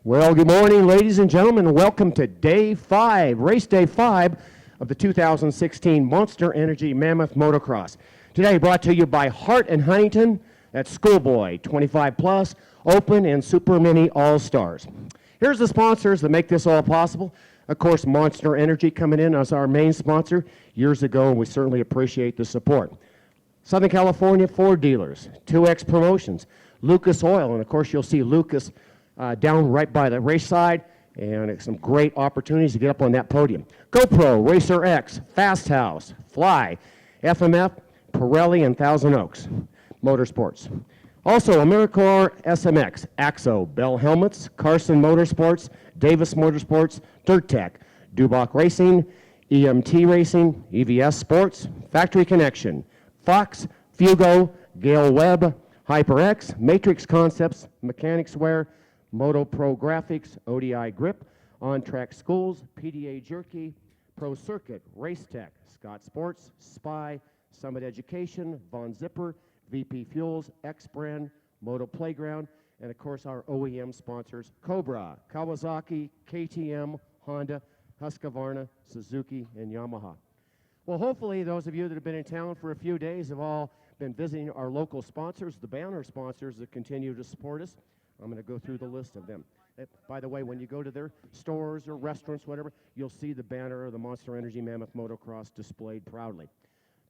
Well, good morning, ladies and gentlemen. Welcome to day 5, race day 5 of the 2016 Monster Energy Mammoth Motocross. Today brought to you by Hart and Huntington, that's Schoolboy, 25 plus, Open and Super Mini All-Stars. Here's the sponsors that make this all possible. Of course, Monster Energy coming in as our main sponsor years ago, and we certainly appreciate the support. Southern California Ford dealers, 2X Promotions, Lucas Oil, and of course you'll see Lucas down right by the race side, and some great opportunities to get up on that podium. GoPro, Racer X, Fast House, Fly, FMF, Pirelli, and Thousand Oaks Motorsports. Also, AmeriCorps SMX, AXO, Bell Helmets, Carson Motorsports, Davis Motorsports, Dirt Tech, Dubach Racing, EMT Racing, EVS Sports, Factory Connection, Fox, Fugo, Gale Webb, HyperX, Matrix Concepts, Mechanics Wear, Moto Pro Graphics, ODI Grip, On Track Schools, PDA Jerky, Pro Circuit, Race Tech, Scott Sports, Spy, Summit Education, Von Zipper, VP Fuels, X Brand, Moto Playground, and of course our OEM sponsors, Cobra, Kawasaki, KTM, Honda, Husqvarna, Suzuki, and Yamaha. Well, hopefully those of you that have been in town for a few days have all been visiting our local sponsors, the banner sponsors that continue to support us. I'm going to go through the list of them. By the way, when you go to their stores or restaurants, whatever, you'll see the banner of the Monster Energy Mammoth Motocross displayed proudly.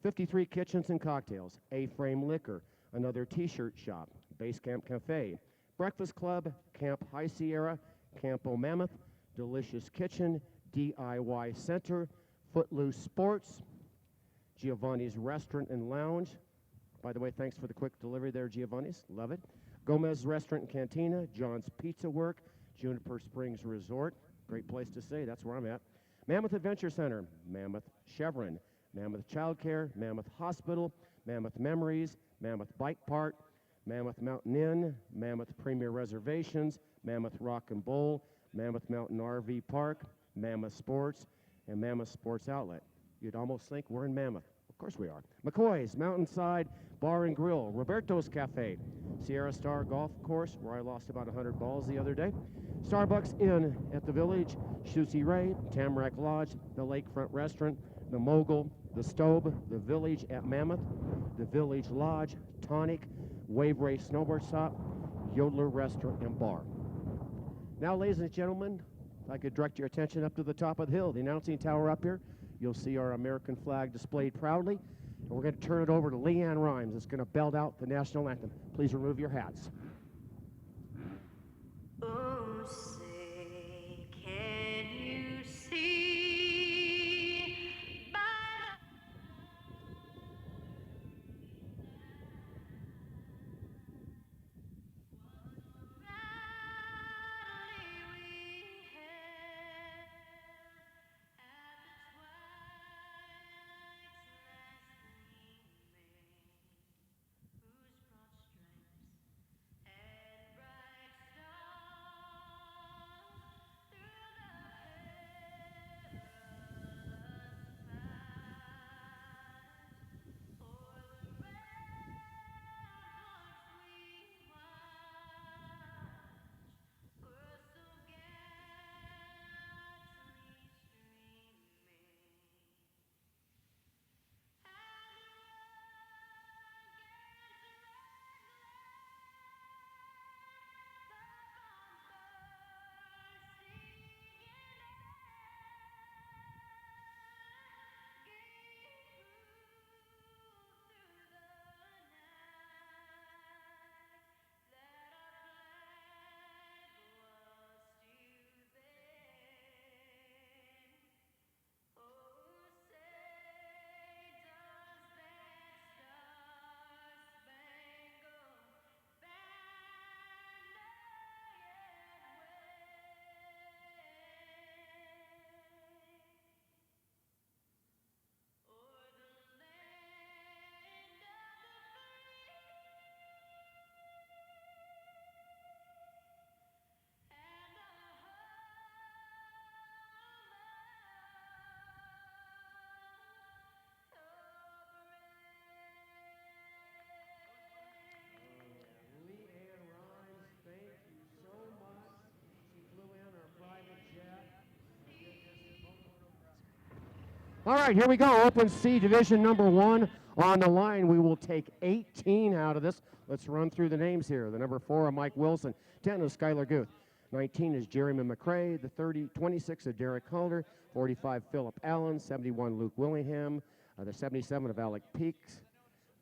53 Kitchens and Cocktails, A-Frame Liquor, another T-shirt shop, Base Camp Cafe, Breakfast Club, Camp High Sierra, Campo Mammoth, Delicious Kitchen, DIY Center, Footloose Sports, Giovanni's Restaurant and Lounge. By the way, thanks for the quick delivery there, Giovanni's. Love it. Gomez Restaurant and Cantina, John's Pizza Work, Juniper Springs Resort. Great place to stay. That's where I'm at. Mammoth Adventure Center, Mammoth Chevron, Mammoth Child Care, Mammoth Hospital, Mammoth Memories, Mammoth Bike Park, Mammoth Mountain Inn, Mammoth Premier Reservations, Mammoth Rock and Bowl, Mammoth Mountain RV Park, Mammoth Sports, and Mammoth Sports Outlet. You'd almost think we're in Mammoth. Of course we are. McCoy's Mountainside Bar and Grill, Roberto's Cafe, Sierra Star Golf Course, where I lost about 100 balls the other day, Starbucks Inn at the Village, Shusey Ray, Tamarack Lodge, the Lakefront Restaurant, the Mogul, the Stove, the Village at Mammoth, the Village Lodge, Tonic, Wave Race Snowboard Stop, Yodeler Restaurant and Bar. Now, ladies and gentlemen, if I could direct your attention up to the top of the hill, the announcing tower up here. You'll see our American flag displayed proudly. And we're going to turn it over to Leanne Rhymes. It's going to belt out the national anthem. Please remove your hats. Oh, say, can you see by All right, here we go. Open C, division number 1 on the line. We will take 18 out of this. Let's run through the names here. The number 4 Mike Wilson, 10 is Skylar Guth, 19 is Jeremy McCrae, the 26 of Derek Calder, 45 Philip Allen, 71 Luke Willingham, the 77 of Alec Peaks,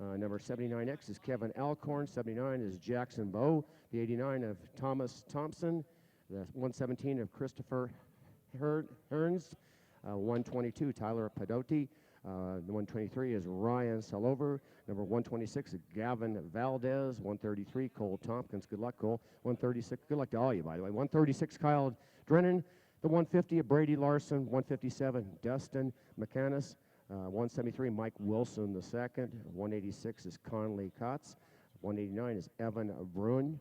number 79X is Kevin Alcorn, 79 is Jackson Bowe, the 89 of Thomas Thompson, the 117 of Christopher Hearns, 122 Tyler Pedotti, the 123 is Ryan Salover, number 126 is Gavin Valdez, 133 Cole Tompkins, good luck Cole, 136, good luck to all you by the way, 136 Kyle Drennan, the 150 of Brady Larson, 157 Dustin McCannis, 173 Mike Wilson II, 186 is Conley Kotz, 189 is Evan Bruin,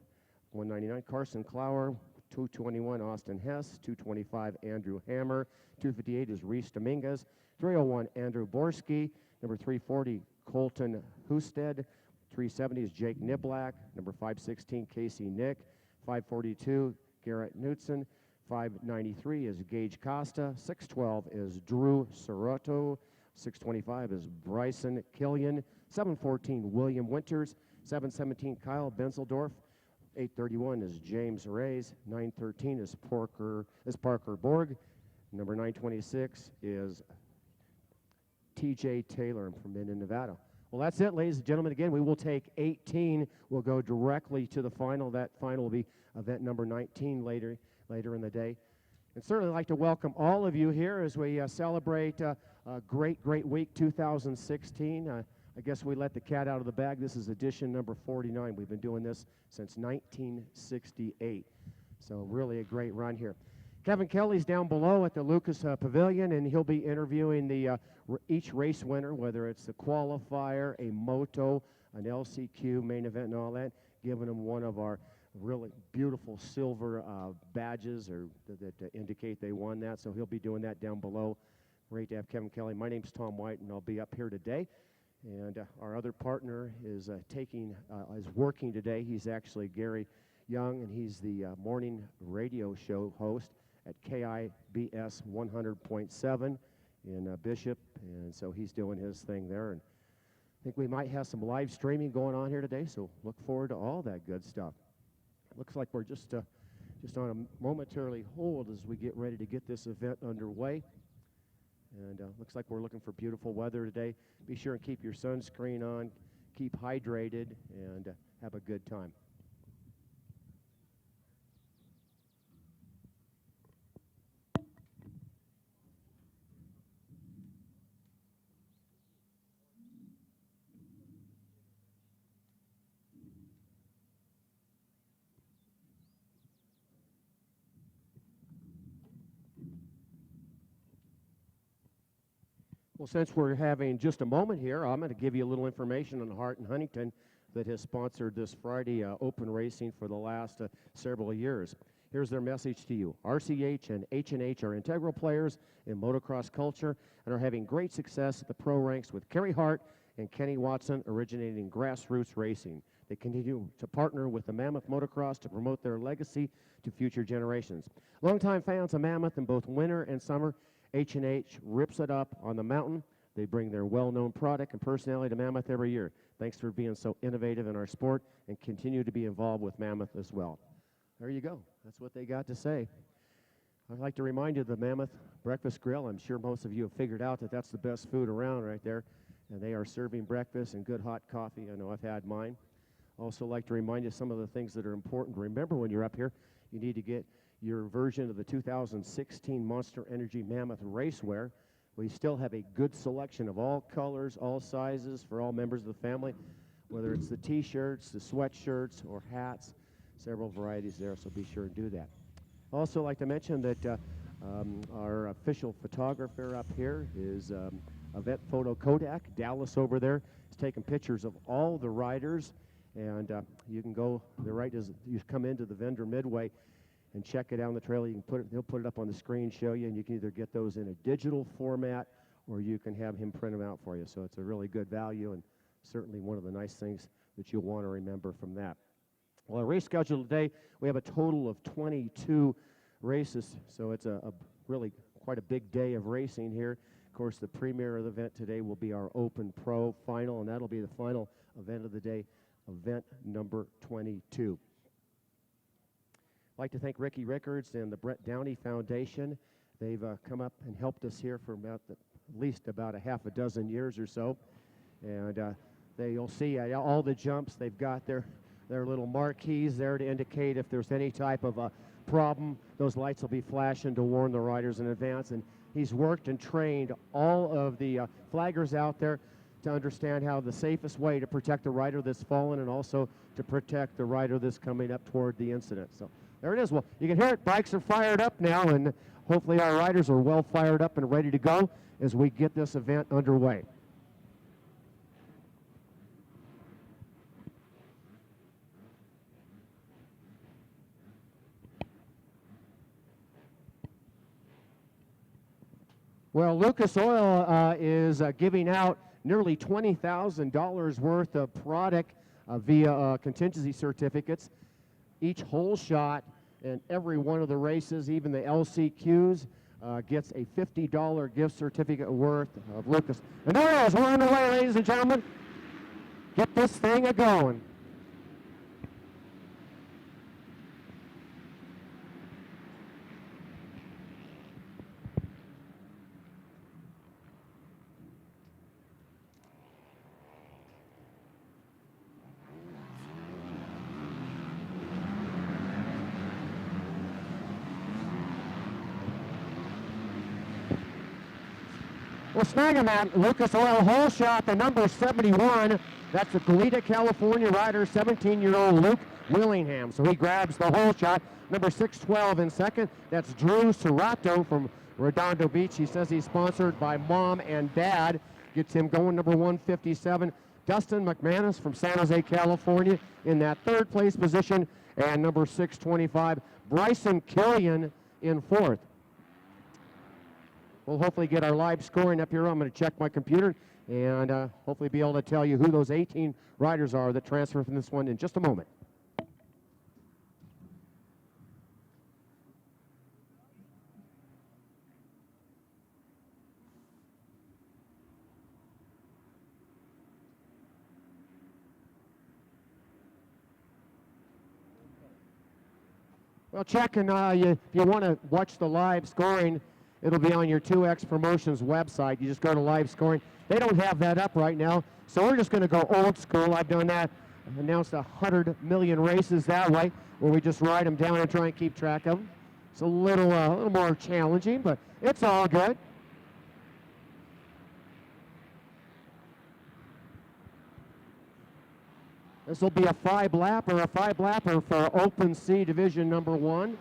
199 Carson Clower, 221 Austin Hess, 225 Andrew Hammer, 258 is Reese Dominguez, 301 Andrew Borski, number 340 Colton Husted, 370 is Jake Niblak, number 516 Casey Nick, 542 Garrett Knutson, 593 is Gage Costa, 612 is Drew Soroto, 625 is Bryson Killian, 714 William Winters, 717 Kyle Benzeldorf, 831 is James Reyes, 913 is Parker Borg, number 926 is TJ Taylor from Minden, Nevada. Well, that's it, ladies and gentlemen. Again, we will take 18. We'll go directly to the final. That final will be event number 19 later in the day. And certainly like to welcome all of you here as we celebrate a great week 2016. I guess we let the cat out of the bag. This is edition number 49. We've been doing this since 1968. So really a great run here. Kevin Kelly's down below at the Lucas Pavilion, and he'll be interviewing each race winner, whether it's the qualifier, a moto, an LCQ, main event, and all that, giving them one of our really beautiful silver badges that indicate they won that. So he'll be doing that down below. Great to have Kevin Kelly. My name's Tom White, and I'll be up here today. And our other partner is working today. He's actually Gary Young, and he's the morning radio show host at KIBS 100.7 in Bishop, and so he's doing his thing there. And I think we might have some live streaming going on here today, so look forward to all that good stuff. Looks like we're just on a momentarily hold as we get ready to get this event underway. And looks like we're looking for beautiful weather today. Be sure and keep your sunscreen on, keep hydrated, and have a good time. Well, since we're having just a moment here, I'm going to give you a little information on Hart and Huntington that has sponsored this Friday open racing for the last several years. Here's their message to you. RCH and H&H are integral players in motocross culture and are having great success at the pro ranks with Kerry Hart and Kenny Watson originating grassroots racing. They continue to partner with the Mammoth Motocross to promote their legacy to future generations. Longtime fans of Mammoth in both winter and summer, H&H rips it up on the mountain. They bring their well-known product and personality to Mammoth every year. Thanks for being so innovative in our sport and continue to be involved with Mammoth as well. There you go. That's what they got to say. I'd like to remind you of the Mammoth Breakfast Grill. I'm sure most of you have figured out that that's the best food around right there. And they are serving breakfast and good hot coffee. I know I've had mine. Also like to remind you some of the things that are important to remember when you're up here. You need to get your version of the 2016 Monster Energy Mammoth Racewear. We still have a good selection of all colors, all sizes for all members of the family, whether it's the t-shirts, the sweatshirts, or hats, several varieties there, so be sure and do that. Also like to mention that our official photographer up here is Yvette Photo Kodak, Dallas over there. He's taking pictures of all the riders, and you can go, you come into the vendor midway and check it out on the trailer. You can he'll put it up on the screen, show you, and you can either get those in a digital format or you can have him print them out for you. So it's a really good value and certainly one of the nice things that you'll want to remember from that. Well, our race schedule today, we have a total of 22 races, so it's a really quite a big day of racing here. Of course, the premier of the event today will be our Open Pro final, and that'll be the final event of the day, event number 22. I'd like to thank Ricky Rickards and the Brett Downey Foundation. They've come up and helped us here for at least about a half a dozen years or so. And you'll see all the jumps, they've got their little marquees there to indicate if there's any type of a problem. Those lights will be flashing to warn the riders in advance. And he's worked and trained all of the flaggers out there to understand how the safest way to protect the rider that's fallen and also to protect the rider that's coming up toward the incident. So there it is. Well, you can hear it. Bikes are fired up now, and hopefully our riders are well fired up and ready to go as we get this event underway. Well, Lucas Oil is giving out nearly $20,000 worth of product via contingency certificates. Each hole shot in every one of the races, even the LCQs, gets a $50 gift certificate worth of Lucas. And there it is. We're on the way, ladies and gentlemen. Get this thing a-going. We'll snag him at Lucas Oil hole shot, the number 71. That's a Goleta, California rider, 17-year-old Luke Willingham. So he grabs the hole shot. Number 612 in second. That's Drew Serrato from Redondo Beach. He says he's sponsored by Mom and Dad. Gets him going, number 157. Dustin McManus from San Jose, California in that third place position. And number 625, Bryson Killian in fourth. We'll hopefully get our live scoring up here. I'm going to check my computer and hopefully be able to tell you who those 18 riders are that transfer from this one in just a moment. Well, check, and if you want to watch the live scoring, it'll be on your 2X Promotions website. You just go to live scoring. They don't have that up right now, so we're just going to go old school. I've done that. I've announced 100 million races that way, where we just write them down and try and keep track of them. It's a little more challenging, but it's all good. This will be a five-lapper for Open C Division number 1.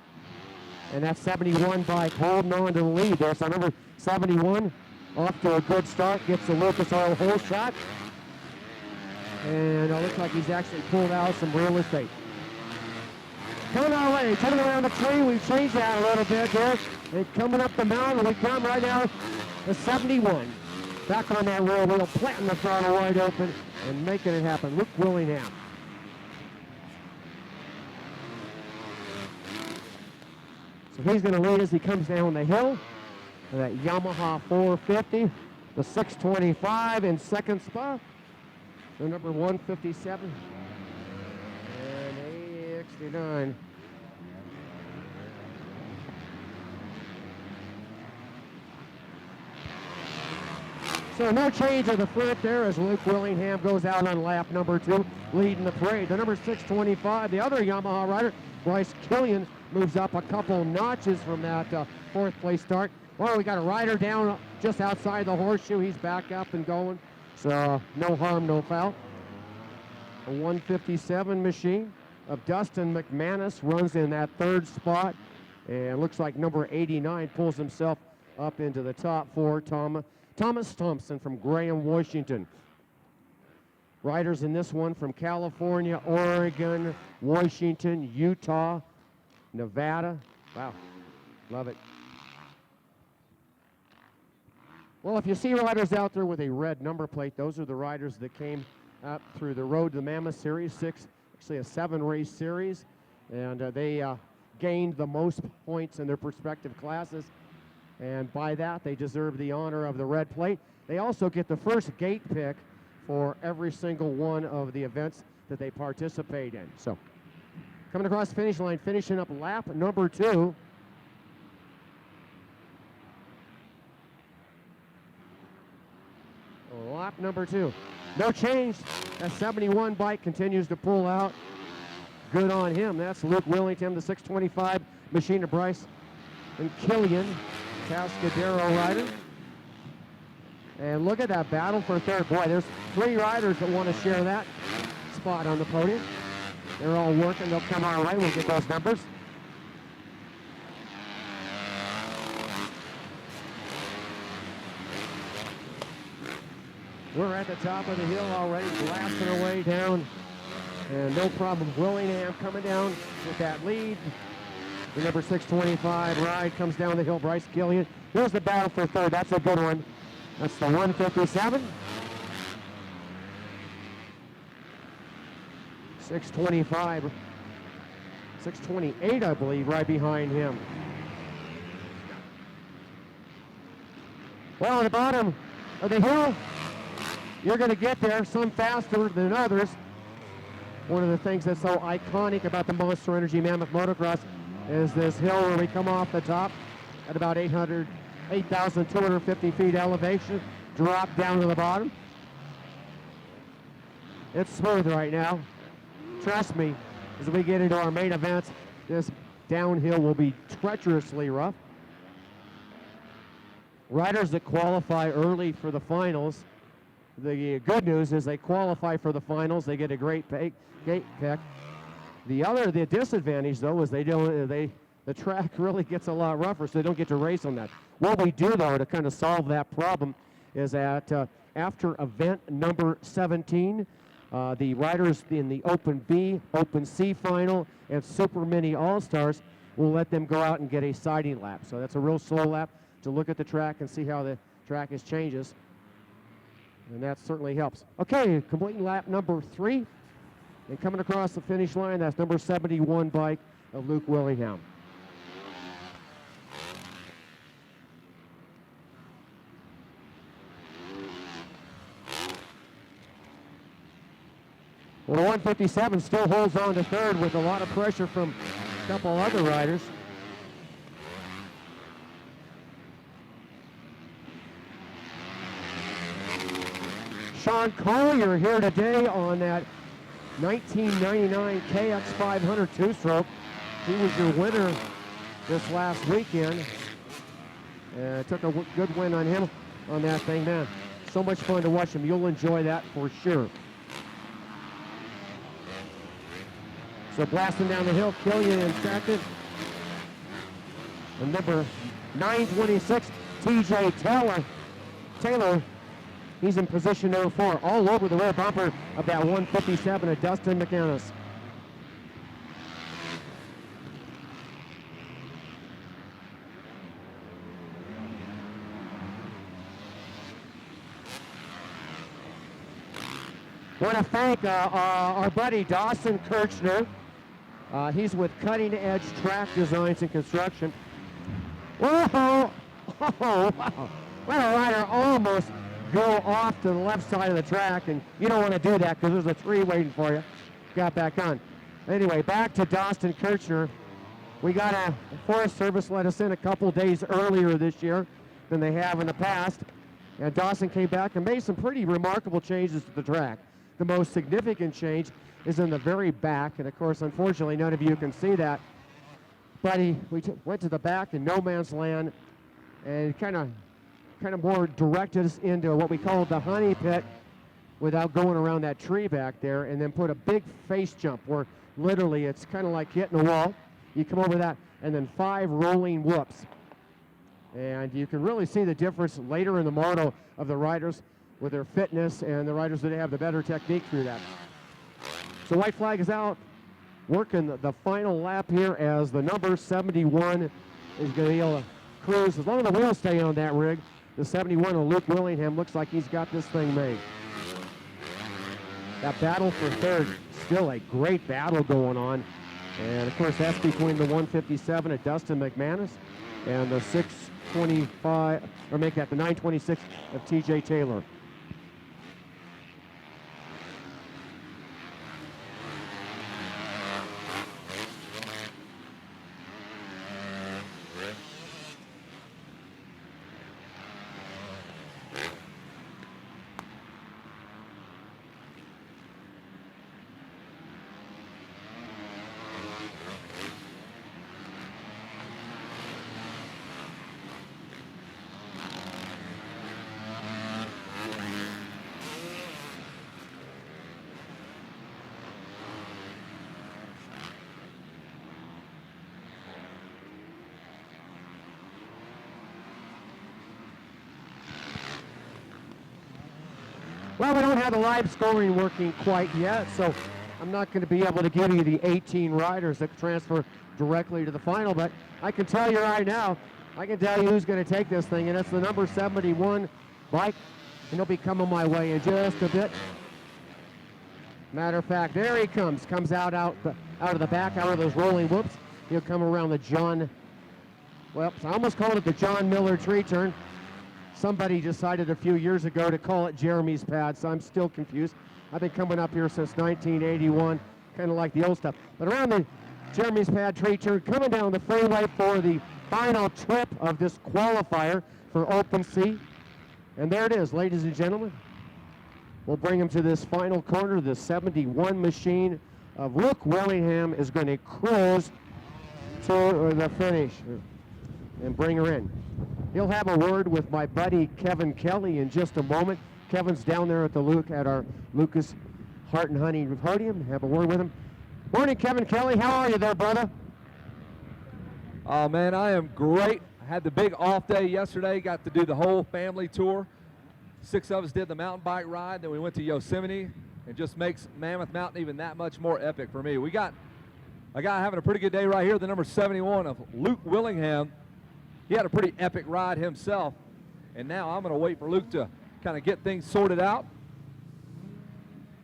And that 71 bike holding on to the lead there. So number 71 off to a good start, gets the Lucas Oil hole shot. And it looks like he's actually pulled out some real estate. Coming our way, coming around the tree, we've changed that a little bit there. And coming up the mountain, we come right now to 71. Back on that rear wheel, planting the throttle wide open and making it happen. Luke Willingham. So he's going to lead as he comes down the hill. And that Yamaha 450, the 625 in second spot. The number 157 and 89. So no change of the front there as Luke Willingham goes out on lap number 2, leading the parade. The number 625, the other Yamaha rider, Bryce Killian, moves up a couple notches from that fourth place start. Well, we got a rider down just outside the horseshoe. He's back up and going. So no harm, no foul. A 157 machine of Dustin McManus runs in that third spot. And looks like number 89 pulls himself up into the top 4. Thomas Thompson from Graham, Washington. Riders in this one from California, Oregon, Washington, Utah, Nevada. Wow, love it. Well, if you see riders out there with a red number plate, those are the riders that came up through the Road to the Mammoth Series, actually a 7-race series, and they gained the most points in their respective classes. And by that, they deserve the honor of the red plate. They also get the first gate pick for every single one of the events that they participate in. So, coming across the finish line, finishing up lap number 2. Lap number 2. No change. That 71 bike continues to pull out. Good on him. That's Luke Willington, the 625 Machine of Bryce and Killian Cascadero rider. And look at that battle for third. Boy, there's 3 riders that want to share that spot on the podium. They're all working. They'll come our way. We'll get those numbers. We're at the top of the hill already, blasting our way down. And no problem. Willingham coming down with that lead. The number 625 ride comes down the hill. Bryce Killian. Here's the battle for third. That's a good one. That's the 157. 625. 628, I believe, right behind him. Well, on the bottom of the hill, you're going to get there, some faster than others. One of the things that's so iconic about the Monster Energy Mammoth Motocross is this hill where we come off the top at about 8,250 feet elevation, drop down to the bottom. It's smooth right now. Trust me, as we get into our main events, this downhill will be treacherously rough. Riders that qualify early for the finals, the good news is they qualify for the finals. They get a great gate pick. The disadvantage though is the track really gets a lot rougher, so they don't get to race on that. What we do though to kind of solve that problem is that after event number 17, the riders in the Open B, Open C final, and Super Mini All-Stars, will let them go out and get a siding lap. So that's a real slow lap to look at the track and see how the track changes. And that certainly helps. Okay, completing lap number 3. And coming across the finish line, that's number 71 bike of Luke Willingham. Well, the 157 still holds on to third with a lot of pressure from a couple other riders. Sean Collier here today on that 1999 KX500 two-stroke. He was your winner this last weekend. Took a good win on him on that thing, man. So much fun to watch him. You'll enjoy that for sure. So blasting down the hill, Killian in second. And number 926, TJ Taylor. He's in position number 4, all over the rear bumper of that 157 of Dustin McInnes. Want to thank our buddy Dawson Kirchner. He's with Cutting Edge Track Designs and Construction. Whoa! Oh, wow. Well, a rider almost go off to the left side of the track, and you don't want to do that because there's a 3 waiting for you. Got back on. Anyway, back to Dawson Kirchner. We got a Forest Service let us in a couple days earlier this year than they have in the past, and Dawson came back and made some pretty remarkable changes to the track. The most significant change is in the very back, and of course, unfortunately, none of you can see that, but we went to the back in no man's land and kind of more directed us into what we call the honey pit without going around that tree back there, and then put a big face jump where literally it's kind of like hitting a wall. You come over that, and then 5 rolling whoops. And you can really see the difference later in the moto of the riders with their fitness and the riders that have the better technique through that. So white flag is out, working the final lap here as the number 71 is going to be able to cruise. As long as the wheels stay on that rig, the 71 of Luke Willingham looks like he's got this thing made. That battle for third, still a great battle going on. And of course, that's between the 157 of Dustin McManus and the 625, or make that the 926 of TJ Taylor. Well, we don't have the live scoring working quite yet, so I'm not going to be able to give you the 18 riders that transfer directly to the final, but I can tell you right now, I can tell you who's going to take this thing, and it's the number 71 bike, and he'll be coming my way in just a bit. Matter of fact, there he comes out of the back, out of those rolling whoops. He'll come around the John, well, I almost called it the John Miller tree turn. Somebody decided a few years ago to call it Jeremy's pad, so I'm still confused. I've been coming up here since 1981, kind of like the old stuff. But around the Jeremy's pad tree turn, coming down the freeway for the final trip of this qualifier for Open C. And there it is, ladies and gentlemen. We'll bring him to this final corner. The 71 machine of Luke Willingham is going to cruise to the finish and bring her in. He'll have a word with my buddy Kevin Kelly in just a moment. Kevin's down there at our Lucas Heart and Honey podium. Have a word with him. Morning, Kevin Kelly. How are you there, brother? Oh, man, I am great. I had the big off day yesterday. Got to do the whole family tour. 6 of us did the mountain bike ride. Then we went to Yosemite. It just makes Mammoth Mountain even that much more epic for me. I got having a pretty good day right here. The number 71 of Luke Willingham. He had a pretty epic ride himself, and now I'm going to wait for Luke to kind of get things sorted out.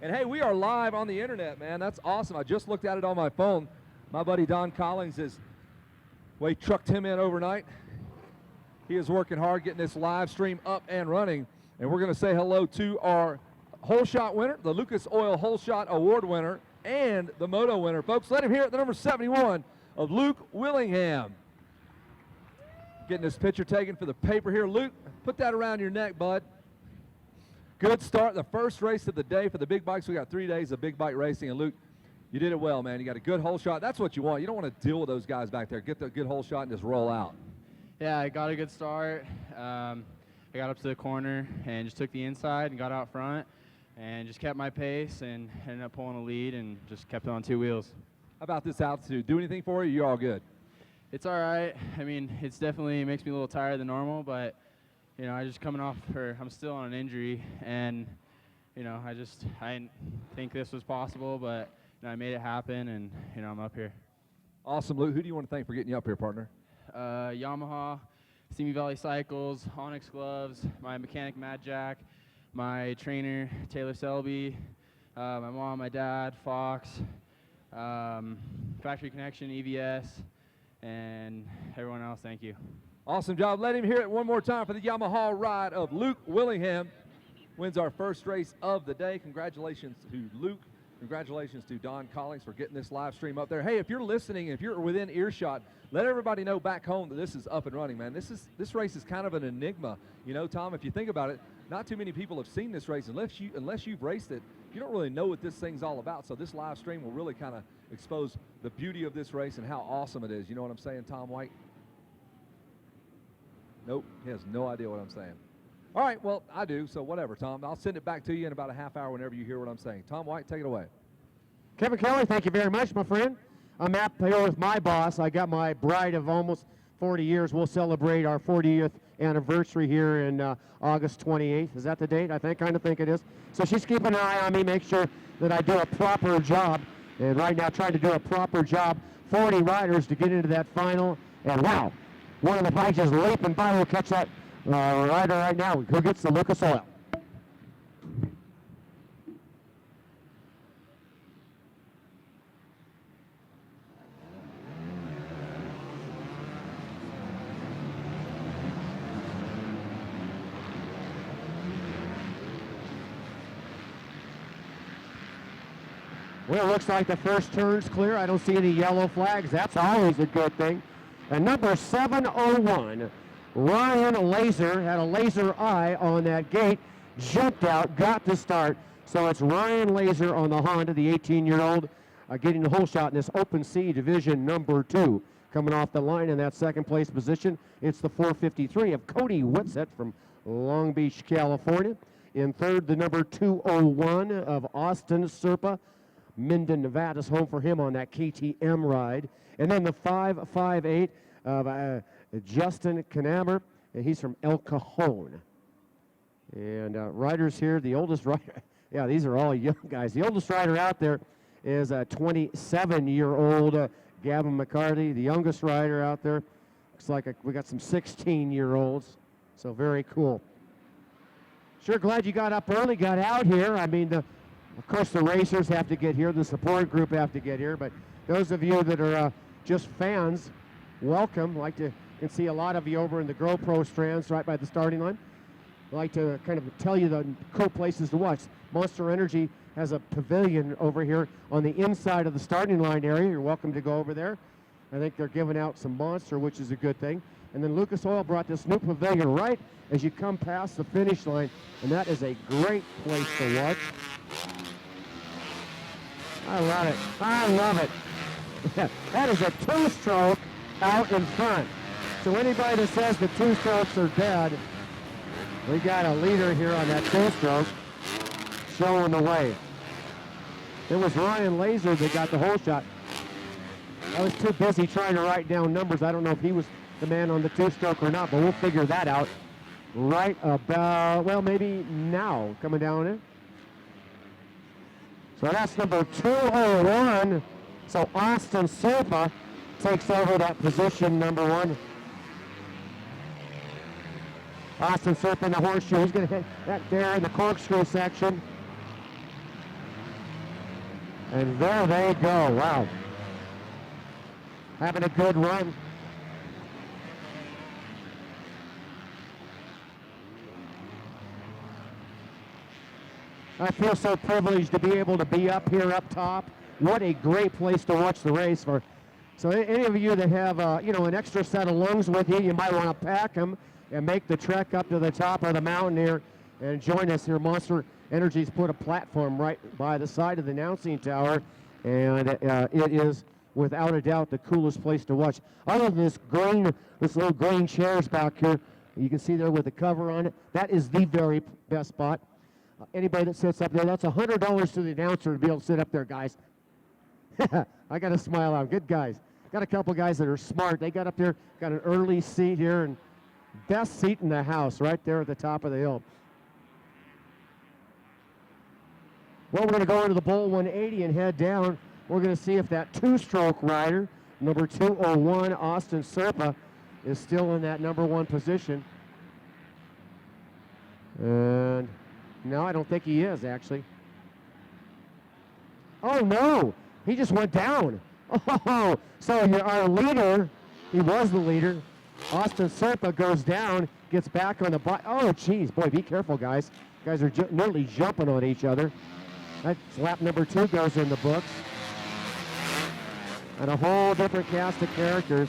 And hey, we are live on the internet, man. That's awesome. I just looked at it on my phone. My buddy Don Collins we trucked him in overnight. He is working hard getting this live stream up and running, and we're going to say hello to our hole shot winner, the Lucas Oil Hole Shot Award winner, and the Moto winner. Folks, let him hear it, the number 71 of Luke Willingham. Getting this picture taken for the paper here. Luke, put that around your neck, bud. Good start, the first race of the day for the big bikes. We got 3 days of big bike racing, and Luke, you did it well, man. You got a good hole shot. That's what you want. You don't want to deal with those guys back there. Get the good hole shot and just roll out. Yeah, I got a good start. I got up to the corner and just took the inside and got out front and just kept my pace and ended up pulling a lead and just kept it on 2 wheels. How about this altitude? Do anything for you? You're all good. It's all right. I mean, it's definitely makes me a little tired than normal, but, you know, I'm still on an injury, and, you know, I didn't think this was possible, but, you know, I made it happen, and, you know, I'm up here. Awesome, Luke. Who do you want to thank for getting you up here, partner? Yamaha, Simi Valley Cycles, Onyx Gloves, my mechanic, Matt Jack, my trainer, Taylor Selby, my mom, my dad, Fox, Factory Connection, EVS, and everyone else, thank you. Awesome job. Let him hear it one more time for the Yamaha ride of Luke Willingham. Wins our first race of the day. Congratulations to Luke. Congratulations to Don Collins for getting this live stream up there. Hey, if you're listening, if you're within earshot, let everybody know back home that this is up and running, man. This race is kind of an enigma. You know, Tom, if you think about it, not too many people have seen this race. Unless you've raced it, you don't really know what this thing's all about. So this live stream will really kind of expose the beauty of this race and how awesome it is. You know what I'm saying, Tom White? Nope, he has no idea what I'm saying. All right, well, I do, so whatever, Tom. I'll send it back to you in about a half hour whenever you hear what I'm saying. Tom White, take it away. Kevin Kelly, thank you very much, my friend. I'm up here with my boss. I got my bride of almost 40 years. We'll celebrate our 40th anniversary here in August 28th. Is that the date? I kind of think it is. So she's keeping an eye on me, make sure that I do a proper job. And right now, trying to do a proper job. 40 riders to get into that final. And wow, one of the bikes is leaping by. We'll catch that rider right now. Who gets the Lucas Oil? Well, it looks like the first turn's clear. I don't see any yellow flags. That's always a good thing. And number 701, Ryan Laser, had a laser eye on that gate, jumped out, got the start. So it's Ryan Laser on the Honda, the 18-year-old, getting the whole shot in this Open C Division number 2. Coming off the line in that second place position, it's the 453 of Cody Whitsett from Long Beach, California. In third, the number 201 of Austin Serpa. Minden, Nevada's home for him on that KTM ride. And then the 558 of Justin Knamer, and he's from El Cajon. And riders here, the oldest rider, yeah, these are all young guys. The oldest rider out there is a 27-year-old Gavin McCarty. The youngest rider out there, looks like we got some 16-year-olds, so very cool. Sure glad you got up early, got out here. I mean, of course, the racers have to get here, the support group have to get here, but those of you that are just fans, welcome. Can see a lot of you over in the GoPro strands right by the starting line. I'd like to kind of tell you the cool places to watch. Monster Energy has a pavilion over here on the inside of the starting line area. You're welcome to go over there. I think they're giving out some Monster, which is a good thing. And then Lucas Oil brought this new pavilion right as you come past the finish line, and that is a great place to watch. I love it. I love it. That is a two-stroke out in front. So anybody that says the two-strokes are dead, we got a leader here on that two-stroke showing the way. It was Ryan Laser that got the whole shot. I was too busy trying to write down numbers. I don't know if he was the man on the two-stroke or not, but we'll figure that out right about, well, maybe now, coming down in. So that's number 201. So Austin Serpa takes over that position, number 1. Austin Serpa in the horseshoe. He's going to hit that there in the corkscrew section. And there they go. Wow. Having a good run. I feel so privileged to be able to be up here up top. What a great place to watch the race for. So any of you that have, an extra set of lungs with you, you might want to pack them and make the trek up to the top of the mountain here and join us here. Monster Energy's put a platform right by the side of the announcing tower, and it is without a doubt the coolest place to watch. Other than this little green chairs back here, you can see there with the cover on it. That is the very best spot. Anybody that sits up there, that's $100 to the announcer to be able to sit up there, guys. I got to smile out. Good guys. Got a couple guys that are smart. They got up there, got an early seat here, and best seat in the house right there at the top of the hill. Well, we're going to go into the Bowl 180 and head down. We're going to see if that two-stroke rider, number 201, Austin Serpa, is still in that number 1 position. And no, I don't think he is, actually. Oh, no. He just went down. Oh, so our leader, he was the leader. Austin Serpa goes down, gets back on the bike. Oh, geez. Boy, be careful, guys. Guys are nearly jumping on each other. That's lap number 2 goes in the books. And a whole different cast of characters.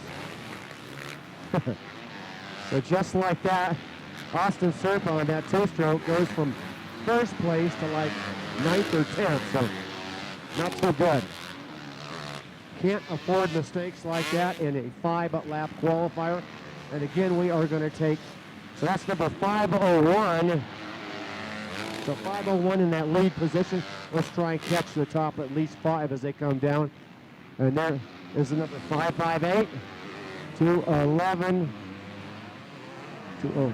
So just like that, Austin Serpa on that two-stroke goes from first place to like 9th or 10th, so not so good. Can't afford mistakes like that in a 5-lap qualifier. And again, we are going to take, so that's number 501. So 501 in that lead position. Let's try and catch the top at least 5 as they come down. And there is the number 558, 211, 20.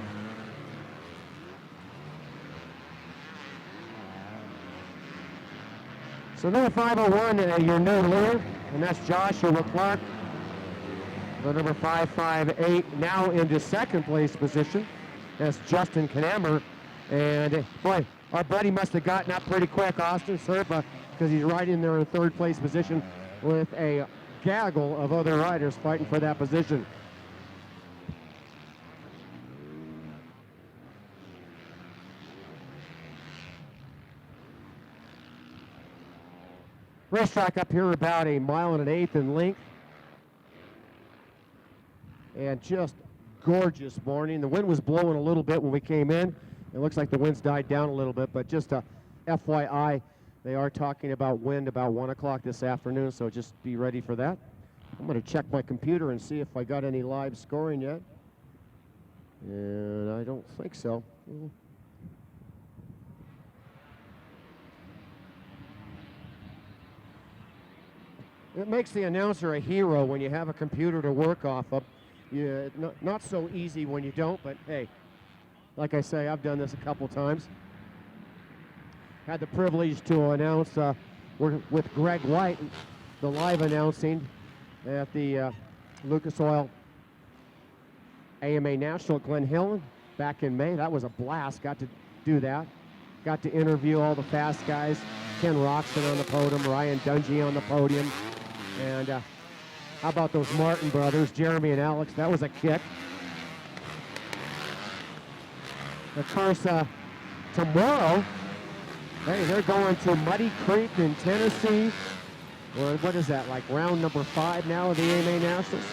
So number 501, your new leader, and that's Joshua Clark. The number 558 now into second place position. That's Justin Knamer. And boy, our buddy must have gotten up pretty quick, Austin Serpa, because he's right in there in third place position with a gaggle of other riders fighting for that position. Racetrack up here about 1 1/8 in length. And just gorgeous morning. The wind was blowing a little bit when we came in. It looks like the wind's died down a little bit, but just a FYI, they are talking about wind about 1 o'clock this afternoon, so just be ready for that. I'm going to check my computer and see if I got any live scoring yet. And I don't think so. It makes the announcer a hero when you have a computer to work off of. Yeah, not so easy when you don't, but hey, like I say, I've done this a couple times. Had the privilege to announce with Greg White, the live announcing at the Lucas Oil AMA National at Glen Helen back in May. That was a blast. Got to do that. Got to interview all the fast guys. Ken Roxton on the podium, Ryan Dungey on the podium. And how about those Martin brothers, Jeremy and Alex? That was a kick. Of course, tomorrow, hey, they're going to Muddy Creek in Tennessee. Or what is that, like round number 5 now of the AMA Nationals?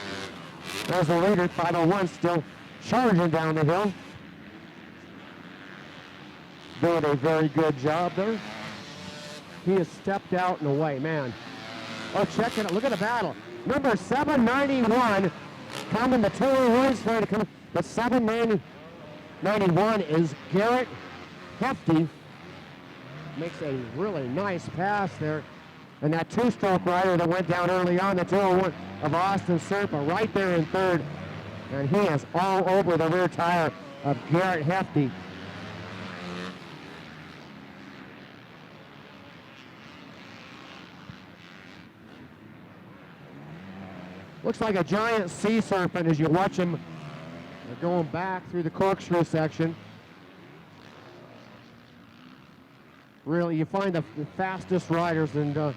There's the leader, 501, still charging down the hill. Doing a very good job there. He has stepped out and away, man. Oh, check it out. Look at the battle. Number 791 coming, the 201's trying to come. The 791 is Garrett Hefty. Makes a really nice pass there. And that two-stroke rider that went down early on, the 201 of Austin Serpa, right there in third. And he is all over the rear tire of Garrett Hefty. Looks like a giant sea serpent as you watch him going back through the corkscrew section. Really, you find the fastest riders and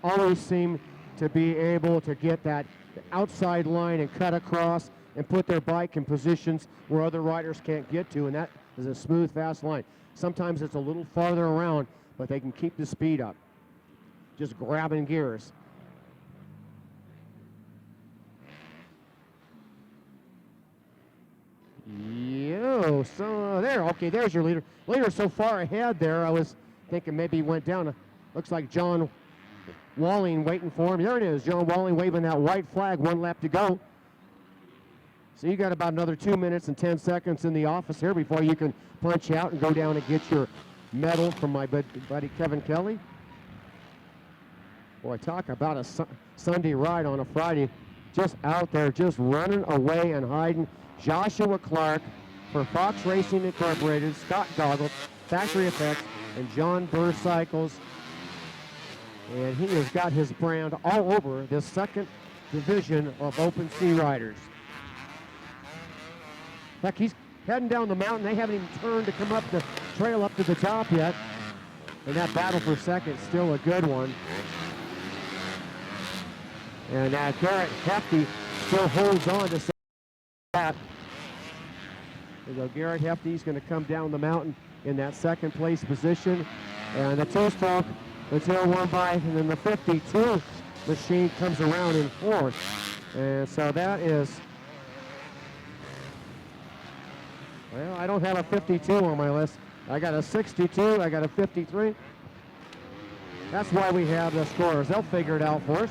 always seem to be able to get that outside line and cut across and put their bike in positions where other riders can't get to, and that is a smooth, fast line. Sometimes it's a little farther around, but they can keep the speed up, just grabbing gears. Yo, so there, okay, there's your leader. Leader so far ahead there, I was thinking maybe he went down. Looks like John Walling waiting for him. There it is, John Walling waving that white flag, 1 lap to go. So you got about another 2 minutes and 10 seconds in the office here before you can punch out and go down and get your medal from my buddy Kevin Kelly. Boy, talk about a Sunday ride on a Friday. Just out there, just running away and hiding. Joshua Clark for Fox Racing Incorporated, Scott Goggles, Factory Effects, and John Burr Cycles. And he has got his brand all over this second division of Open Sea riders. In fact, he's heading down the mountain. They haven't even turned to come up the trail up to the top yet. And that battle for second is still a good one. And Garrett Hefty still holds on to that. There you go, Garrett Hefty's going to come down the mountain in that second place position. And the two-stroke, the 201 bike, and then the 52 machine comes around in fourth. And so that is, well, I don't have a 52 on my list. I got a 62, I got a 53. That's why we have the scorers. They'll figure it out for us.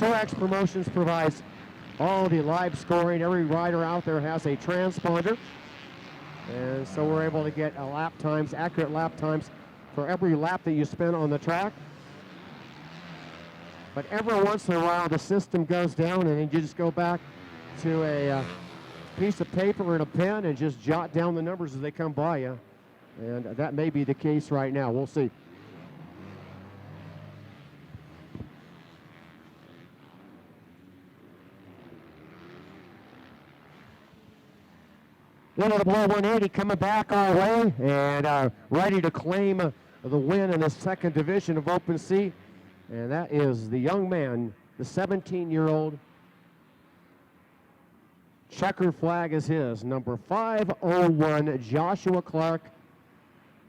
X Promotions provides all the live scoring. Every rider out there has a transponder. And so we're able to get lap times, accurate lap times for every lap that you spend on the track. But every once in a while the system goes down and then you just go back to a piece of paper and a pen and just jot down the numbers as they come by you. And that may be the case right now. We'll see. Into the blow 180 coming back our way and ready to claim the win in the second division of Open Sea. And that is the young man, the 17-year-old checker flag is his. Number 501, Joshua Clark.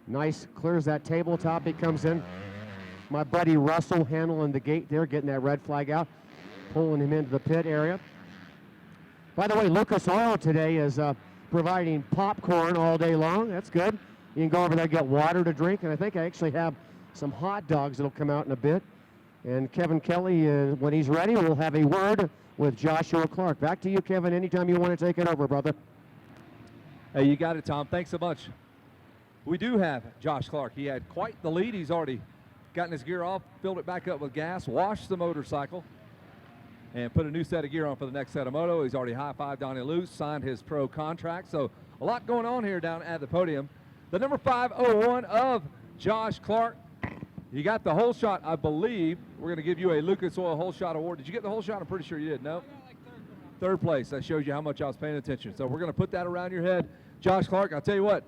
Nice, clears that tabletop. He comes in. My buddy Russell handling the gate there, getting that red flag out, pulling him into the pit area. By the way, Lucas Oil today is providing popcorn all day long. That's good. You can go over there and get water to drink, and I think I actually have some hot dogs that'll come out in a bit. And Kevin Kelly, when he's ready, will have a word with Joshua Clark. Back to you, Kevin, anytime you want to take it over, brother. Hey, you got it, Tom. Thanks so much. We do have Josh Clark. He had quite the lead. He's already gotten his gear off, filled it back up with gas, washed the motorcycle, and put a new set of gear on for the next set of moto. He's already high-fived Donnie Luce, signed his pro contract. So a lot going on here down at the podium. The number 501 of Josh Clark. You got the whole shot, I believe. We're going to give you a Lucas Oil whole shot award. Did you get the whole shot? I'm pretty sure you did. No? I got like Third place. That shows you how much I was paying attention. So we're going to put that around your head. Josh Clark, I'll tell you what,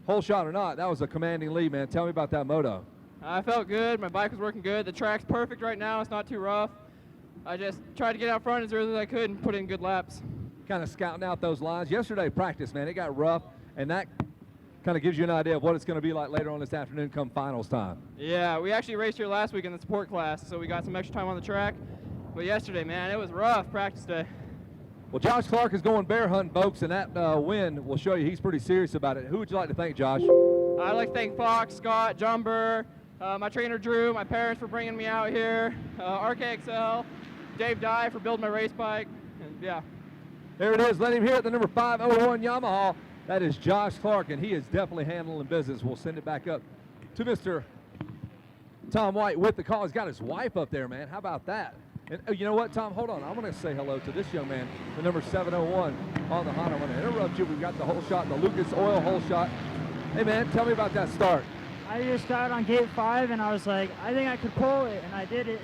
whole shot or not, that was a commanding lead, man. Tell me about that moto. I felt good. My bike was working good. The track's perfect right now. It's not too rough. I just tried to get out front as early as I could and put in good laps. Kind of scouting out those lines. Yesterday, practice, man, it got rough, and that kind of gives you an idea of what it's going to be like later on this afternoon come finals time. Yeah, we actually raced here last week in the support class, so we got some extra time on the track. But yesterday, man, it was rough practice day. Well, Josh Clark is going bear hunting, folks, and that win will show you he's pretty serious about it. Who would you like to thank, Josh? I'd like to thank Fox, Scott, John Burr, my trainer Drew, my parents for bringing me out here, RKXL, Dave Dye for building my race bike, and yeah. There it is. Let him hear it, the number 501 Yamaha. That is Josh Clark, and he is definitely handling business. We'll send it back up to Mr. Tom White with the call. He's got his wife up there, man. How about that? And you know what, Tom? Hold on. I'm going to say hello to this young man, the number 701 on the Honda. I'm going to interrupt you. We've got the whole shot, the Lucas Oil whole shot. Hey, man, tell me about that start. I just got on gate 5 and I was like, I think I could pull it, and I did it.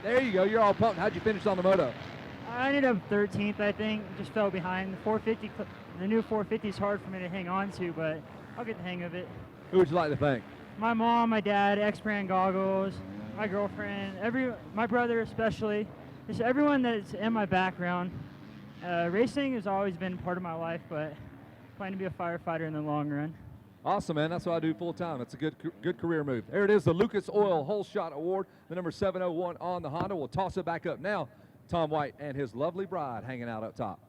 There you go. You're all pumped. How'd you finish on the moto? I ended up 13th, I think. Just fell behind. The 450, the new 450 is hard for me to hang on to, but I'll get the hang of it. Who would you like to thank? My mom, my dad, X-Brand goggles, my girlfriend, my brother especially, just everyone that's in my background. Racing has always been part of my life, but I plan to be a firefighter in the long run. Awesome, man. That's what I do full time. It's a good career move. There it is, the Lucas Oil Whole Shot Award, the number 701 on the Honda. We'll toss it back up now. Tom White and his lovely bride hanging out up top.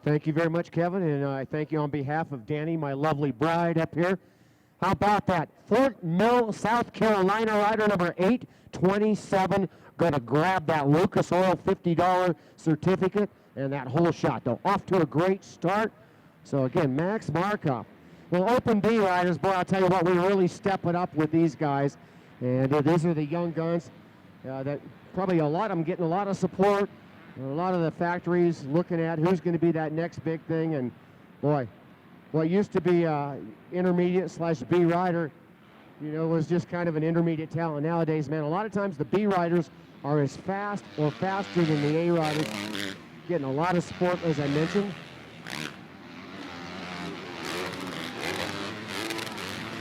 Thank you very much, Kevin, and I thank you on behalf of Danny, my lovely bride up here. How about that? Fort Mill, South Carolina rider number 827. Going to grab that Lucas Oil $50 certificate and that whole shot, though. Off to a great start. So, again, Max Markov. Well, Open B riders, boy, I'll tell you what, we really step it up with these guys. And these are the young guns that probably a lot of them getting a lot of support. A lot of the factories looking at who's going to be that next big thing. And, boy, what used to be intermediate/B rider, you know, was just kind of an intermediate talent. Nowadays, man, a lot of times the B riders are as fast or faster than the A riders, getting a lot of support, as I mentioned.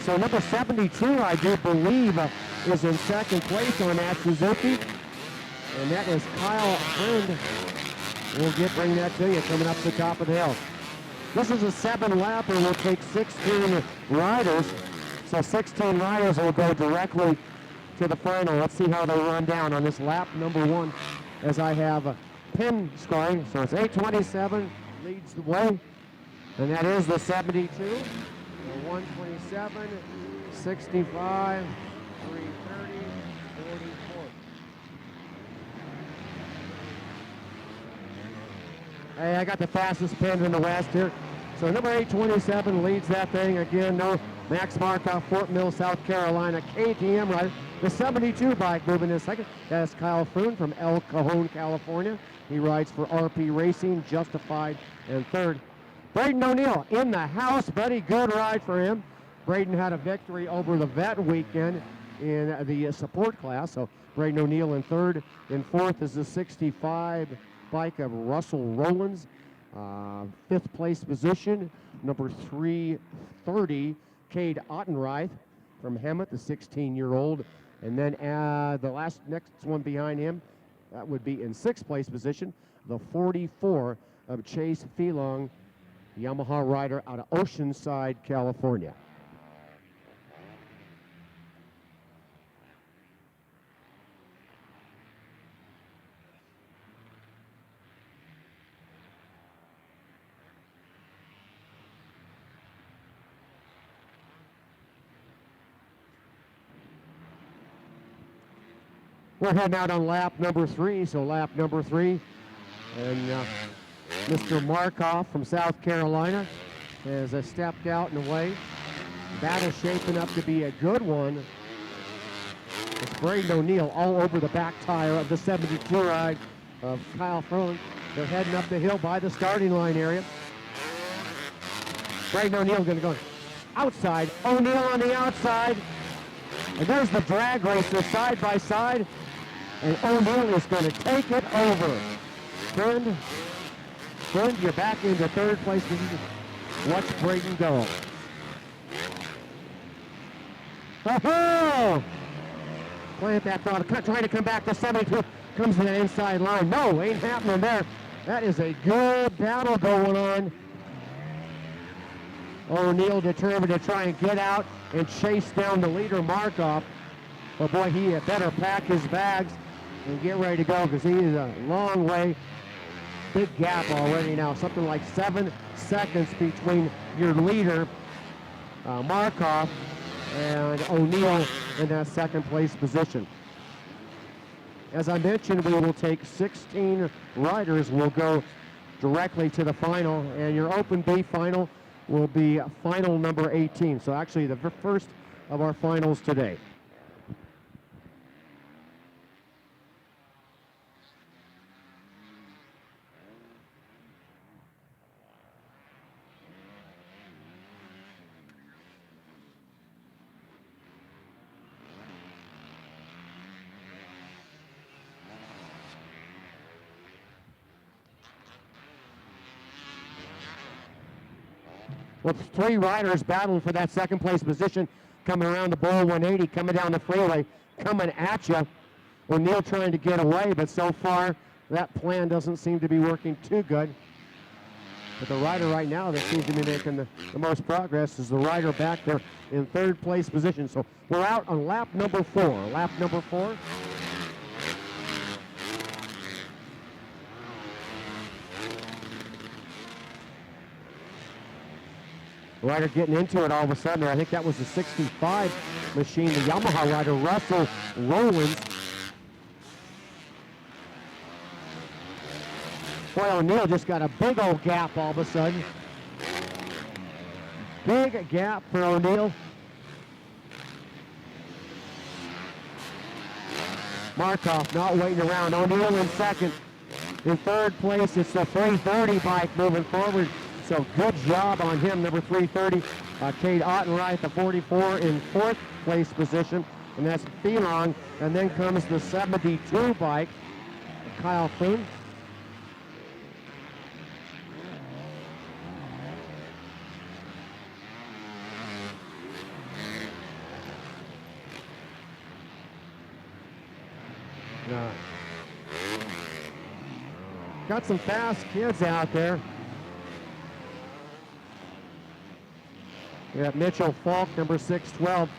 So number 72, I do believe, is in second place on that Suzuki, and that is Kyle Friend. We'll bring that to you coming up the top of the hill. This is a 7-lapper. We'll take 16 riders. So 16 riders will go directly to the final. Let's see how they run down on this lap number 1 as I have a pin scoring. So it's 827 leads the way, and that is the 72. 127, 65, 330, 44. Hey, I got the fastest pin in the West here. So number 827 leads that thing. Again, no Max Markov, Fort Mill, South Carolina, KTM rider. The 72 bike moving in second. That's Kyle Froon from El Cajon, California. He rides for RP Racing, Justified, and third. Braden O'Neill in the house, buddy. Good ride for him. Braden had a victory over the vet weekend in the support class. So Braden O'Neill in third. In fourth is the 65 bike of Russell Rowlands. Fifth place position, number 330, Cade Ottenreith from Mammoth, the 16-year-old. And then the next one behind him, that would be in sixth place position, the 44, of Chase Felong, Yamaha rider out of Oceanside, California. We're heading out on lap number 3, so lap number 3. And Mr. Markoff from South Carolina has stepped out and away. Battle shaping up to be a good one. It's Braden O'Neill all over the back tire of the 72 ride of Kyle Frohn. They're heading up the hill by the starting line area. Braden O'Neill going to go outside. O'Neill on the outside. And there's the drag racer side by side. And O'Neill is going to take it over. Friend, you're back into third place. Watch Braden go. Oh! Plant that thought, trying to come back to 72. Comes to the inside line. No, ain't happening there. That is a good battle going on. O'Neill determined to try and get out and chase down the leader, Markoff. But boy, he had better pack his bags and get ready to go because he is a long way. Big gap already now, something like 7 seconds between your leader, Markoff, and O'Neill in that second place position. As I mentioned, we will take 16 riders. We'll go directly to the final, and your Open B final will be final number 18. So actually the first of our finals today. With 3 riders battling for that second place position, coming around the Bull 180, coming down the freeway, coming at you. O'Neill trying to get away, but so far that plan doesn't seem to be working too good. But the rider right now that seems to be making the most progress is the rider back there in third place position. So we're out on lap number 4. Lap number 4. Rider getting into it all of a sudden. I think that was the 65 machine, the Yamaha rider, Russell Rowlands. Boy, O'Neill just got a big old gap all of a sudden. Big gap for O'Neill. Markoff not waiting around. O'Neill in second. In third place, it's the 330 bike moving forward. So good job on him, number 330. Cade Ottenreich, the 44 in fourth place position. And that's Felong. And then comes the 72 bike, Kyle Frohn. Got some fast kids out there. We have Mitchell Falk, number 612.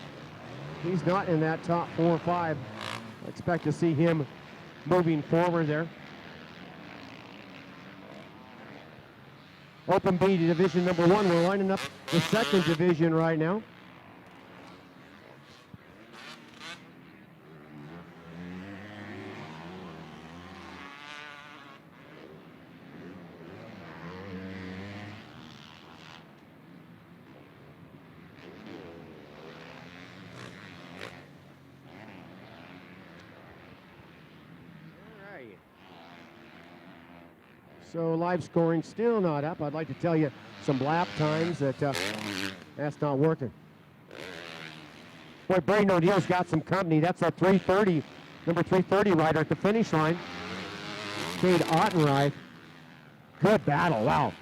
He's not in that top 4 or 5. I expect to see him moving forward there. Open B division number 1. We're lining up the second division right now. So live scoring still not up. I'd like to tell you some lap times that that's not working. Boy, Braden O'Neill's got some company. That's a 330, number 330 rider at the finish line. Cade Ottenreich. Good battle, wow.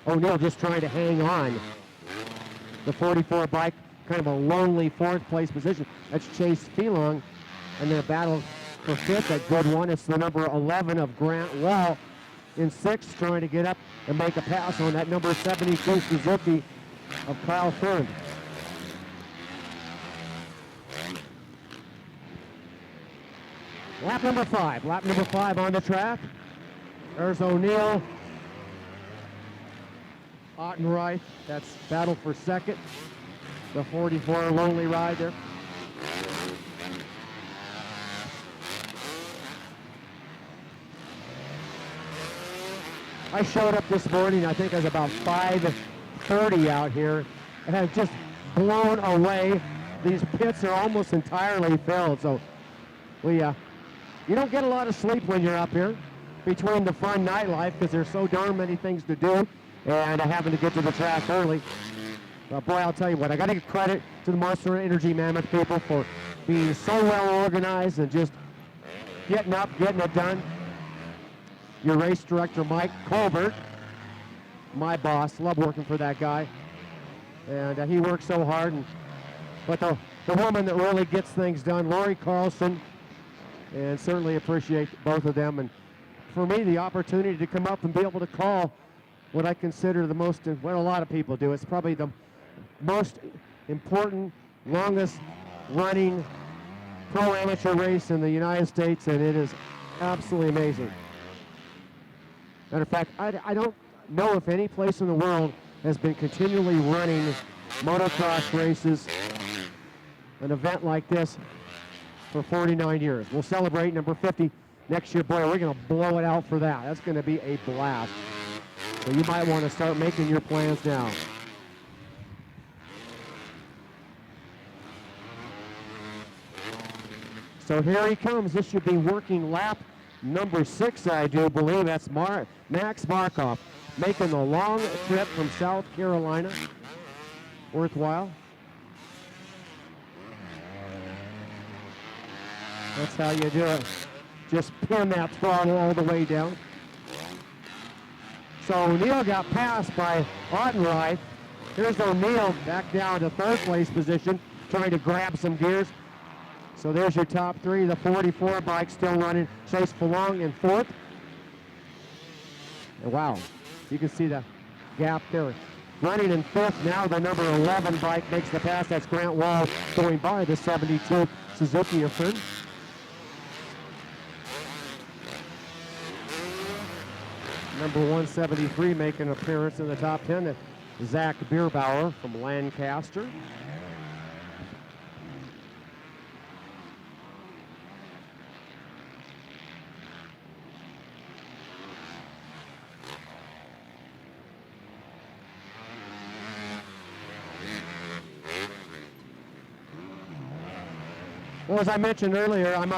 O'Neill just trying to hang on. The 44 bike, kind of a lonely fourth place position. That's Chase Felong. And then a battle for fifth, that good one. It's the number 11 of Grant Wall. in sixth, trying to get up and make a pass on that number 72 Suzuki of Kyle Fern. Lap number five on the track. There's O'Neill, Ottenreich, that's battle for second. The 44 lonely ride there. I showed up this morning, I think it was about 5:30 out here, and I've just blown away. These pits are almost entirely filled, so you don't get a lot of sleep when you're up here between the fun nightlife because there's so darn many things to do and having to get to the track early. But boy, I'll tell you what, I got to give credit to the Monster Energy Mammoth people for being so well organized and just getting up, getting it done. Your race director, Mike Colbert, my boss, love working for that guy. And he works so hard. But the woman that really gets things done, Lori Carlson, and certainly appreciate both of them. And for me, the opportunity to come up and be able to call what I consider the most, what a lot of people do, it's probably the most important, longest running pro amateur race in the United States, and it is absolutely amazing. Matter of fact, I don't know if any place in the world has been continually running motocross races, an event like this, for 49 years. We'll celebrate number 50 next year. Boy, we're going to blow it out for that. That's going to be a blast. So you might want to start making your plans now. So here he comes. This should be working lap number 6, I do believe. That's Max Markov making the long trip from South Carolina. Worthwhile. That's how you do it. Just pin that throttle all the way down. So O'Neill got passed by Ottenreich. Here's O'Neill back down to third place position, trying to grab some gears. So there's your top three. The 44 bike still running. Chase Falong in fourth. And wow, you can see the gap there. Running in fifth, now the number 11 bike makes the pass. That's Grant Wall going by the 72 Suzuki of Fern. Number 173 making an appearance in the top 10. That's Zach Bierbauer from Lancaster. Well, as I mentioned earlier, I'm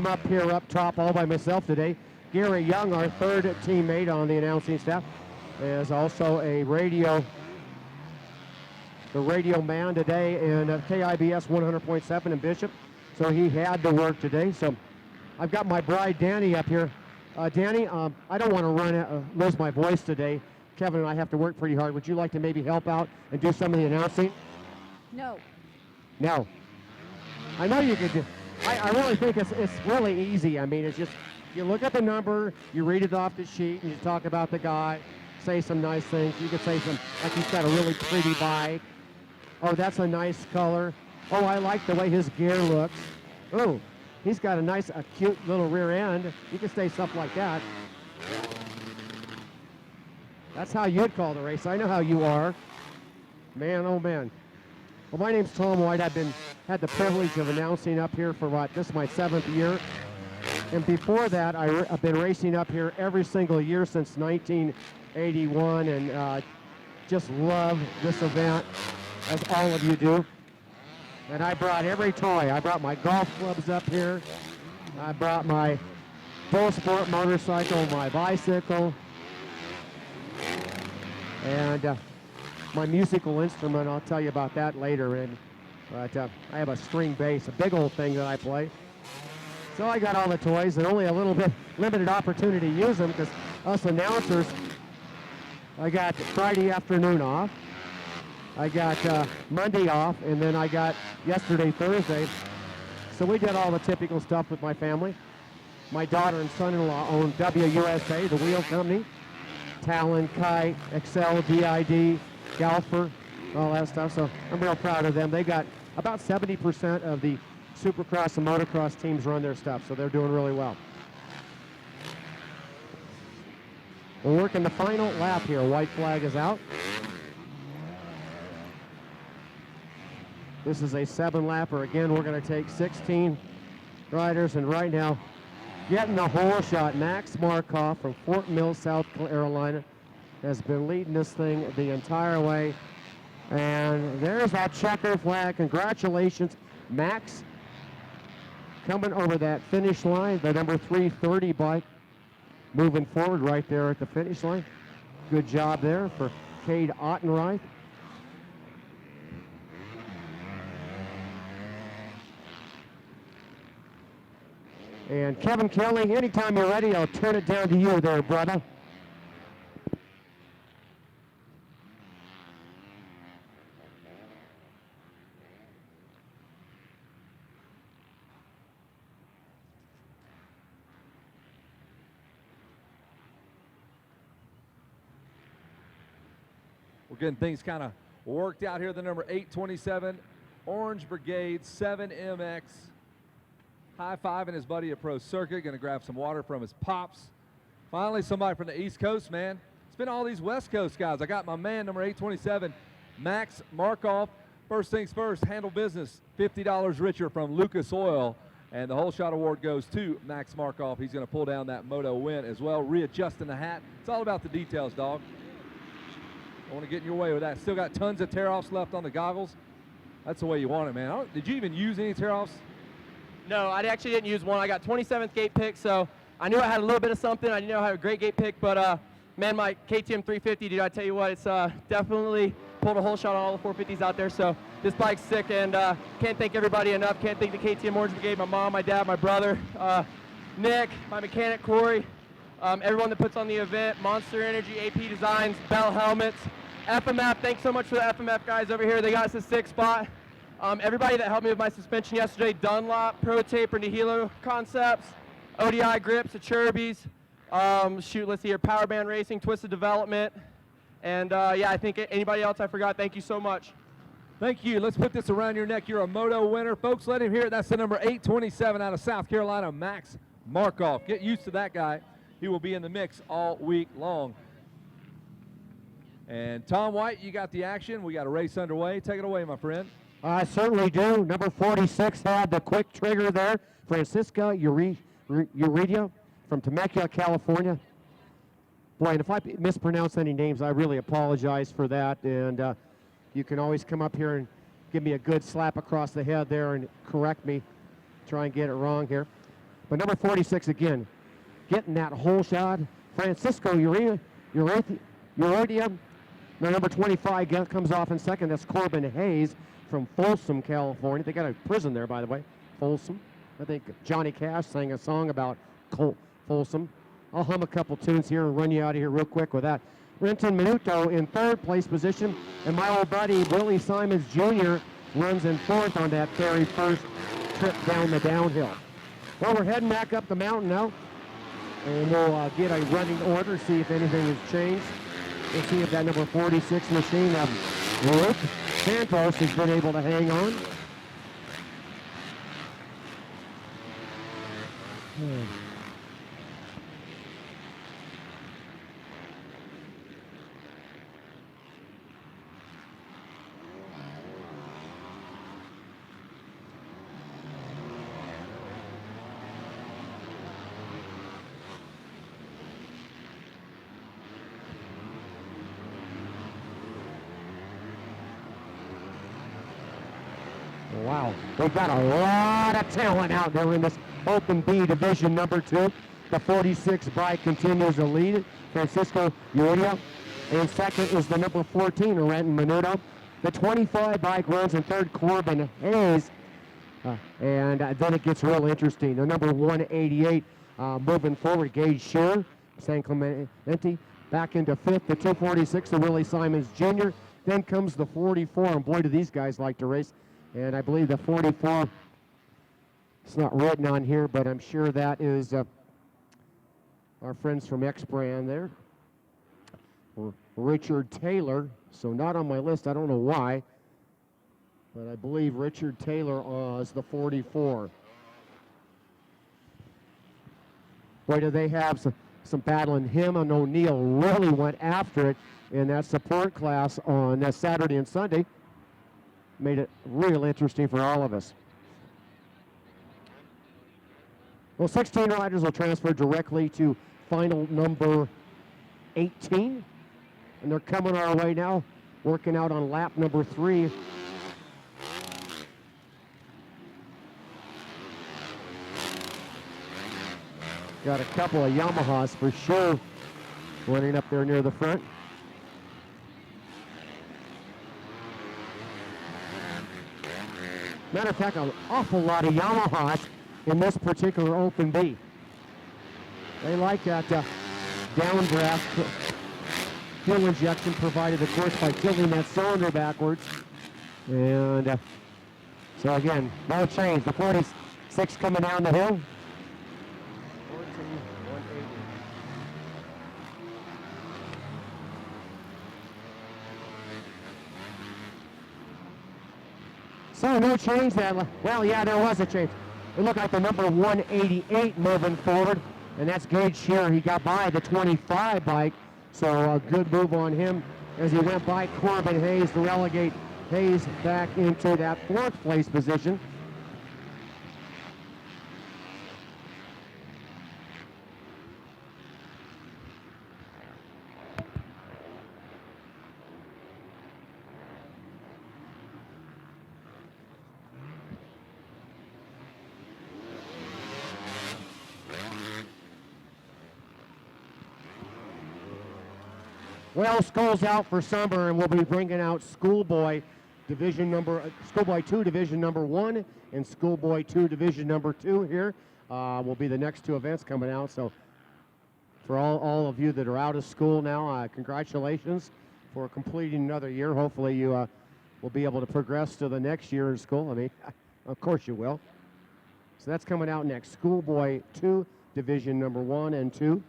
up here up top all by myself today. Gary Young, our third teammate on the announcing staff, is also the radio man today in KIBS 100.7 in Bishop. So he had to work today. So I've got my bride, Danny, up here. Danny, I don't want to lose my voice today. Kevin and I have to work pretty hard. Would you like to maybe help out and do some of the announcing? No. No. I know you could do. I really think it's really easy. I mean, it's just, you look at the number, you read it off the sheet, and you talk about the guy, say some nice things. You could say some, like he's got a really pretty bike. Oh, that's a nice color. Oh, I like the way his gear looks. Oh, he's got a cute little rear end. You can say stuff like that. That's how you'd call the race. I know how you are. Man, oh man. Well, my name's Tom White. I've had the privilege of announcing up here for this is my 7th year. And before that, I've been racing up here every single year since 1981, and just love this event, as all of you do. And I brought every toy. I brought my golf clubs up here. I brought my full sport motorcycle, my bicycle, and my musical instrument. I'll tell you about that later. But I have a string bass, a big old thing that I play. So I got all the toys and only a little bit limited opportunity to use them because us announcers, I got Friday afternoon off. I got Monday off, and then I got yesterday, Thursday. So we did all the typical stuff with my family. My daughter and son-in-law own WUSA, the wheel company, Talon, Kite, Excel, DID, Galfer, all that stuff. So I'm real proud of them. They got about 70% of the Supercross and Motocross teams run their stuff, so they're doing really well. We're working the final lap here. White flag is out. This is a 7-lapper. Again, we're going to take 16 riders, and right now, getting the whole shot, Max Markoff from Fort Mill, South Carolina, has been leading this thing the entire way. And there's that checker flag. Congratulations, Max. Coming over that finish line, the number 330 bike moving forward right there at the finish line. Good job there for Cade Ottenreich. And Kevin Kelly, anytime you're ready, I'll turn it down to you there, brother. We're getting things kind of worked out here. The number 827, Orange Brigade 7MX. High-fiving his buddy at Pro Circuit. Going to grab some water from his pops. Finally, somebody from the East Coast, man. It's been all these West Coast guys. I got my man, number 827, Max Markoff. First things first, handle business, $50 richer from Lucas Oil. And the whole shot award goes to Max Markoff. He's going to pull down that moto win as well, readjusting the hat. It's all about the details, dog. I want to get in your way with that. Still got tons of tear-offs left on the goggles. That's the way you want it, man. Did you even use any tear-offs? No, I actually didn't use one. I got 27th gate pick, so I knew I had a little bit of something. I didn't know I had a great gate pick, but man, my KTM 350, dude, I tell you what, it's definitely pulled a whole shot on all the 450s out there. So this bike's sick, and can't thank everybody enough. Can't thank the KTM Orange Brigade, my mom, my dad, my brother, Nick, my mechanic Corey, everyone that puts on the event, Monster Energy, AP Designs, Bell Helmets, FMF. Thanks so much for the FMF guys over here. They got us a 6th spot. Everybody that helped me with my suspension yesterday, Dunlop, Pro Taper, Nihilo Concepts, ODI Grips, Acherbys, let's see here, Power Band Racing, Twisted Development, and yeah, I think anybody else I forgot, thank you so much. Thank you. Let's put this around your neck. You're a moto winner. Folks, let him hear it. That's the number 827 out of South Carolina, Max Markoff. Get used to that guy. He will be in the mix all week long. And Tom White, you got the action. We got a race underway. Take it away, my friend. I certainly do. Number 46 had the quick trigger there. Francisca Uridia from Temecula, California. Boy, and if I mispronounce any names, I really apologize for that. And you can always come up here and give me a good slap across the head there and correct me. Try and get it wrong here. But number 46 again, getting that whole shot. Francisco Uridia. Now number 25 comes off in second. That's Corbin Hayes from Folsom, California. They got a prison there, by the way, Folsom. I think Johnny Cash sang a song about Folsom. I'll hum a couple tunes here and run you out of here real quick with that. Renton Minuto in 3rd place position, and my old buddy Willie Simons Jr. runs in 4th on that very first trip down the downhill. Well, we're heading back up the mountain now, and we'll get a running order, see if anything has changed. We'll see if that number 46 machine, Luke Santos, has been able to hang on. Wow, they've got a lot of talent out there in this Open B Division number 2. The 46 bike continues to lead it, Francisco Uridia. And second is the number 14, Renton Minuto. The 25 bike runs in 3rd, Corbin Hayes. And then it gets real interesting. The number 188 moving forward, Gage Shearer, San Clemente. Back into 5th, the 246, the Willie Simons Jr. Then comes the 44, and boy, do these guys like to race. And I believe the 44 It's not written on here, but I'm sure that is our friends from X Brand there. Richard Taylor, so not on my list, I don't know why, but I believe Richard Taylor is the 44. Boy, do they have some battling. Him and O'Neill really went after it in that support class on Saturday and Sunday. Made it real interesting for all of us. Well, 16 riders will transfer directly to final number 18. And they're coming our way now, working out on lap number 3. Got a couple of Yamahas for sure running up there near the front. Matter of fact, an awful lot of Yamahas in this particular Open B. They like that downdraft fuel injection provided, of course, by tilting that cylinder backwards. And so again, no change. The 46 coming down the hill. 14,180. So no change then. Well, yeah, there was a change. It looked like the number 188 moving forward, and that's Gage Shearer. He got by the 25 bike. So a good move on him as he went by Corbin Hayes to relegate Hayes back into that 4th place position. Well, Skull's out for summer, and we'll be bringing out Schoolboy Schoolboy 2 Division number 1 and Schoolboy 2 Division number 2 here. Will be the next 2 events coming out. So for all of you that are out of school now, congratulations for completing another year. Hopefully you will be able to progress to the next year in school. I mean, of course you will. So that's coming out next. Schoolboy 2 Division number 1 and 2.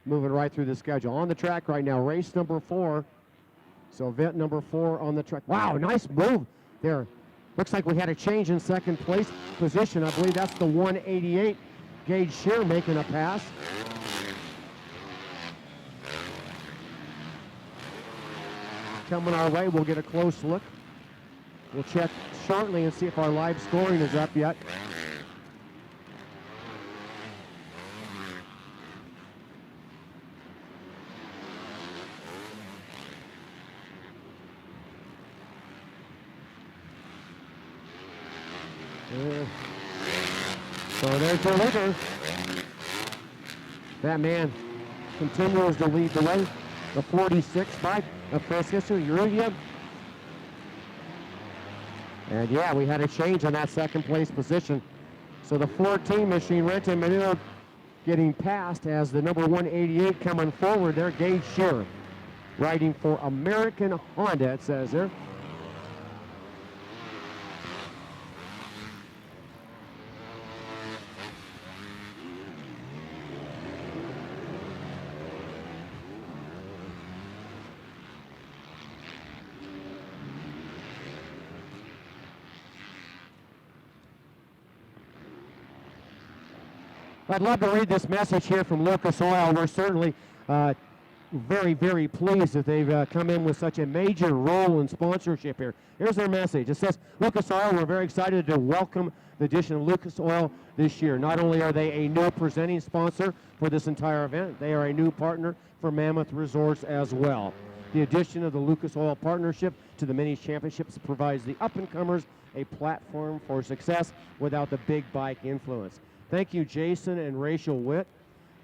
Moving right through the schedule. On the track right now, race number 4. So event number 4 on the track. Wow, nice move there. Looks like we had a change in second place position. I believe that's the 188. Gage Shearer making a pass. Coming our way, we'll get a close look. We'll check shortly and see if our live scoring is up yet. So there's the leader. That man continues to lead the way. The 46 bike of Francisco Urrutia. And yeah, we had a change on that second place position. So the 14 machine Renton Manure getting passed as the number 188 coming forward there, Gage Shearer. Riding for American Honda, it says there. I'd love to read this message here from Lucas Oil. We're certainly very, very pleased that they've come in with such a major role in sponsorship here. Here's their message. It says, Lucas Oil, we're very excited to welcome the addition of Lucas Oil this year. Not only are they a new presenting sponsor for this entire event, they are a new partner for Mammoth Resorts as well. The addition of the Lucas Oil partnership to the Minis Championships provides the up-and-comers a platform for success without the big bike influence. Thank you, Jason and Rachel Witt,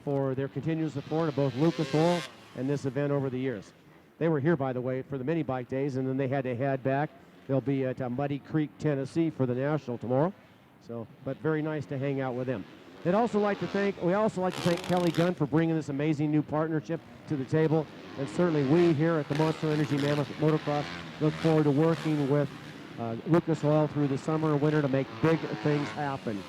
for their continued support of both Lucas Oil and this event over the years. They were here, by the way, for the mini bike days, and then they had to head back. They'll be at Muddy Creek, Tennessee for the National tomorrow. So, but very nice to hang out with them. We also like to thank Kelly Gunn for bringing this amazing new partnership to the table. And certainly we here at the Monster Energy Mammoth Motocross look forward to working with Lucas Oil through the summer and winter to make big things happen.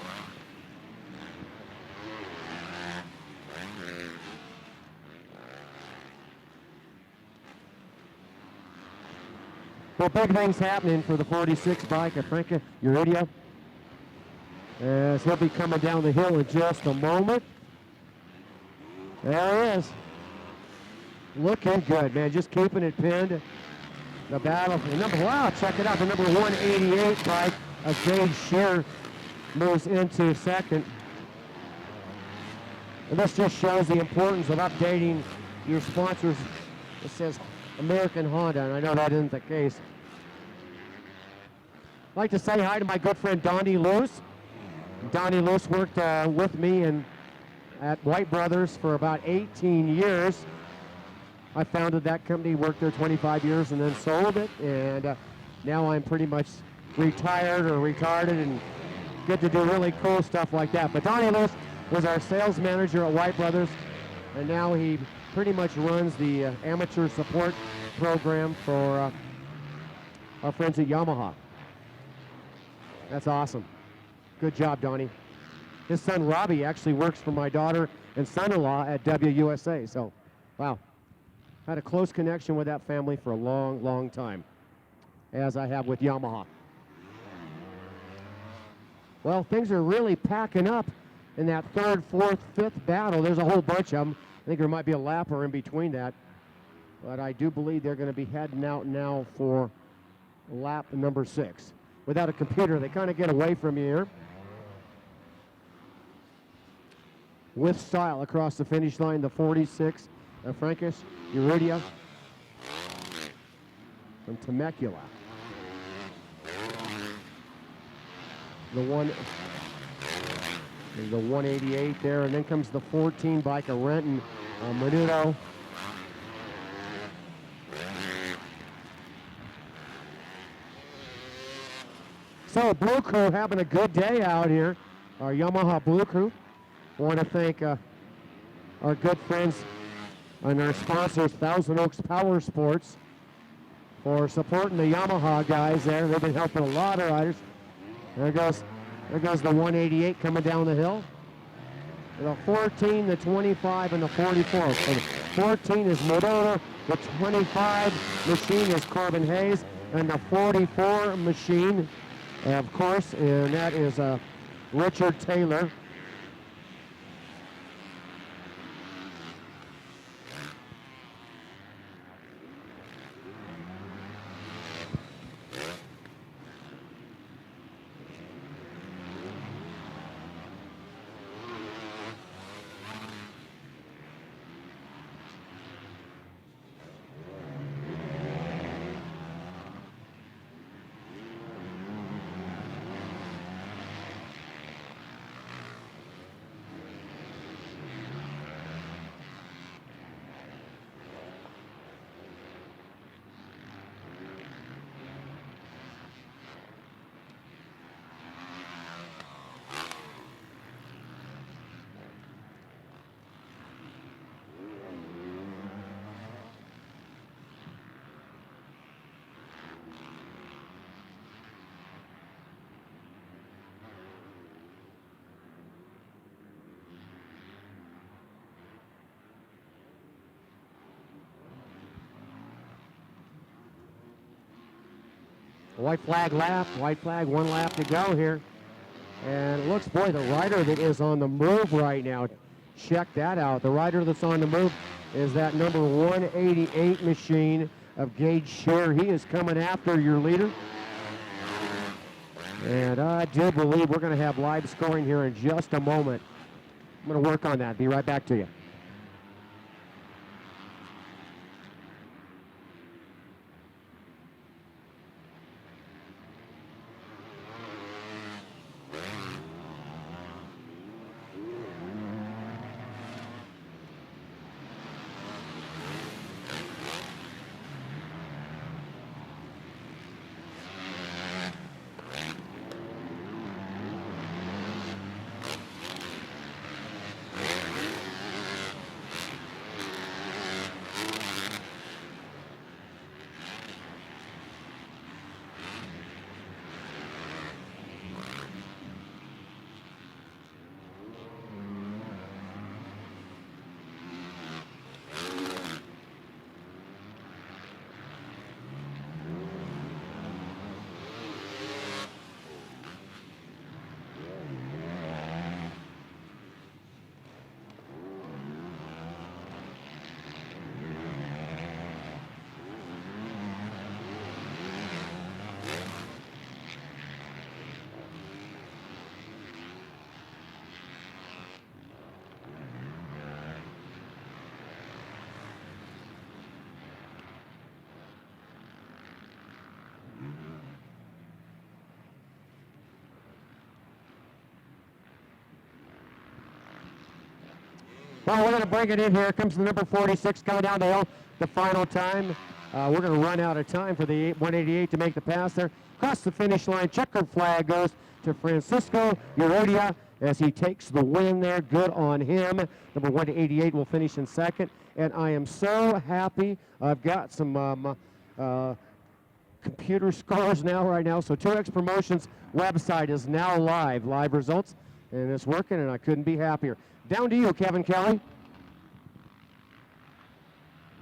Well, big things happening for the 46 bike of Frankie Uridia, as he'll be coming down the hill in just a moment. There he is. Looking good, man. Just keeping it pinned. The battle for the number, wow, check it out. The number 188 bike of Gage Shear moves into second. And this just shows the importance of updating your sponsors. It says American Honda, and I know that isn't the case. I'd like to say hi to my good friend Donnie Luce. Donnie Luce worked with me at White Brothers for about 18 years. I founded that company, worked there 25 years, and then sold it. And now I'm pretty much retired or retarded and get to do really cool stuff like that. But Donnie Luce was our sales manager at White Brothers, and now he pretty much runs the amateur support program for our friends at Yamaha. That's awesome. Good job, Donnie. His son Robbie actually works for my daughter and son-in-law at WUSA. So, wow. Had a close connection with that family for a long, long time, as I have with Yamaha. Well, things are really packing up in that third, fourth, fifth battle. There's a whole bunch of them. I think there might be a lapper in between that. But I do believe they're going to be heading out now for lap number 6. Without a computer, they kind of get away from you here. With style across the finish line, the 46 of Frankish Uridia from Temecula. The 188 there, and then comes the 14 bike of Renton Menudo. So Blue Crew having a good day out here. Our Yamaha Blue Crew. I want to thank our good friends and our sponsors, Thousand Oaks Power Sports, for supporting the Yamaha guys there. They've been helping a lot of riders. There goes the 188 coming down the hill. The 14, the 25, and the 44. So the 14 is Modona, the 25 machine is Corbin Hayes, and the 44 machine, of course, and that is Richard Taylor. White flag lap, white flag, 1 lap to go here. And it looks, boy, the rider that is on the move right now, check that out. The rider that's on the move is that number 188 machine of Gage Shear. He is coming after your leader. And I do believe we're going to have live scoring here in just a moment. I'm going to work on that. Be right back to you. Well, we're going to bring it in here. Comes the number 46 coming down the hill. The final time. We're going to run out of time for the 188 to make the pass there. Across the finish line, checkered flag goes to Francisco Urodia as he takes the win there. Good on him. Number 188 will finish in second. And I am so happy. I've got some computer scores right now. So 2X Promotions website is now live results, and it's working, and I couldn't be happier. Down to you, Kevin Kelly.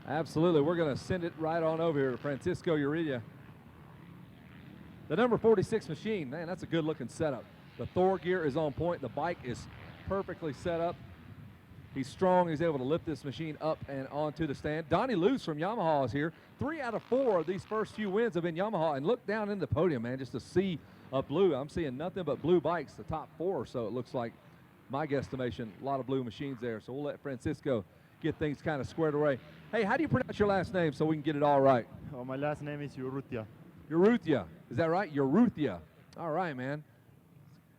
Absolutely. We're going to send it right on over here to Francisco Uredia. The number 46 machine, man, that's a good-looking setup. The Thor gear is on point. The bike is perfectly set up. He's strong. He's able to lift this machine up and onto the stand. Donnie Luce from Yamaha is here. 3 out of 4 of these first few wins have been Yamaha. And look down in the podium, man, just to see a blue. I'm seeing nothing but blue bikes, the top 4 or so, it looks like. My guesstimation, a lot of blue machines there. So we'll let Francisco get things kind of squared away. Hey, how do you pronounce your last name so we can get it all right? Oh, my last name is Urrutia. Urrutia. Is that right? Urrutia. All right, man.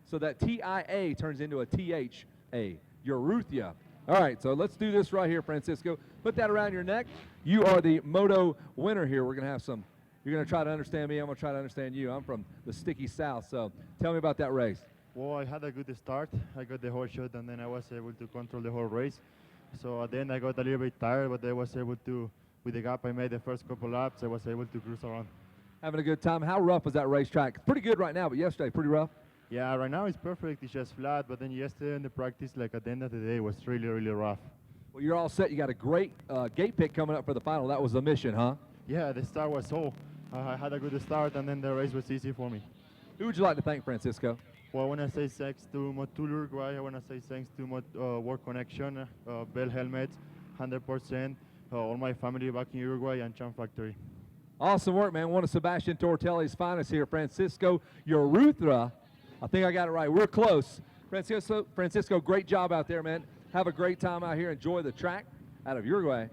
So that T-I-A turns into a T-H-A. Urrutia. All right, so let's do this right here, Francisco. Put that around your neck. You are the moto winner here. We're going to have some, you're going to try to understand me. I'm going to try to understand you. I'm from the sticky South, so tell me about that race. Well, I had a good start. I got the whole shot, and then I was able to control the whole race. So at the end, I got a little bit tired, but I was able to, with the gap I made the first couple laps, I was able to cruise around. Having a good time. How rough was that racetrack? Pretty good right now, but yesterday, pretty rough. Yeah, right now it's perfect. It's just flat, but then yesterday in the practice, like at the end of the day, it was really, really rough. Well, you're all set. You got a great gate pick coming up for the final. That was the mission, huh? Yeah, the start was I had a good start, and then the race was easy for me. Who would you like to thank, Francisco? Well, I want to say thanks to Motul Uruguay. I want to say thanks to Work Connection, Bell Helmets, 100%, all my family back in Uruguay, and Chan Factory. Awesome work, man. One of Sebastian Tortelli's finest here, Francisco Urrutia. I think I got it right. We're close. Francisco, great job out there, man. Have a great time out here. Enjoy the track out of Uruguay.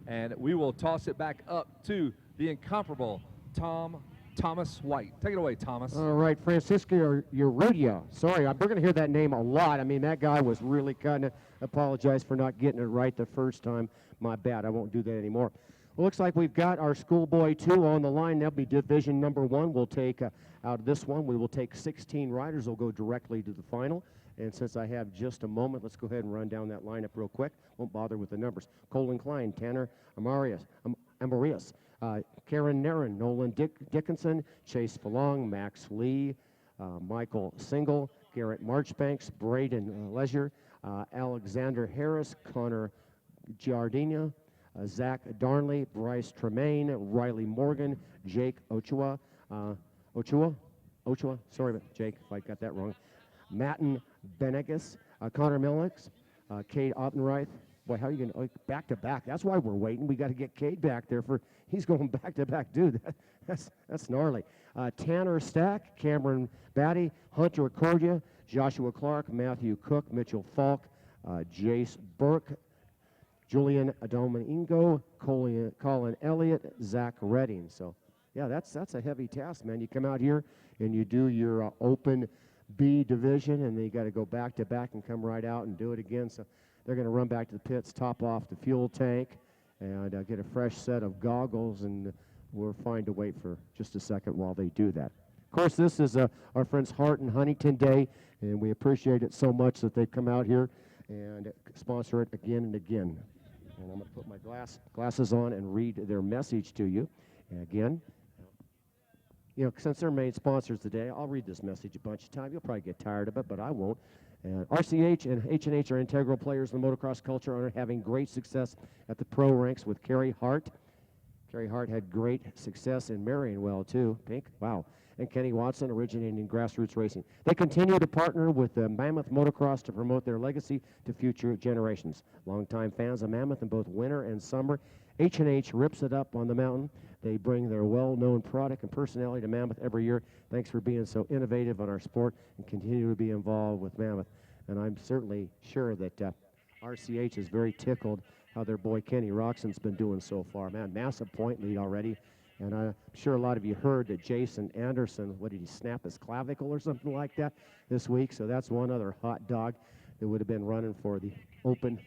And we will toss it back up to the incomparable Thomas White. Take it away, Thomas. All right, Francisco Urrutia. Sorry, we're going to hear that name a lot. I mean, that guy was really kind of apologize for not getting it right the first time. My bad. I won't do that anymore. Well, looks like we've got our Schoolboy 2 on the line. That'll be division number 1. We'll take, out of this one, we will take 16 riders. They'll go directly to the final. And since I have just a moment, let's go ahead and run down that lineup real quick. Won't bother with the numbers. Colin Klein, Tanner Amarius, Karen Narin, Nolan Dickinson, Chase Falong, Max Lee, Michael Single, Garrett Marchbanks, Braden Leisure, Alexander Harris, Connor Giardina, Zach Darnley, Bryce Tremaine, Riley Morgan, Jake Ochoa, sorry about Jake if I got that wrong, Matten Benegas, Connor Millix, Cade Ottenreith. Boy, how are you going to, back to back? That's why we're waiting. We got to get Cade back there he's going back to back. Dude, that's gnarly. Tanner Stack, Cameron Batty, Hunter Accordia, Joshua Clark, Matthew Cook, Mitchell Falk, Jace Burke, Julian Domingo, Colin Elliott, Zach Redding. So, yeah, that's a heavy task, man. You come out here and you do your open B division, and then you got to go back to back and come right out and do it again. So they're going to run back to the pits, top off the fuel tank, and get a fresh set of goggles, and we're fine to wait for just a second while they do that. Of course, this is our friends Hart and Huntington Day, and we appreciate it so much that they've come out here and sponsor it again and again. And I'm going to put my glasses on and read their message to you. And again, you know, since they're main sponsors today, I'll read this message a bunch of times. You'll probably get tired of it, but I won't. RCH and H&H are integral players in the motocross culture and are having great success at the pro ranks with Kerry Hart. Kerry Hart had great success in Marionwell, too. Pink, wow. And Kenny Watson, originating in grassroots racing. They continue to partner with Mammoth Motocross to promote their legacy to future generations. Longtime fans of Mammoth in both winter and summer, H&H rips it up on the mountain. They bring their well-known product and personality to Mammoth every year. Thanks for being so innovative on our sport and continue to be involved with Mammoth. And I'm certainly sure that RCH is very tickled how their boy Kenny Roxon's been doing so far. Man, massive point lead already. And I'm sure a lot of you heard that Jason Anderson, what did he snap his clavicle or something like that this week? So that's one other hot dog that would have been running for the Open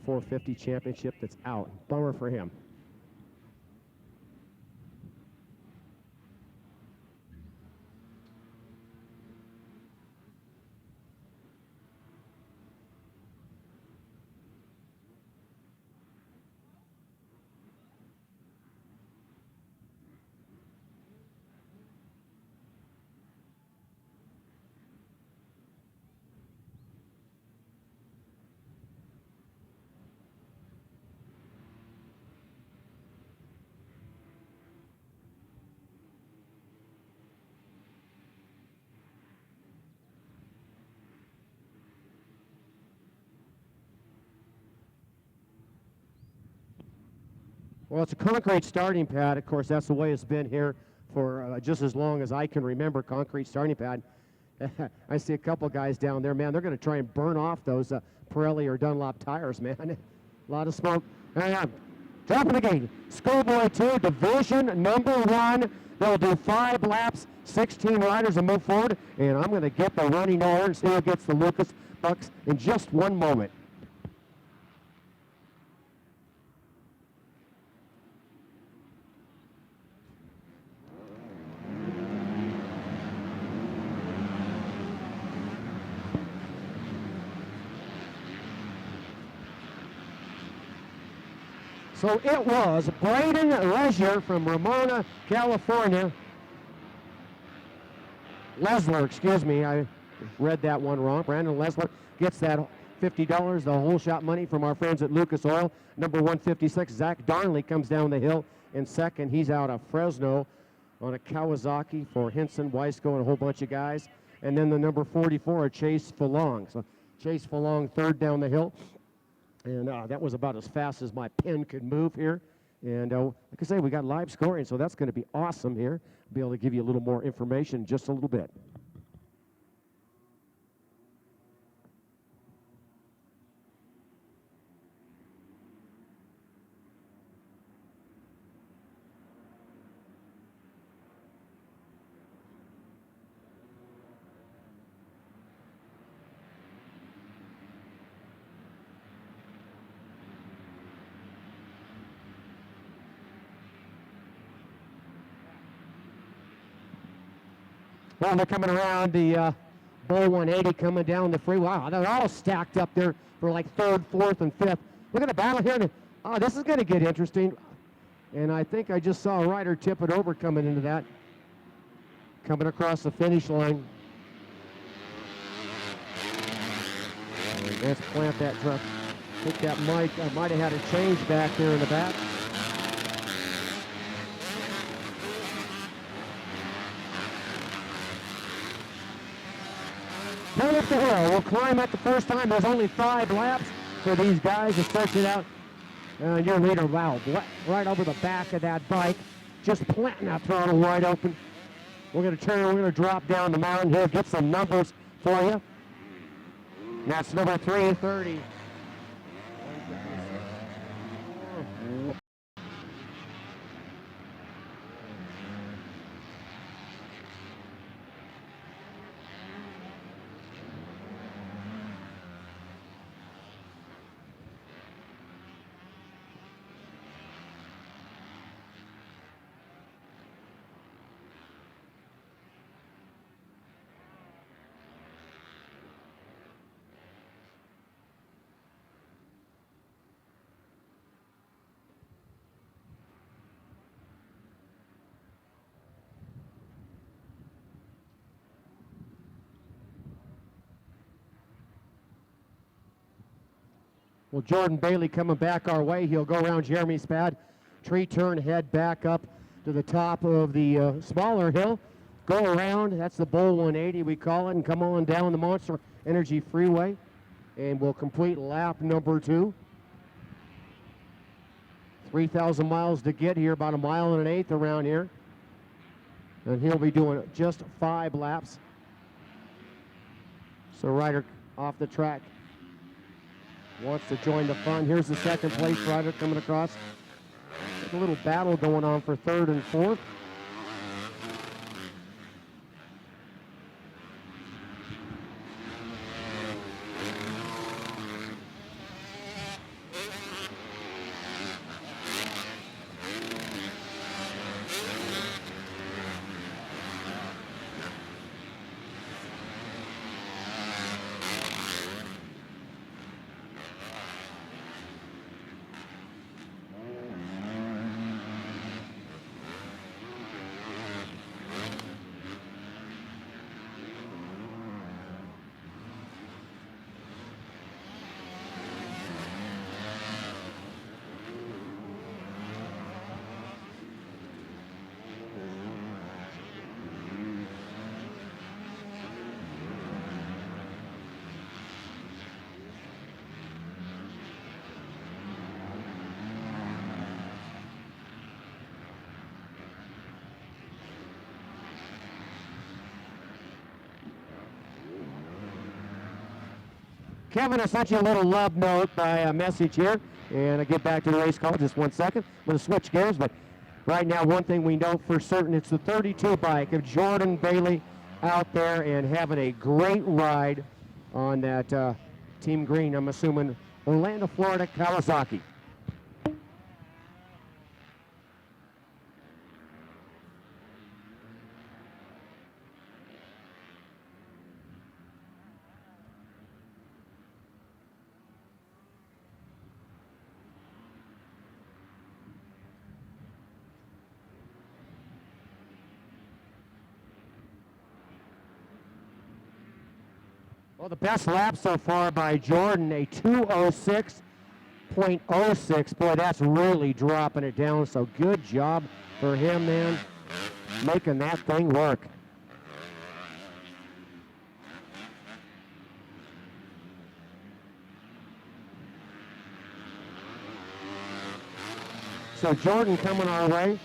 450 championship that's out. Bummer for him. Well, it's a concrete starting pad. Of course, that's the way it's been here for just as long as I can remember, concrete starting pad. I see a couple guys down there, man. They're going to try and burn off those Pirelli or Dunlop tires, man. A lot of smoke. Dropping the gate. Schoolboy 2, division number 1. They'll do 5 laps, 16 riders, and move forward. And I'm going to get the running order and see who gets the Lucas Bucks in just one moment. So it was Braden Leisure from Ramona, California. Lesler, excuse me, I read that one wrong. Brandon Lesler gets that $50, the whole shot money from our friends at Lucas Oil. Number 156, Zach Darnley comes down the hill in second. He's out of Fresno on a Kawasaki for Henson, Weisco, and a whole bunch of guys. And then the number 44, Chase Falong. So Chase Falong third down the hill. And that was about as fast as my pen could move here. And like I say, we got live scoring, so that's going to be awesome here. I'll be able to give you a little more information in just a little bit. Well, they're coming around the Bull 180 coming down the freeway. Wow, they're all stacked up there for like third, fourth, and fifth. Look at the battle here. Oh, this is going to get interesting. And I think I just saw a rider tip it over coming into that. Coming across the finish line. Let's plant that truck. I think that might have had a change back there in the back. Coming up the hill, we'll climb at the first time. There's only 5 laps for these guys to stretch it out. Your leader, wow, right over the back of that bike, just planting that throttle wide open. We're going to turn, we're going to drop down the mountain here, get some numbers for you. That's number 330. Well, Jordan Bailey coming back our way. He'll go around Jeremy's pad, tree turn, head back up to the top of the smaller hill. Go around, that's the Bull 180 we call it, and come on down the Monster Energy Freeway. And we'll complete lap number 2. 3,000 miles to get here, about 1.1 miles around here. And he'll be doing just 5 laps. So rider off the track wants to join the fun. Here's the second place rider coming across. There's a little battle going on for third and fourth. Kevin, I sent you a little love note by a message here, and I'll get back to the race call just 1 second. I'm going to switch gears, but right now one thing we know for certain, it's the 32 bike of Jordan Bailey out there and having a great ride on that Team Green, I'm assuming Orlando, Florida, Kawasaki. Well, the best lap so far by Jordan, a 2:06.06. Boy, that's really dropping it down, so good job for him, man, making that thing work. So Jordan coming our way.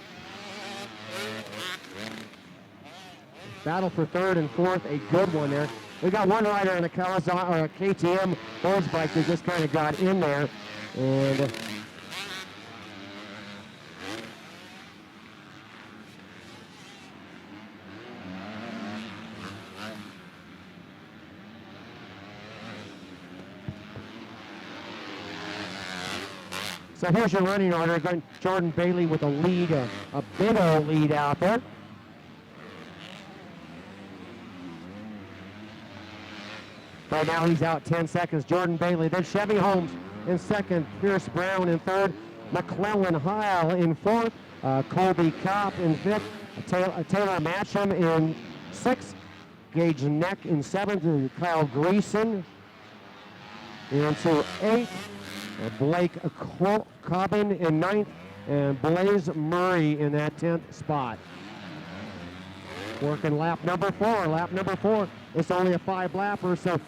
Battle for third and fourth, a good one there. We got one rider in a Kawasaki or a KTM boys bike that just kind of got in there, and so here's your running order. Jordan Bailey with a lead, a big old lead out there. Right now he's out 10 seconds. Jordan Bailey, then Chevy Holmes in second, Pierce Brown in third, McClellan Heil in fourth, Colby Kopp in fifth, Taylor Matcham in sixth, Gage Neck in seventh, Kyle Greason into eighth, Blake Cobbin in ninth, and Blaze Murray in that 10th spot. Working lap number four. It's only a 5-lapper, so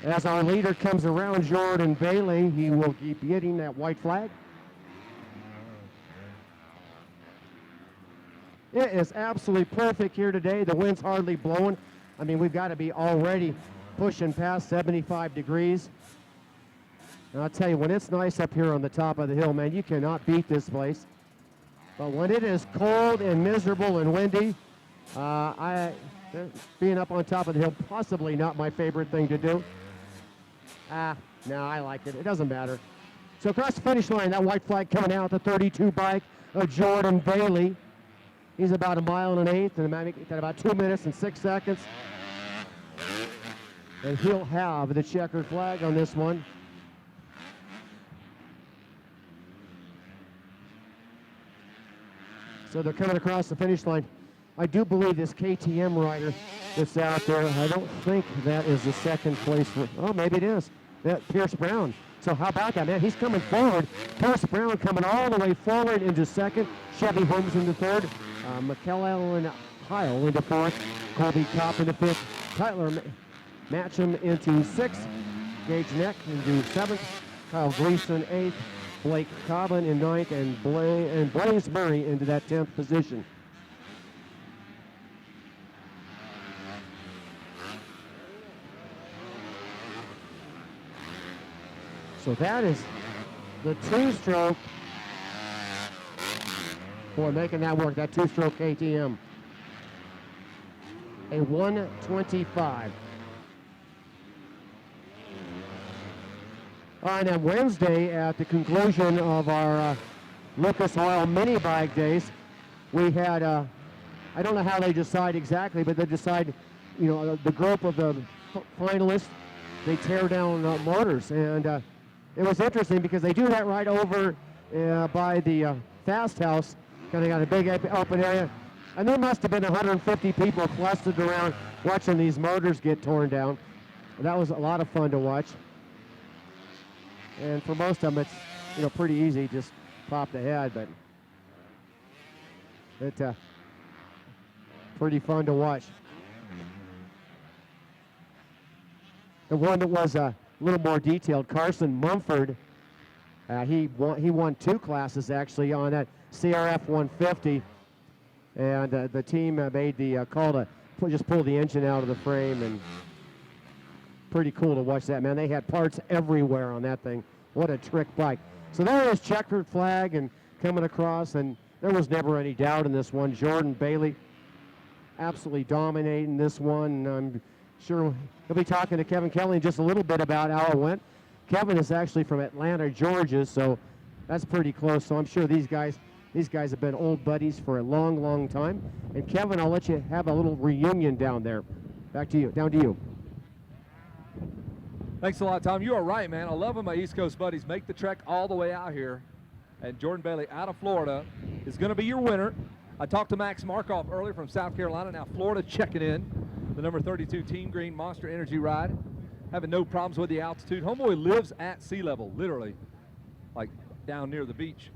as our leader comes around, Jordan Bailey, he will keep getting that white flag. It is absolutely perfect here today. The wind's hardly blowing. I mean, we've got to be already pushing past 75 degrees. And I'll tell you, when it's nice up here on the top of the hill, man, you cannot beat this place. But when it is cold and miserable and windy, being up on top of the hill, possibly not my favorite thing to do. No, I like it. It doesn't matter. So across the finish line, that white flag coming out, the 32 bike of Jordan Bailey. He's about 1 1/8 miles, and about 2 minutes and 6 seconds. And he'll have the checkered flag on this one. So they're coming across the finish line. I do believe this KTM rider that's out there, I don't think that is the second place. Oh, maybe it is. That Pierce Brown. So how about that, man? He's coming forward. Pierce Brown coming all the way forward into second. Chevy Holmes into third. McClellan Heil into fourth. Colby Kopp into fifth. Tyler Matcham into sixth. Gage Neck into seventh. Kyle Gleason eighth. Blake Cobbin in ninth. And Blaze Murray into that 10th position. So that is the two-stroke for making that work, that two-stroke KTM. A 1:25. All right, on Wednesday, at the conclusion of our Lucas Oil mini bike days, we had, I don't know how they decide exactly, but they decide, the group of the finalists, they tear down motors. And it was interesting because they do that right over by the Fast House. Kind of got a big open area. And there must have been 150 people clustered around watching these motors get torn down. That was a lot of fun to watch. And for most of them, it's pretty easy, just pop the head, but it's pretty fun to watch. The one that was a little more detailed, Carson Mumford, he won 2 classes actually on that CRF 150, and the team made the call to just pull the engine out of the frame, and Pretty cool to watch that, man. They had parts everywhere on that thing. What a trick bike. So there is checkered flag and coming across, and there was never any doubt in this one. Jordan Bailey absolutely dominating this one. I'm sure he'll be talking to Kevin Kelly in just a little bit about how it went. Kevin is actually from Atlanta, Georgia, so that's pretty close. So I'm sure these guys have been old buddies for a long, long time. And Kevin, I'll let you have a little reunion down there. Back to you, down to you. Thanks a lot, Tom. You are right, man. I love when my East Coast buddies make the trek all the way out here. And Jordan Bailey out of Florida is going to be your winner. I talked to Max Markoff earlier from South Carolina. Now Florida checking in. The number 32 Team Green Monster Energy ride. Having no problems with the altitude. Homeboy lives at sea level, literally, like down near the beach.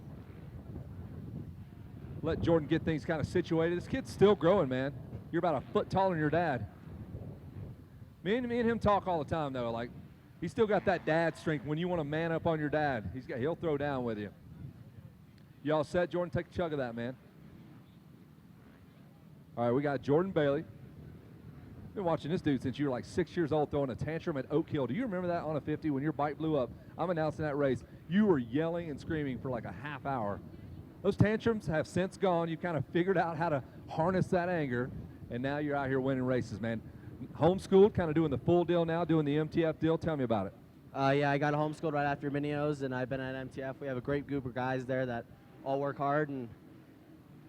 Let Jordan get things kind of situated. This kid's still growing, man. You're about a foot taller than your dad. Me and him talk all the time, though. Like, he's still got that dad strength when you want to man up on your dad. He'll throw down with you. You all set, Jordan? Take a chug of that, man. All right, we got Jordan Bailey. Been watching this dude since you were like 6 years old throwing a tantrum at Oak Hill. Do you remember that on a 50 when your bike blew up? I'm announcing that race. You were yelling and screaming for like a half hour. Those tantrums have since gone. You kind of figured out how to harness that anger, and now you're out here winning races, man. Homeschooled, kind of doing the full deal now, doing the MTF deal. Tell me about it. Yeah, I got homeschooled right after Minios, and I've been at MTF. We have a great group of guys there that all work hard, and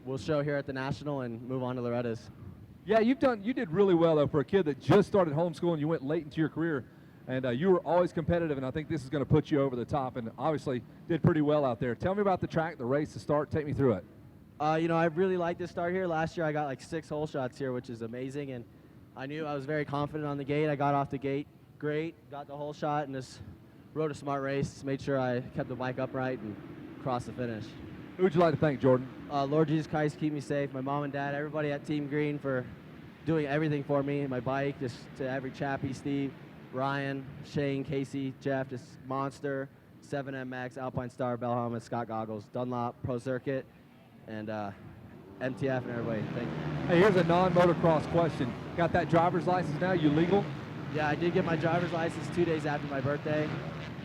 we'll show here at the National and move on to Loretta's. Yeah, you did really well, though, for a kid that just started homeschooling. You went late into your career, and you were always competitive, and I think this is going to put you over the top, and obviously did pretty well out there. Tell me about the track, the race, the start. Take me through it. You know, I really like this start here. Last year I got like 6 hole shots here, which is amazing, and I knew I was very confident on the gate. I got off the gate great, got the hole shot, and just rode a smart race, made sure I kept the bike upright and crossed the finish. Who would you like to thank, Jordan? Lord Jesus Christ, keep me safe. My mom and dad, everybody at Team Green for doing everything for me. My bike, just to every Chappie, Steve, Ryan, Shane, Casey, Jeff, just Monster, 7MX, Alpine Star, Bell Helmet, Scott Goggles, Dunlop, Pro Circuit, and MTF and everybody. Thank you. Hey, here's a non-motocross question. Got that driver's license now? You legal? Yeah, I did get my driver's license 2 days after my birthday.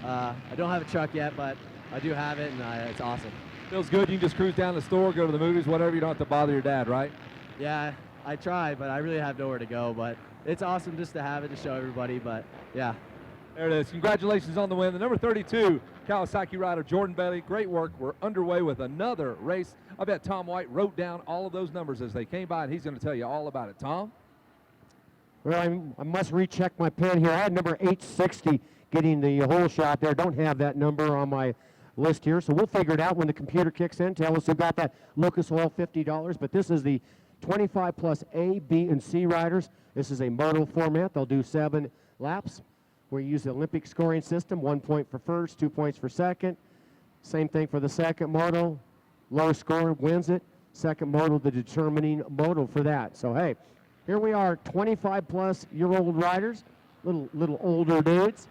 I don't have a truck yet, but I do have it, and it's awesome. Feels good. You can just cruise down the store, go to the movies, whatever. You don't have to bother your dad, right? Yeah, I try, but I really have nowhere to go. But it's awesome just to have it to show everybody. But yeah. There it is. Congratulations on the win. The number 32 Kawasaki rider, Jordan Bailey. Great work. We're underway with another race. I bet Tom White wrote down all of those numbers as they came by, and he's going to tell you all about it. Tom? Well, I must recheck my pen here. I had number 860 getting the hole shot there. Don't have that number on my list here, so we'll figure it out when the computer kicks in. Tell us who got that Lucas Oil $50. But this is the 25 plus A, B, and C riders. This is a moto format. They'll do 7 laps. We use the Olympic scoring system, 1 point for first, 2 points for second. Same thing for the second moto. Low score wins it. Second moto, the determining moto for that. So, hey, here we are, 25-plus-year-old riders, little older dudes,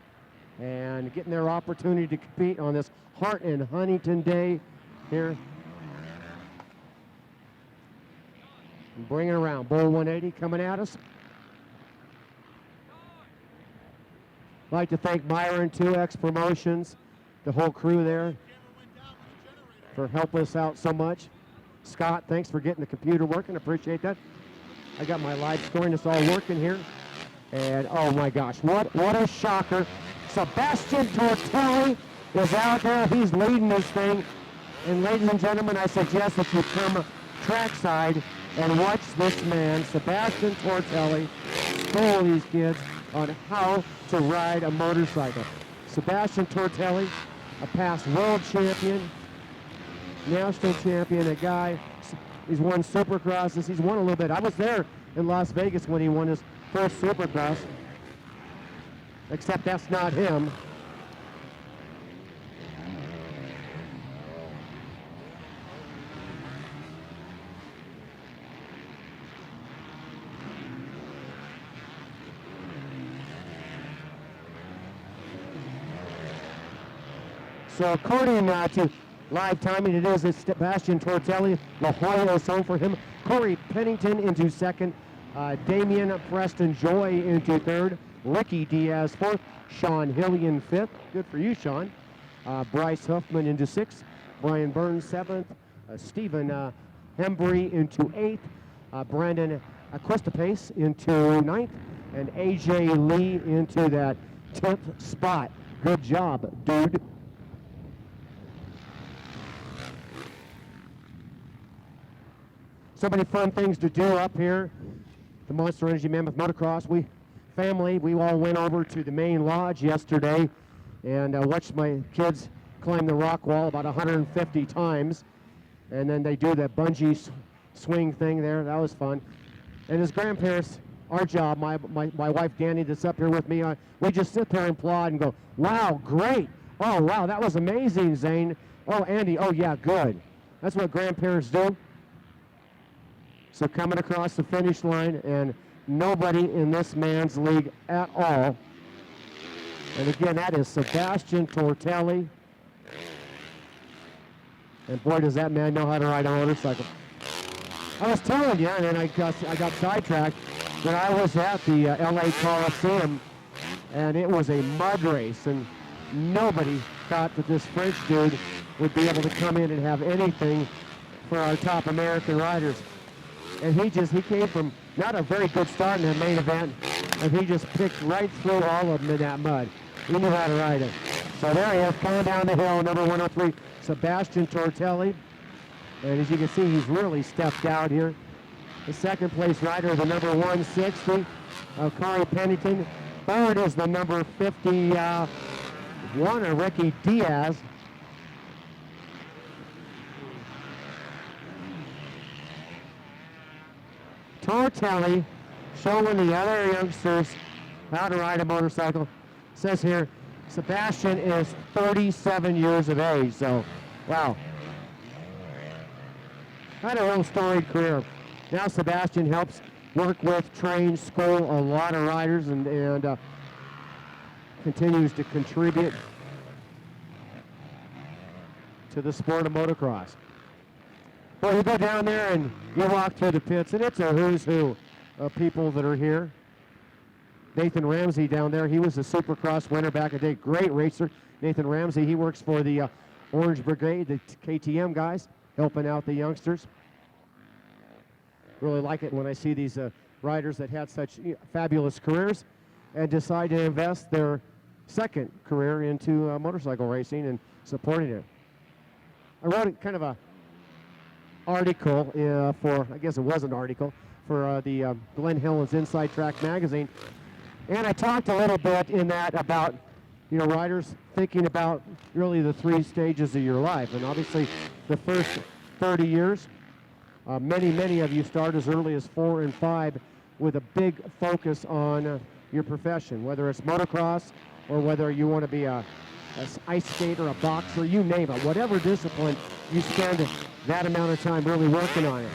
and getting their opportunity to compete on this Hart and Huntington Day here. And bring it around. Bull 180 coming at us. I'd like to thank Myron 2X Promotions, the whole crew there, for helping us out so much. Scott, thanks for getting the computer working. Appreciate that. I got my live scoring. It's all working here. And oh my gosh, what a shocker. Sebastian Tortelli is out there. He's leading this thing. And ladies and gentlemen, I suggest that you come trackside and watch this man, Sebastian Tortelli, school these kids on how to ride a motorcycle. Sebastian Tortelli, a past world champion, national champion, a guy, he's won Supercrosses, he's won a little bit. I was there in Las Vegas when he won his first Supercross, except that's not him. So according to live timing, it is Sebastian Tortelli. La Jolla is home for him. Corey Pennington into second. Damian Preston Joy into third. Ricky Diaz fourth, Sean Hillian fifth. Good for you, Sean. Bryce Huffman into sixth, Brian Burns seventh, Stephen Hembry into eighth, Brandon Questapace into ninth, and AJ Lee into that 10th spot. Good job, dude. So many fun things to do up here. The Monster Energy Mammoth Motocross. We all went over to the main lodge yesterday and watched my kids climb the rock wall about 150 times. And then they do that bungee swing thing there. That was fun. And as grandparents, our job, my wife Danny that's up here with me, we just sit there and applaud and go, wow, great. Oh, wow, that was amazing, Zane. Oh, Andy, oh, yeah, good. That's what grandparents do. So coming across the finish line, and nobody in this man's league at all. And again, that is Sebastian Tortelli. And boy, does that man know how to ride a motorcycle. I was telling you, and then I got sidetracked, that I was at the LA Coliseum, and it was a mud race, and nobody thought that this French dude would be able to come in and have anything for our top American riders. And he came from not a very good start in the main event, and he just picked right through all of them in that mud. He knew how to ride it. So there he is, coming down the hill, number 103, Sebastian Tortelli. And as you can see, he's really stepped out here. The second place rider, the number 160, Corey Pennington. Third is the number 51, Ricky Diaz. Tortelli showing the other youngsters how to ride a motorcycle. Says here, Sebastian is 37 years of age, so wow. Had a real storied career. Now Sebastian helps work with, train, school a lot of riders, and continues to contribute to the sport of motocross. Well, you go down there and you walk through the pits, and it's a who's who of people that are here. Nathan Ramsey down there, he was a Supercross winner back in the day, great racer. Nathan Ramsey, he works for the Orange Brigade, the KTM guys, helping out the youngsters. Really like it when I see these riders that had such fabulous careers and decide to invest their second career into motorcycle racing and supporting it. I wrote kind of a article I guess it was an article, for the Glenn Hillen's Inside Track magazine. And I talked a little bit in that about, riders thinking about really the three stages of your life. And obviously the first 30 years, many of you start as early as 4 and 5 with a big focus on your profession, whether it's motocross or whether you want to be a ice skater, a boxer, you name it. Whatever discipline, you spend that amount of time really working on it.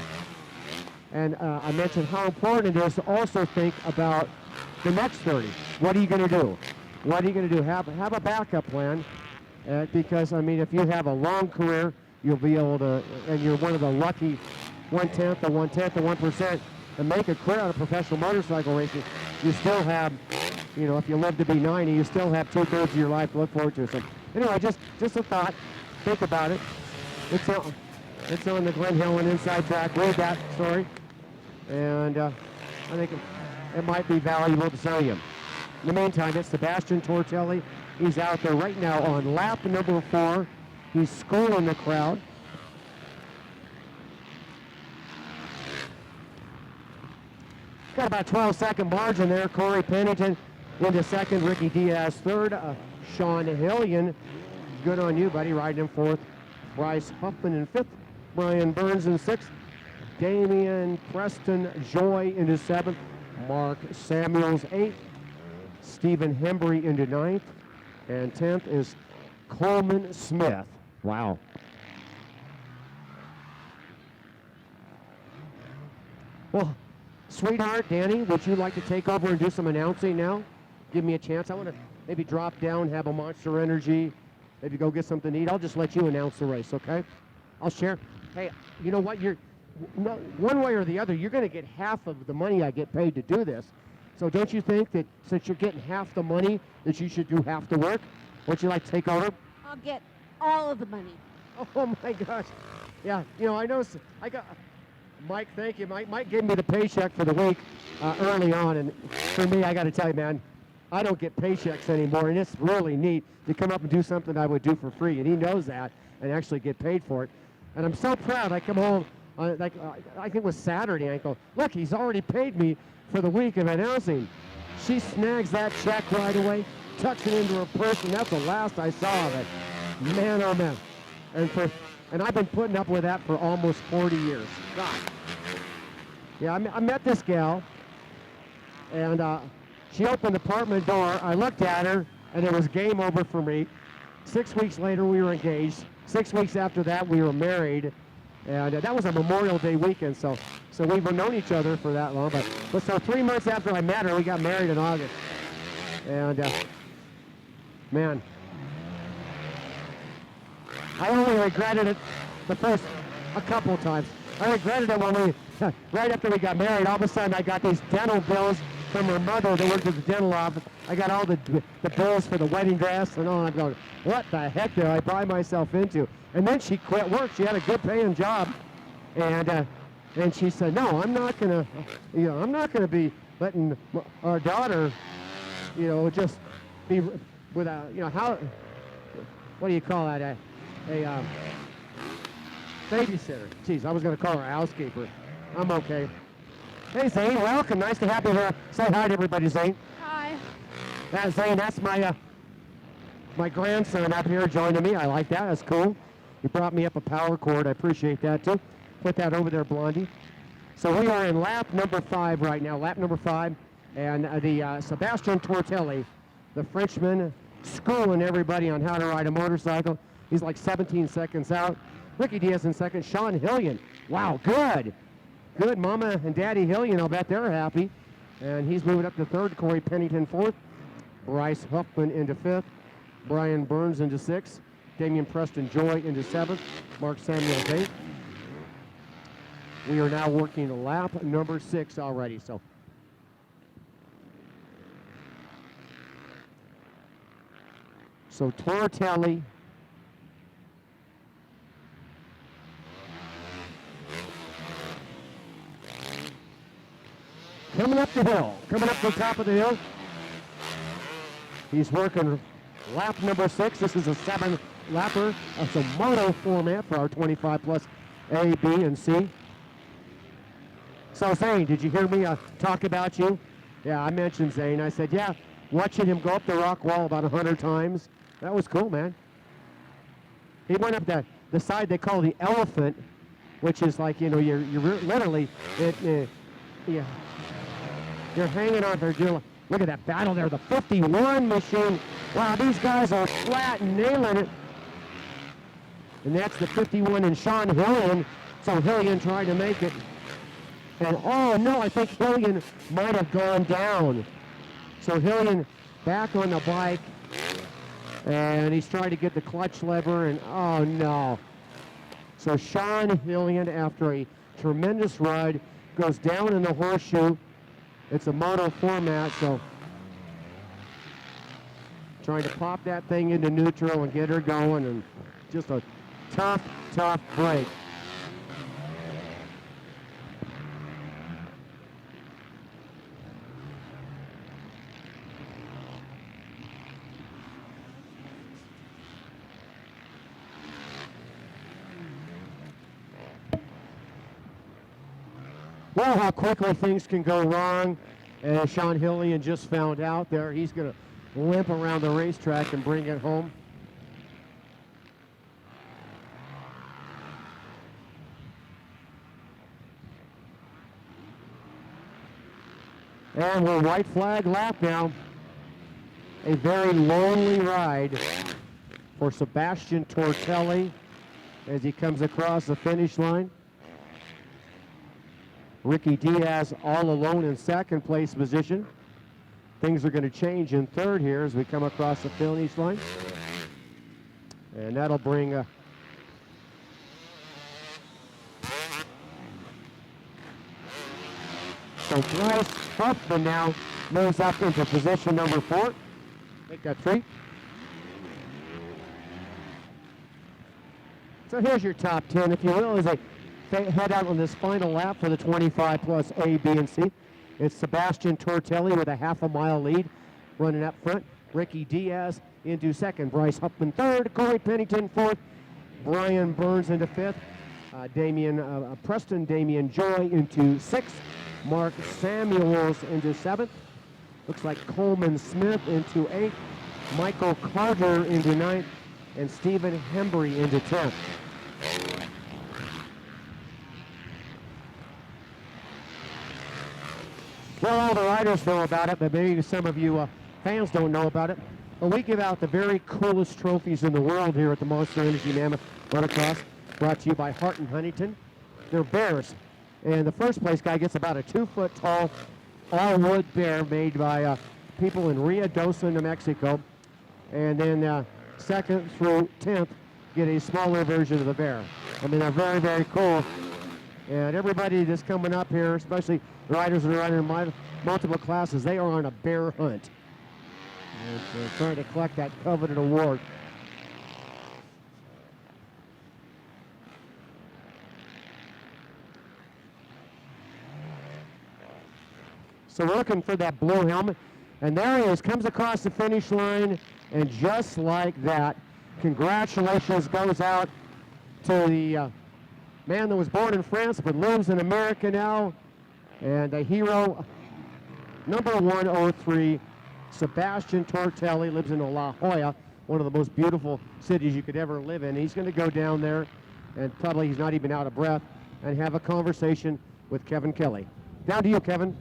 And I mentioned how important it is to also think about the next 30. What are you going to do? What are you going to do? Have a backup plan, because, if you have a long career, you'll be able to, and you're one of the lucky 1/10 of 1%, and make a career out of professional motorcycle racing, you still have, if you live to be 90, you still have 2/3 of your life to look forward to. So anyway, just a thought. Think about it. It's on the Glenn Hillen Inside Track. Read that story. And I think it might be valuable to some of you. In the meantime, it's Sebastian Tortelli. He's out there right now on lap number 4. He's schooling the crowd. Got about 12-second margin there. Corey Pennington into second. Ricky Diaz third. Sean Hillian, good on you, buddy, riding in fourth. Bryce Huffman in fifth. Brian Burns in sixth. Damian Preston Joy into seventh. Mark Samuels eighth. Stephen Hembry into ninth. And 10th is Coleman Smith. Wow. Well, sweetheart, Danny, would you like to take over and do some announcing now? Give me a chance. I want to maybe drop down, have a Monster Energy, maybe go get something to eat. I'll just let you announce the race, okay? I'll share. Hey, you know what? One way or the other, you're going to get half of the money I get paid to do this. So don't you think that since you're getting half the money, that you should do half the work? Would you like to take over? I'll get all of the money. Oh my gosh. Yeah, you know, I know, I got, Mike, thank you. Mike gave me the paycheck for the week early on, and for me, I got to tell you, man, I don't get paychecks anymore, and it's really neat to come up and do something I would do for free, and he knows that, and actually get paid for it. And I'm so proud. I come home, I think it was Saturday, I go, look, he's already paid me for the week of announcing. She snags that check right away, tucks it into her purse, and that's the last I saw of it. Man, oh man. And I've been putting up with that for almost 40 years. God. Yeah, I met this gal, and she opened the apartment door. I looked at her, and it was game over for me. 6 weeks later, we were engaged. 6 weeks after that, we were married. And that was a Memorial Day weekend, so we've known each other for that long. But so 3 months after I met her, we got married in August. And man, I only regretted it the first a couple of times. I regretted it when we, right after we got married, all of a sudden I got these dental bills from her mother that worked at the dental office. I got all the bills for the wedding dress and all. I'm going, what the heck did I buy myself into? And then she quit work. She had a good paying job. And she said, no, I'm not gonna, I'm not gonna be letting our daughter, just be without, how, what do you call that? A babysitter. Jeez, I was going to call her a housekeeper. I'm okay. Hey, Zane, welcome. Nice to have you here. Say hi to everybody, Zane. Hi. Zane, that's my grandson up here joining me. I like that. That's cool. You brought me up a power cord. I appreciate that, too. Put that over there, Blondie. So we are in lap number 5 right now, lap number 5. And the Sebastian Tortelli, the Frenchman, schooling everybody on how to ride a motorcycle. He's like 17 seconds out. Ricky Diaz in second. Sean Hillian. Wow, good. Good. Mama and Daddy Hillian, I'll bet they're happy. And he's moving up to third. Corey Pennington fourth. Bryce Huffman into fifth. Brian Burns into sixth. Damian Preston Joy into seventh. Mark Samuels eighth. We are now working lap number 6 already. So Tortelli coming up the hill, coming up the top of the hill. He's working lap number 6. This is a 7-lapper. It's a moto format for our 25 plus A, B, and C. So Zane, did you hear me talk about you? Yeah, I mentioned Zane. I said, yeah, watching him go up the rock wall about 100 times. That was cool, man. He went up the side they call the elephant, which is like, you're literally, you're hanging on there. Look at that battle there, the 51 machine. Wow, these guys are flat and nailing it. And that's the 51 and Sean Hillian. So Hillian trying to make it. And oh no, I think Hillian might have gone down. So Hillian back on the bike. And he's trying to get the clutch lever, and oh no. So Sean Hillian, after a tremendous ride, goes down in the horseshoe. It's a moto format, so trying to pop that thing into neutral and get her going, and just a tough break. Well, how quickly things can go wrong. And Sean Hillian just found out there. He's going to limp around the racetrack and bring it home. And we're white flag lap now. A very lonely ride for Sebastian Tortelli as he comes across the finish line. Ricky Diaz all alone in second place position. Things are going to change in third here as we come across the finish line. And that'll bring so Bryce Huffman now moves up into position number 4. Make that 3. So here's your top 10, if you will, as they head out on this final lap for the 25 plus A, B, and C. It's Sebastian Tortelli with a half a mile lead running up front. Ricky Diaz into second. Bryce Huffman third. Corey Pennington fourth. Brian Burns into fifth. Preston Damian Joy into sixth. Mark Samuels into seventh. Looks like Coleman Smith into eighth. Michael Carter into ninth. And Stephen Hembry into 10th. Well, all the riders know about it, but maybe some of you fans don't know about it. But we give out the very coolest trophies in the world here at the Monster Energy Mammoth Motocross, brought to you by Hart and Huntington. They're bears, and the first place guy gets about a 2-foot tall all-wood bear made by people in Ruidoso, New Mexico. And then second through 10th get a smaller version of the bear. I mean, they're very, very cool. And everybody that's coming up here, especially the riders that are running in multiple classes, they are on a bear hunt. And they're trying to collect that coveted award. So we're looking for that blue helmet. And there he is, comes across the finish line. And just like that, congratulations goes out to the man that was born in France but lives in America now, and a hero, number 103, Sebastian Tortelli, lives in La Jolla, one of the most beautiful cities you could ever live in. He's going to go down there, and probably he's not even out of breath, and have a conversation with Kevin Kelly. Down to you, Kevin.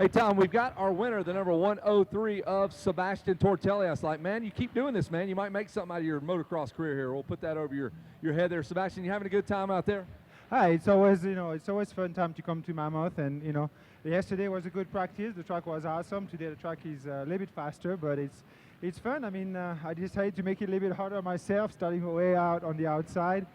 Hey, Tom, we've got our winner, the number 103 of Sebastian Tortelli. I was like, man, you keep doing this, man. You might make something out of your motocross career here. We'll put that over your head there. Sebastian, you having a good time out there? Hi, it's always, it's always fun time to come to Mammoth, and, yesterday was a good practice. The track was awesome. Today the track is a little bit faster, but it's fun. I mean, I decided to make it a little bit harder myself, starting way out on the outside.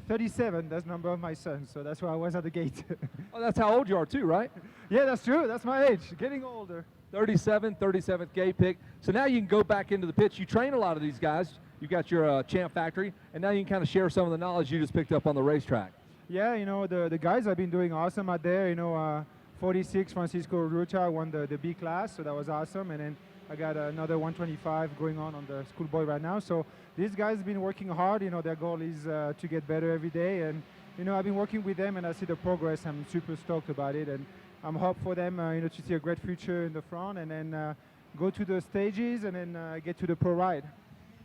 37, that's the number of my son, so that's why I was at the gate. Oh, that's how old you are too, right? Yeah, that's true. That's my age, getting older. 37th gate pick. So now you can go back into the pits. You train a lot of these guys. You got your Champ Factory, and now you can kind of share some of the knowledge you just picked up on the racetrack. Yeah, the guys have been doing awesome out there. 46 Francisco Rucha won the B class, so that was awesome. And then I got another 125 going on the Schoolboy right now. So these guys have been working hard. Their goal is to get better every day. And, I've been working with them, and I see the progress. I'm super stoked about it. And I'm hope for them, to see a great future in the front, and then go to the stages, and then get to the pro ride.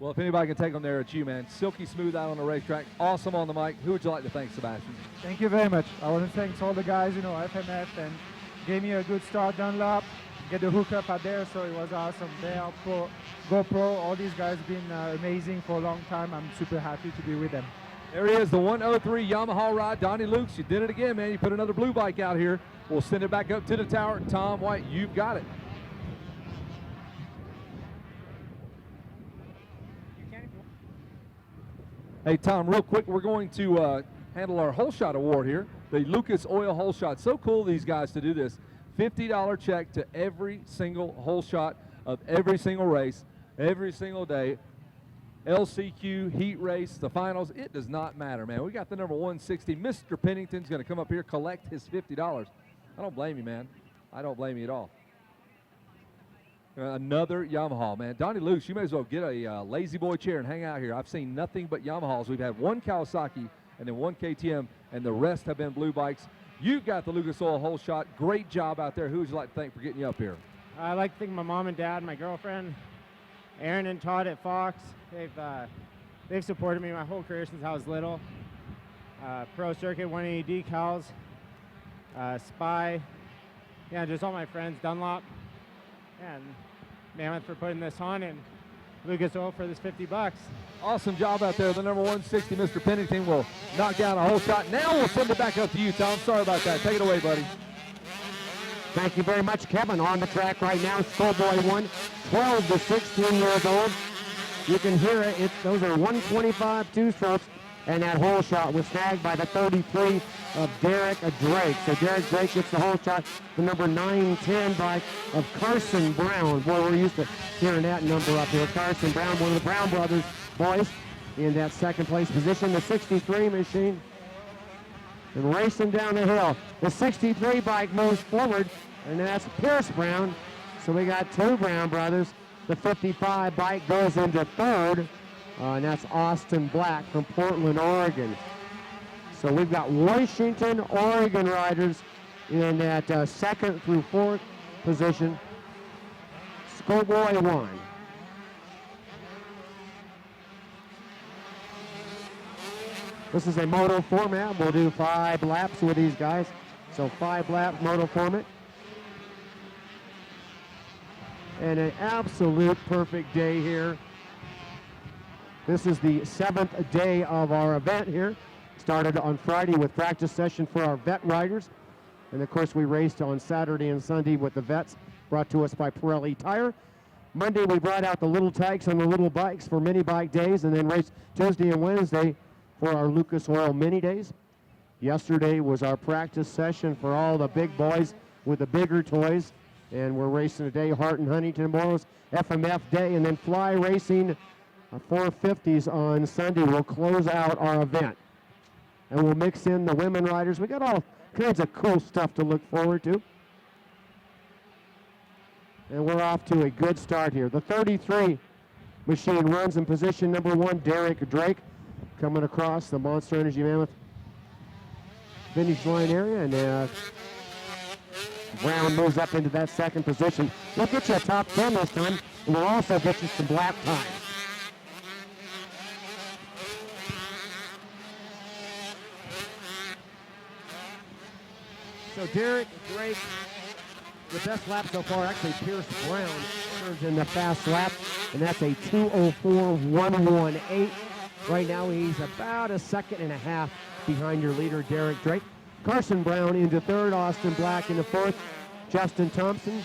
Well, if anybody can take them there, it's you, man. Silky smooth out on the racetrack. Awesome on the mic. Who would you like to thank, Sebastian? Thank you very much. I want to thank all the guys, FMF, and gave me a good start, Dunlop, get the hookup out there, so it was awesome. Dale, GoPro, all these guys have been amazing for a long time. I'm super happy to be with them. There he is, the 103 Yamaha ride. Donnie Lukes, you did it again, man. You put another blue bike out here. We'll send it back up to the tower. Tom White, you've got it. Hey, Tom, real quick, we're going to handle our hole shot award here. The Lucas Oil hole shot. So cool these guys to do this. $50 check to every single hole shot of every single race, every single day. LCQ, heat race, the finals, it does not matter, man. We got the number 160. Mr. Pennington's going to come up here, collect his $50. I don't blame you, man. I don't blame you at all. Another Yamaha, man. Donnie Luce, you may as well get a lazy boy chair and hang out here. I've seen nothing but Yamahas. We've had one Kawasaki and then one KTM, and the rest have been blue bikes. You've got the Lucas Oil hole shot. Great job out there. Who would you like to thank for getting you up here? I'd like to thank my mom and dad, my girlfriend, Aaron and Todd at Fox. They've supported me my whole career since I was little. Pro Circuit 180 decals, Spy, yeah, just all my friends, Dunlop, and Mammoth for putting this on, and Lucas Oil for this $50. Awesome job out there. The number 160, Mr. Pennington, will knock down a whole shot. Now we'll send it back up to you, Tom. Sorry about that. Take it away, buddy. Thank you very much, Kevin. On the track right now, Schoolboy 1, 12 to 16 years old. You can hear it. Those are 125 two-strokes, and that hole shot was snagged by the 33 of Derek Drake. So Derek Drake gets the hole shot, the number 910 bike of Carson Brown. Boy, we're used to hearing that number up here. Carson Brown, one of the Brown brothers boys, in that second place position. The 63 machine and racing down the hill. The 63 bike moves forward, and that's Pierce Brown. So we got two Brown brothers. The 55 bike goes into third, and that's Austin Black from Portland, Oregon. So we've got Washington, Oregon riders in that second through fourth position. Schoolboy 1. This is a moto format. We'll do 5 laps with these guys. So 5 lap moto format. And an absolute perfect day here. This is the 7th day of our event here. Started on Friday with practice session for our vet riders. And of course we raced on Saturday and Sunday with the vets, brought to us by Pirelli Tire. Monday we brought out the little tags on the little bikes for mini bike days, and then raced Tuesday and Wednesday for our Lucas Oil mini days. Yesterday was our practice session for all the big boys with the bigger toys. And we're racing today, Hart and Huntington tomorrow's FMF day, and then fly racing 450s on Sunday will close out our event. And we'll mix in the women riders. We got all kinds of cool stuff to look forward to. And we're off to a good start here. The 33 machine runs in position number 1, Derek Drake, coming across the Monster Energy Mammoth finish line area, and Brown moves up into that second position. We'll get you a top 10 this time, and we'll also get you some black time. So Derek Drake, the best lap so far, actually Pierce Brown turns in the fast lap, and that's a 2:04.118. Right now he's about a second and a half behind your leader, Derek Drake. Carson Brown into third, Austin Black into fourth, Justin Thompson.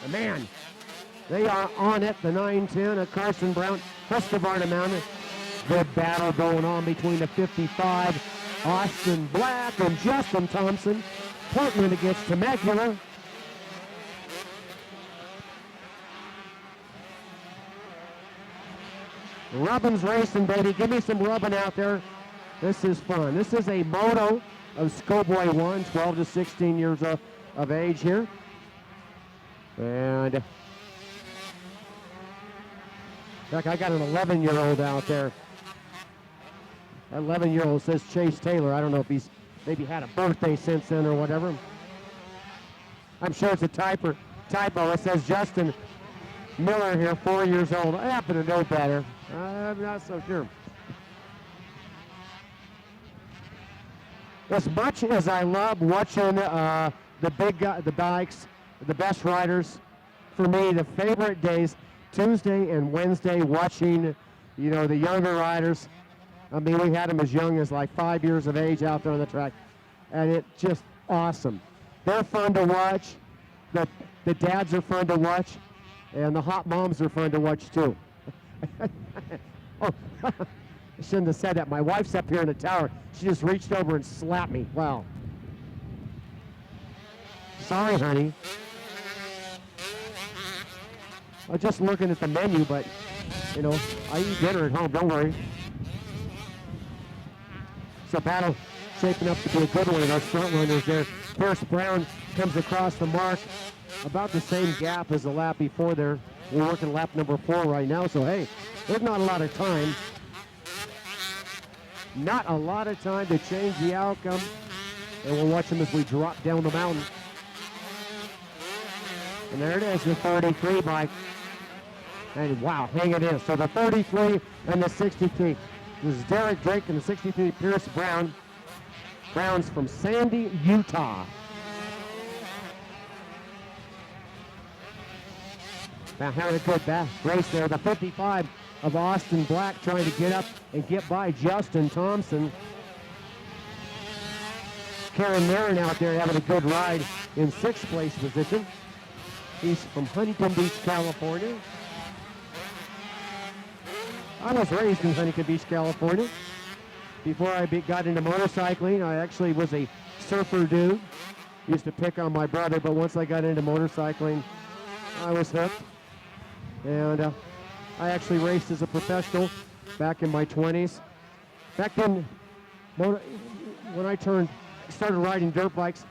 And man, they are on it, the 910 of Carson Brown, Husqvarna mounted. Good battle going on between the 55, Austin Black and Justin Thompson. Portland against Temecula. Rubbin's racing, baby. Give me some rubbin out there. This is fun. This is a moto of Schoolboy 1, 12 to 16 years of age here. And look, I got an 11-year-old out there. That 11-year-old says Chase Taylor. I don't know if he's maybe had a birthday since then or whatever. I'm sure it's a typo. It says Justin Miller here, 4 years old. I happen to know better. I'm not so sure. As much as I love watching the bikes, the best riders, for me, the favorite days, Tuesday and Wednesday, watching, the younger riders. I mean, we had them as young as like 5 years of age out there on the track, and it's just awesome. They're fun to watch. The dads are fun to watch, and the hot moms are fun to watch too. Oh, I shouldn't have said that. My wife's up here in the tower. She just reached over and slapped me. Wow. Sorry, honey. I was just looking at the menu, but, I eat dinner at home. Don't worry. So battle shaping up to be a good one of those front runners there. Pierce Brown comes across the mark about the same gap as the lap before there. We're working lap number 4 right now, so hey, there's not a lot of time. Not a lot of time to change the outcome. And we'll watch them as we drop down the mountain. And there it is, the 33 bike. And wow, hang it in. So the 33 and the 63. This is Derek Drake and the 63, Pierce Brown. Brown's from Sandy, Utah. Having a good race there. The 55 of Austin Black trying to get up and get by Justin Thompson. Karen Marin out there having a good ride in 6th place position. He's from Huntington Beach, California. I was raised in Huntington Beach, California. Before I got into motorcycling, I actually was a surfer dude. Used to pick on my brother, but once I got into motorcycling, I was hooked. And I actually raced as a professional back in my 20s. Back then, when I started riding dirt bikes,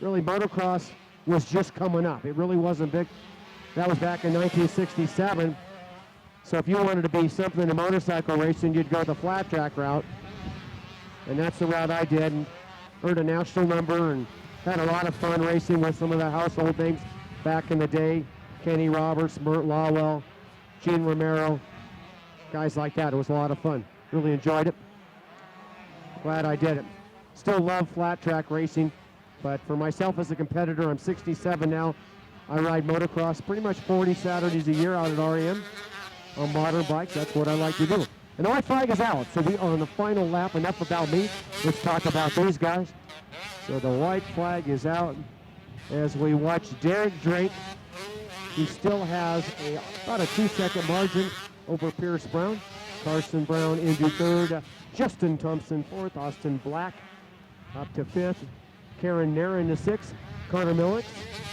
really motocross was just coming up. It really wasn't big. That was back in 1967. So if you wanted to be something in motorcycle racing, you'd go the flat track route. And that's the route I did, and earned a national number and had a lot of fun racing with some of the household names back in the day. Kenny Roberts, Mert Lawwell, Gene Romero, guys like that. It was a lot of fun. Really enjoyed it. Glad I did it. Still love flat track racing, but for myself as a competitor, I'm 67 now. I ride motocross pretty much 40 Saturdays a year out at REM on modern bikes. That's what I like to do. And the white flag is out, so we are on the final lap. Enough about me. Let's talk about these guys. So the white flag is out as we watch Derek Drake. He still has about a 2-second margin over Pierce Brown. Carson Brown into 3rd. Justin Thompson 4th. Austin Black up to 5th. Karen Nair into 6th. Connor Millix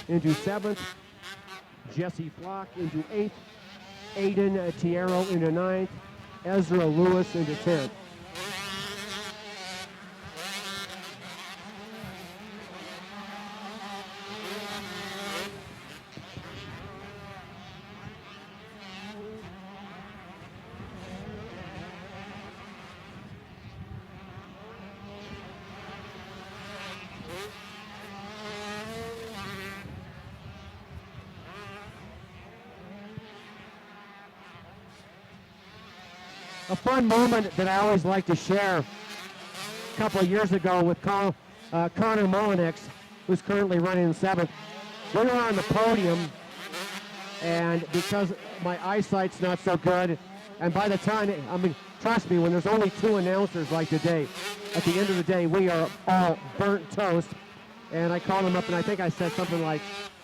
into 7th. Jesse Flock into 8th. Aiden Tiero into 9th. Ezra Lewis into 10th. A fun moment that I always like to share. A couple of years ago with Connor Mullenix, who's currently running in 7th. We were on the podium, and because my eyesight's not so good, and by the time, trust me, when there's only 2 announcers like today, at the end of the day, we are all burnt toast. And I called him up, and I think I said something like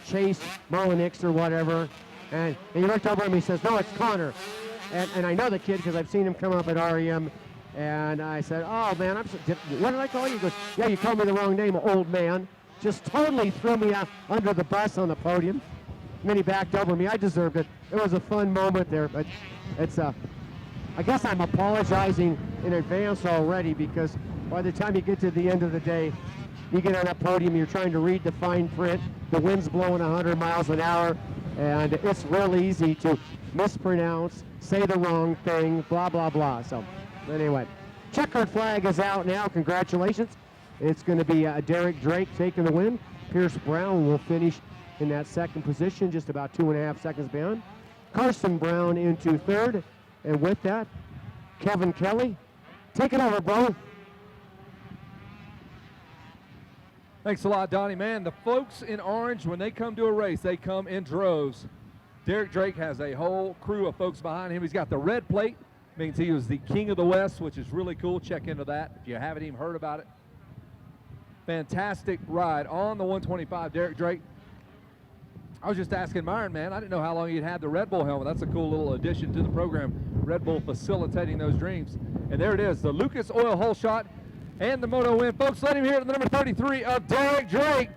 Chase Mullenix or whatever. And he looked over at me and says, "No, it's Connor." And I know the kid because I've seen him come up at REM. And I said, "Oh, man, what did I call you?" He goes, "Yeah, you called me the wrong name, old man." Just totally threw me out under the bus on the podium. And then he backed over me. I deserved it. It was a fun moment there. But it's I guess I'm apologizing in advance already, because by the time you get to the end of the day, you get on that podium, you're trying to read the fine print. The wind's blowing 100 miles an hour. And it's real easy to mispronounce, say the wrong thing, blah, blah, blah. So anyway, checkered flag is out now. Congratulations. It's going to be Derek Drake taking the win. Pierce Brown will finish in that 2nd position, just about 2.5 seconds behind. Carson Brown into 3rd. And with that, Kevin Kelly, take it over, bro. Thanks a lot, Donnie. Man, the folks in orange, when they come to a race, they come in droves. Derek Drake has a whole crew of folks behind him. He's got the red plate, means he was the King of the West, which is really cool. Check into that if you haven't even heard about it. Fantastic ride on the 125, Derek Drake. I was just asking Myron, man, I didn't know how long he'd had the Red Bull helmet. That's a cool little addition to the program. Red Bull facilitating those dreams. And there it is, the Lucas Oil hole shot and the moto win. Folks, let him hear it, the number 33 of Derek Drake.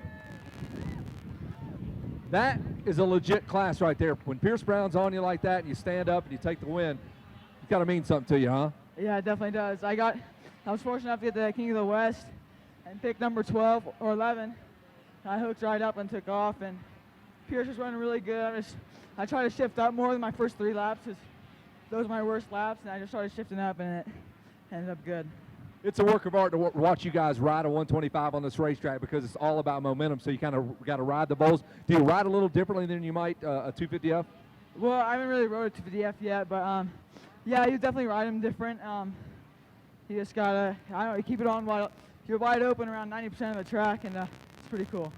That is a legit class right there. When Pierce Brown's on you like that and you stand up and you take the win, it's got to mean something to you, huh? Yeah, it definitely does. I was fortunate enough to get the King of the West and pick number 12 or 11. I hooked right up and took off, and Pierce was running really good. I tried to shift up more than my first 3 laps, because those were my worst laps, and I just started shifting up, and it ended up good. It's a work of art to watch you guys ride a 125 on this racetrack, because it's all about momentum, so you kind of got to ride the bowls. Do you ride a little differently than you might a 250F? Well, I haven't really rode a 250F yet, but yeah, you definitely ride them different. You just got to, I don't know, you keep it on while you're wide open around 90% of the track, and it's pretty cool.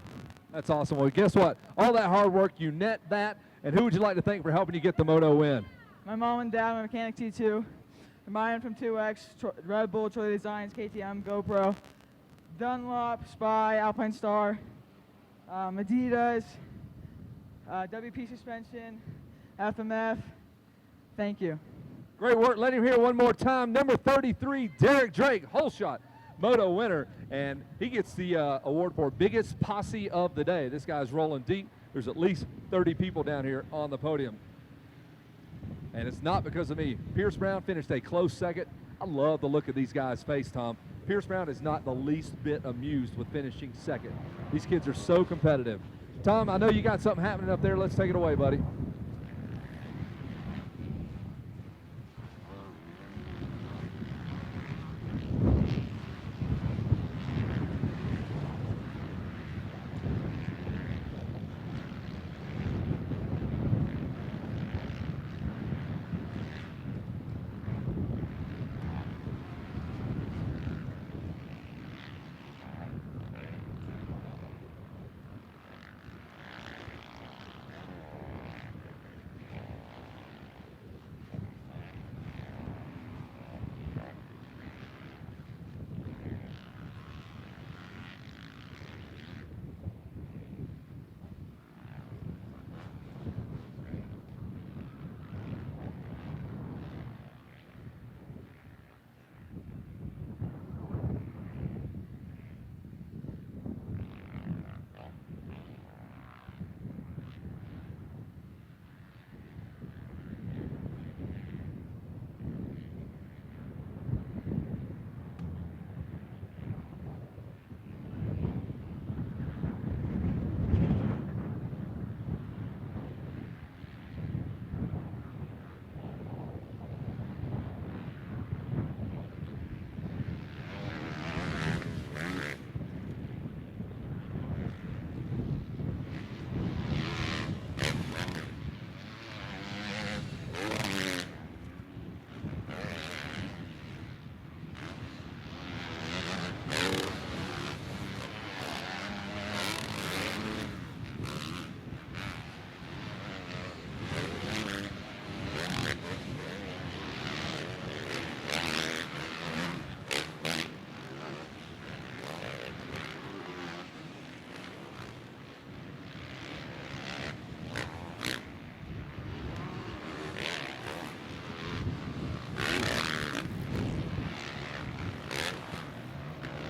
That's awesome. Well, guess what? All that hard work, you net that, And who would you like to thank for helping you get the moto win? My mom and dad, my mechanic T2, Ryan from 2X, Red Bull, Troy Designs, KTM, GoPro, Dunlop, Spy, Alpine Star, Adidas, WP Suspension, FMF. Thank you. Great work. Let him hear one more time. Number 33, Derek Drake, hole shot moto winner. And he gets the award for biggest posse of the day. This guy's rolling deep. There's at least 30 people down here on the podium. And it's not because of me. Pierce Brown finished a close second. I love the look of these guys' face, Tom. Pierce Brown is not the least bit amused with finishing second. These kids are so competitive. Tom, I know you got something happening up there. Let's take it away, buddy.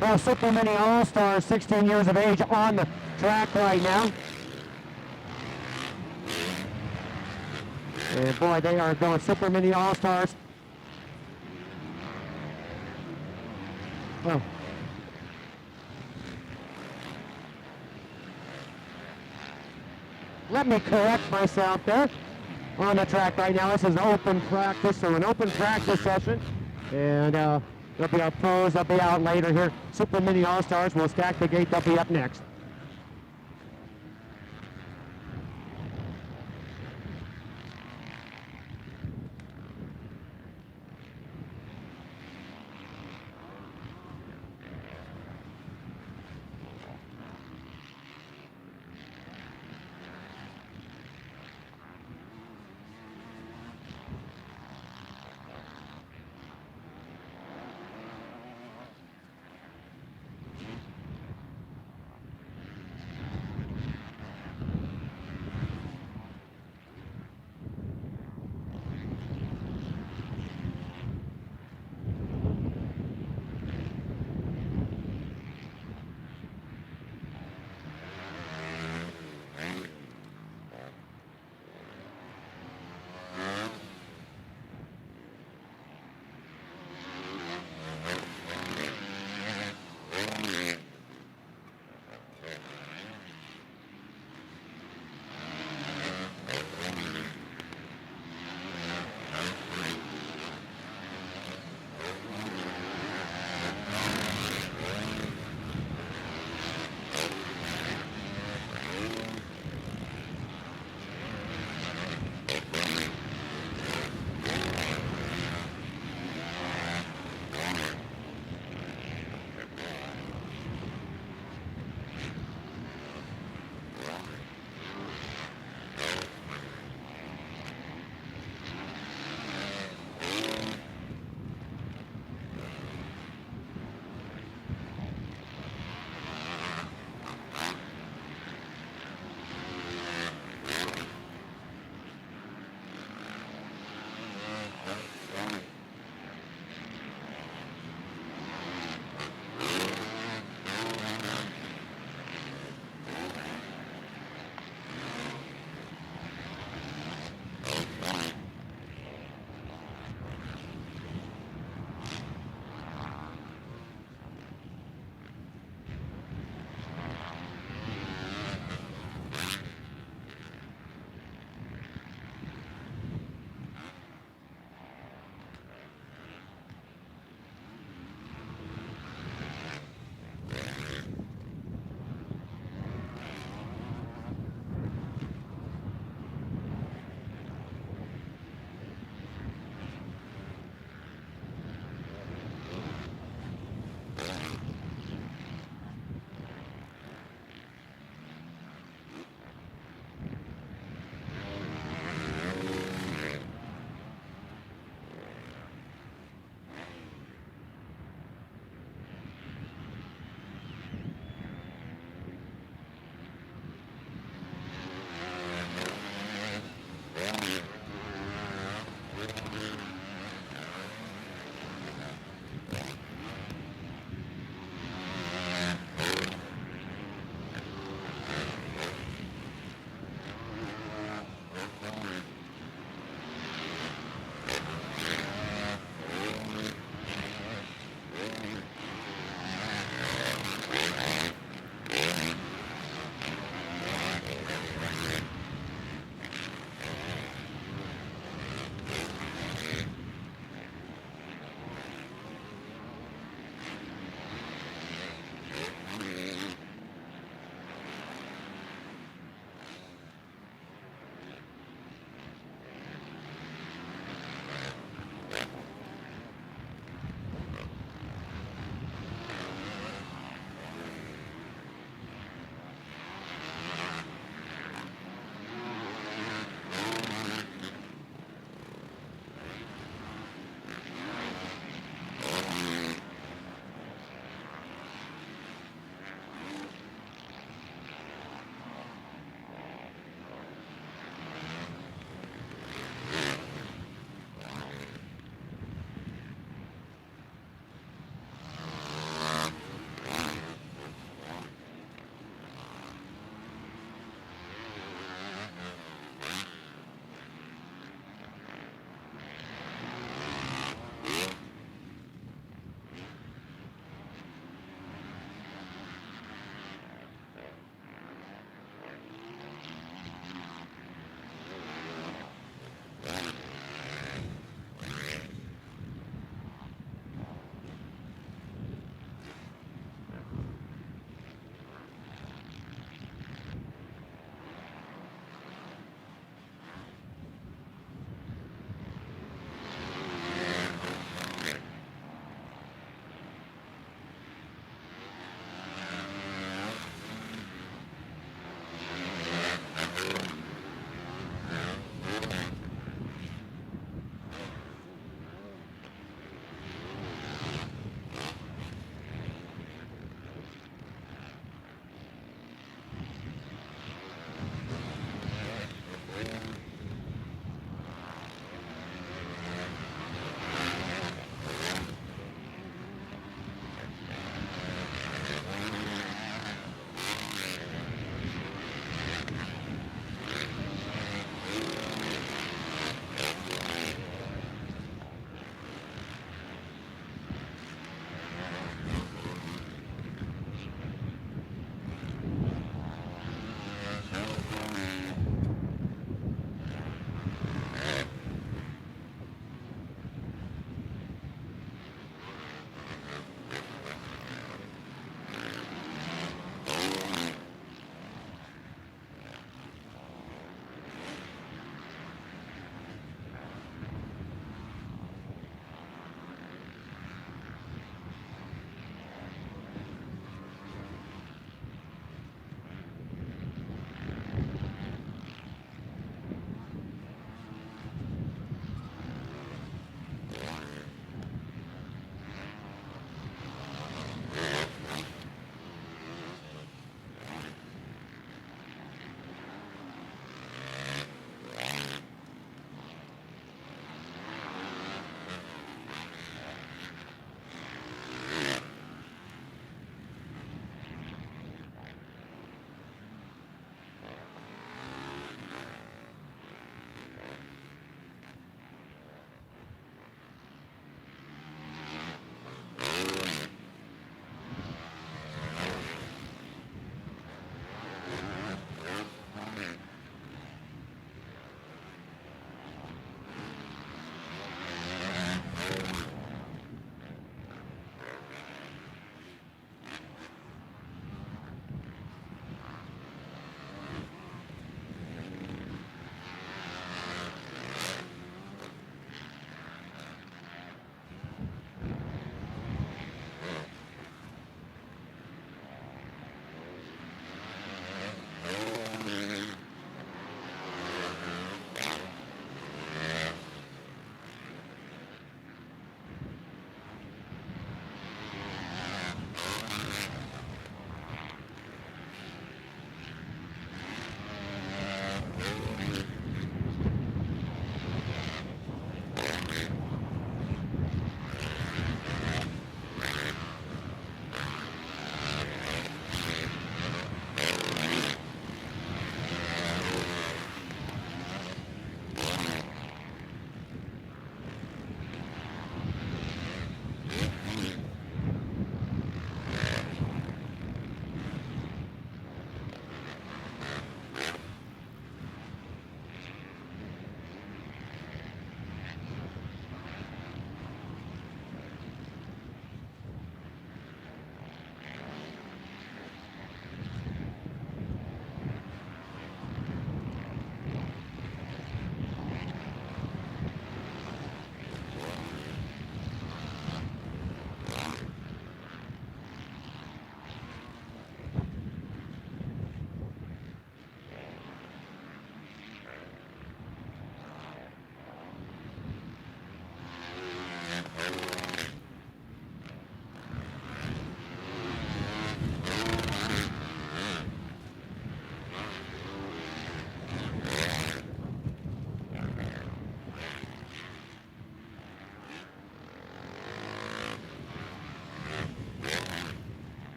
Well, Super Mini All-Stars, 16 years of age, on the track right now. And boy, they are going Super Mini All-Stars. Oh. Let me correct myself there. On the track right now, this is open practice, so an open practice session. And there'll be our pros, they'll be out later here. Super Mini All-Stars will stack the gate, they'll be up next.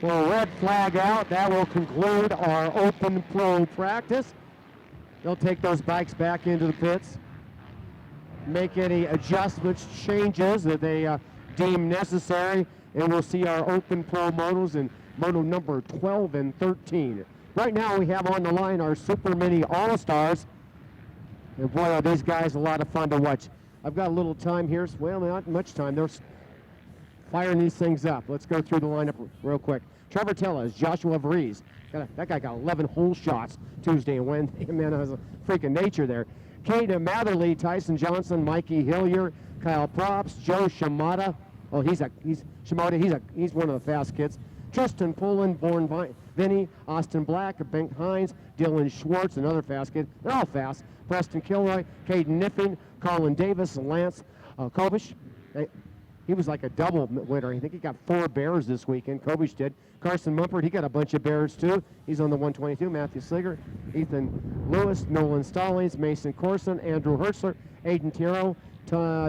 So red flag out. That will conclude our open pro practice. They'll take those bikes back into the pits, make any adjustments, changes that they deem necessary, and we'll see our open pro motos in moto number 12 and 13. Right now we have on the line our Super Mini All-Stars. And boy, are these guys a lot of fun to watch. I've got a little time here. Well, not much time. They're firing these things up. Let's go through the lineup real quick. Trevor Tellez, Joshua Vries. That guy got 11 hole shots Tuesday and Wednesday. Man, that was a freaking nature there. Caden Matherly, Tyson Johnson, Mikey Hillier, Kyle Props, Joe Shimada. Oh, he's Shimada. He's one of the fast kids. Tristan Pullen, Born Vinny, Austin Black, Benk Hines, Dylan Schwartz, another fast kid. They're all fast. Preston Kilroy, Caden Niffin, Colin Davis, and Lance Kobish. He was like a double winner. I think he got 4 bears this weekend. Kobish did. Carson Mumford, he got a bunch of bears too. He's on the 122. Matthew Sliger, Ethan Lewis, Nolan Stallings, Mason Corson, Andrew Hertzler, Aiden Tiro,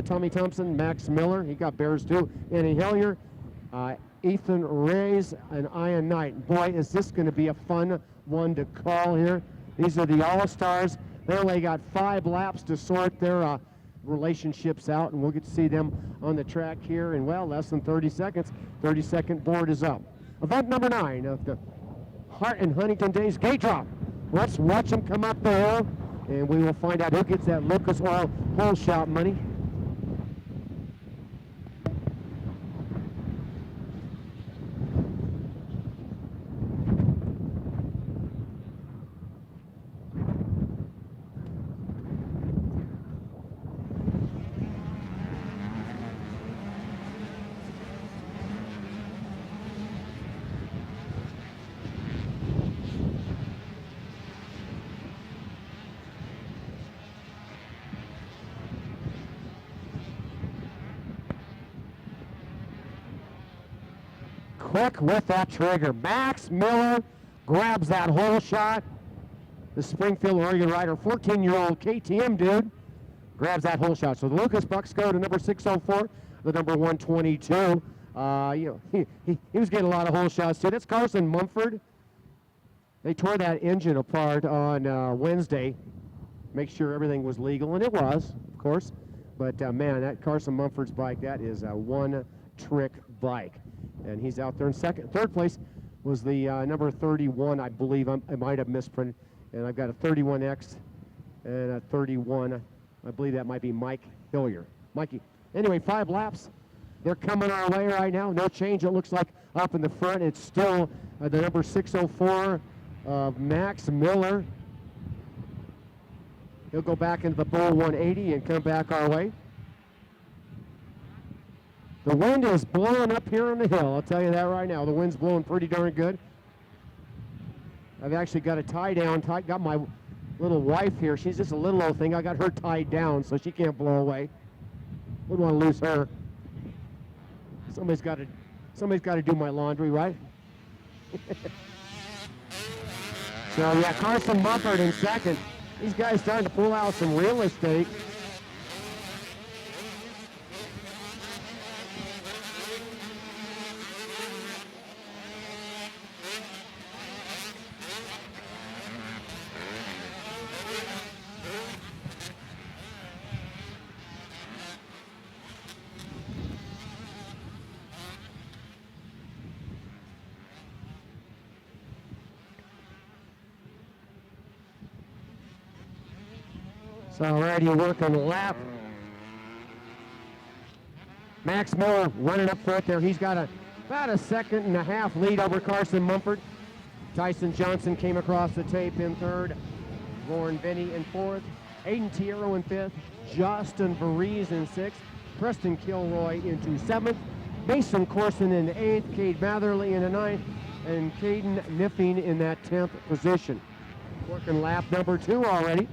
Tommy Thompson, Max Miller. He got bears too. Annie Hillier, Ethan Reyes, and Ian Knight. Boy, is this going to be a fun one to call here. These are the All-Stars. They only got 5 laps to sort their relationships out, and we'll get to see them on the track here in, well, less than 30 seconds. 30-second board is up. Event number 9 of the Hart and Huntington Days gate drop. Let's watch them come up the hill, and we will find out who gets that Lucas Oil hole shot money. Quick with that trigger. Max Miller grabs that hole shot. The Springfield, Oregon rider, 14-year-old KTM dude, grabs that hole shot. So the Lucas Bucks go to number 604, the number 122. He was getting a lot of hole shots too. That's Carson Mumford. They tore that engine apart on Wednesday. Make sure everything was legal, and it was, of course. But man, that Carson Mumford's bike, that is a one-trick bike. And he's out there in second. Third place was the number 31, I believe. I might have misprinted. And I've got a 31X and a 31. I believe that might be Mike Hillier. Mikey. Anyway, 5 laps. They're coming our way right now. No change, it looks like, up in the front. It's still the number 604 of Max Miller. He'll go back into the Bull 180 and come back our way. The wind is blowing up here on the hill, I'll tell you that right now. The wind's blowing pretty darn good. I've actually got a tie down, got my little wife here. She's just a little old thing. I got her tied down so she can't blow away. Wouldn't want to lose her. Somebody's got to do my laundry, right? So yeah, Carson Mumford in second. These guys starting to pull out some real estate. So already working the lap. Max Miller running up front there. He's got about a 1.5 seconds lead over Carson Mumford. Tyson Johnson came across the tape in third. Lauren Benny in fourth. Aiden Tierro in fifth. Justin Vries in sixth. Preston Kilroy into seventh. Mason Corson in eighth. Cade Matherly in the ninth. And Caden Niffing in that 10th position. Working lap number 2 already.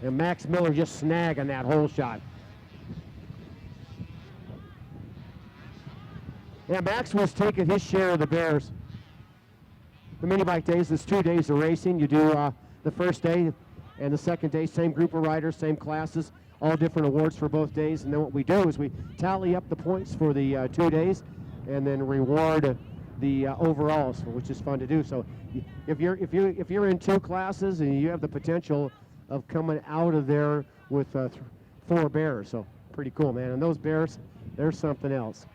And Max Miller just snagging that hole shot. Yeah, Max was taking his share of the bears. The mini bike days, there's 2 days of racing. You do the first day and the second day, same group of riders, same classes, all different awards for both days. And then what we do is we tally up the points for the 2 days. and then reward the overalls, which is fun to do. So if you're in 2 classes and you have the potential of coming out of there with 4 bears, so pretty cool, man. And those bears, they're something else.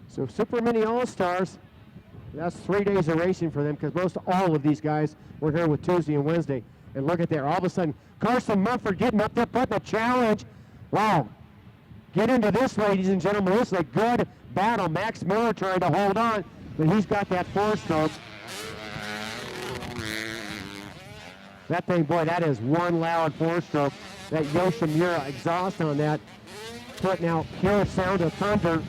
So Super Mini All-Stars, that's 3 days of racing for them, because most all of these guys were here with Tuesday and Wednesday. And look at there, all of a sudden, Carson Mumford getting up there, putting a challenge. Wow. Get into this, ladies and gentlemen. This is a good battle. Max Miller trying to hold on, but he's got that 4-stroke. That thing, boy, that is one loud 4-stroke. That Yoshimura exhaust on that, putting out pure sound of thunder.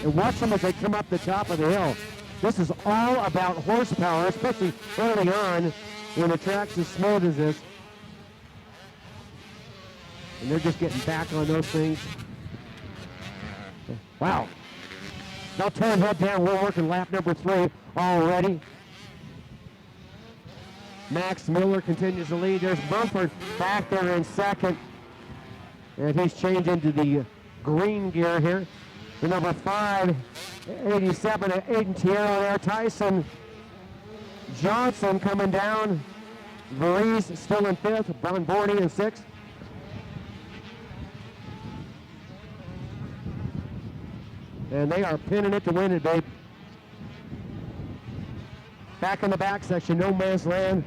And watch them as they come up the top of the hill. This is all about horsepower, especially early on when the track's as smooth as this. And they're just getting back on those things. Wow. Now turn head down. We're working lap number 3 already. Max Miller continues to lead. There's Mumford back there in second. And he's changing to the green gear here. The number 5, 87, Aiden Tierra there. Tyson Johnson coming down. Varese still in 5th. Bonborni in 6th. And they are pinning it to win it, babe. Back in the back section, no man's land.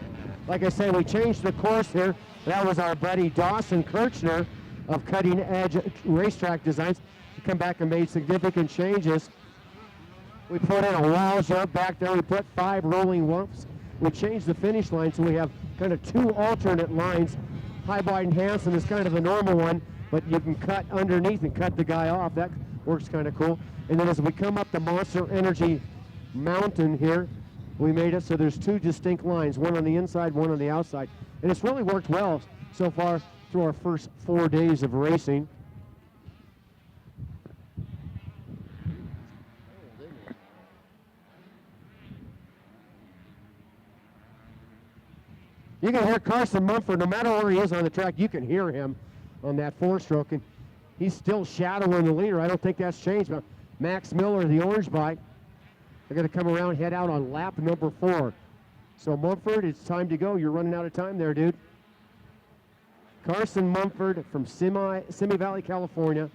Like I said, we changed the course here. That was our buddy Dawson Kirchner of Cutting Edge Racetrack Designs. He come back and made significant changes. We put in a wall jump back there. We put 5 rolling whoops. We changed the finish line, so we have kind of 2 alternate lines. High Biden Hansen is kind of the normal one, but you can cut underneath and cut the guy off. That works kind of cool. And then as we come up the Monster Energy mountain here, we made it so there's 2 distinct lines, one on the inside, one on the outside. And it's really worked well so far through our first 4 days of racing. You can hear Carson Mumford, no matter where he is on the track, you can hear him on that 4-stroke, and he's still shadowing the leader. I don't think that's changed. But Max Miller, the orange bike, they're going to come around, head out on lap number 4. So Mumford, it's time to go. You're running out of time there, dude. Carson Mumford from Simi Valley, California.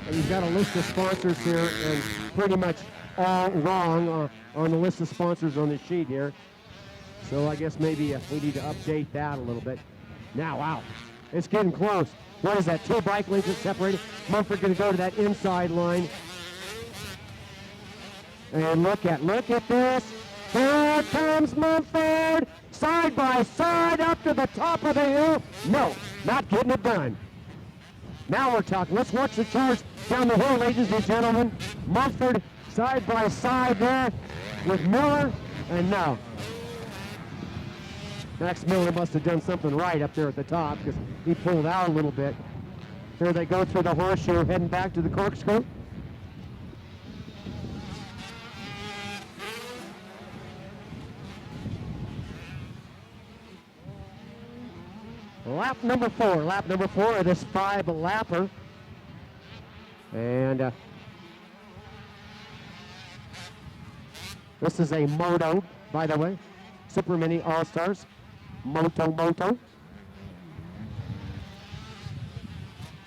And he's got a list of sponsors here, and pretty much all wrong on the list of sponsors on the sheet here. So I guess maybe we need to update that a little bit. Now, wow, it's getting close. What is that, 2 bike lanes separated? Mumford going to go to that inside line. And look at this. There comes Mumford, side by side up to the top of the hill. No, not getting it done. Now we're talking. Let's watch the charge down the hill, ladies and gentlemen. Mumford side by side there with Miller, and no. Max Miller must have done something right up there at the top because he pulled out a little bit. Here they go through the horseshoe, heading back to the corkscrew. Lap number 4 of this 5-lapper. And this is a moto, by the way. Super Mini All-Stars. Moto.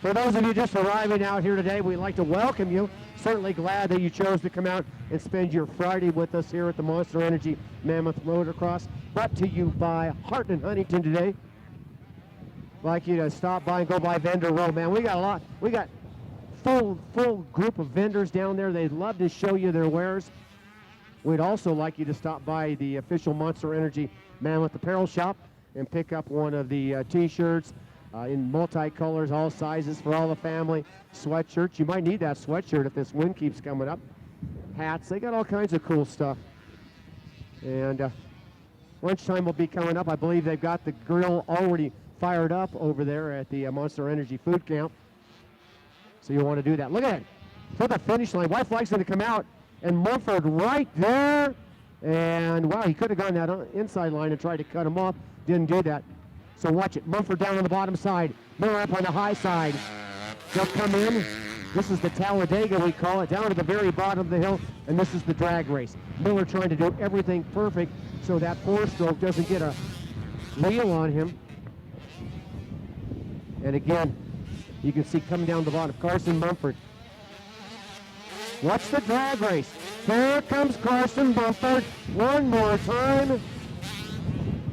For those of you just arriving out here today, we'd like to welcome you. Certainly glad that you chose to come out and spend your Friday with us here at the Monster Energy Mammoth Motocross. Brought to you by Hart and Huntington today. I'd like you to stop by and go by Vendor Row, man. We got a lot. We got full group of vendors down there. They'd love to show you their wares. We'd also like you to stop by the official Monster Energy Mammoth Apparel Shop and pick up one of the T-shirts in multicolors, all sizes for all the family. Sweatshirts, you might need that sweatshirt if this wind keeps coming up. Hats, they got all kinds of cool stuff. And lunchtime will be coming up. I believe they've got the grill already fired up over there at the Monster Energy Food Camp. So you'll want to do that. Look at it. For the finish line, white flag's going to come out. and Mumford right there. And wow, he could have gone that inside line and tried to cut him off. Didn't do that. So watch it. Mumford down on the bottom side. Miller up on the high side. They'll come in. This is the Talladega, we call it, down to the very bottom of the hill, and this is the drag race. Miller trying to do everything perfect so that four-stroke doesn't get a wheel on him. And again, you can see coming down the bottom, Carson Mumford. Watch the drag race. Here comes Carson Mumford one more time. And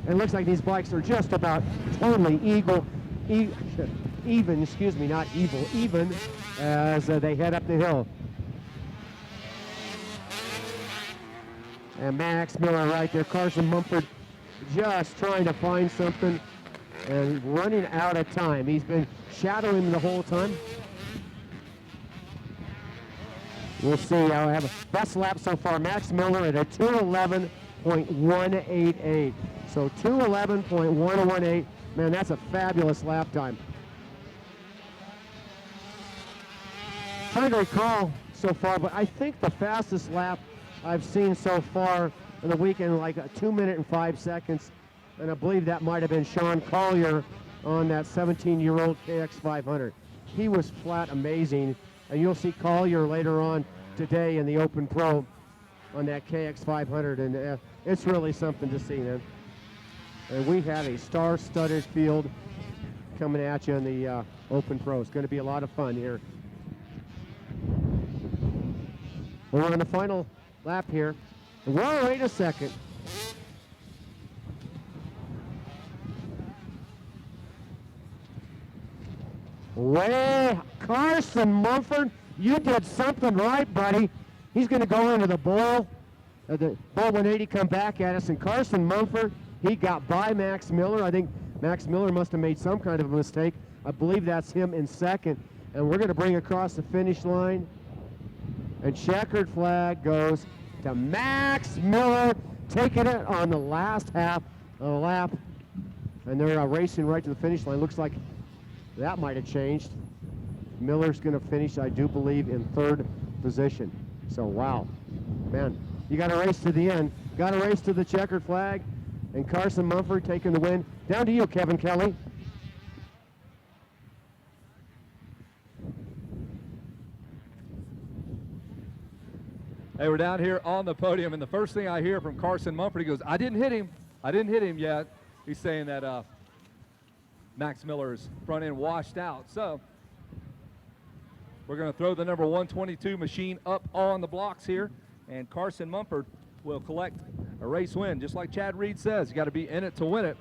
it looks like these bikes are just about totally even, excuse me, not evil, even as they head up the hill. And Max Miller right there, Carson Mumford just trying to find something and running out of time. He's been shadowing him the whole time. We'll see. I have a best lap so far. Max Miller at a 2:11.188. So 2:11.118. Man, that's a fabulous lap time. Trying to recall so far, but I think the fastest lap I've seen so far in the weekend, like a 2 minute and 5 seconds. And I believe that might have been Sean Collier on that 17-year-old KX500. He was flat amazing. And you'll see Collier later on today in the Open Pro on that KX500. And it's really something to see, man. And we have a star-studded field coming at you in the Open Pro. It's going to be a lot of fun here. We're on the final lap here. Well, wait a second. Way, Carson Mumford, you did something right, buddy. He's going to go into the bowl. The bowl 180 come back at us, and Carson Mumford, he got by Max Miller. I think Max Miller must have made some kind of a mistake. I believe that's him in second. And we're going to bring across the finish line. And checkered flag goes to Max Miller, taking it on the last half of the lap. And they're racing right to the finish line. Looks like that might have changed. Miller's going to finish, I do believe, in third position. So, wow. Man, you got to race to the end. Got to race to the checkered flag. And Carson Mumford taking the win. Down to you, Kevin Kelly. Hey, we're down here on the podium, and the first thing I hear from Carson Mumford, he goes, I didn't hit him. I didn't hit him yet. He's saying that Max Miller's front end washed out. So we're going to throw the number 122 machine up on the blocks here, and Carson Mumford will collect a race win. Just like Chad Reed says, you got to be in it to win it.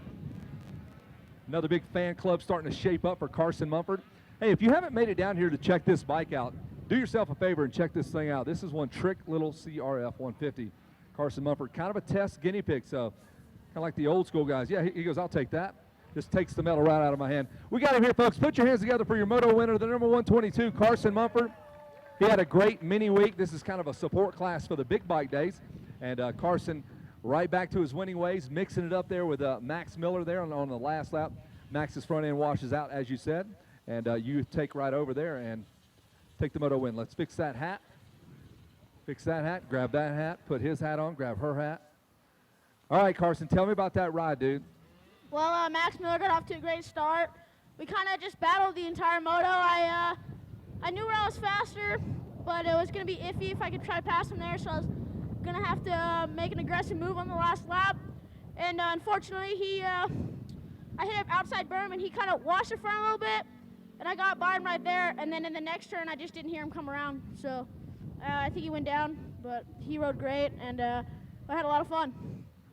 Another big fan club starting to shape up for Carson Mumford. Hey, if you haven't made it down here to check this bike out, do yourself a favor and check this thing out. This is one trick little CRF 150. Carson Mumford, kind of a test guinea pig, so kind of like the old school guys. Yeah, he goes, I'll take that. Just takes the medal right out of my hand. We got him here, folks. Put your hands together for your moto winner, the number 122, Carson Mumford. He had a great mini week. This is kind of a support class for the big bike days. And Carson right back to his winning ways, mixing it up there with Max Miller there on the last lap. Max's front end washes out, as you said. And you take right over there and take the moto win. Let's fix that hat. Fix that hat. Grab that hat. Put his hat on. Grab her hat. All right, Carson, tell me about that ride, dude. Well, Max Miller got off to a great start. We kind of just battled the entire moto. I knew where I was faster, but it was going to be iffy if I could try to pass him there, so I was going to have to make an aggressive move on the last lap. And unfortunately, I hit an outside berm, and he kind of washed the front a little bit, and I got by him right there. And then in the next turn, I just didn't hear him come around. So I think he went down, but he rode great, and I had a lot of fun.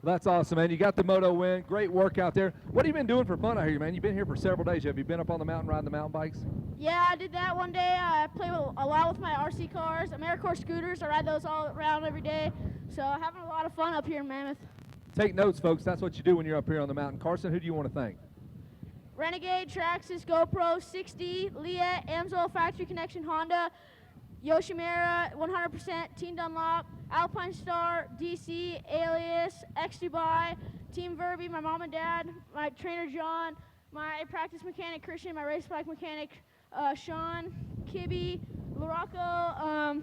Well, that's awesome, man. You got the moto win. Great work out there. What have you been doing for fun out here, man? You've been here for several days. Have you been up on the mountain riding the mountain bikes? Yeah, I did that one day. I play a lot with my RC cars, AmeriCorps scooters. I ride those all around every day. So having a lot of fun up here in Mammoth. Take notes, folks. That's what you do when you're up here on the mountain. Carson, who do you want to thank? Renegade, Traxxas, GoPro, 60, Leah, Amsoil, Factory Connection, Honda, Yoshimura, 100%, Team Dunlop, Alpine Star, DC, Alias, X Dubai, Team Verby, my mom and dad, my trainer John, my practice mechanic Christian, my race bike mechanic Sean, Kibby, Luraco,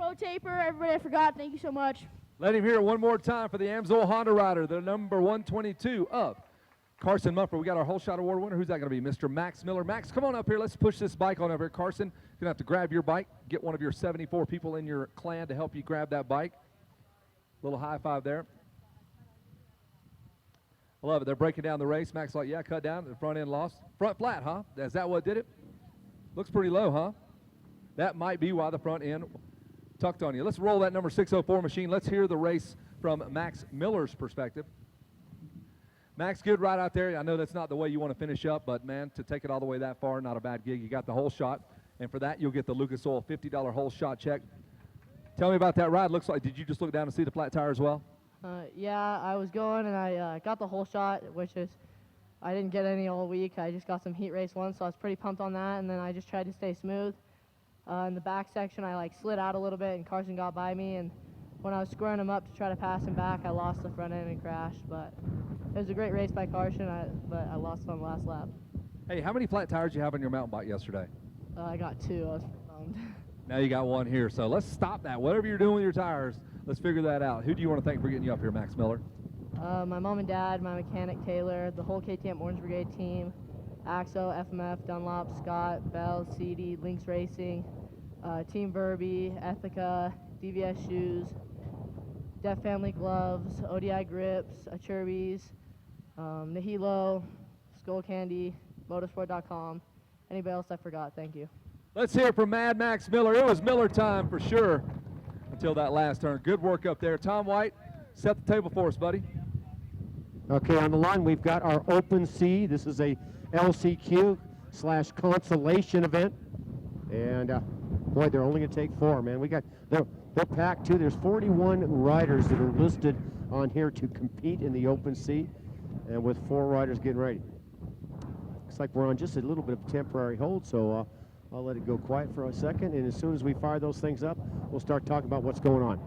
Pro Taper, everybody I forgot, thank you so much. Let him hear it one more time for the Amsoil Honda rider, the number 122 up. Carson Mumford, we got our whole shot award winner. Who's that going to be? Mr. Max Miller. Max, come on up here. Let's push this bike on over here. Carson, you're going to have to grab your bike. Get one of your 74 people in your clan to help you grab that bike. Little high five there. I love it. They're breaking down the race. Max like, yeah, cut down. The front end lost. Front flat, huh? Is that what did it? Looks pretty low, huh? That might be why the front end tucked on you. Let's roll that number 604 machine. Let's hear the race from Max Miller's perspective. Max, good ride out there. I know that's not the way you want to finish up, but, man, to take it all the way that far, not a bad gig. You got the whole shot, and for that, you'll get the Lucas Oil $50 whole shot check. Tell me about that ride. Looks like, did you just look down and see the flat tire as well? Yeah, I was going, and I got the whole shot, which is I didn't get any all week. I just got some heat race once, so I was pretty pumped on that, and then I just tried to stay smooth. In the back section, I slid out a little bit, and Carson got by me, and when I was squaring him up to try to pass him back, I lost the front end and crashed, but it was a great race by Carson, but I lost on the last lap. Hey, how many flat tires did you have on your mountain bike yesterday? I got 2. I was bummed. Now you got 1 here, so let's stop that. Whatever you're doing with your tires, let's figure that out. Who do you want to thank for getting you up here, Max Miller? My mom and dad, my mechanic Taylor, the whole KTM Orange Brigade team, Axo, FMF, Dunlop, Scott, Bell, CD, Lynx Racing, Team Verby, Ethica, DVS Shoes, Def Family Gloves, ODI Grips, Achurbies, Nahilo, Skull Candy, Motorsport.com. Anybody else I forgot, thank you. Let's hear it from Mad Max Miller. It was Miller time for sure until that last turn. Good work up there. Tom White, set the table for us, buddy. Okay, on the line we've got our Open C. This is a LCQ / consolation event. And boy, they're only going to take 4, man. They're packed too. There's 41 riders that are listed on here to compete in the Open C, and with 4 riders getting ready. Looks like we're on just a little bit of temporary hold, so I'll let it go quiet for a second, and as soon as we fire those things up, we'll start talking about what's going on.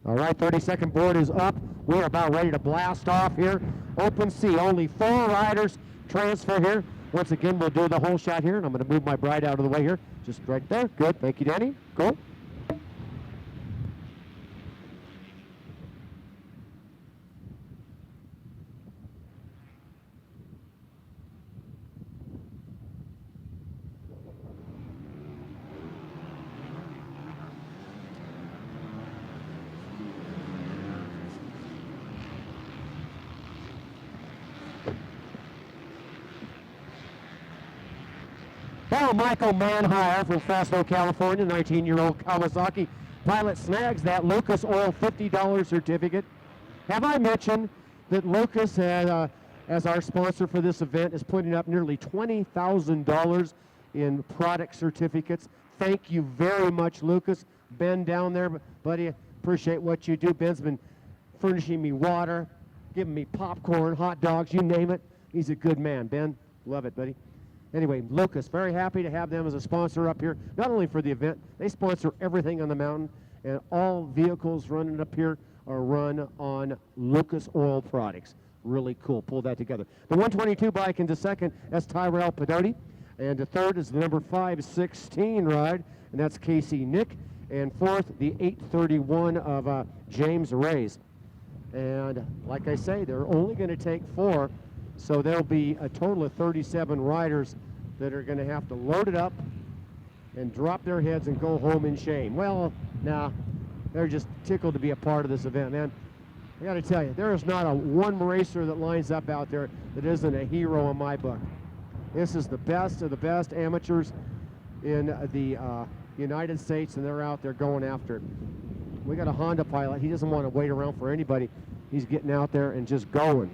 All right, 30-second board is up. We're about ready to blast off here. Open C, only 4 riders transfer here. Once again, we'll do the whole shot here, and I'm going to move my bride out of the way here. Just right there. Good. Thank you, Danny. Cool. Michael Manhire from Fresno, California, 19-year-old Kawasaki pilot, snags that Lucas Oil $50 certificate. Have I mentioned that Lucas, as our sponsor for this event, is putting up nearly $20,000 in product certificates? Thank you very much, Lucas. Ben down there, buddy, appreciate what you do. Ben's been furnishing me water, giving me popcorn, hot dogs, you name it. He's a good man, Ben. Love it, buddy. Anyway, Lucas, very happy to have them as a sponsor up here, not only for the event, they sponsor everything on the mountain, and all vehicles running up here are run on Lucas Oil products. Really cool, pull that together. The 122 bike into second, that's Tyrell Pedotti. And the third is the number 516 ride, and that's Casey Nick. And fourth, the 831 of James Rays. And like I say, they're only going to take 4, so there'll be a total of 37 riders that are going to have to load it up and drop their heads and go home in shame. Well, nah, they're just tickled to be a part of this event, man. I got to tell you, there is not a one racer that lines up out there that isn't a hero in my book. This is the best of the best amateurs in the United States, and they're out there going after it. We got a Honda pilot. He doesn't want to wait around for anybody. He's getting out there and just going.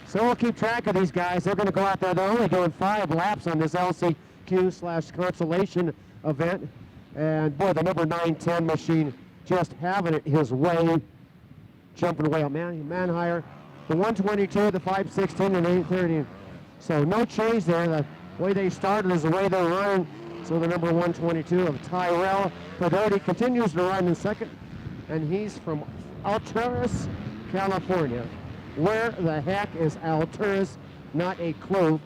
So we'll keep track of these guys. They're going to go out there. They're only doing 5 laps on this LCQ/consolation event. And boy, the number 910 machine just having it his way, jumping away. Man-hire, the 122, the 516, and 830. So no change there. The way they started is the way they're running. So the number 122 of Tyrell Pedrotti continues to run in second. And he's from Alturas, California. Where the heck is Alturas? Not a clue,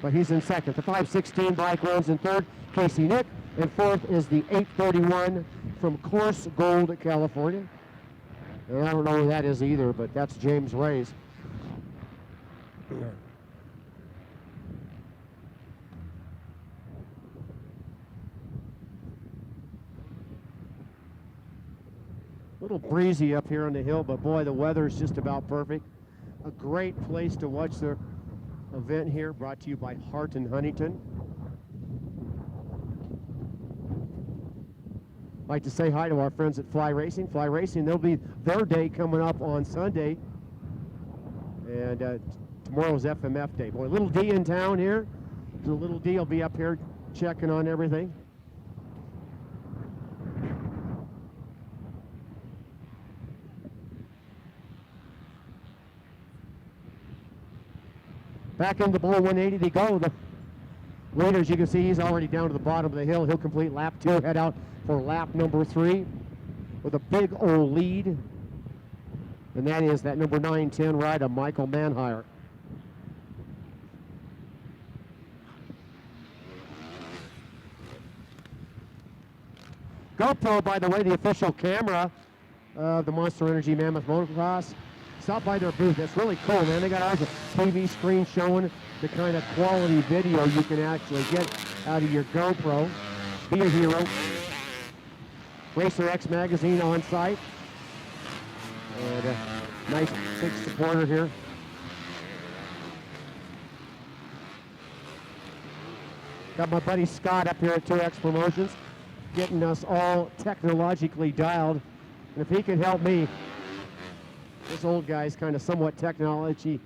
but he's in second. The 516 bike runs in third, Casey Nick, and fourth is the 831 from Course Gold, California. And I don't know who that is either, but that's James Rays. A little breezy up here on the hill, but boy, the weather is just about perfect. A great place to watch the event here, brought to you by Hart and Huntington. I'd like to say hi to our friends at Fly Racing. Fly Racing, they'll be their day coming up on Sunday. And tomorrow's FMF day. Boy, Little D in town here. The Little D will be up here checking on everything. Back into Bull 180 they go. The leader, as you can see, he's already down to the bottom of the hill. He'll complete lap 2, head out for lap number 3 with a big old lead. And that is that number 910 ride of Michael Manhire. GoPro, by the way, the official camera of the Monster Energy Mammoth Motocross. Stop by their booth. That's really cool, man. They got a TV screen showing the kind of quality video you can actually get out of your GoPro. Be a hero. Racer X magazine on site. And a nice big supporter here. Got my buddy Scott up here at 2X Promotions, getting us all technologically dialed. And if he can help me, this old guy's kind of somewhat technology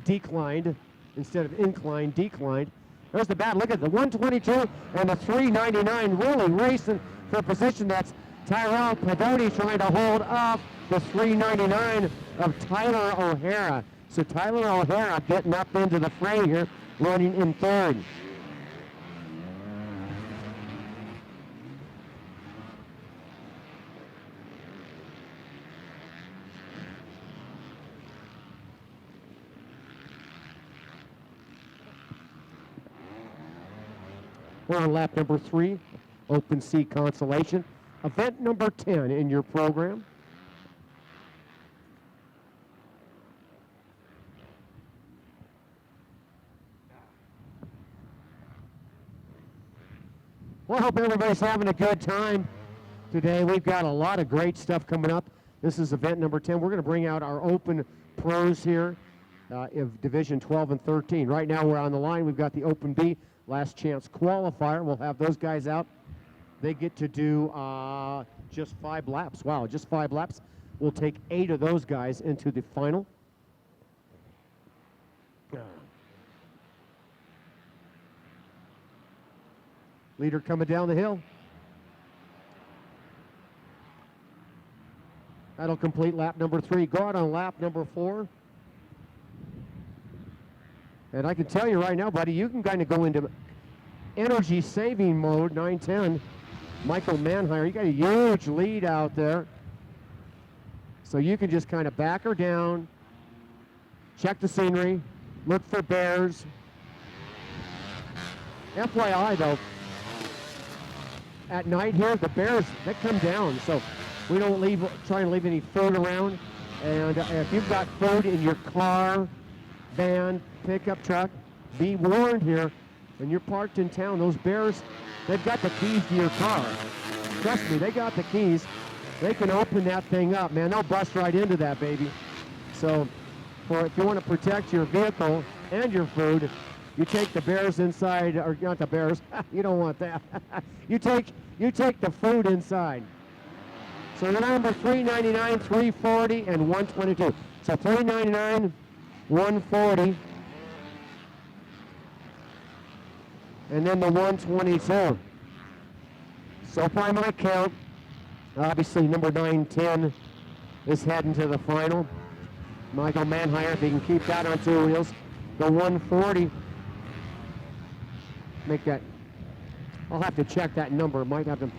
declined instead of inclined, declined. There's the bat. Look at the 122 and the 399 really racing for position. That's Tyrell Pedrotti trying to hold up the 399 of Tyler O'Hara. So Tyler O'Hara getting up into the fray here, running in third. We're on lap number 3, Open Sea Consolation. Event number 10 in your program. Well, I hope everybody's having a good time today. We've got a lot of great stuff coming up. This is event number 10. We're going to bring out our Open Pros here of Division 12 and 13. Right now we're on the line. We've got the Open B Last Chance Qualifier. We'll have those guys out. They get to do just 5 laps. Wow, just 5 laps. We'll take 8 of those guys into the final. Leader coming down the hill. That'll complete lap number 3. Go out on lap number 4. And I can tell you right now, buddy, you can kind of go into energy saving mode, 9-10. Michael Manhire, you got a huge lead out there. So you can just kind of back her down, check the scenery, look for bears. FYI though, at night here, the bears, they come down. So we don't try and leave any food around. And if you've got food in your car, van, pickup truck, be warned here. When you're parked in town, those bears, they've got the keys to your car. Trust me, they got the keys. They can open that thing up, man. They'll bust right into that baby. So if you want to protect your vehicle and your food, you take the bears inside, or not the bears, you don't want that. you take the food inside. So the number 399, 340, and 122. So 399, 140, and then the 122. So by my count, obviously number 910 is heading to the final. Michael Manhire, if he can keep that on 2 wheels. The 140, make that, I'll have to check that number, might have to.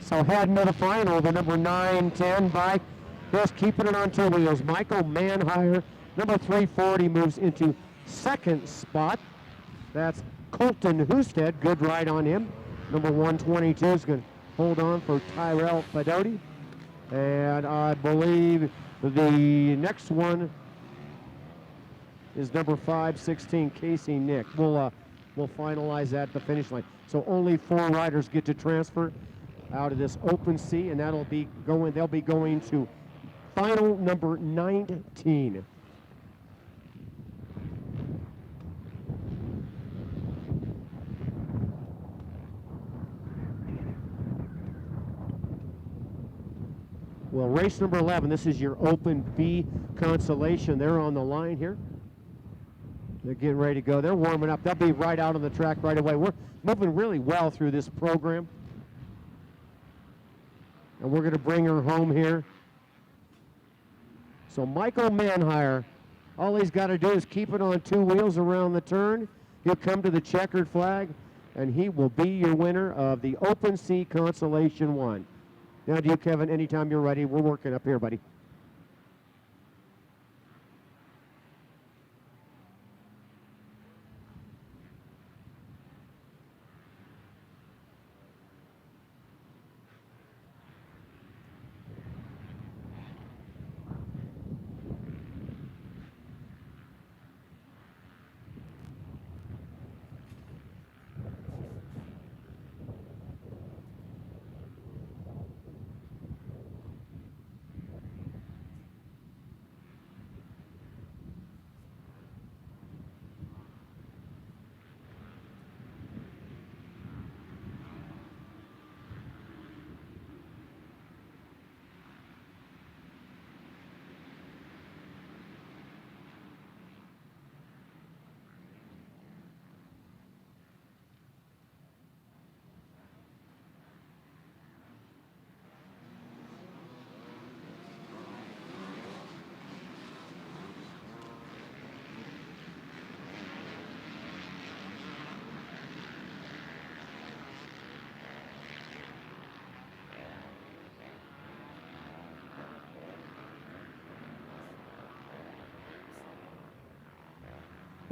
So heading to the final, the number 910 bike, just keeping it on 2 wheels. Michael Manhire, number 340, moves into second spot. That's Colton Husted, good ride on him. Number 122 is going to hold on for Tyrell Fedoti. And I believe the next one is number 516, Casey Nick. We'll finalize that at the finish line. So only 4 riders get to transfer out of this open C, and they'll be going to final number 19. Well, race number 11, this is your open B consolation. They're on the line here. They're getting ready to go. They're warming up. They'll be right out on the track right away. We're moving really well through this program. And we're going to bring her home here. So Michael Manhire, all he's got to do is keep it on 2 wheels around the turn. He'll come to the checkered flag, and he will be your winner of the Open C Consolation 1. Now to you, Kevin, anytime you're ready. We're working up here, buddy.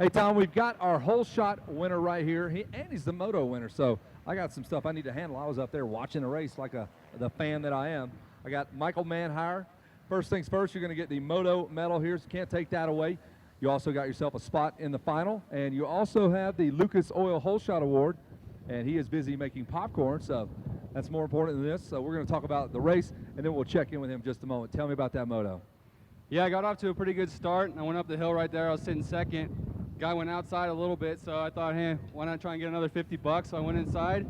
Hey, Tom, we've got our whole shot winner right here, and he's the moto winner, so I got some stuff I need to handle. I was up there watching the race like the fan that I am. I got Michael Manhire. First things first, you're going to get the moto medal here, so you can't take that away. You also got yourself a spot in the final, and you also have the Lucas Oil Whole Shot Award, and he is busy making popcorn, so that's more important than this. So we're going to talk about the race, and then we'll check in with him in just a moment. Tell me about that moto. Yeah, I got off to a pretty good start. I went up the hill right there. I was sitting second. Guy went outside a little bit, so I thought, hey, why not try and get another 50 bucks? So I went inside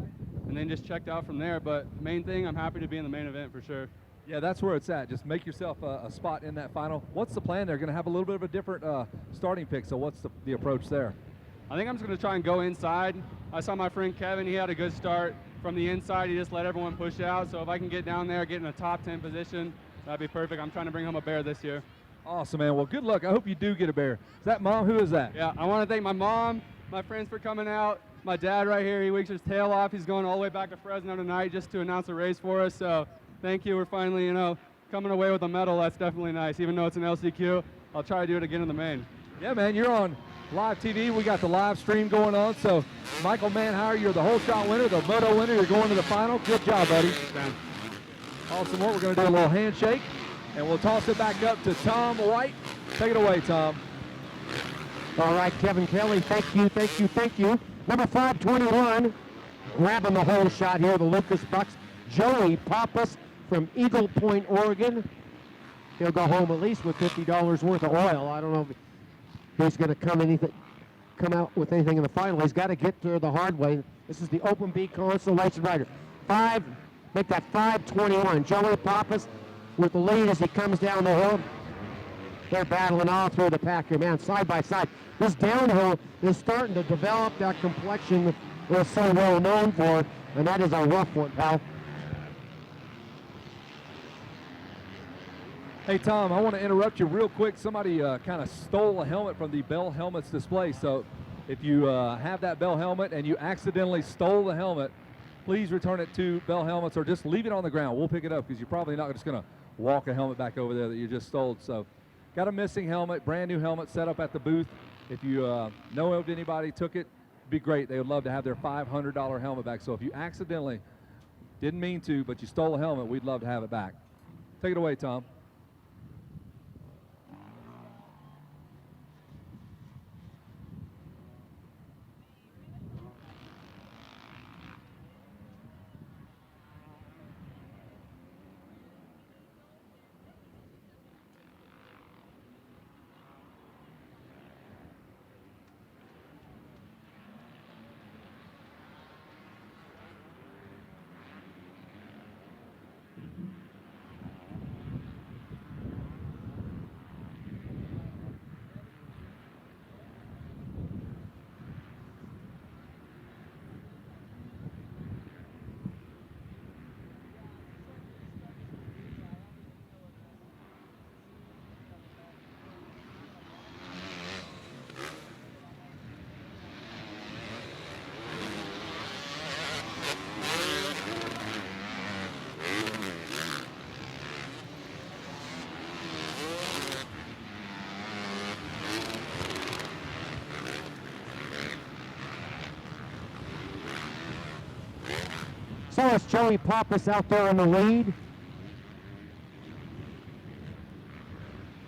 and then just checked out from there. But main thing, I'm happy to be in the main event for sure. Yeah, that's where it's at. Just make yourself a spot in that final. What's the plan? They're going to have a little bit of a different starting pick, so what's the approach there? I think I'm just going to try and go inside. I saw my friend Kevin. He had a good start. From the inside, he just let everyone push out. So if I can get down there, get in a top 10 position, that'd be perfect. I'm trying to bring home a bear this year. Awesome, man. Well, good luck. I hope you do get a bear. Is that Mom? Who is that? Yeah, I want to thank my mom, my friends for coming out. My dad right here, he weeks his tail off. He's going all the way back to Fresno tonight just to announce a race for us. So thank you. We're finally, coming away with a medal. That's definitely nice. Even though it's an LCQ, I'll try to do it again in the main. Yeah, man, you're on live TV. We got the live stream going on. So Michael Manhire, you're the whole shot winner, the moto winner. You're going to the final. Good job, buddy. Awesome. We're going to do a little handshake. And we'll toss it back up to Tom White. Take it away, Tom. All right, Kevin Kelly, thank you, thank you, thank you. Number 521, grabbing the whole shot here, the Lucas Bucks. Joey Pappas from Eagle Point, Oregon. He'll go home at least with $50 worth of oil. I don't know if he's going to come out with anything in the final. He's got to get there the hard way. This is the Open B Consolation Rider. Make that 521. Joey Pappas with the lead as he comes down the hill. They're battling all through the pack here, man, side by side. This downhill is starting to develop that complexion we're so well known for, and that is a rough one, pal. Hey, Tom, I want to interrupt you real quick. Somebody kind of stole a helmet from the Bell Helmets display. So if you have that Bell helmet and you accidentally stole the helmet, please return it to Bell Helmets or just leave it on the ground. We'll pick it up because you're probably not just going to walk a helmet back over there that you just stole. So got a missing helmet, brand new helmet set up at the booth. If you know of anybody took it, it'd be great. They would love to have their $500 helmet back. So if you accidentally didn't mean to, but you stole a helmet, we'd love to have it back. Take it away, Tom. So it's Joey Pappas out there in the lead.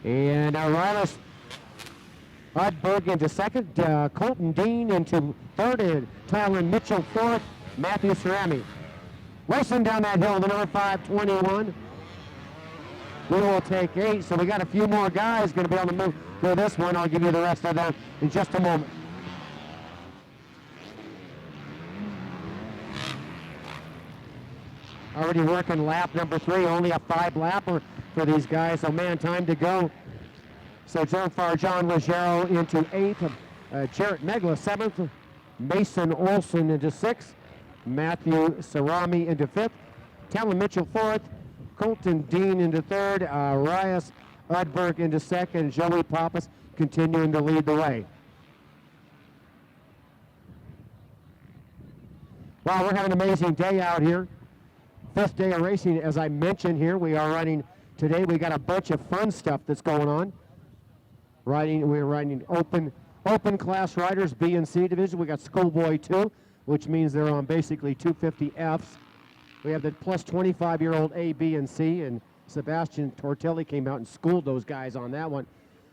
And Rylas Udberg into second, Colton Dean into third, and Tyler Mitchell fourth, Matthew Cerami. Racing down that hill, the number 521. We will take 8, so we got a few more guys going to be able to move through this one. I'll give you the rest of them in just a moment. Already working lap number 3, only a 5-lapper for these guys, so man, time to go. So so far, John Ruggiero into 8th, Jarrett Megla 7th, Mason Olson into 6th, Matthew Cerami into 5th, Talon Mitchell 4th, Colton Dean into 3rd, Ryas Udberg into 2nd, Joey Pappas continuing to lead the way. Wow, we're having an amazing day out here. 5th day of racing, as I mentioned here. We are running today. We got a bunch of fun stuff that's going on. We're riding open open class riders, B and C division. We got Schoolboy 2, which means they're on basically 250Fs. We have the plus 25-year-old A, B, and C, and Sebastian Tortelli came out and schooled those guys on that one.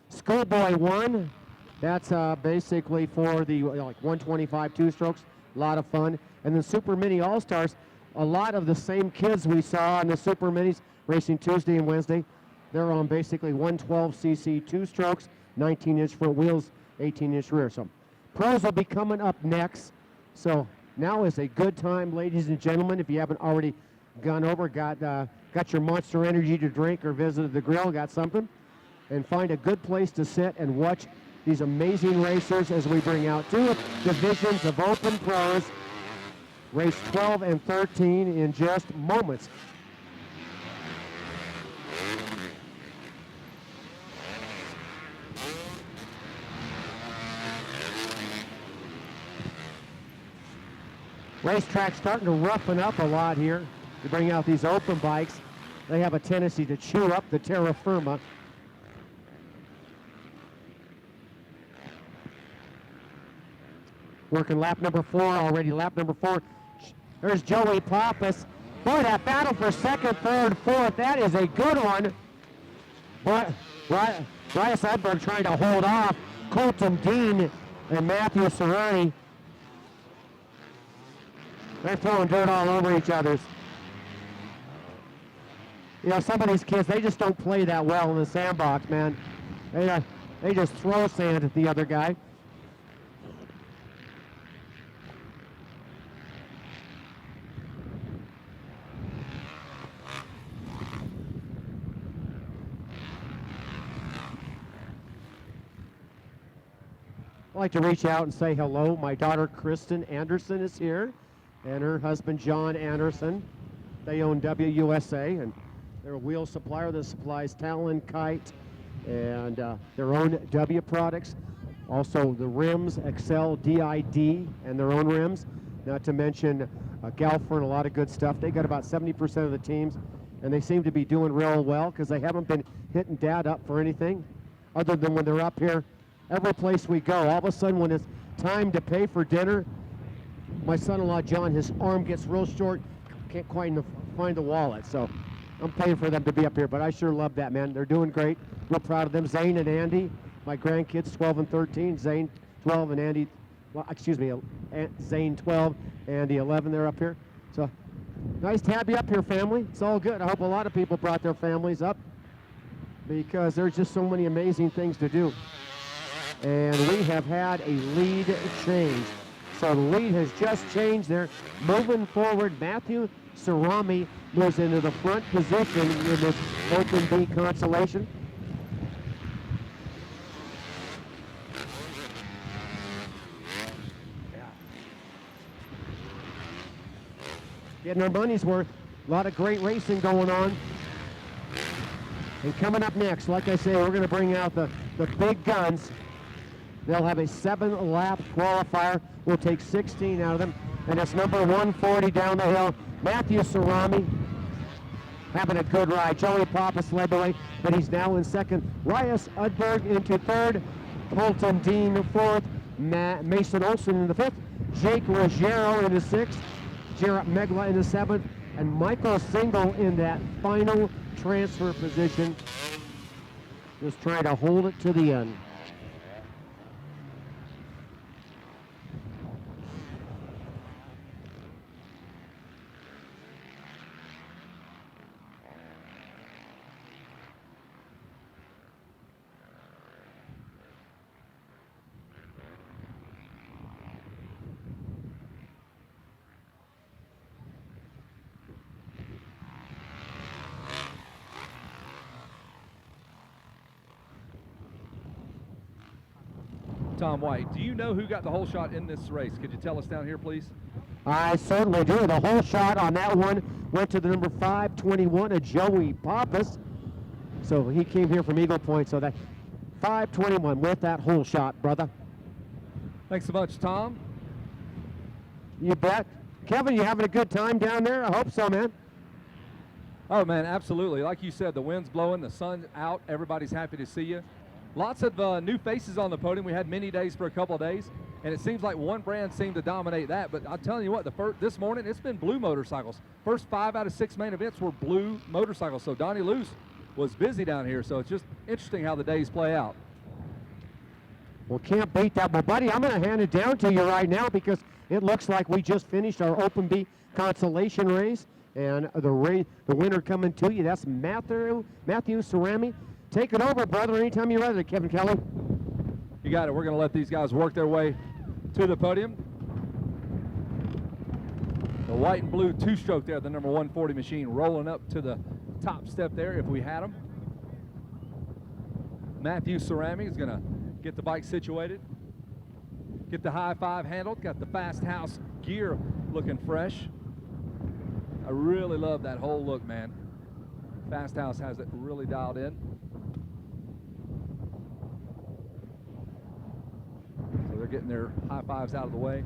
Schoolboy 1, that's basically for the like 125 two-strokes, a lot of fun. And then Super Mini All-Stars, a lot of the same kids we saw in the Super Minis racing Tuesday and Wednesday. They're on basically 112cc two-strokes, 19-inch front wheels, 18-inch rear. So pros will be coming up next. So now is a good time, ladies and gentlemen, if you haven't already gone over, got your Monster Energy to drink or visited the grill, got something, and find a good place to sit and watch these amazing racers as we bring out two divisions of Open Pros, race 12 and 13 in just moments. Racetrack starting to roughen up a lot here to bring out these open bikes. They have a tendency to chew up the terra firma. Working lap number 4 already, lap number 4. There's Joey Pappas. Boy, that battle for second, third, fourth, that is a good one. But Bryce Edberg trying to hold off Colton Dean and Matthew Cerrone. They're throwing dirt all over each other's. You know, some of these kids, they just don't play that well in the sandbox, man. They just throw sand at the other guy. I'd like to reach out and say hello. My daughter Kristen Anderson is here, and her husband John Anderson. They own WUSA, and they're a wheel supplier that supplies Talon, Kite, and their own W products. Also the rims, Excel, DID, and their own rims. Not to mention Galfer and a lot of good stuff. They got about 70% of the teams, and they seem to be doing real well because they haven't been hitting Dad up for anything other than when they're up here. Every place we go, all of a sudden when it's time to pay for dinner, my son-in-law John, his arm gets real short, can't quite find the wallet. So I'm paying for them to be up here, but I sure love that, man. They're doing great. Real proud of them. Zane and Andy, my grandkids, 12 and 13. Zane 12 and Andy, well, excuse me, Zane 12, Andy 11. They're up here. So nice to have you up here, family. It's all good. I hope a lot of people brought their families up because there's just so many amazing things to do. And we have had a lead change. So the lead has just changed there. Moving forward, Matthew Cerrone moves into the front position in this Open B consolation. Getting our money's worth. A lot of great racing going on. And coming up next, like I say, we're going to bring out the big guns. They'll have a 7-lap qualifier. We'll take 16 out of them. And it's number 140 down the hill. Matthew Cerrone having a good ride. Joey Pappas led the way, but he's now in second. Rias Udberg into third. Colton Dean fourth. Mason Olson in the fifth. Jake Ruggiero in the sixth. Jarrett Megla in the seventh. And Michael Single in that final transfer position. Just trying to hold it to the end. Tom White, do you know who got the whole shot in this race? Could you tell us down here, please? I certainly do. The whole shot on that one went to the number 521 of Joey Pappas. So he came here from Eagle Point. So that 521 with that whole shot, brother. Thanks so much, Tom. You bet. Kevin, you having a good time down there? I hope so, man. Oh, man, absolutely. Like you said, the wind's blowing, the sun's out. Everybody's happy to see you. Lots of new faces on the podium. We had mini days for a couple of days, and it seems like one brand seemed to dominate that. But I'm telling you what, this morning it's been blue motorcycles. First 5 out of 6 main events were blue motorcycles. So Donnie Luce was busy down here. So it's just interesting how the days play out. Well, can't beat that. Well, buddy, I'm going to hand it down to you right now because it looks like we just finished our Open B consolation race, and the winner coming to you. That's Matthew Cerami. Take it over, brother, anytime you're ready, Kevin Kelly. You got it. We're going to let these guys work their way to the podium. The white and blue two-stroke there, the number 140 machine, rolling up to the top step there if we had them. Matthew Cerami is going to get the bike situated, get the high five handled, got the Fast House gear looking fresh. I really love that whole look, man. Fast House has it really dialed in. So they're getting their high fives out of the way.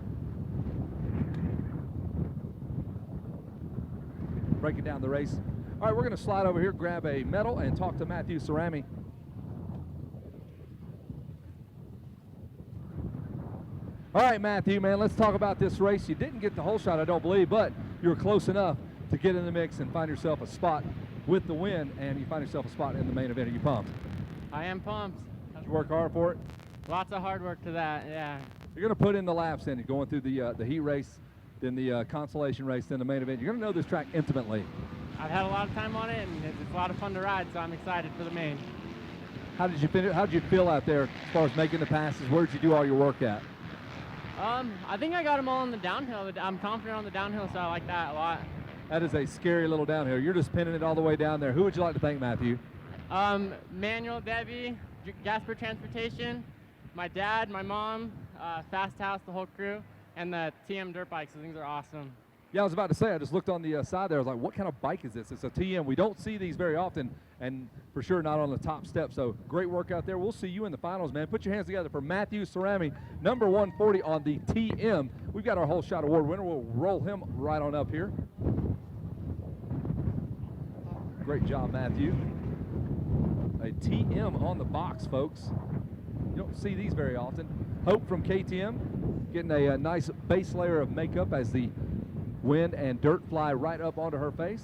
Breaking down the race. All right, we're going to slide over here, grab a medal, and talk to Matthew Cerami. All right, Matthew, man, let's talk about this race. You didn't get the whole shot, I don't believe, but you were close enough to get in the mix and find yourself a spot with the win, and you find yourself a spot in the main event. Are you pumped? I am pumped. Did you work hard for it? Lots of hard work to that, yeah. You're going to put in the laps in, going through the heat race, then the consolation race, then the main event. You're going to know this track intimately. I've had a lot of time on it, and it's a lot of fun to ride, so I'm excited for the main. How did you finish? How did you feel out there as far as making the passes? Where did you do all your work at? I think I got them all on the downhill. I'm confident on the downhill, so I like that a lot. That is a scary little downhill. You're just pinning it all the way down there. Who would you like to thank, Matthew? Manuel, Debbie, Gasper Transportation, my dad, my mom, Fast House, the whole crew, and the TM dirt bikes. So things are awesome. Yeah, I was about to say, I just looked on the side there. I was like, what kind of bike is this? It's a TM. We don't see these very often, and for sure not on the top step. So great work out there. We'll see you in the finals, man. Put your hands together for Matthew Cerami, number 140 on the TM. We've got our whole shot award winner. We'll roll him right on up here. Great job, Matthew. A TM on the box, folks. You don't see these very often. Hope from KTM getting a nice base layer of makeup as the wind and dirt fly right up onto her face.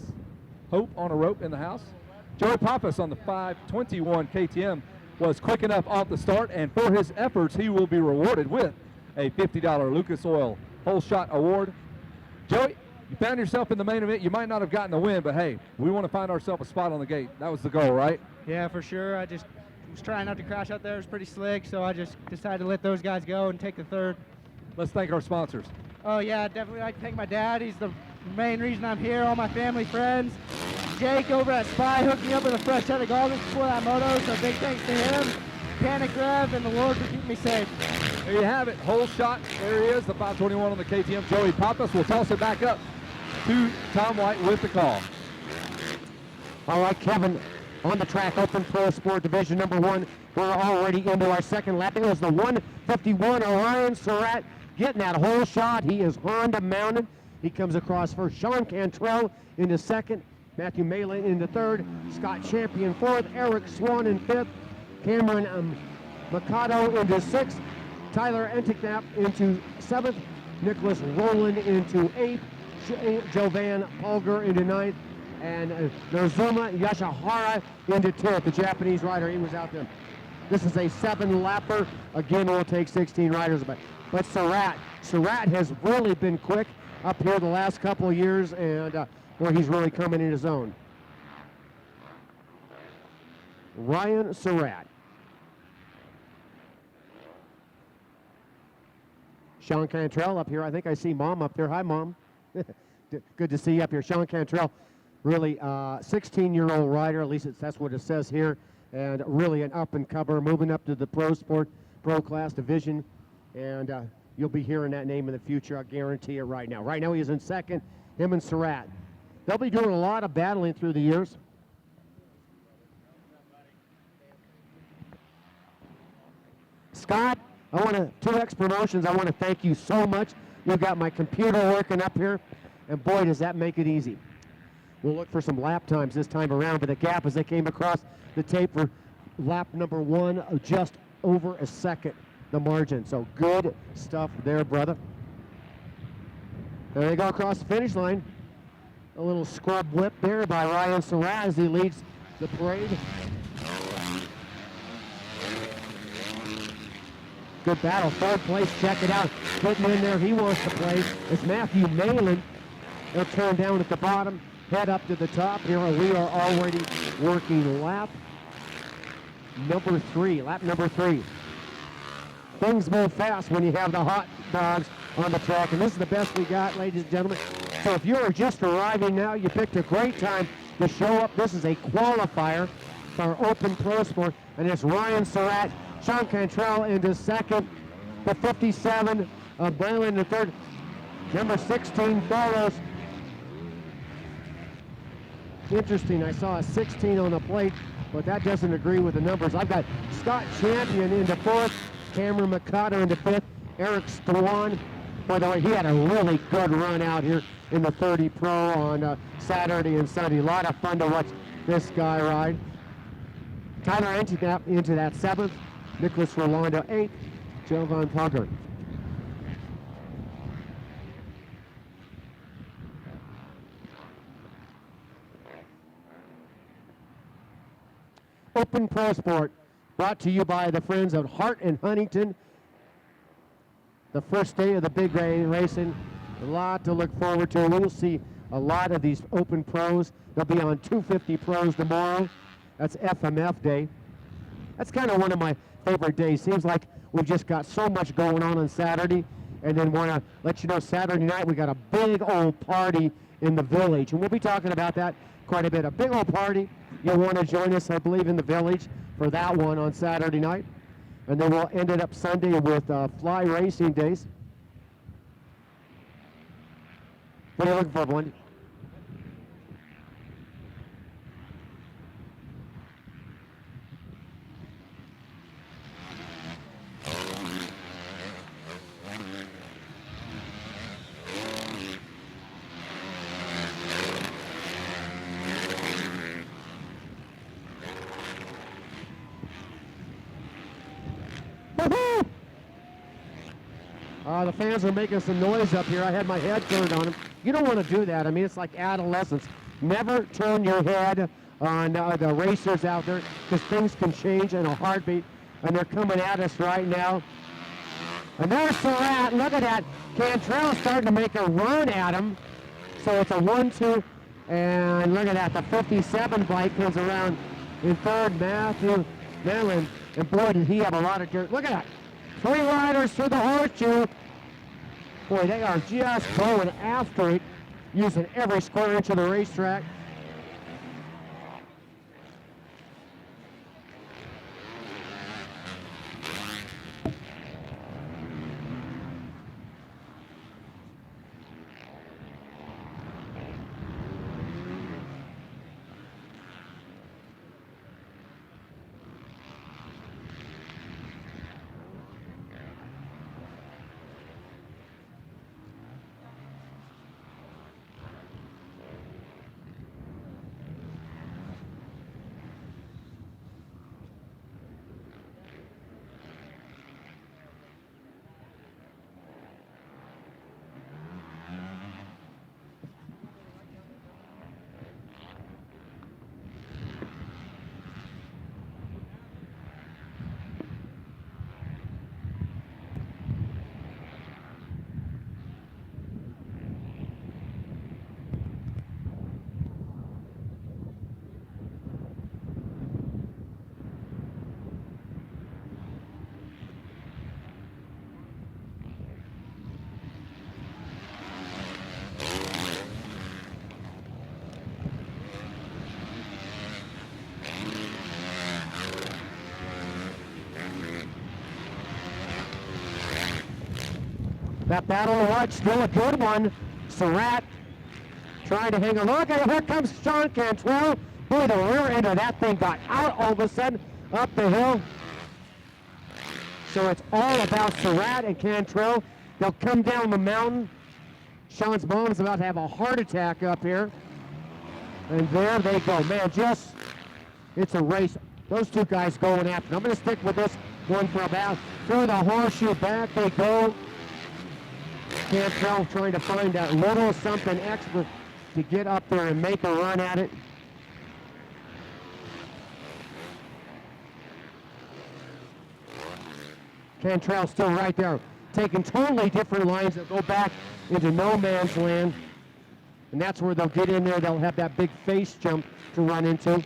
Hope on a rope in the house. Joey Pappas on the 521 KTM was quick enough off the start, and for his efforts, he will be rewarded with a $50 Lucas Oil Whole Shot Award. Joey, you found yourself in the main event. You might not have gotten the win, but hey, we want to find ourselves a spot on the gate. That was the goal, right? Yeah, for sure. I just was trying not to crash out there. It was pretty slick, so I just decided to let those guys go and take the third. Let's thank our sponsors. Oh, yeah, definitely like to thank my dad. He's the main reason I'm here, all my family, friends. Jake over at Spy hooked me up with a fresh set of goggles before that moto, so big thanks to him. Panic Rev and the Lord for keeping me safe. There you have it, whole shot. There he is, the 521 on the KTM. Joey Pappas will toss it back up to Tom White with the call. All right, Kevin, on the track, Open Pro Sport Division number 1. We're already into our second lap. It was the 151 Orion Surratt getting that whole shot. He is Honda mounted. He comes across first. Sean Cantrell into second. Matthew Malin into third. Scott Champion fourth. Eric Swan in fifth. Cameron Mikado into sixth. Tyler Entiknap into seventh. Nicholas Rowland into eighth. Jovan Polgar into ninth. And Nozuma Yashihara into 10th. The Japanese rider, he was out there. This is a 7-lapper. Again, it will take 16 riders. But Surratt has really been quick up here the last couple of years, and where he's really coming in his own. Ryan Surratt. Sean Cantrell up here. I think I see Mom up there. Hi, Mom. Good to see you up here. Sean Cantrell, really 16-year-old rider, at least that's what it says here, and really an up-and-comer, moving up to the pro class division, and you'll be hearing that name in the future, I guarantee it right now. Right now he is in second, him and Surratt. They'll be doing a lot of battling through the years. Scott, 2X Promotions, I want to thank you so much. You've got my computer working up here, and boy, does that make it easy. We'll look for some lap times this time around, but the gap as they came across the tape for lap number 1 of just over a second, the margin. So good stuff there, brother. There they go across the finish line. A little scrub whip there by Ryan Surratt as he leads the parade. Good battle, 3rd place, check it out. Getting in there, he wants to play. It's Matthew Malin. They'll turn down at the bottom, head up to the top. Here we are already working lap number 3. Things move fast when you have the hot dogs on the track, and this is the best we got, ladies and gentlemen. So if you're just arriving now, you picked a great time to show up. This is a qualifier for Open Pro Sport, and it's Ryan Surratt, Sean Cantrell into second, the 57 of Braylon in third. Number 16 follows. Interesting, I saw a 16 on the plate, but that doesn't agree with the numbers. I've got Scott Champion into 4th, Cameron Mikado into 5th, Eric Strawn. By the way, he had a really good run out here in the 30 Pro on Saturday and Sunday. A lot of fun to watch this guy ride. Tyler into that 7th, Nicholas Rolando 8th, Jovan Pugger. Open Pro Sport, brought to you by the friends of Hart and Huntington. The first day of the big racing, a lot to look forward to. We'll see a lot of these Open Pros. They'll be on 250 Pros tomorrow. That's FMF Day. That's kind of one of my favorite days. Seems like we've just got so much going on Saturday, and then want to let you know Saturday night we got a big old party in the Village, and we'll be talking about that quite a bit. A big old party. You'll want to join us, I believe, in the Village for that one on Saturday night. And then we'll end it up Sunday with Fly Racing Days. What are you looking for, Wendy? The fans are making some noise up here. I had my head turned on them. You don't want to do that. I mean, it's like adolescence. Never turn your head on the racers out there, because things can change in a heartbeat. And they're coming at us right now. And there's Surratt. Look at that. Cantrell starting to make a run at him. So it's a 1-2. And look at that. The 57 bike comes around in third. Matthew Mellon. And boy, did he have a lot of dirt. Look at that. 3 riders through the horseshoe. Boy, they are just going after it, using every square inch of the racetrack. That battle to watch, still a good one. Surratt trying to hang on. Look at it, here comes Sean Cantrell. Boy, the rear end of that thing got out all of a sudden up the hill. So it's all about Surratt and Cantrell. They'll come down the mountain. Sean's mom's about to have a heart attack up here. And there they go. Man, it's a race those two guys going after. I'm going to stick with this one for about through the horseshoe. Back they go. Cantrell trying to find a little something extra to get up there and make a run at it. Cantrell still right there, taking totally different lines that go back into no man's land. And that's where they'll get in there. They'll have that big face jump to run into.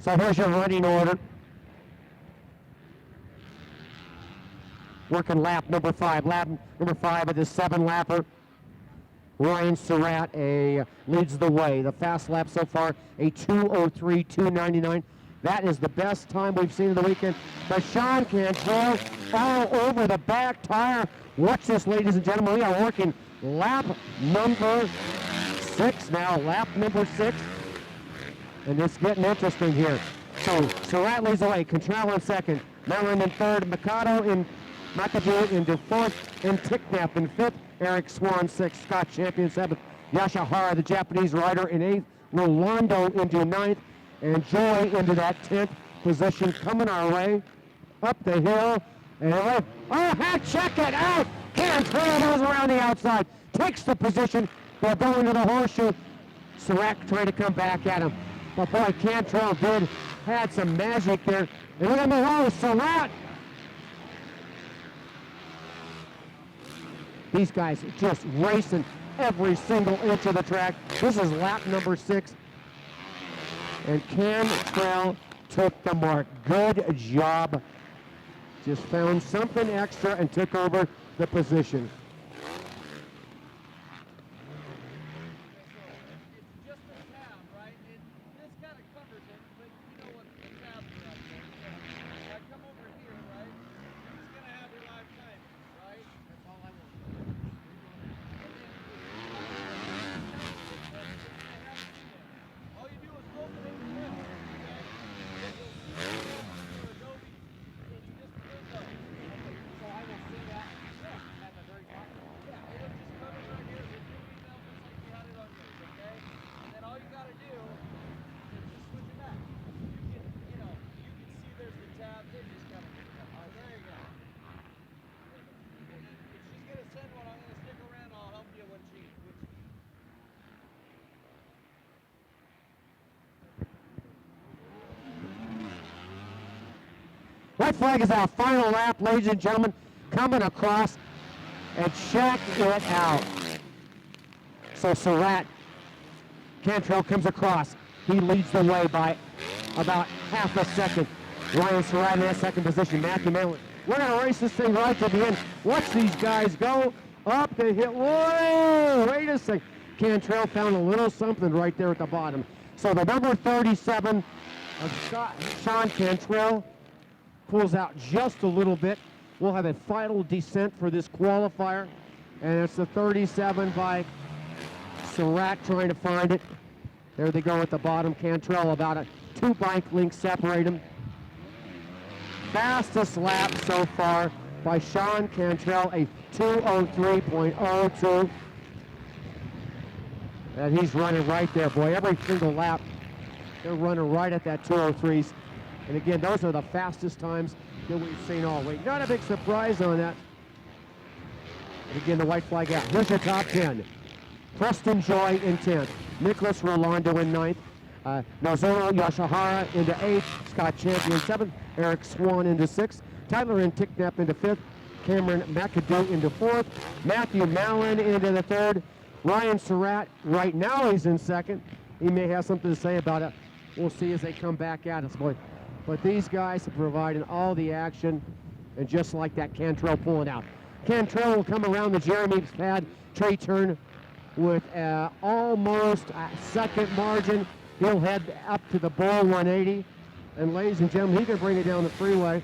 So here's your running order. Working lap number 5. Lap number 5 of the 7-lapper. Ryan Surratt leads the way. The fast lap so far, a 2:03.299. That is the best time we've seen in the weekend. But Sean Cantrell all over the back tire. Watch this, ladies and gentlemen. We are working lap number 6 now. Lap number 6. And it's getting interesting here. So Surratt leads the way. Cantrell in second. Mellon in third. McCado into fourth. And Ticknap in fifth. Eric Swan sixth. Scott Champion seventh. Yashihara, the Japanese rider, in eighth. Rolando into ninth. And Joy into that 10th position coming our way. Up the hill. And check it out! Cantrell goes around the outside. Takes the position. They'll go into the horseshoe. Surratt trying to come back at him. But boy, Cantrell had some magic there. And look at Malone, Surratt. These guys are just racing every single inch of the track. This is lap number 6. And Cantrell took the mark. Good job. Just found something extra and took over the position. White flag is our final lap, ladies and gentlemen, coming across, and check it out. So Surratt, Cantrell comes across. He leads the way by about half a second. Ryan Surratt in that second position. Matthew Mellon. We're going to race this thing right to the end. Watch these guys go up the hill. Whoa, wait a second. Cantrell found a little something right there at the bottom. So the number 37 of Sean Cantrell pulls out just a little bit. We'll have a final descent for this qualifier, and it's the 37 by Surratt trying to find it. There they go at the bottom. Cantrell about a 2 bike lengths separate them. Fastest lap so far by Sean Cantrell, a 2:03.02. And he's running right there, boy. Every single lap, they're running right at that 2:03s. And again, those are the fastest times that we've seen all week. Not a big surprise on that. And again, the white flag out. Here's your top 10. Preston Joy in 10th. Nicholas Rolando in 9th. Nozono Yashihara into 8th. Scott Champion 7th. Eric Swan into 6th. Tyler and Ticknap into 5th. Cameron McAdoo into 4th. Matthew Mallon into the 3rd. Ryan Surratt, right now he's in 2nd. He may have something to say about it. We'll see as they come back at us, boy. But these guys are providing all the action. And just like that, Cantrell pulling out. Cantrell will come around the Jeremy's pad tree turn with almost a second margin. He'll head up to the Bull 180. And ladies and gentlemen, he can bring it down the freeway.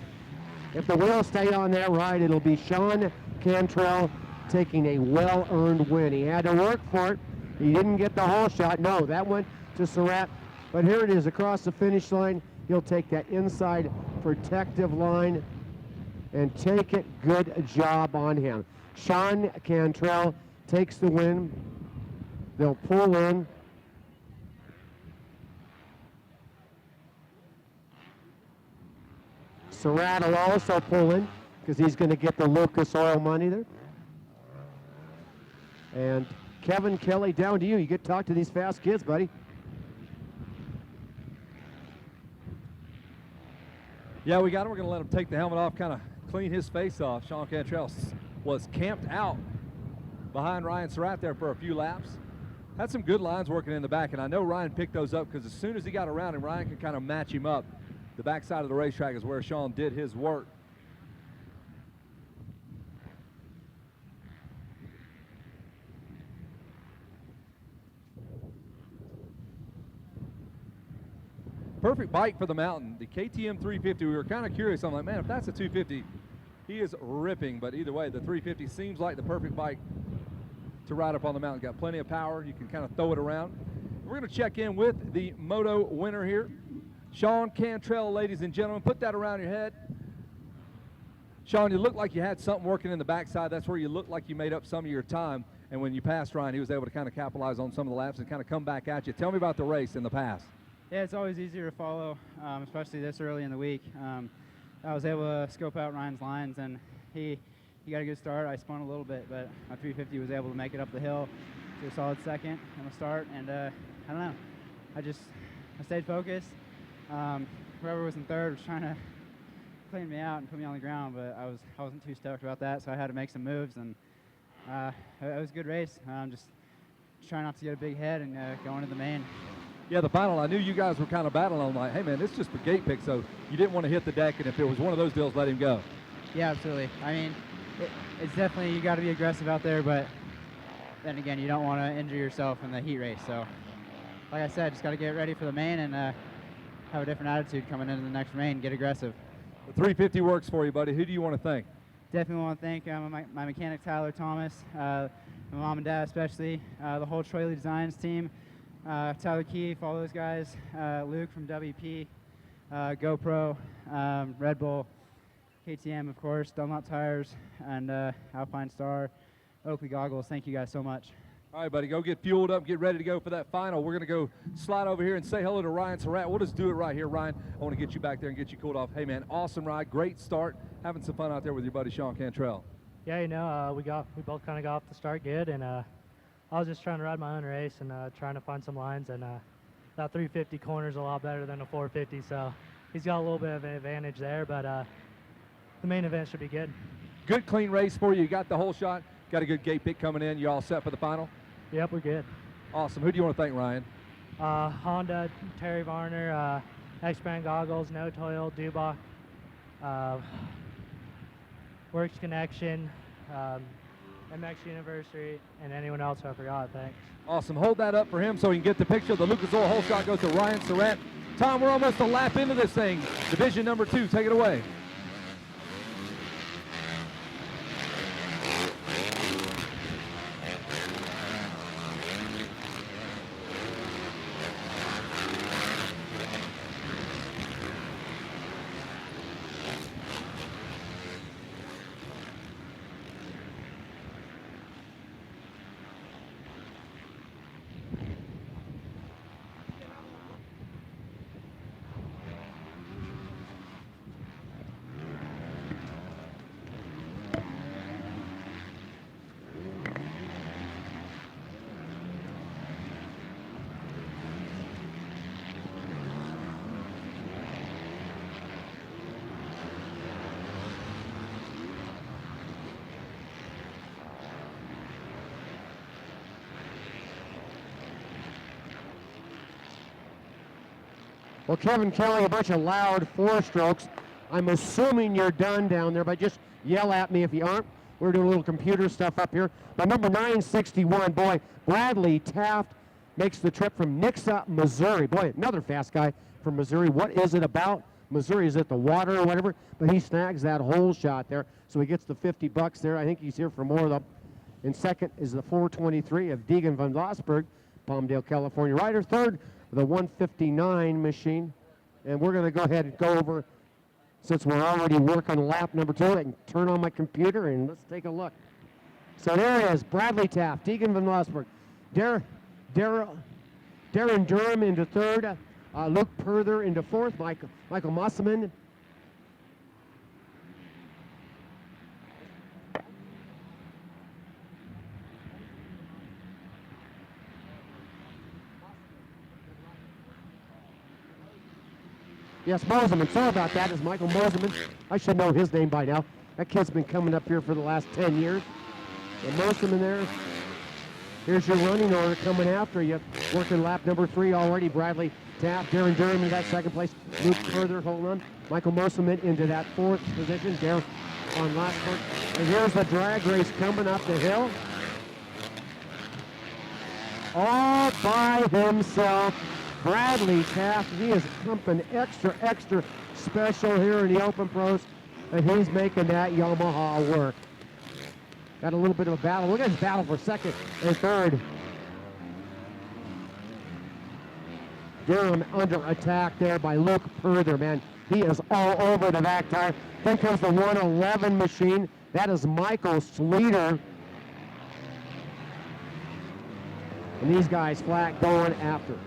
If the wheels stay on that ride, it'll be Sean Cantrell taking a well-earned win. He had to work for it. He didn't get the whole shot. No, that went to Surratt. But here it is across the finish line. He'll take that inside protective line and take it. Good job on him. Sean Cantrell takes the win. They'll pull in. Surratt will also pull in because he's going to get the Lucas Oil money there. And Kevin Kelly, down to you. You get to talk to these fast kids, buddy. Yeah, we got him. We're going to let him take the helmet off, kind of clean his face off. Sean Cantrell was camped out behind Ryan Surratt there for a few laps. Had some good lines working in the back, and I know Ryan picked those up because as soon as he got around him, Ryan could kind of match him up. The backside of the racetrack is where Sean did his work. Perfect bike for the mountain. The KTM 350, we were kind of curious. I'm like, man, if that's a 250, he is ripping. But either way, the 350 seems like the perfect bike to ride up on the mountain. Got plenty of power. You can kind of throw it around. We're going to check in with the moto winner here, Sean Cantrell, ladies and gentlemen. Put that around your head. Sean, you looked like you had something working in the backside. That's where you looked like you made up some of your time. And when you passed Ryan, he was able to kind of capitalize on some of the laps and kind of come back at you. Tell me about the race in the pass. Yeah, it's always easier to follow, especially this early in the week. I was able to scope out Ryan's lines, and he got a good start. I spun a little bit, but my 350 was able to make it up the hill to a solid second on the start. And I don't know, I stayed focused. Whoever was in third was trying to clean me out and put me on the ground, but I wasn't too stoked about that, so I had to make some moves, and it was a good race. Just trying not to get a big head and go into the main. Yeah, the final, I knew you guys were kind of battling. I'm like, hey, man, this is just for gate pick, so you didn't want to hit the deck, and if it was one of those deals, let him go. Yeah, absolutely. I mean, it's definitely, you got to be aggressive out there, but then again, you don't want to injure yourself in the heat race. So, like I said, just got to get ready for the main and have a different attitude coming into the next main, get aggressive. The 350 works for you, buddy. Who do you want to thank? Definitely want to thank my mechanic, Tyler Thomas, my mom and dad especially, the whole Troy Lee Designs team, Tyler Keefe, all those guys, Luke from WP, GoPro, Red Bull, KTM, of course, Dunlop Tires, and Alpine Star, Oakley Goggles. Thank you guys so much. All right, buddy, go get fueled up, get ready to go for that final. We're going to go slide over here and say hello to Ryan Surratt. We'll just do it right here, Ryan. I want to get you back there and get you cooled off. Hey, man, awesome ride, great start, having some fun out there with your buddy Sean Cantrell. Yeah, you know, we both kind of got off the start good, and I was just trying to ride my own race and trying to find some lines, and that 350 corner is a lot better than a 450, so he's got a little bit of an advantage there, but the main event should be good. Good, clean race for you. You got the whole shot, got a good gate pick coming in. You all set for the final? Yep, we're good. Awesome. Who do you want to thank, Ryan? Honda, Terry Varner, X-Brand Goggles, No Toil, Dubach, Works Connection, MX University, and anyone else I forgot. Thanks. Awesome. Hold that up for him so he can get the picture. The Lucas Oil whole shot goes to Ryan Surratt. Tom, we're almost a lap into this thing. Division number 2, take it away. Well, Kevin Kelly, a bunch of loud 4-strokes. I'm assuming you're done down there, but just yell at me if you aren't. We're doing a little computer stuff up here. But number 961, boy, Bradley Taft makes the trip from Nixa, Missouri. Boy, another fast guy from Missouri. What is it about Missouri? Is it the water or whatever? But he snags that hole shot there, so he gets the $50 there. I think he's here for more of them. In second is the 423 of Deegan van Vosburg, Palmdale, California rider. Third, the 159 machine. And we're going to go ahead and go over, since we're already working lap number 2, I can turn on my computer and let's take a look. So there it is, Bradley Taft, Deegan van Vosburg, Darren Durham into third, Luke Perther into fourth, Michael Mosselman. Yes, Moseman. Sorry about that. It's Michael Moseman. I should know his name by now. That kid's been coming up here for the last 10 years. And Moseman there. Here's your running order coming after you. Working lap number 3 already. Bradley Taft, Darren Durham in that second place. Luke Perther, hold on. Michael Moseman into that 4th position. Darren on last one. And here's the drag race coming up the hill. All by himself. Bradley Taft, he is something extra special here in the Open Pros, and he's making that Yamaha work. Got a little bit of a battle. Look at his battle for second and third. Durham under attack there by Luke Perther, man. He is all over the back tire. Then comes the 111 machine. That is Michael Sleater. And these guys flat going after.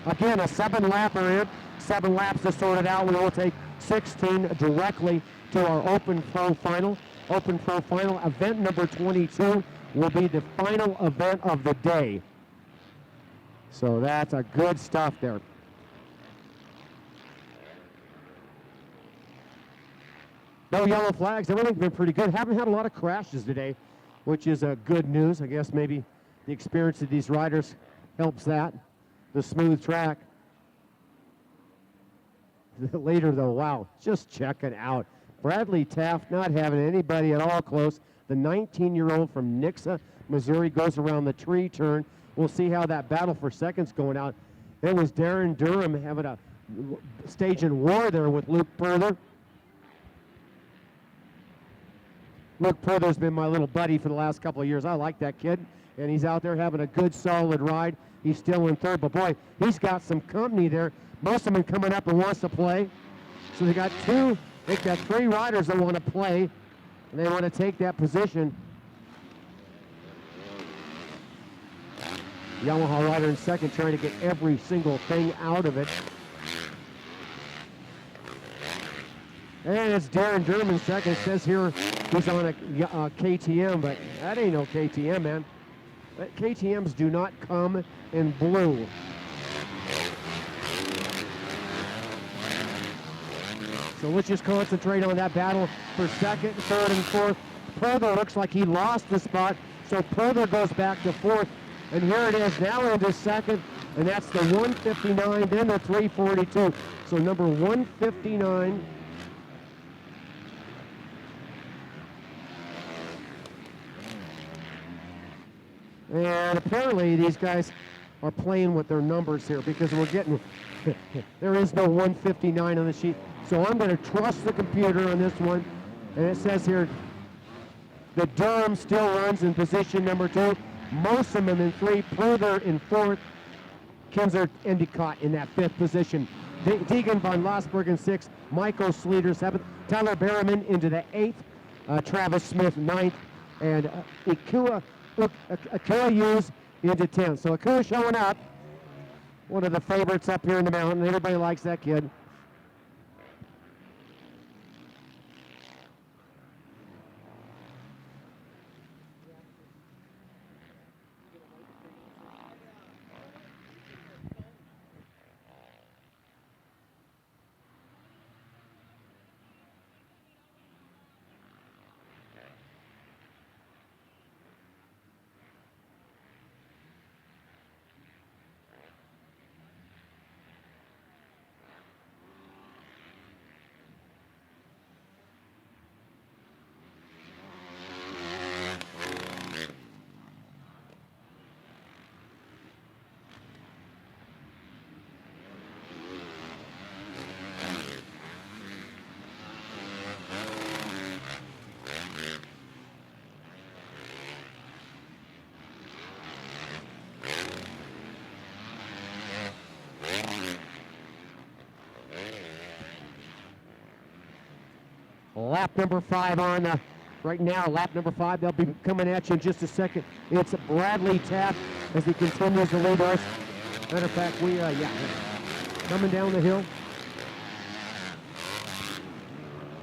Again, a 7-lapper here. 7 laps to sort it out. We will take 16 directly to our Open Pro Final. Open Pro Final event number 22 will be the final event of the day. So that's a good stuff there. No yellow flags. Everything's been pretty good. Haven't had a lot of crashes today, which is good news. I guess maybe the experience of these riders helps that. The smooth track. Later though, wow, just check it out. Bradley Taft not having anybody at all close. The 19-year-old from Nixa, Missouri goes around the tree turn. We'll see how that battle for second's going out. It was Darren Durham having a stage in war there with Luke Perther. Luke Perther's been my little buddy for the last couple of years. I like that kid, and he's out there having a good, solid ride. He's still in third, but boy, he's got some company there. Most of them coming up and wants to play. So they got 3 riders that want to play, and they want to take that position. Yamaha rider in second, trying to get every single thing out of it. And it's Darren Durham in second. It says here he's on a KTM, but that ain't no KTM, man. KTMs do not come in blue. So let's just concentrate on that battle for second, third, and fourth. Perther looks like he lost the spot, so Perther goes back to fourth. And here it is now into second, and that's the 159, then the 342. So number 159. And apparently these guys are playing with their numbers here because we're getting, there is no 159 on the sheet. So I'm going to trust the computer on this one. And it says here that Durham still runs in position number 2. Moseman in 3, Perther in 4th. Kinzer Endicott in that 5th position. Deegan van Vosburg in 6th. Michael Sleater 7th. Tyler Berriman into the 8th. Travis Smith 9th. And Akua Hughes into 10th. So Akua showing up. One of the favorites up here in the mountain. Everybody likes that kid. lap number 5 on right now. Lap number 5, they'll be coming at you in just a second. It's Bradley Taft as he continues to lead us. Matter of fact, coming down the hill.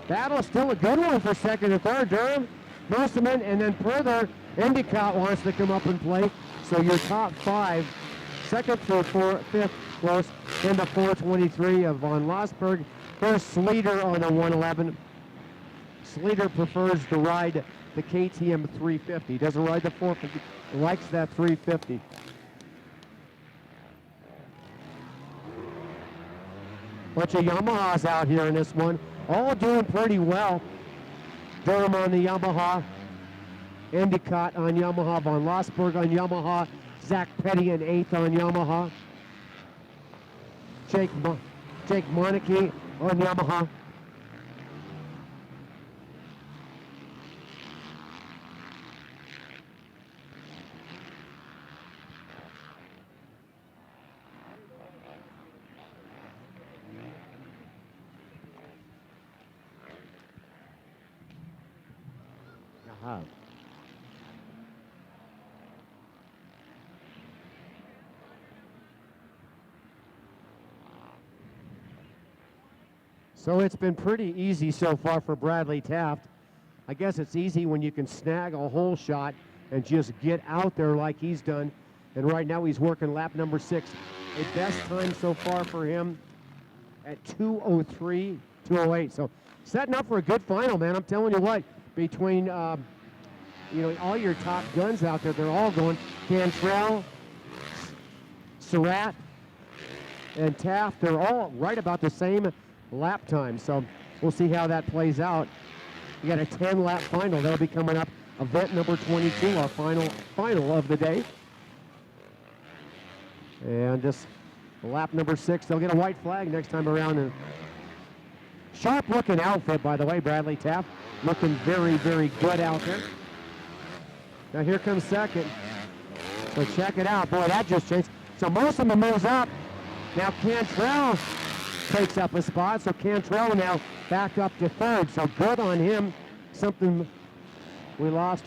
Battle still a good one for second and third. Durham, Mercerman, and then further, Endicott wants to come up and play. So your top 5, second through 5th close in the 423 of Von Lossberg. There's Sleater on the 111. Sleater prefers to ride the KTM 350. He doesn't ride the 450. He likes that 350. Bunch of Yamahas out here in this one. All doing pretty well. Durham on the Yamaha. Endicott on Yamaha. Von Lossberg on Yamaha. Zach Petty in 8th on Yamaha. Jake Monarchy on Yamaha. So it's been pretty easy so far for Bradley Taft. I guess it's easy when you can snag a hole shot and just get out there like he's done. And right now he's working lap number 6. A best time so far for him at 2:03, 2:08. So setting up for a good final, man. I'm telling you what, between all your top guns out there, they're all going. Cantrell, Surratt, and Taft, they're all right about the same lap time. So we'll see how that plays out. We got a 10-lap final. That'll be coming up. Event number 22, our final of the day. And this lap number 6, they'll get a white flag next time around. And sharp-looking outfit, by the way, Bradley Taft. Looking very, very good out there. Now here comes second. So check it out. Boy, that just changed. So Mosman moves up. Now Cantrell takes up a spot. So Cantrell now back up to 3rd. So good on him. Something we lost.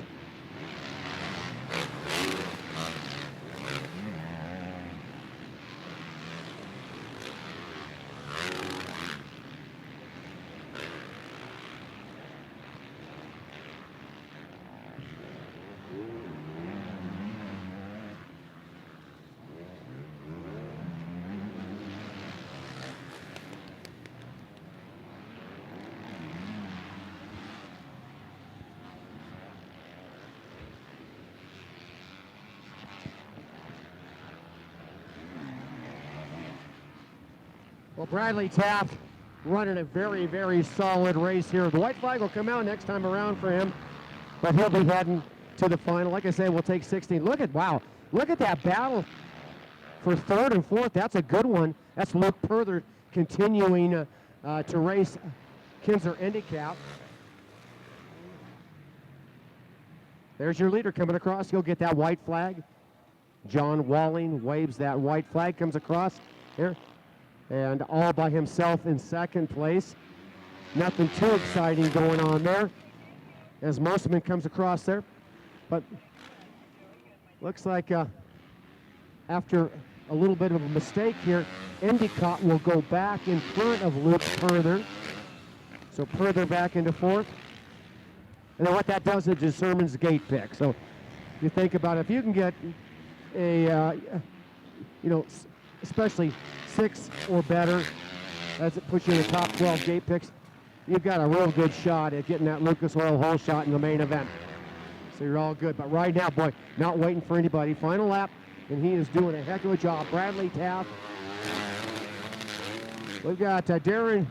Well, Bradley Taft running a very, very solid race here. The white flag will come out next time around for him, but he'll be heading to the final. Like I say, we'll take 16. Look at that battle for 3rd and 4th. That's a good one. That's Luke Perther continuing to race Kinzer Handicap. There's your leader coming across. He'll get that white flag. John Walling waves that white flag, comes across here. And all by himself in 2nd place. Nothing too exciting going on there as Mosman comes across there. But looks like after a little bit of a mistake here, Endicott will go back in front of Luke Perther. So Perther back into 4th. And then what that does is determines the gate pick. So you think about it, if you can get a, especially 6 or better, as it puts you in the top 12 gate picks, you've got a real good shot at getting that Lucas Oil hole shot in the main event. So you're all good. But right now, boy, not waiting for anybody. Final lap, and he is doing a heck of a job. Bradley Taft. We've got Darren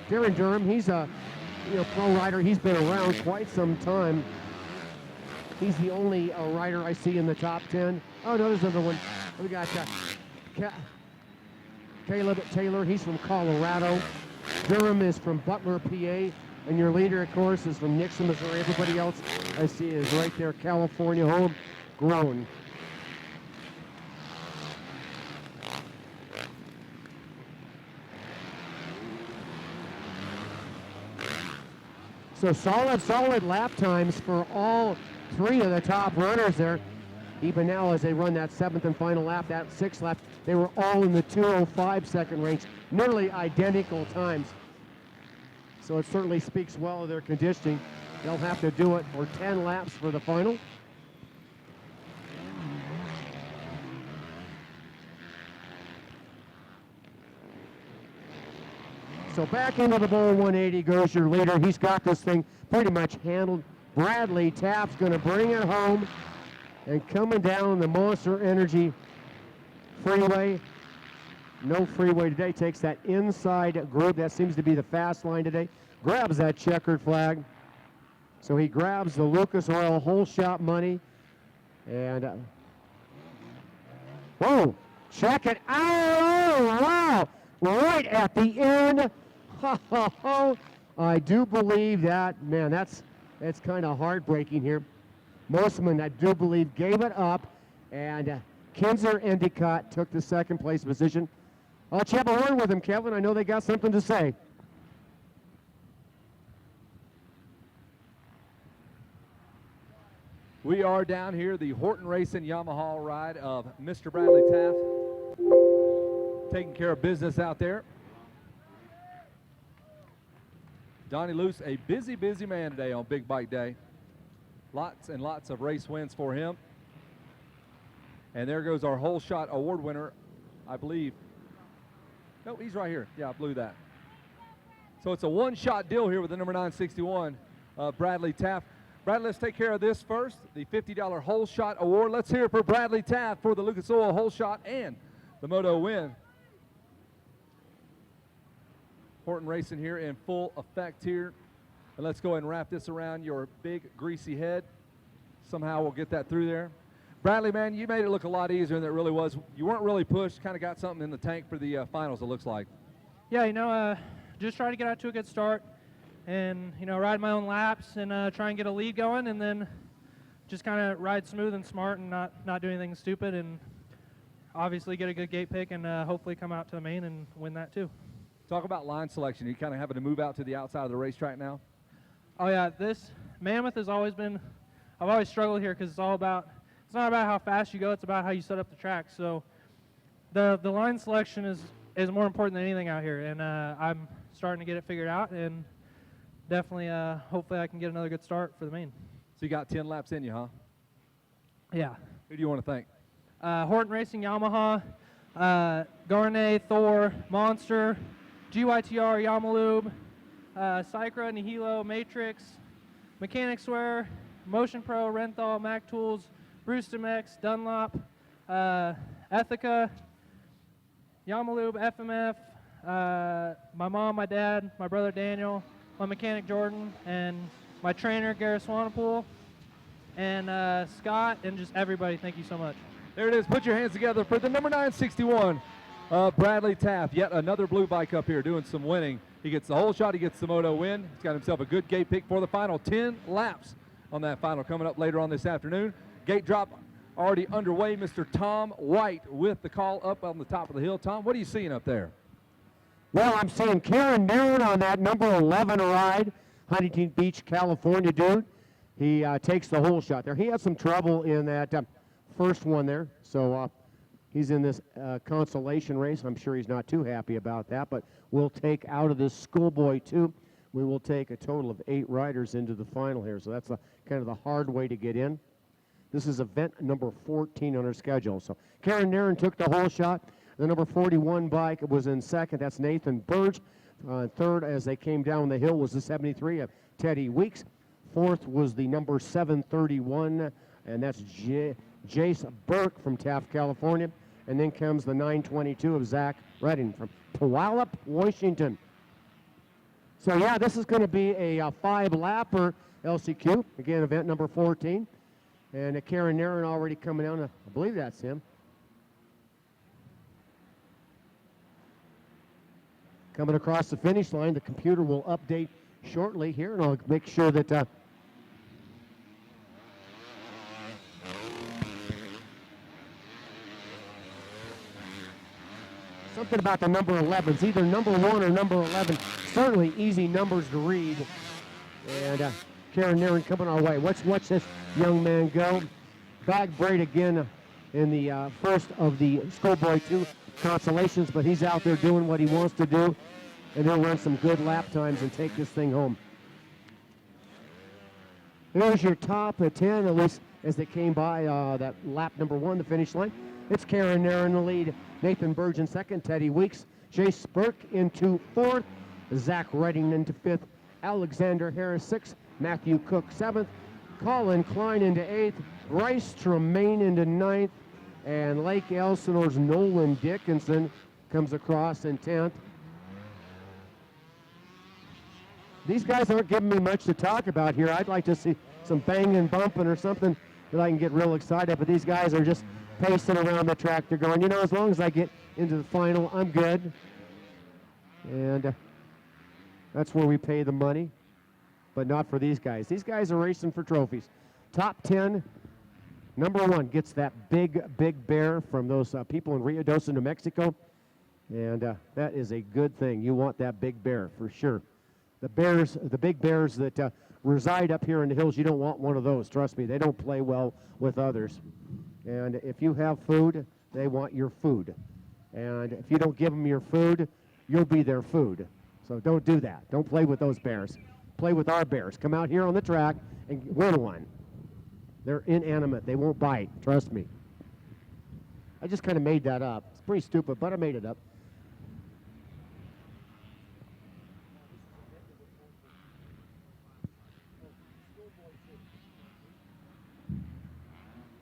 Durham. He's a pro rider. He's been around quite some time. He's the only rider I see in the top 10. Oh, no, there's another one. We got Caleb Taylor, he's from Colorado. Durham is from Butler, PA. And your leader, of course, is from Nixon, Missouri. Everybody else I see is right there, California, homegrown. So solid lap times for all three of the top runners there. Even now as they run that 7th and final lap, that 6th lap, they were all in the 2:05 second range, nearly identical times. So it certainly speaks well of their conditioning. They'll have to do it for 10 laps for the final. So back into the bull 180 goes your leader. He's got this thing pretty much handled. Bradley Taft's going to bring it home. And coming down the Monster Energy freeway, no freeway today, takes that inside group. That seems to be the fast line today. Grabs that checkered flag. So he grabs the Lucas Oil whole shop money. And, whoa, check it out. Oh, wow. Right at the end. I do believe that, man, that's kind of heartbreaking here. Mosman, I do believe, gave it up, and Kinzer Endicott took the second place position. I'll let you have a word with him, Kevin. I know they got something to say. We are down here, the Horton Racing Yamaha ride of Mr. Bradley Taft, taking care of business out there. Donnie Luce, a busy man today on Big Bike Day. Lots and lots of race wins for him. And there goes our whole shot award winner, I believe. No, he's right here. Yeah, I blew that. So it's a one-shot deal here with the number 961, Bradley Taft. Bradley, let's take care of this first, the $50 whole shot award. Let's hear it for Bradley Taft for the Lucas Oil whole shot and the moto win. Horton Racing here in full effect here. And let's go ahead and wrap this around your big greasy head. Somehow we'll get that through there. Bradley, man, you made it look a lot easier than it really was. You weren't really pushed, kind of got something in the tank for the finals, it looks like. Yeah, just try to get out to a good start and, ride my own laps and try and get a lead going, and then just kind of ride smooth and smart and not do anything stupid, and obviously get a good gate pick and hopefully come out to the main and win that too. Talk about line selection. You kind of having to move out to the outside of the racetrack now? Oh yeah, this Mammoth has always been, I've always struggled here because it's not about how fast you go, it's about how you set up the track. So the line selection is more important than anything out here, and I'm starting to get it figured out, and definitely hopefully I can get another good start for the main. So you got 10 laps in you, huh? Yeah. Who do you want to thank? Horton Racing, Yamaha, Garnet, Thor, Monster, GYTR, Yamalube, Cycra, Nihilo, Matrix, Mechanics Wear, Motion Pro, Renthal, Mac Tools, Brewstom-X, Dunlop, Ethica, Yamalube, FMF, my mom, my dad, my brother Daniel, my mechanic Jordan, and my trainer Gareth Swanepoel, and Scott, and just everybody. Thank you so much. There it is. Put your hands together for the number 961, Bradley Taft. Yet another blue bike up here doing some winning. He gets the whole shot. He gets the moto win. He's got himself a good gate pick for the final 10 laps on that final coming up later on this afternoon. Gate drop already underway. Mr. Tom White with the call up on the top of the hill. Tom, what are you seeing up there? Well, I'm seeing Kieran Noon on that number 11 ride, Huntington Beach, California dude. He takes the whole shot there. He had some trouble in that first one there, so he's in this consolation race. I'm sure he's not too happy about that, but we'll take out of this Schoolboy 2, we will take a total of 8 riders into the final here, so that's kind of the hard way to get in. This is event number 14 on our schedule. So Karen Nairn took the whole shot. The number 41 bike was in second. That's Nathan Burge. Third, as they came down the hill, was the 73 of Teddy Weeks. Fourth was the number 731, and that's Jace Burke from Taft, California. And then comes the 922 of Zach Redding from Puyallup, Washington. So yeah, this is going to be a 5-lapper LCQ. Again, event number 14. And Karen Nairn already coming down. I believe that's him. Coming across the finish line. The computer will update shortly here, and I'll make sure that something about the number 11s, either number 1 or number 11. Certainly easy numbers to read. And Karen Nairn coming our way. Watch this young man go. Bag braid again in the first of the Schoolboy 2 consolations, but he's out there doing what he wants to do, and he'll run some good lap times and take this thing home. Here's your top 10, at least as they came by that lap number 1, the finish line. It's Karen Nairn in the lead, Nathan Burge second, Teddy Weeks, Chase Burke into 4th, Zach Redding into 5th, Alexander Harris 6th, Matthew Cook 7th, Colin Klein into 8th, Bryce Tremaine into 9th, and Lake Elsinore's Nolan Dickinson comes across in 10th. These guys aren't giving me much to talk about here. I'd like to see some banging, bumping, or something that I can get real excited, but these guys are just pacing around the track. They're going, you know, as long as I get into the final, I'm good. And that's where we pay the money, but not for these guys. These guys are racing for trophies. Top 10, number 1 gets that big bear from those people in Rio Doce, New Mexico, and that is a good thing. You want that big bear for sure. The big bears that reside up here in the hills, you don't want one of those. Trust me, they don't play well with others. And if you have food, they want your food. And if you don't give them your food, you'll be their food. So don't do that. Don't play with those bears. Play with our bears. Come out here on the track and win one. They're inanimate. They won't bite. Trust me. I just kind of made that up. It's pretty stupid, but I made it up.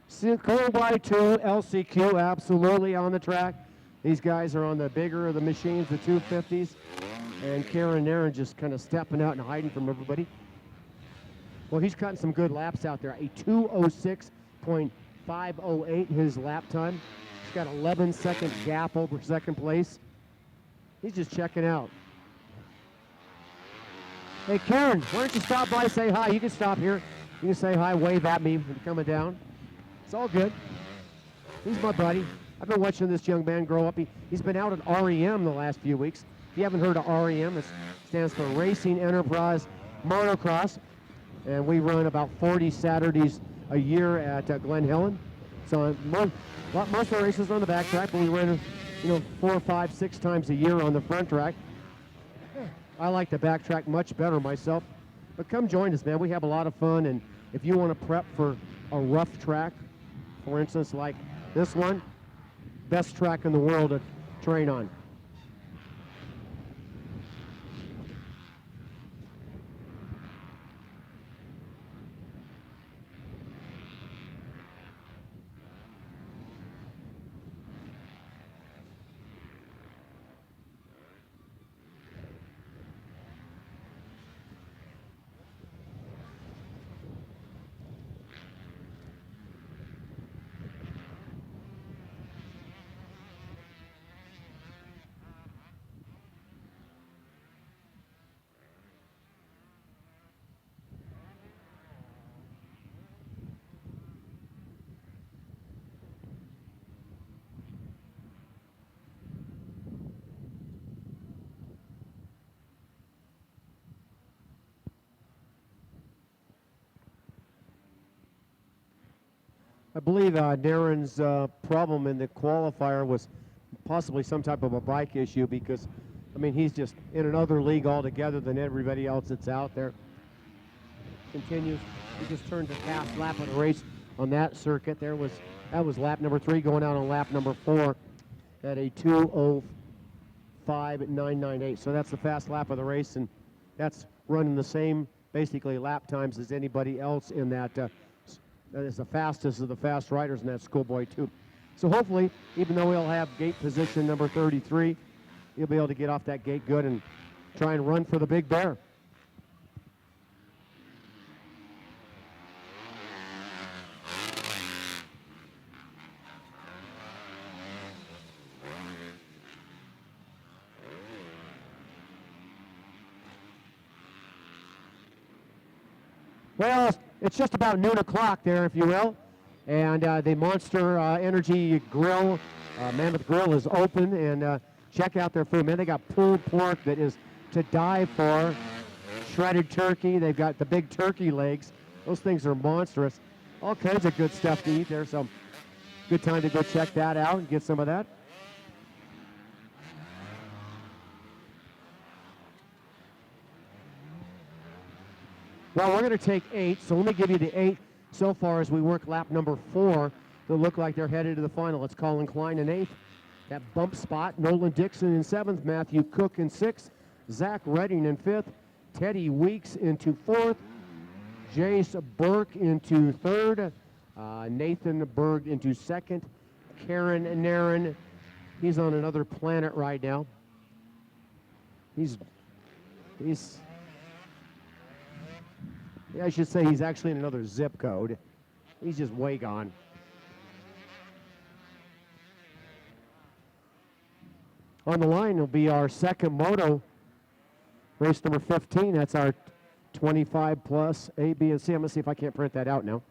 Schoolboy 2 LCQ, absolutely on the track. These guys are on the bigger of the machines, the 250s. And Karen Nairn just kind of stepping out and hiding from everybody. Well, he's cutting some good laps out there. A 2:06.508 his lap time. He's got 11-second gap over second place. He's just checking out. Hey, Karen, why don't you stop by and say hi? You can stop here. You can say hi, wave at me when you're coming down. It's all good. He's my buddy. I've been watching this young man grow up. He's been out at REM the last few weeks. If you haven't heard of REM, it stands for Racing Enterprise Motocross. And we run about 40 Saturdays a year at Glen Helen. So most of the races are on the back track, but we run 4, 5, 6 times a year on the front track. I like the back track much better myself. But come join us, man. We have a lot of fun. And if you want to prep for a rough track, for instance, like this one, best track in the world to train on. I believe Darren's problem in the qualifier was possibly some type of a bike issue because, I mean, he's just in another league altogether than everybody else that's out there. Continues. He just turned the fast lap of the race on that circuit. That was lap number 3 going out on lap number 4 at a 2:05.998. So that's the fast lap of the race, and that's running the same basically lap times as anybody else in that. That is the fastest of the fast riders in that Schoolboy 2. So hopefully, even though he'll have gate position number 33, he'll be able to get off that gate good and try and run for the big bear. Well, it's just about noon o'clock there, if you will, and the Monster Energy Grill, Mammoth Grill, is open, and check out their food. Man, they got pulled pork that is to die for. shredded turkey. They've got the big turkey legs. Those things are monstrous. All kinds of good stuff to eat there. So good time to go check that out and get some of that. Well, we're going to take 8, so let me give you the 8 so far as we work lap number 4. They'll look like they're headed to the final. It's Colin Klein in 8th. That bump spot, Nolan Dixon in 7th, Matthew Cook in 6th, Zach Redding in 5th, Teddy Weeks into 4th, Jace Burke into 3rd, Nathan Berg into 2nd, Karen Naren, he's on another planet right now. He's yeah, I should say he's actually in another zip code. He's just way gone. On the line will be our second moto, race number 15. That's our 25 plus A, B, and C. I'm going to see if I can't print that out now.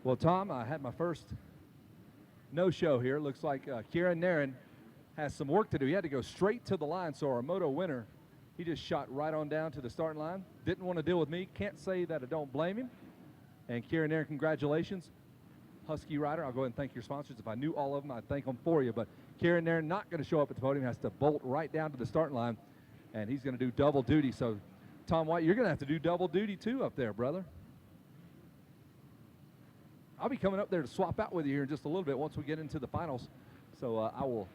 Well, Tom, I had my first no-show here. Looks like Kieran Naren has some work to do. He had to go straight to the line, so our moto winner He just shot right on down to the starting line. Didn't want to deal with me. Can't say that I don't blame him. And Kieran Aaron, congratulations. Husky rider, I'll go ahead and thank your sponsors. If I knew all of them, I'd thank them for you. But Kieran Aaron not going to show up at the podium, has to bolt right down to the starting line, and he's going to do double duty. So, Tom White, you're going to have to do double duty too up there, brother. I'll be coming up there to swap out with you here in just a little bit once we get into the finals. So I will.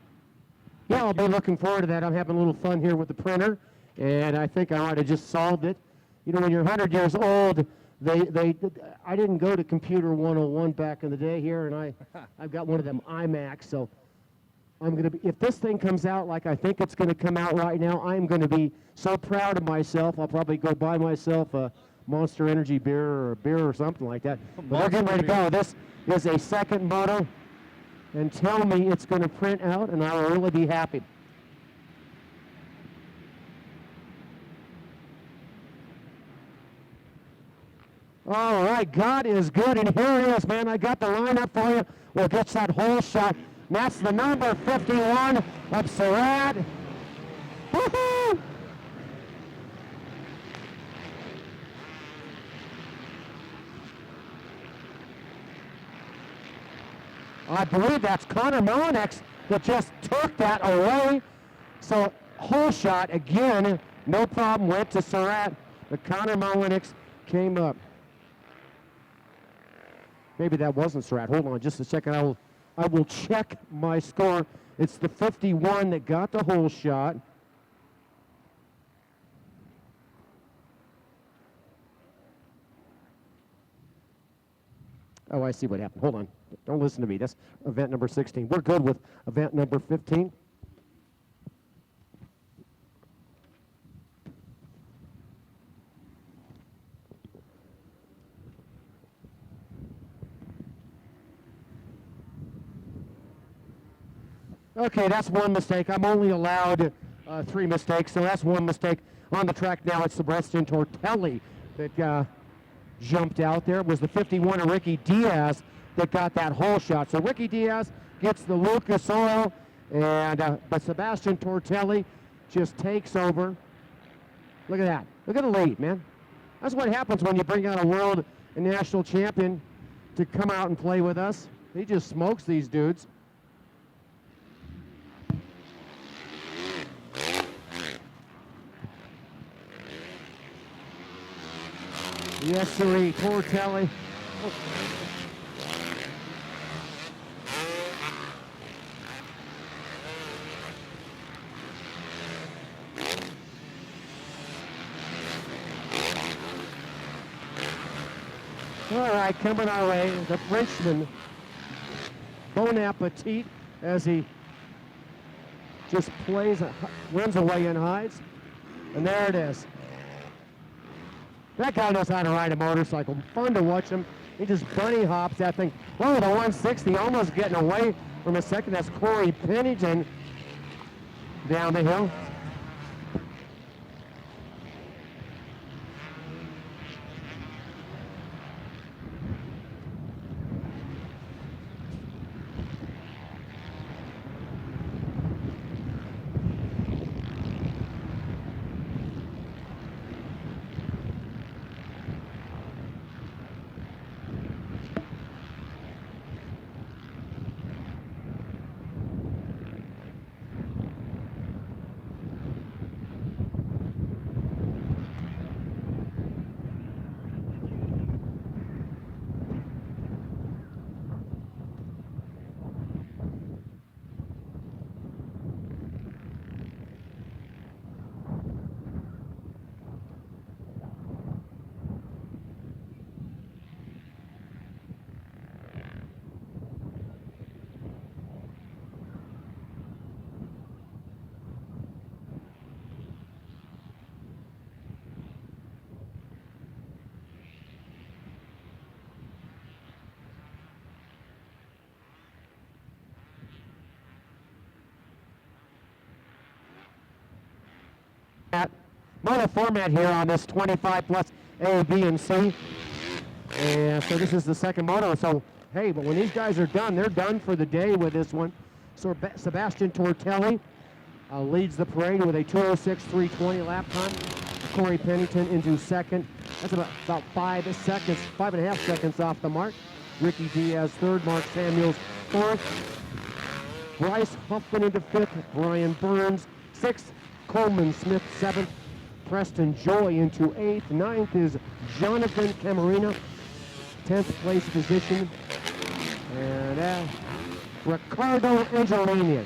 Yeah, I'll be looking forward to that. I'm having a little fun here with the printer, and I think I might have just solved it. You know, when you're 100 years old, I didn't go to Computer 101 back in the day here, and I've got one of them iMacs, so I'm going to be, if this thing comes out like I think it's going to come out right now, I'm going to be so proud of myself. I'll probably go buy myself a Monster Energy beer or a beer or something like that. But we're getting ready to go. This is a second moto, and tell me it's going to print out, and I will really be happy. All right, God is good, and here it is, man. I got the lineup for you. We'll get that whole shot. And that's the number 51 of Surratt. Woohoo! I believe that's Connor Mullinex that just took that away. So, whole shot again, no problem, went to Surratt, but Connor Mullinex came up. Maybe that wasn't Surratt. Hold on just a second. I will check my score. It's the 51 that got the whole shot. Oh, I see what happened. Hold on. Don't listen to me. That's event number 16. We're good with event number 15. Okay, that's one mistake. I'm only allowed 3 mistakes, so that's one mistake. On the track now, it's Sebastian Tortelli that jumped out there. It was the 51 of Ricky Diaz that got that hole shot. So Ricky Diaz gets the Lucas Oil, and but Sebastian Tortelli just takes over. Look at that. Look at the lead, man. That's what happens when you bring out a world and national champion to come out and play with us. He just smokes these dudes. Yes, sirree, Tortelli. All right, coming our way, the Frenchman, Bon Appetit, as he just plays, runs away and hides. And there it is. That guy knows how to ride a motorcycle. Fun to watch him. He just bunny hops that thing. Oh, the 160 almost getting away from a second. That's Corey Pennington down the hill. Mono format here on this 25 plus A, B, and C. And so this is the second moto. So, hey, but when these guys are done, they're done for the day with this one. So Sebastian Tortelli leads the parade with a 2:06.320 lap time. Corey Pennington into second. That's about 5.5 seconds off the mark. Ricky Diaz third, Mark Samuels fourth. Bryce Huffman into fifth, Brian Burns sixth, Coleman Smith seventh, Preston Joy into eighth, ninth is Jonathan Camarina, 10th place position, and Ricardo Angelini.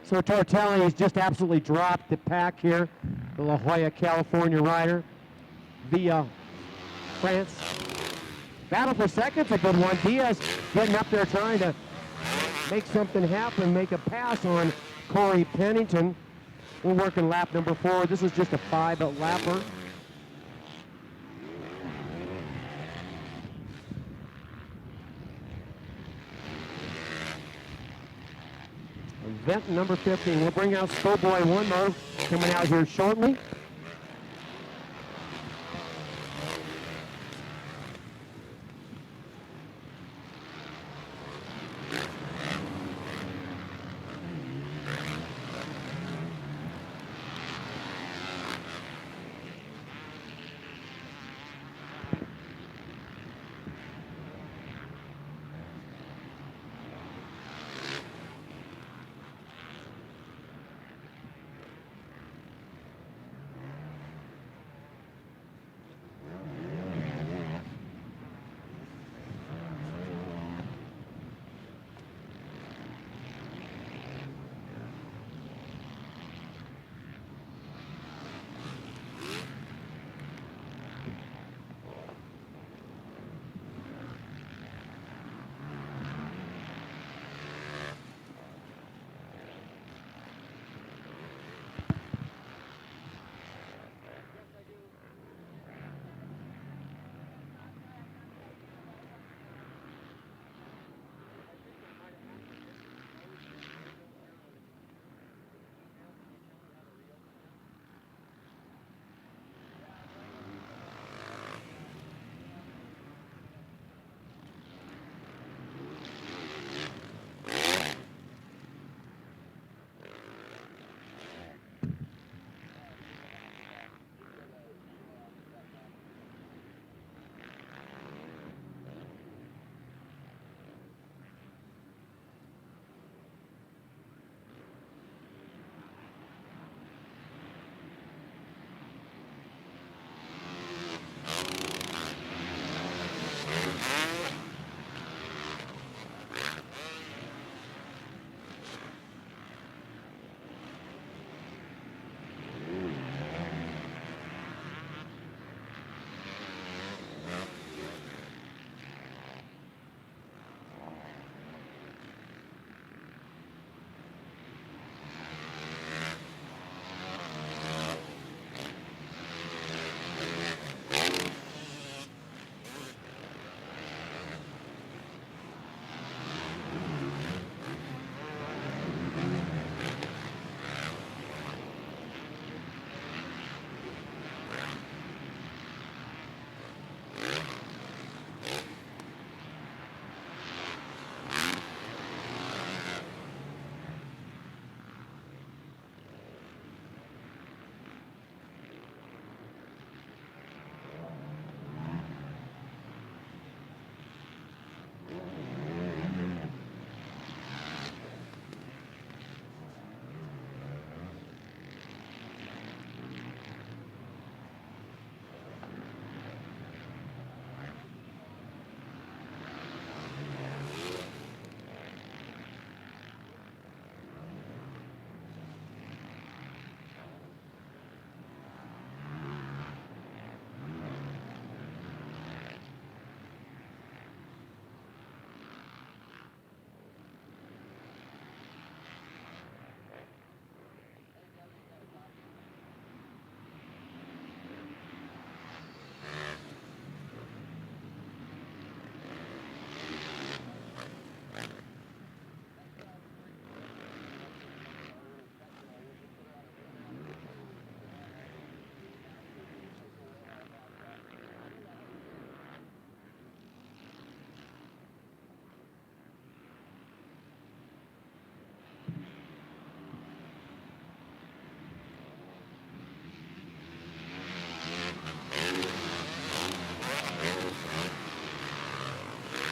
So Tortelli has just absolutely dropped the pack here, the La Jolla, California rider, via France. Battle for second's a good one. Diaz getting up there trying to make something happen, make a pass on Corey Pennington. We're working lap number 4. This is just a 5-lapper. Event number 15. We'll bring out Schoolboy one more coming out here shortly.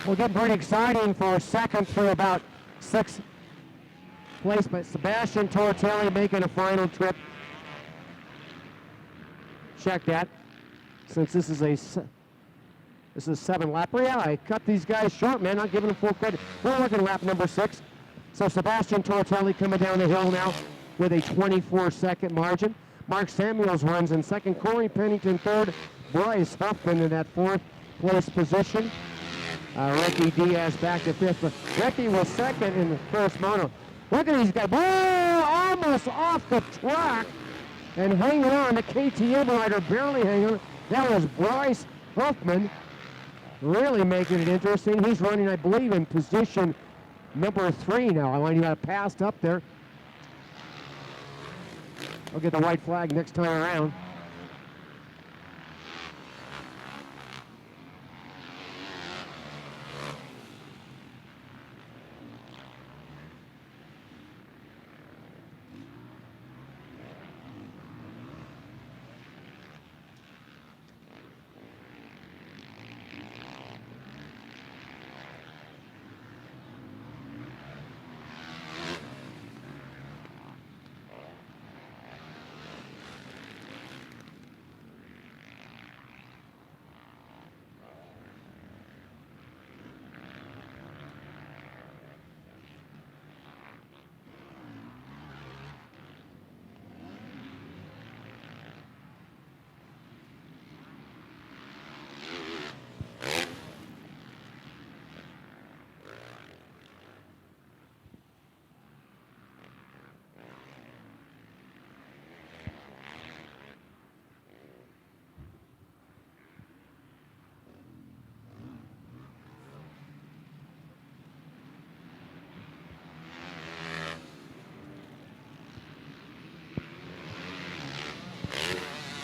We'll get pretty exciting for second through about 6th place, but Sebastian Tortelli making a final trip. Check that. Since this is a 7 lapper. Yeah, I cut these guys short, man. Not giving them full credit. We're looking lap number 6. So Sebastian Tortelli coming down the hill now with a 24-second margin. Mark Samuels runs in second. Corey Pennington third. Bryce Huffman in that 4th place position. Ricky Diaz back to 5th. But Ricky was second in the first moto. Look at these guys. Whoa! Almost off the track and hanging on. The KTM rider barely hanging on. That was Bryce Huffman. Really making it interesting. He's running, I believe, in position number 3 now. I want you got passed up there. I'll get the white flag next time around.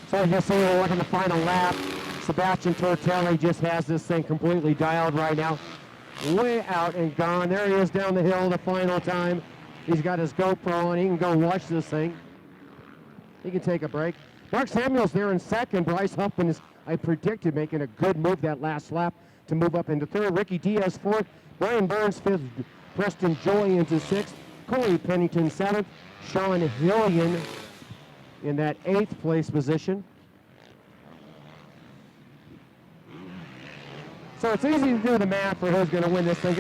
So you see we're looking the final lap. Sebastian Tortelli just has this thing completely dialed right now. Way out and gone. There he is down the hill the final time. He's got his GoPro on. He can go watch this thing. He can take a break. Mark Samuels there in second. Bryce Huffman is, I predicted, making a good move that last lap to move up into third. Ricky Diaz fourth. Brian Burns fifth. Preston Joy into sixth. Corey Pennington seventh. Sean Hillian in that 8th place position. So it's easy to do the math for who's going to win this thing.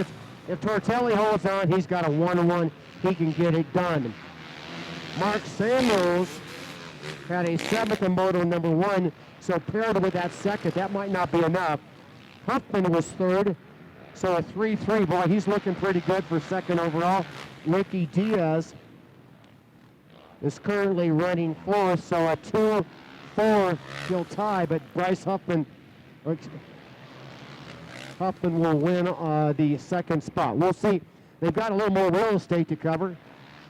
If Tortelli holds on, he's got a 1-1. He can get it done. Mark Samuels had a 7th in moto number 1, so paired with that second, that might not be enough. Huffman was third, so a 3-3. Boy, he's looking pretty good for second overall. Ricky Diaz is currently running fourth, so a 2-4 still tie, but Bryce Huffman will win the second spot. We'll see. They've got a little more real estate to cover.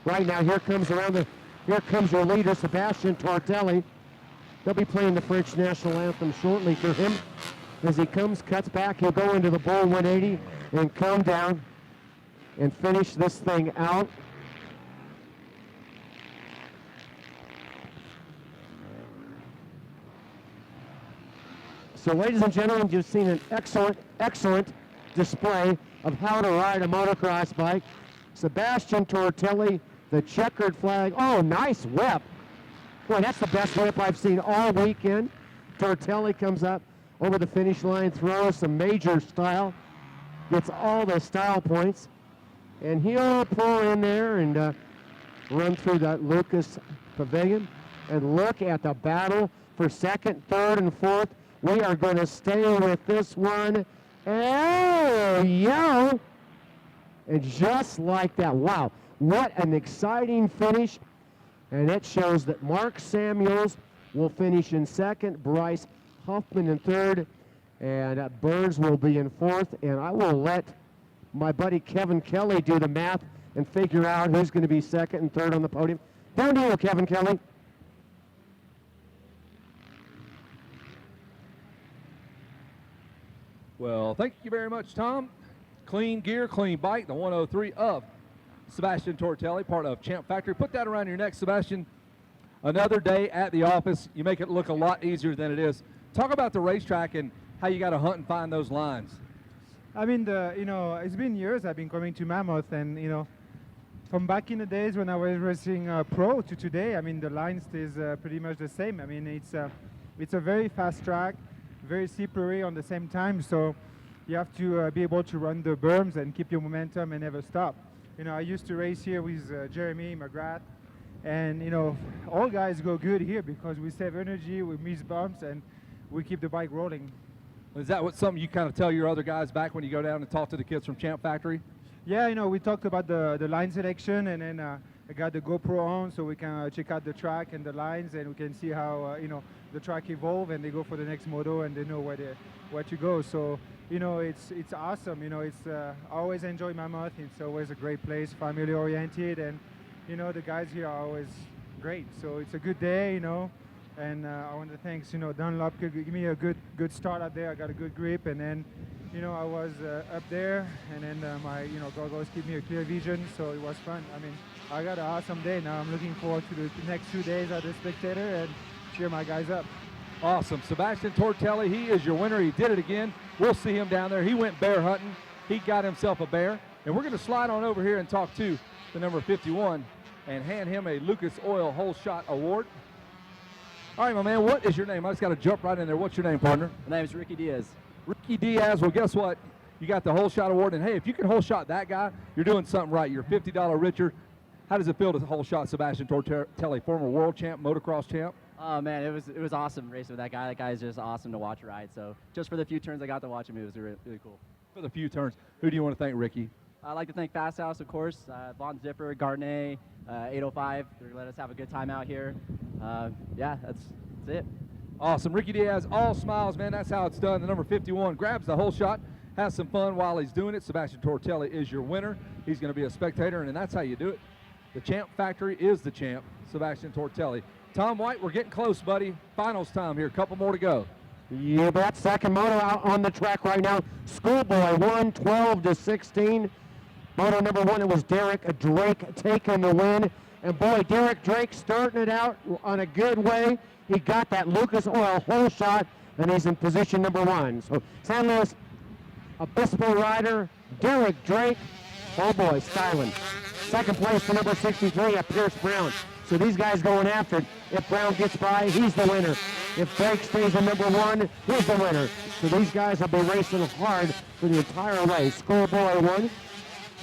Right now, here comes your leader, Sebastian Tortelli. They'll be playing the French national anthem shortly for him. As he comes, cuts back, he'll go into the bull 180 and come down and finish this thing out. So ladies and gentlemen, you've seen an excellent display of how to ride a motocross bike. Sebastian Tortelli, the checkered flag. Oh, nice whip. Boy, that's the best whip I've seen all weekend. Tortelli comes up over the finish line, throws some major style, gets all the style points, and he'll pull in there and run through that Lucas Pavilion. And look at the battle for second, third, and fourth. We are going to stay with this one. Oh, yeah. And just like that, wow, what an exciting finish. And it shows that Mark Samuels will finish in second, Bryce Huffman in third, and Burns will be in fourth. And I will let my buddy Kevin Kelly do the math and figure out who's going to be second and third on the podium. Down to you, Kevin Kelly. Well, thank you very much, Tom. Clean gear, clean bike, the 103 of Sebastian Tortelli, part of Champ Factory. Put that around your neck, Sebastian. Another day at the office. You make it look a lot easier than it is. Talk about the racetrack and how you got to hunt and find those lines. I mean, it's been years I've been coming to Mammoth, and from back in the days when I was racing pro to today, I mean, the line stays pretty much the same. I mean, it's a very fast track, very slippery on the same time, so you have to be able to run the berms and keep your momentum and never stop. I used to race here with Jeremy McGrath, and all guys go good here because we save energy, we miss bumps, and we keep the bike rolling. Is that something you kind of tell your other guys back when you go down and talk to the kids from Champ Factory? Yeah, we talked about the line selection, and then I got the GoPro on so we can check out the track and the lines, and we can see how the track evolve, and they go for the next moto, and they know where to go. So it's awesome. I always enjoy Mammoth. It's always a great place, family oriented, and the guys here are always great. So it's a good day, and I want to thank Dunlop could give me a good start out there. I got a good grip, and then I was up there, and then my goggles give me a clear vision, so it was fun. I mean, I got an awesome day. Now I'm looking forward to the next 2 days as a spectator and cheer my guys up. Awesome. Sebastian Tortelli, he is your winner. He did it again. We'll see him down there. He went bear hunting. He got himself a bear. And we're going to slide on over here and talk to the number 51 and hand him a Lucas Oil Hole Shot Award. All right, my man, what is your name? I just got to jump right in there. What's your name, partner? My name is Ricky Diaz. Ricky Diaz. Well, guess what? You got the Hole Shot Award. And, hey, if you can hole shot that guy, you're doing something right. You're $50 richer. How does it feel to hole shot Sebastian Tortelli, former world champ, motocross champ? Oh, man, it was awesome racing with that guy. That guy is just awesome to watch ride. So just for the few turns I got to watch him, it was really, really cool. For the few turns, who do you want to thank, Ricky? I'd like to thank Fast House, of course, Von Zipper, Garnet, 805. They're let us have a good time out here. Yeah, that's it. Awesome. Ricky Diaz, all smiles, man. That's how it's done. The number 51 grabs the whole shot, has some fun while he's doing it. Sebastian Tortelli is your winner. He's going to be a spectator, and that's how you do it. The Champ Factory is the champ, Sebastian Tortelli. Tom White, we're getting close, buddy. Finals time here. A couple more to go. You bet. Second moto out on the track right now. Schoolboy won 12-16. Moto number one, it was Derek Drake taking the win. And boy, Derek Drake starting it out on a good way. He got that Lucas Oil hole shot, and he's in position number one. So San Luis Obispo rider, Derek Drake. Oh boy, styling. Second place for number 63 at Pierce Brown. So these guys going after it. If Brown gets by, he's the winner. If Drake stays in number one, he's the winner. So these guys will be racing hard for the entire race. Schoolboy won,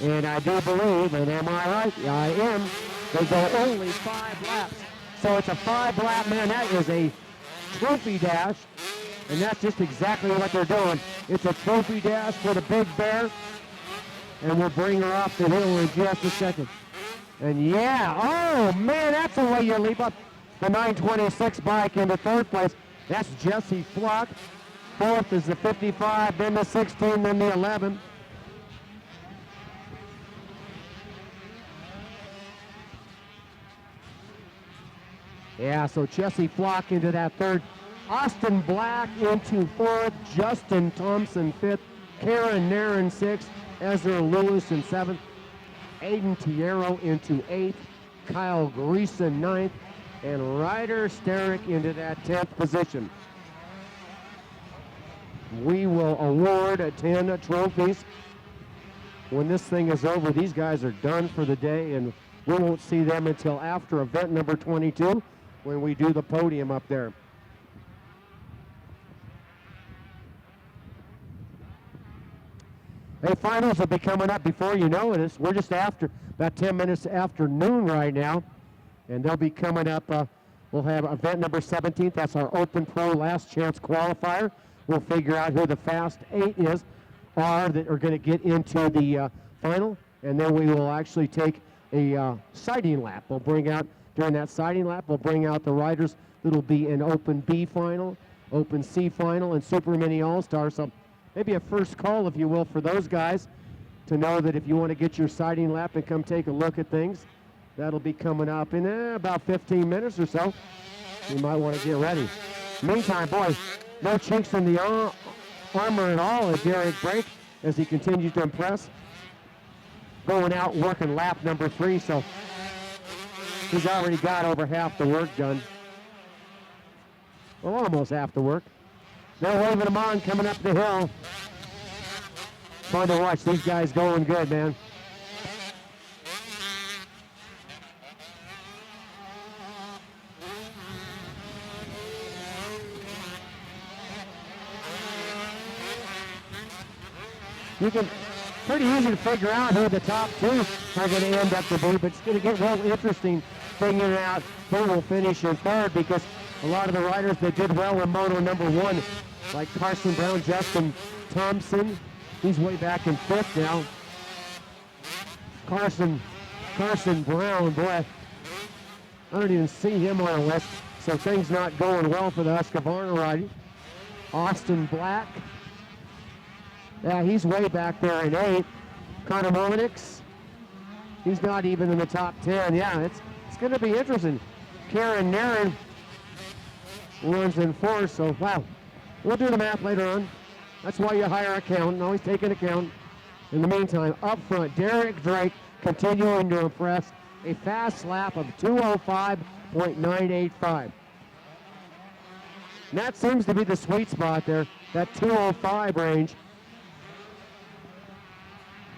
and I do believe, and am I right? Yeah, I am. They go only 5 laps. So it's a 5-lap, man. That is a trophy dash, and that's just exactly what they're doing. It's a trophy dash for the Big Bear, and we'll bring her off the hill in just a second. And yeah, oh man, that's the way you leap up the 926 bike into third place. That's Jesse Flock. Fourth is the 55, then the 16, then the 11. Yeah, so Jesse Flock into that third. Austin Black into fourth. Justin Thompson fifth. Karen Nairn sixth. Ezra Lewis in seventh. Aiden Tiero into eighth. Kyle Greason ninth. And Ryder Sterick into that 10th position. We will award 10 trophies. When this thing is over, these guys are done for the day, and we won't see them until after event number 22 when we do the podium up there. Hey, finals will be coming up before you know it. We're just after, about 10 minutes after noon right now, and they'll be coming up. We'll have event number 17. That's our Open Pro Last Chance Qualifier. We'll figure out who the Fast 8 are that are going to get into the final, and then we will actually take a sighting lap. We'll bring out, during that sighting lap, we'll bring out the riders that will be in Open B final, Open C final, and Super Mini All-Star. So maybe a first call, if you will, for those guys to know that if you want to get your sighting lap and come take a look at things, that'll be coming up in about 15 minutes or so. You might want to get ready. Meantime, boy, no chinks in the armor at all at Derek Drake as he continues to impress. Going out working lap number 3, so he's already got over half the work done. Well, almost half the work. They're waving him on coming up the hill. fun to watch. These guys going good, man. You can pretty easy to figure out who the top two are going to end up to be, but it's going to get real interesting figuring out who will finish in third, because a lot of the riders that did well in Moto number 1, like Carson Brown, Justin Thompson, he's way back in 5th now. Carson Brown, boy, I don't even see him on the list, so things not going well for the Husqvarna riding. Austin Black, yeah, he's way back there in 8th. Connor Molinix, he's not even in the top 10. Yeah, it's going to be interesting. Karen Nairn runs in 4th, so wow. We'll do the math later on. That's why you hire an accountant, always take an account. In the meantime, up front, Derek Drake continuing to impress. A fast lap of 2:05.985. And that seems to be the sweet spot there, that 2:05 range.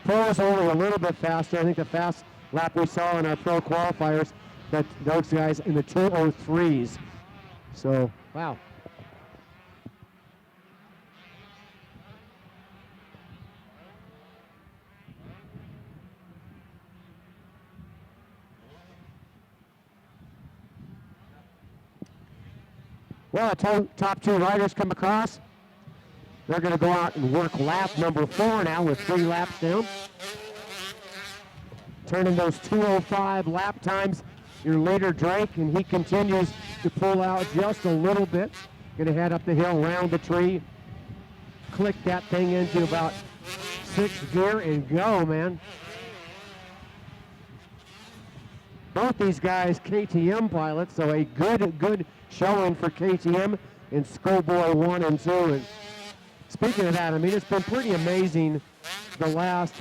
Pro's only a little bit faster. I think the fast lap we saw in our pro qualifiers, that those guys in the 2:03s. So, wow. Well, the top 2 riders come across. They're going to go out and work lap number 4 now with 3 laps down. Turning those 2:05 lap times, your leader Drake, and he continues to pull out just a little bit. Going to head up the hill, round the tree, click that thing into about 6th gear and go, man. Both these guys KTM pilots, so a good showing for KTM in Schoolboy 1 and 2. And speaking of that, I mean, it's been pretty amazing the last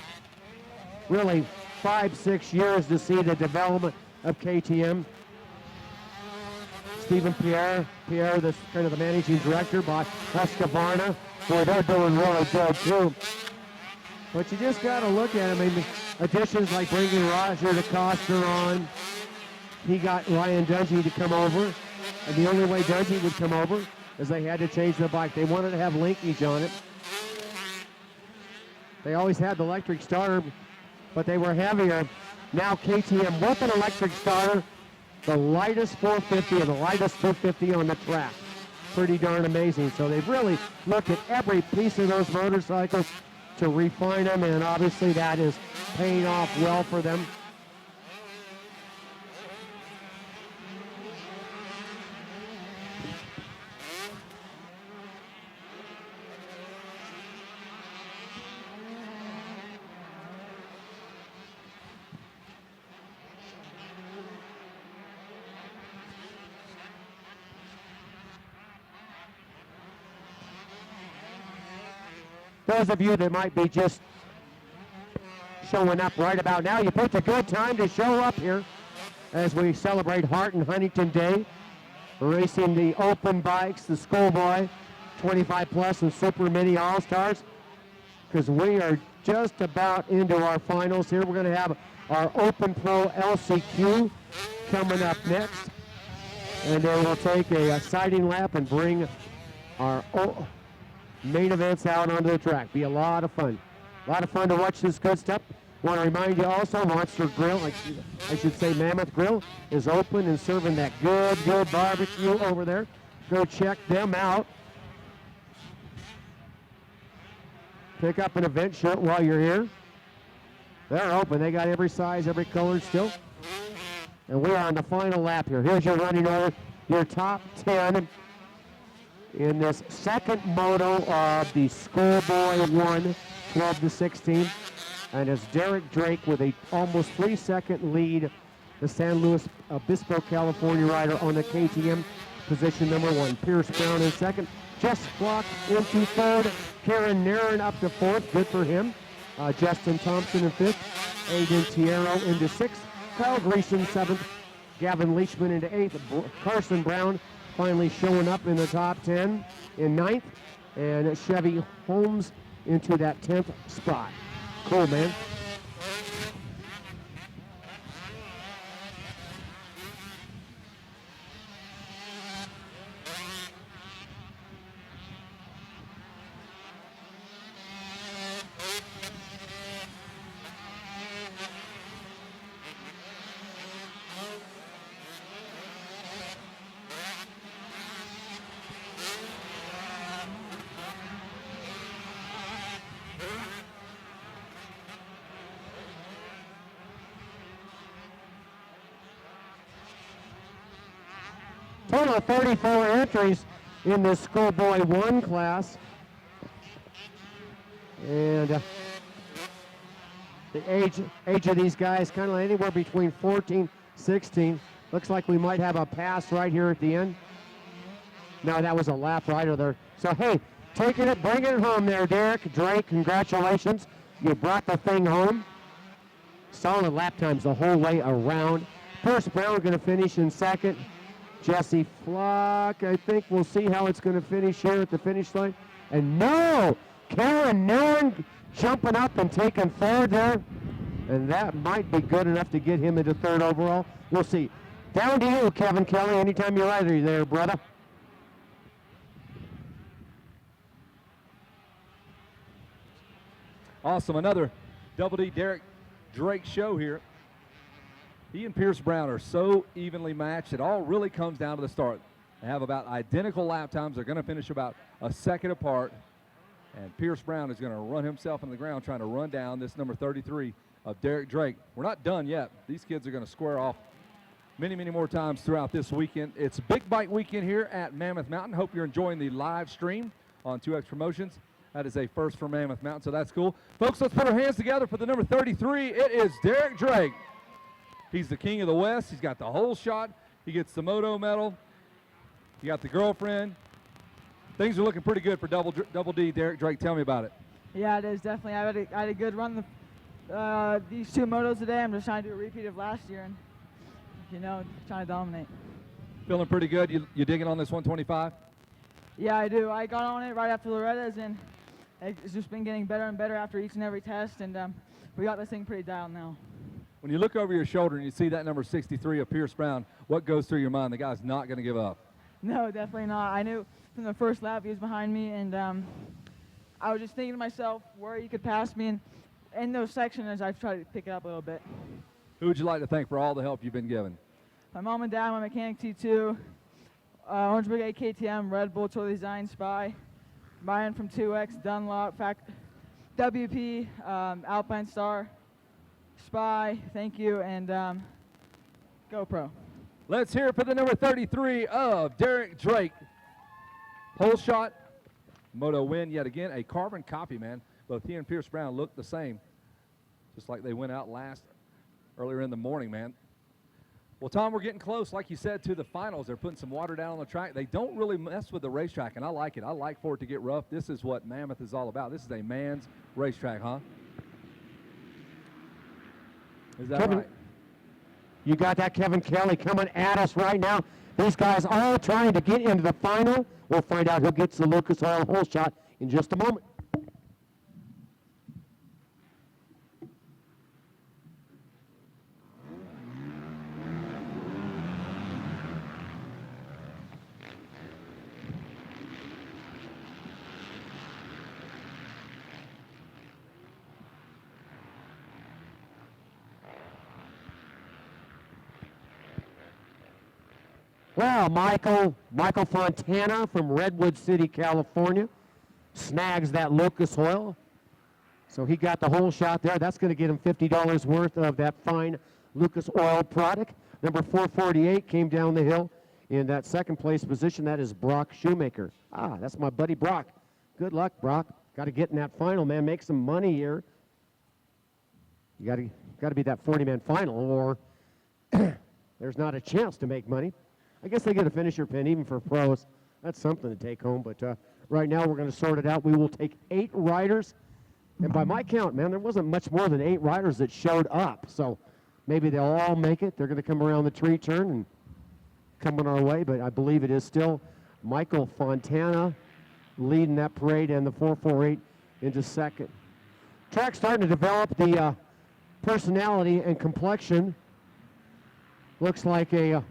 really 5-6 years to see the development of KTM. Stephen Pierre, this kind of the managing director by Husqvarna. Boy, they're doing really good too. But you just got to look at it. I mean, additions like bringing Roger DeCoster on. He got Ryan Dungey to come over. And the only way Dungey would come over is they had to change the bike. They wanted to have linkage on it. They always had the electric starter, but they were heavier. Now KTM with an electric starter, the lightest 450 and the lightest 250 on the track. Pretty darn amazing. So they've really looked at every piece of those motorcycles to refine them, and obviously that is paying off well for them. Those of you that might be just showing up right about now, you picked a good time to show up here as we celebrate Hart and Huntington Day, racing the open bikes, the Schoolboy 25 plus and Super Mini All-Stars, because we are just about into our finals here. We're going to have our Open Pro LCQ coming up next, and then we'll take a sighting lap and bring our main events out onto the track. Be a lot of fun. A lot of fun to watch this good stuff. Want to remind you also, Monster Grill, like I should say Mammoth Grill, is open and serving that good barbecue over there. Go check them out. Pick up an event shirt while you're here. They're open. They got every size, every color still. And we are on the final lap here. Here's your running order, your top 10 in this second moto of the Schoolboy 1, 12 to 16. And it's Derek Drake with a almost 3-second lead, the San Luis Obispo, California rider on the KTM, position number 1. Pierce Brown in second. Jess Flock into third. Karen Nairn up to fourth. Good for him. Justin Thompson in fifth. Aiden Tiero into sixth. Kyle Greason seventh. Gavin Leachman into eighth. Carson Brown finally showing up in the top 10 in ninth. And Chevy Holmes into that 10th spot. Cool, man. Total of 34 entries in this Schoolboy 1 class. And the age of these guys kind of anywhere between 14, 16. Looks like we might have a pass right here at the end. No, that was a lap rider there. So, hey, taking it, bringing it home there, Derek Drake. Congratulations. You brought the thing home. Solid lap times the whole way around. Pierce Brown going to finish in second. Jesse Flock, I think we'll see how it's going to finish here at the finish line. And no, Karen Nairn jumping up and taking third there. And that might be good enough to get him into third overall. We'll see. Down to you, Kevin Kelly, anytime you're ready there, brother. Awesome, another Double D Derek Drake show here. He and Pierce Brown are so evenly matched. It all really comes down to the start. They have about identical lap times. They're going to finish about a second apart. And Pierce Brown is going to run himself in the ground trying to run down this number 33 of Derek Drake. We're not done yet. These kids are going to square off many, many more times throughout this weekend. It's Big Bike Weekend here at Mammoth Mountain. Hope you're enjoying the live stream on 2X Promotions. That is a first for Mammoth Mountain, so that's cool. Folks, let's put our hands together for the number 33. It is Derek Drake. He's the king of the West. He's got the whole shot. He gets the moto medal. You got the girlfriend. Things are looking pretty good for Double D. Derek Drake, tell me about it. Yeah, it is definitely. I had a good run these two motos today. I'm just trying to do a repeat of last year and, you know, trying to dominate. Feeling pretty good. You digging on this 125? Yeah, I do. I got on it right after Loretta's, and it's just been getting better and better after each and every test, and we got this thing pretty dialed now. When you look over your shoulder and you see that number 63 of Pierce Brown, what goes through your mind? The guy's not going to give up. No, definitely not. I knew from the first lap he was behind me, and I was just thinking to myself where he could pass me, and in those sections I've tried to pick it up a little bit. Who would you like to thank for all the help you've been given? My mom and dad, my mechanic T2, Orange Brigade KTM, Red Bull, Totally Design, Spy, Brian from 2X, Dunlop, WP, Alpine Star, Spy, thank you, and GoPro. Let's hear it for the number 33 of Derek Drake. Hole shot, moto win yet again. A carbon copy, man. Both he and Pierce Brown look the same, just like they went out earlier in the morning, man. Well, Tom, we're getting close, like you said, to the finals. They're putting some water down on the track. They don't really mess with the racetrack, and I like it. I like for it to get rough. This is what Mammoth is all about. This is a man's racetrack, huh? Is that Kevin, right? You got that, Kevin Kelly, coming at us right now. These guys all trying to get into the final. We'll find out who gets the Lucas Oil hole shot in just a moment. Well, Michael Fontana from Redwood City, California, snags that Lucas Oil. So he got the whole shot there. That's going to get him $50 worth of that fine Lucas Oil product. Number 448 came down the hill in that second place position. That is Brock Shoemaker. Ah, that's my buddy Brock. Good luck, Brock. Got to get in that final, man. Make some money here. You got to be that 40-man final, or there's not a chance to make money. I guess they get a finisher pin, even for pros. That's something to take home. But right now, we're going to sort it out. We will take 8 riders. And by my count, man, there wasn't much more than 8 riders that showed up. So maybe they'll all make it. They're going to come around the tree turn and come on our way. But I believe it is still Michael Fontana leading that parade, and the 448 into second. Track's starting to develop the personality and complexion. Looks like a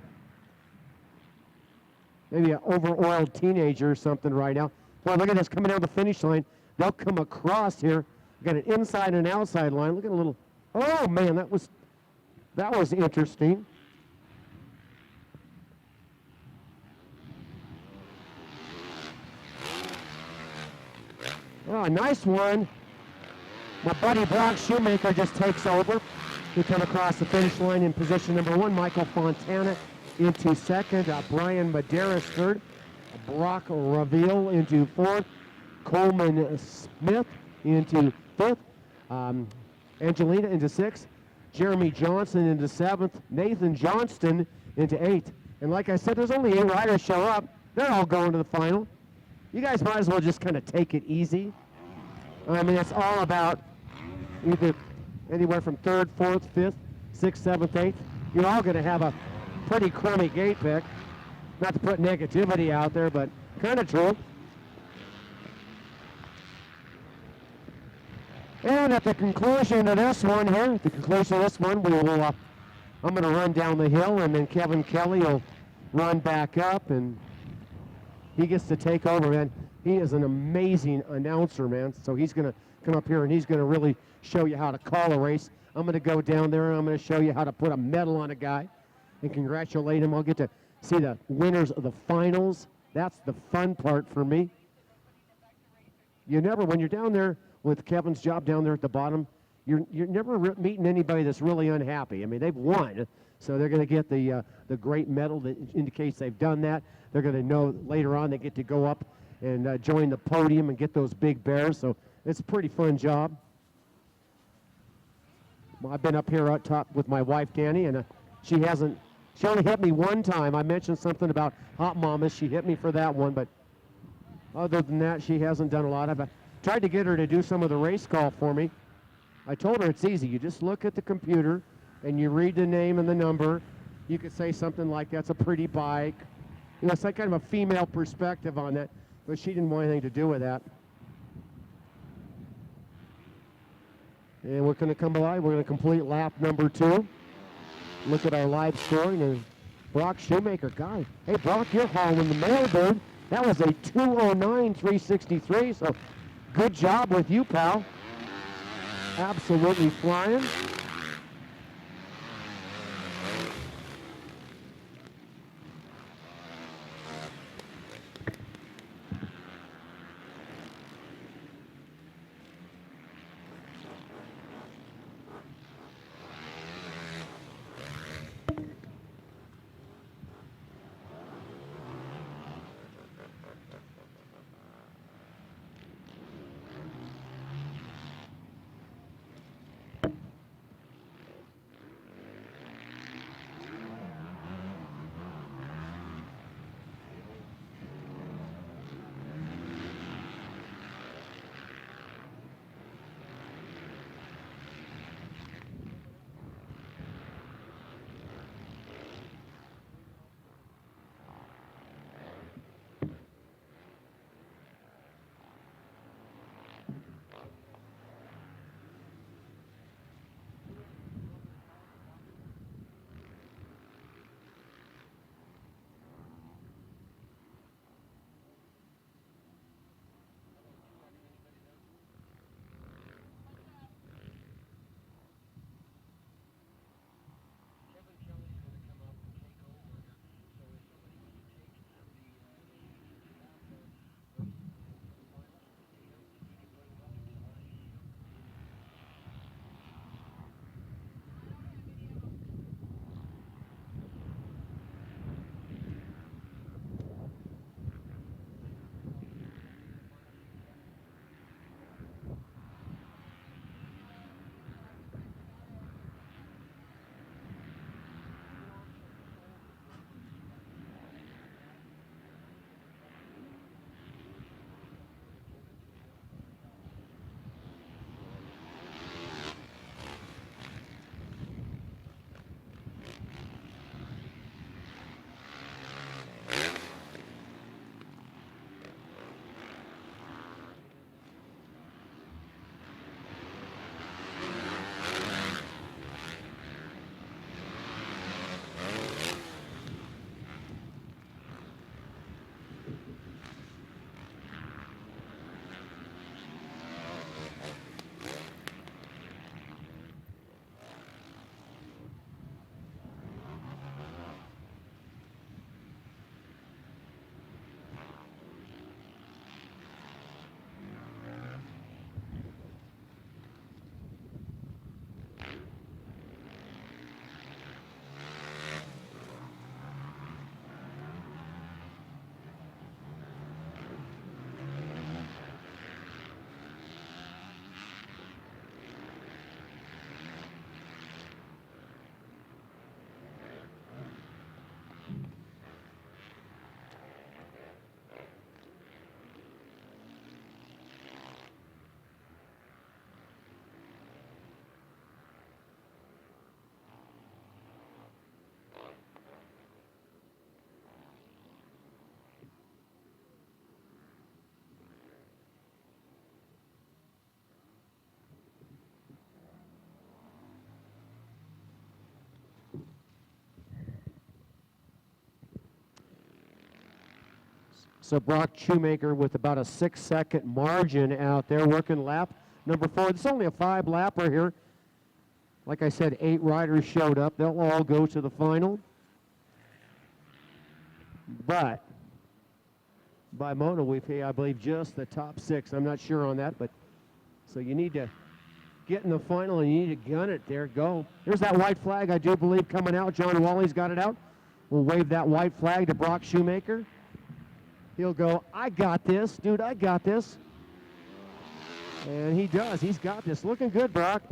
maybe an over-oiled teenager or something right now. Boy, look at this coming down the finish line. They'll come across here. Got an inside and outside line. Look at a little. Oh man, that was interesting. Oh, nice one. My buddy Brock Shoemaker just takes over. We come across the finish line in position number 1. Michael Fontana into second. Brian Medeiros third. Brock Reveal into fourth. Coleman Smith into fifth. Angelina into sixth. Jeremy Johnson into seventh. Nathan Johnston into eighth. And like I said, there's only 8 riders show up. They're all going to the final. You guys might as well just kind of take it easy. I mean, it's all about either anywhere from 3rd, 4th, 5th, 6th, 7th, 8th. You're all going to have a pretty crummy gate pick. Not to put negativity out there, but kind of true. And at the conclusion of this one here, I'm going to run down the hill, and then Kevin Kelly will run back up, and he gets to take over, man. He is an amazing announcer, man. So he's going to come up here, and he's going to really show you how to call a race. I'm going to go down there, and I'm going to show you how to put a medal on a guy and congratulate him. I'll get to see the winners of the finals. That's the fun part for me. When you're down there with Kevin's job down there at the bottom, you're never meeting anybody that's really unhappy. I mean, they've won, so they're going to get the great medal that indicates they've done that. They're going to know later on they get to go up and join the podium and get those big bears. So it's a pretty fun job. Well, I've been up here up top with my wife, Danny, and she only hit me one time. I mentioned something about hot mamas. She hit me for that one, but other than that, she hasn't done a lot. I've tried to get her to do some of the race call for me. I told her it's easy. You just look at the computer and you read the name and the number. You could say something like, that's a pretty bike. You know, it's like kind of a female perspective on that, but she didn't want anything to do with that. And we're going to come by. We're going to complete lap number 2. Look at our live scoring, and Brock Shoemaker, guy. Hey, Brock, you're hauling the mail, dude. That was a 2:09.363, so good job with you, pal. Absolutely flying. So Brock Shoemaker with about a 6-second margin out there working lap number 4. It's only a 5-lapper here. Like I said, 8 riders showed up. They'll all go to the final. But by Moto, we pay, I believe, just the top 6. I'm not sure on that, but so you need to get in the final and you need to gun it there. Go. There's that white flag, I do believe, coming out. John Wally's got it out. We'll wave that white flag to Brock Shoemaker. He'll go, I got this, dude, I got this. And he does. He's got this. Looking good, Brock.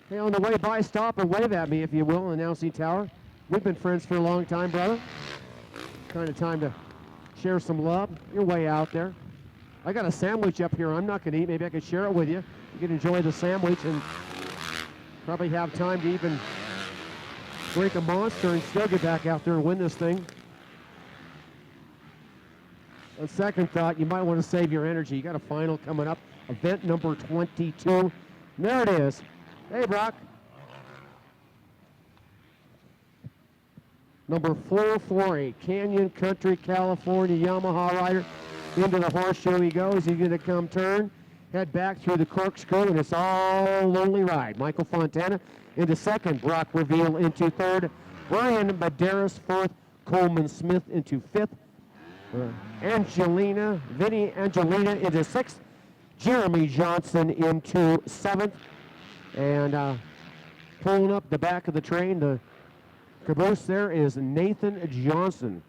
Hey, on the way by, stop and wave at me, if you will, announcing tower. We've been friends for a long time, brother. Kind of time to share some love. You're way out there. I got a sandwich up here I'm not going to eat. Maybe I could share it with you. You can enjoy the sandwich and probably have time to even drink a Monster and still get back out there and win this thing. On second thought, you might want to save your energy. You got a final coming up, event number 22. There it is. Hey, Brock. Number 448, Canyon Country, California, Yamaha rider. Into the horseshoe he goes. He's going to come turn, head back through the corkscrew, and it's all lonely ride. Michael Fontana into second. Brock Reveal into third. Brian Medeiros fourth. Coleman Smith into fifth. Vinny Angelina into sixth. Jeremy Johnson into seventh. And pulling up the back of the train, the caboose there is Nathan Johnston.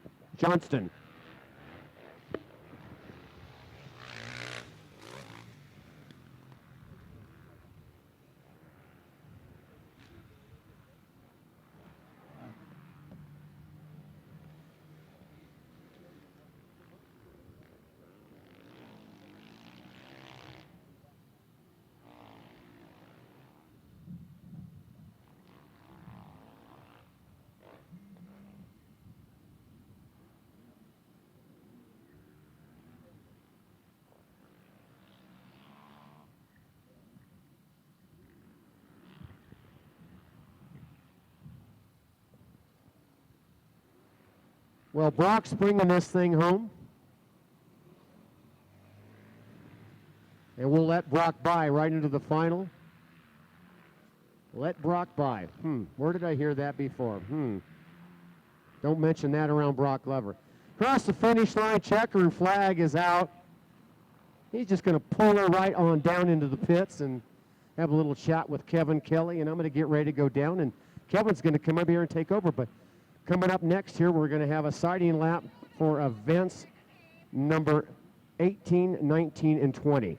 Well, Brock's bringing this thing home. And we'll let Brock by right into the final. Let Brock by. Where did I hear that before? Don't mention that around Brock Glover. Across the finish line, checkered flag is out. He's just going to pull her right on down into the pits and have a little chat with Kevin Kelly, and I'm going to get ready to go down, and Kevin's going to come up here and take over. But coming up next here, we're going to have a sighting lap for events number 18, 19, and 20.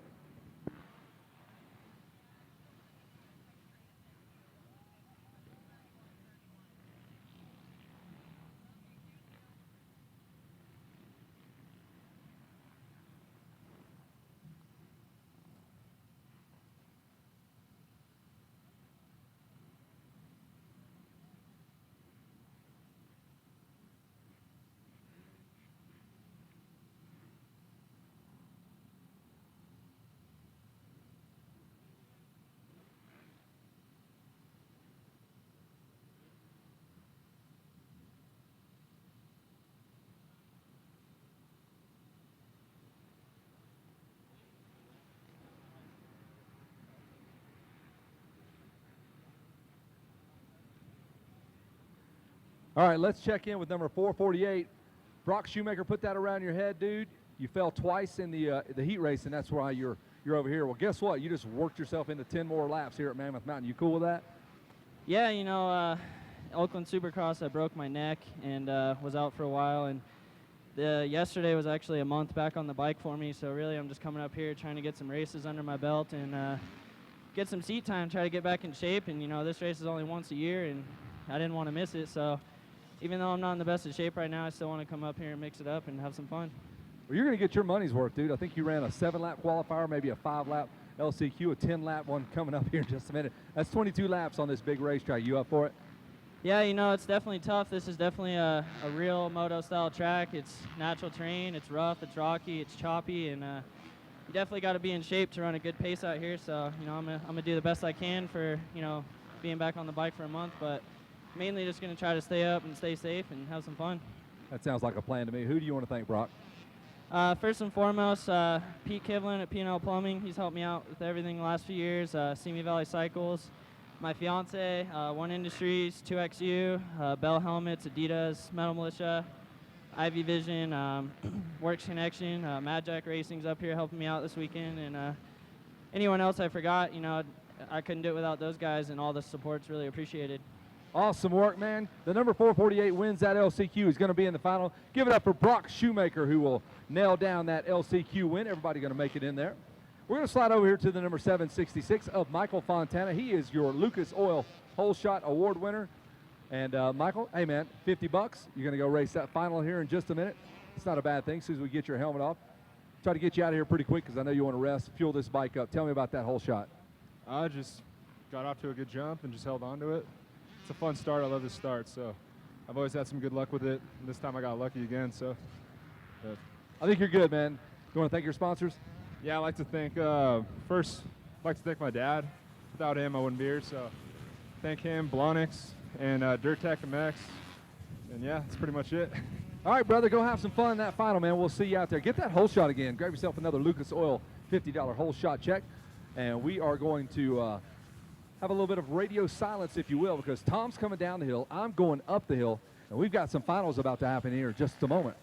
All right, let's check in with number 448. Brock Shoemaker, put that around your head, dude. You fell twice in the heat race, and that's why you're over here. Well, guess what? You just worked yourself into 10 more laps here at Mammoth Mountain. You cool with that? Yeah, you know, Oakland Supercross, I broke my neck and was out for a while. And yesterday was actually a month back on the bike for me. So really, I'm just coming up here trying to get some races under my belt and get some seat time, try to get back in shape. And, you know, this race is only once a year, and I didn't want to miss it. So even though I'm not in the best of shape right now, I still want to come up here and mix it up and have some fun. Well, you're going to get your money's worth, dude. I think you ran a 7-lap qualifier, maybe a 5-lap LCQ, a 10-lap one coming up here in just a minute. That's 22 laps on this big racetrack. You up for it? Yeah, you know, it's definitely tough. This is definitely a real moto-style track. It's natural terrain. It's rough. It's rocky. It's choppy. And you definitely got to be in shape to run a good pace out here. So, you know, I'm gonna do the best I can for, you know, being back on the bike for a month. But mainly just going to try to stay up and stay safe and have some fun. That sounds like a plan to me. Who do you want to thank, Brock? First and foremost, Pete Kivlin at P&L Plumbing. He's helped me out with everything the last few years. Simi Valley Cycles. My fiance, One Industries, 2XU, Bell Helmets, Adidas, Metal Militia, Ivy Vision, Works Connection, Mad Jack Racing's up here helping me out this weekend, and anyone else I forgot, you know, I couldn't do it without those guys, and all the support's really appreciated. Awesome work, man. The number 448 wins that LCQ. Is going to be in the final. Give it up for Brock Shoemaker, who will nail down that LCQ win. Everybody going to make it in there. We're going to slide over here to the number 766 of Michael Fontana. He is your Lucas Oil Hole Shot Award winner. And Michael, hey man, $50. You're going to go race that final here in just a minute. It's not a bad thing as soon as we get your helmet off. Try to get you out of here pretty quick because I know you want to rest, fuel this bike up. Tell me about that hole shot. I just got off to a good jump and just held on to it. It's a fun start. I love this start, so I've always had some good luck with it. And this time I got lucky again, so. I think you're good, man. You want to thank your sponsors? Yeah, I'd like to thank, first, I'd like to thank my dad. Without him, I wouldn't be here, so thank him, Blonix, and Dirt Tech MX. And yeah, that's pretty much it. All right, brother, go have some fun in that final, man. We'll see you out there. Get that hole shot again. Grab yourself another Lucas Oil $50 hole shot check. And we are going to have a little bit of radio silence, if you will, because Tom's coming down the hill. I'm going up the hill. And we've got some finals about to happen here in just a moment.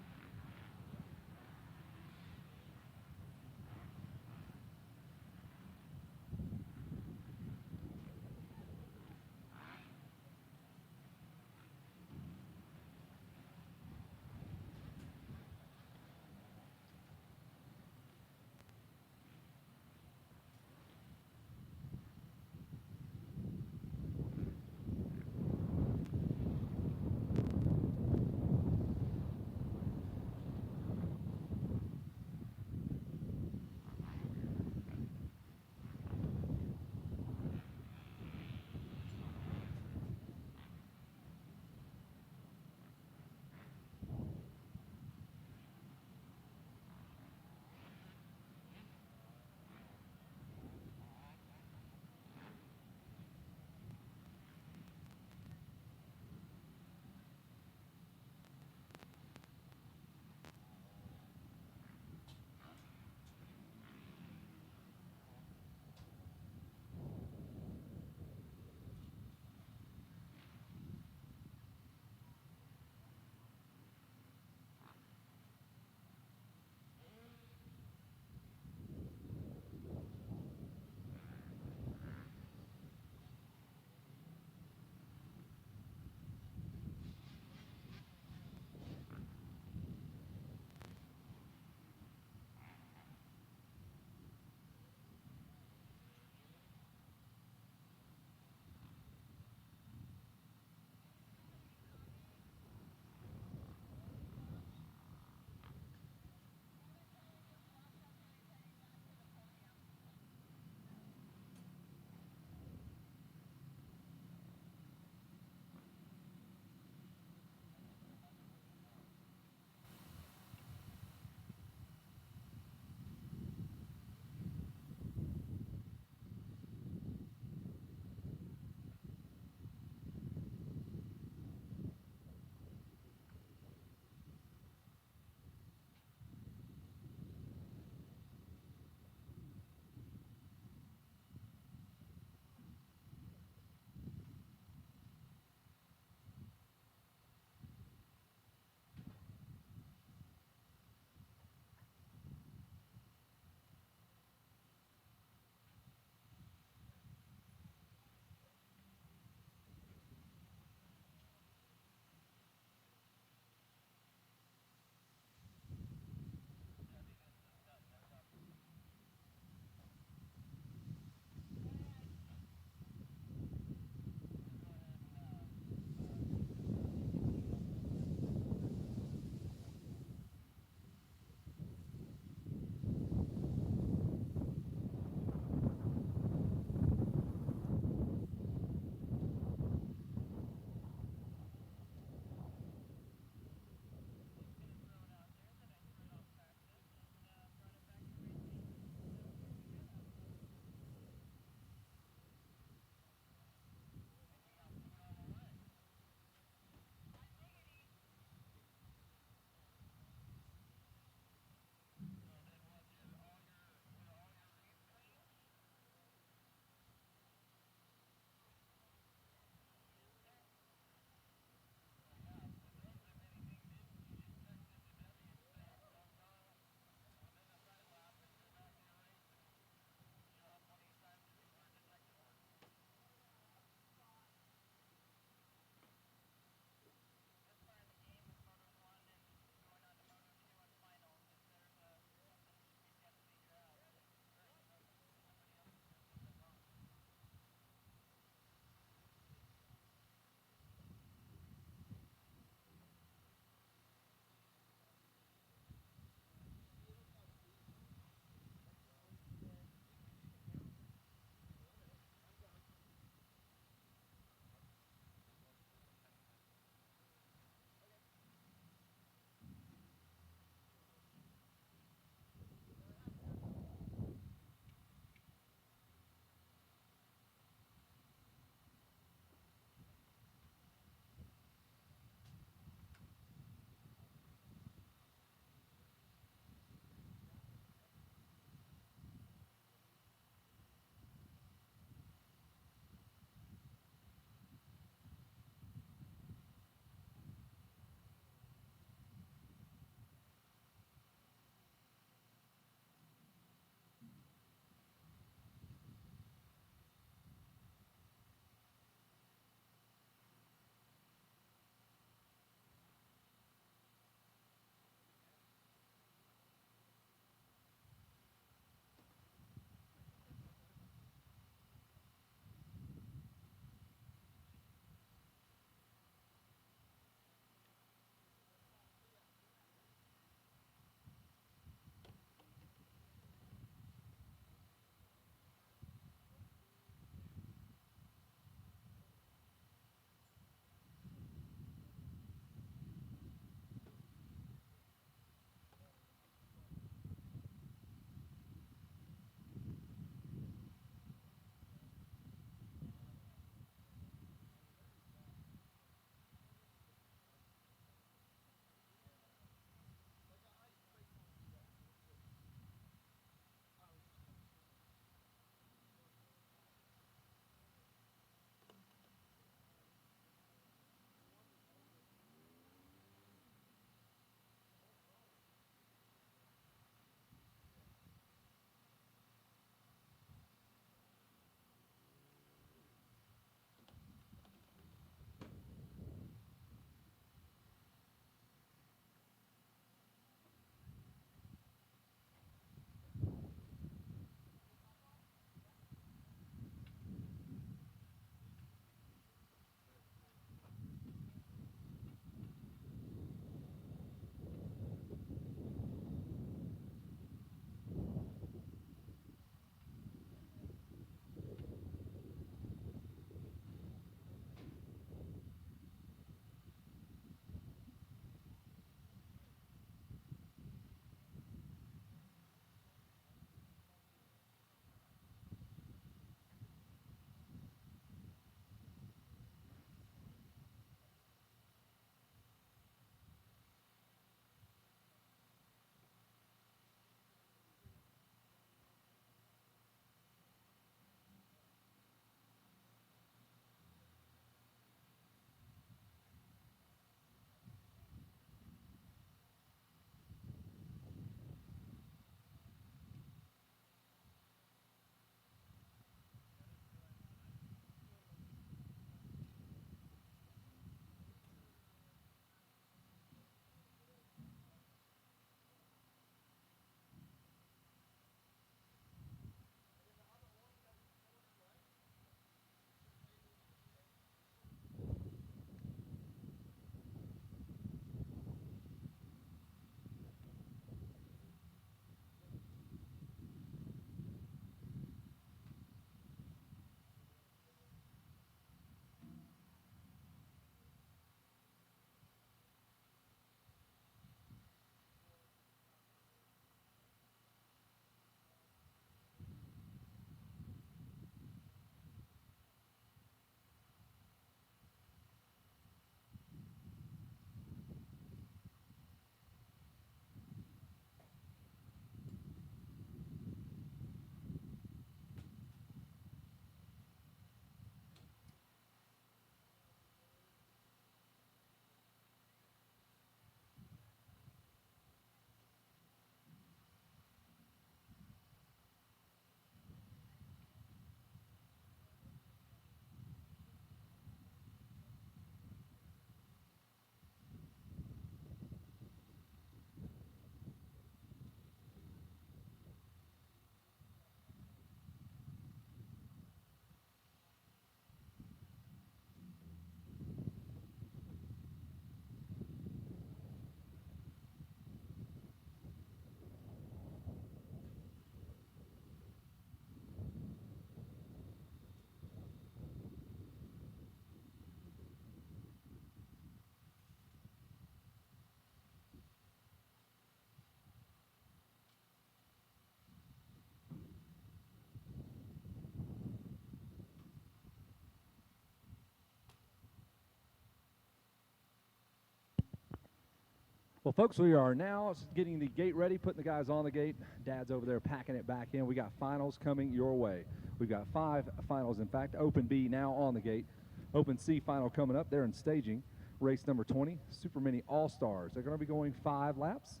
Well, folks, we are now getting the gate ready, putting the guys on the gate. Dad's over there packing it back in. We got finals coming your way. We've got 5 finals, in fact. Open B now on the gate. Open C final coming up. They're in staging. Race number 20, Super Mini All-Stars. They're going to be going 5 laps.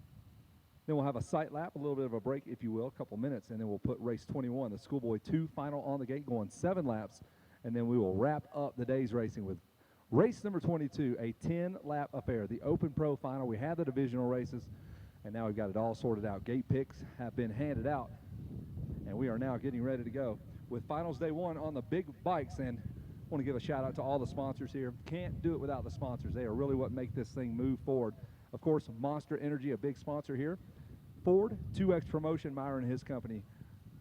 Then we'll have a sight lap, a little bit of a break, if you will, a couple minutes, and then we'll put race 21, the Schoolboy 2 final on the gate, going 7 laps, and then we will wrap up the day's racing with race number 22, a 10-lap affair. The Open Pro final, we had the divisional races, and now we've got it all sorted out. Gate picks have been handed out, and we are now getting ready to go with finals day 1 on the big bikes. And I want to give a shout out to all the sponsors here. Can't do it without the sponsors. They are really what make this thing move forward. Of course, Monster Energy, a big sponsor here. Ford, 2X Promotion, Meyer and his company,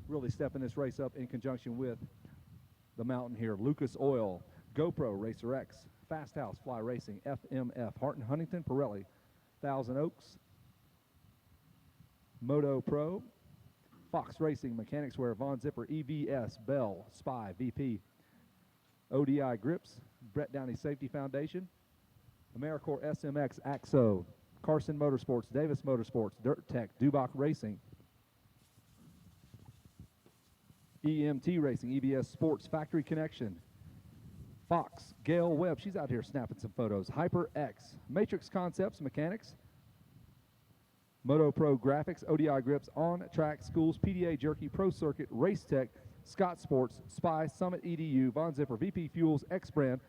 really stepping this race up in conjunction with the mountain here. Lucas Oil, GoPro, Racer X, Fast House, Fly Racing, FMF, Harton Huntington, Pirelli, Thousand Oaks, Moto Pro, Fox Racing, Mechanics Wear, Von Zipper, EVS, Bell, Spy, VP, ODI Grips, Brett Downey Safety Foundation, AmeriCorps SMX, AXO, Carson Motorsports, Davis Motorsports, Dirt Tech, Dubach Racing, EMT Racing, EBS Sports, Factory Connection, Fox, Gail Webb, she's out here snapping some photos, HyperX, Matrix Concepts, Mechanics, Moto Pro Graphics, ODI Grips, On Track Schools, PDA Jerky, Pro Circuit, Race Tech, Scott Sports, Spy, Summit EDU, Von Zipper, VP Fuels, X Brand,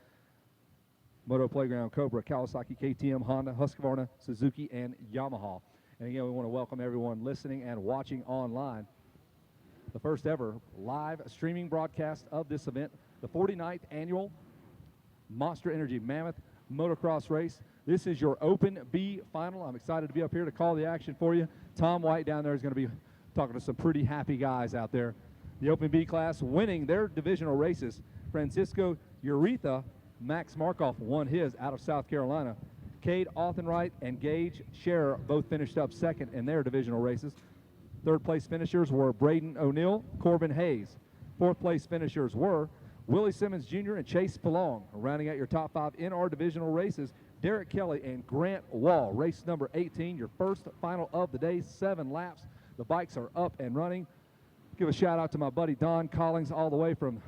Moto Playground, Cobra, Kawasaki, KTM, Honda, Husqvarna, Suzuki, and Yamaha. And again, we want to welcome everyone listening and watching online. The first ever live streaming broadcast of this event, the 49th annual Monster Energy Mammoth Motocross Race. This is your Open B final. I'm excited to be up here to call the action for you. Tom White down there is going to be talking to some pretty happy guys out there. The Open B class winning their divisional races. Francisco Ureta, Max Markoff won his out of South Carolina. Cade Authenwright and Gage Scherer both finished up second in their divisional races. Third place finishers were Braden O'Neill, Corbin Hayes. Fourth place finishers were Willie Simmons Jr. and Chase Pelong. Rounding out your top 5 in our divisional races, Derek Kelly and Grant Wall. Race number 18, your first final of the day, 7 laps. The bikes are up and running. Give a shout out to my buddy Don Collins all the way from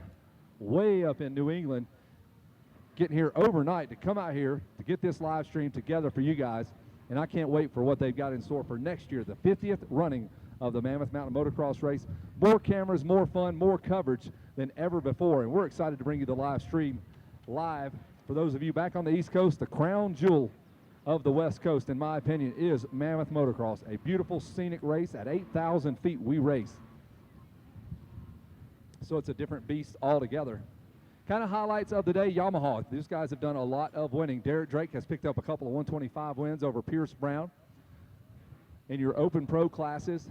way up in New England, getting here overnight to come out here to get this live stream together for you guys. And I can't wait for what they've got in store for next year, the 50th running of the Mammoth Mountain Motocross Race. More cameras, more fun, more coverage than ever before. And we're excited to bring you the live stream live. For those of you back on the East Coast, the crown jewel of the West Coast, in my opinion, is Mammoth Motocross. A beautiful scenic race at 8,000 feet we race. So it's a different beast altogether. Kind of highlights of the day, Yamaha. These guys have done a lot of winning. Derek Drake has picked up a couple of 125 wins over Pierce Brown. In your Open Pro classes,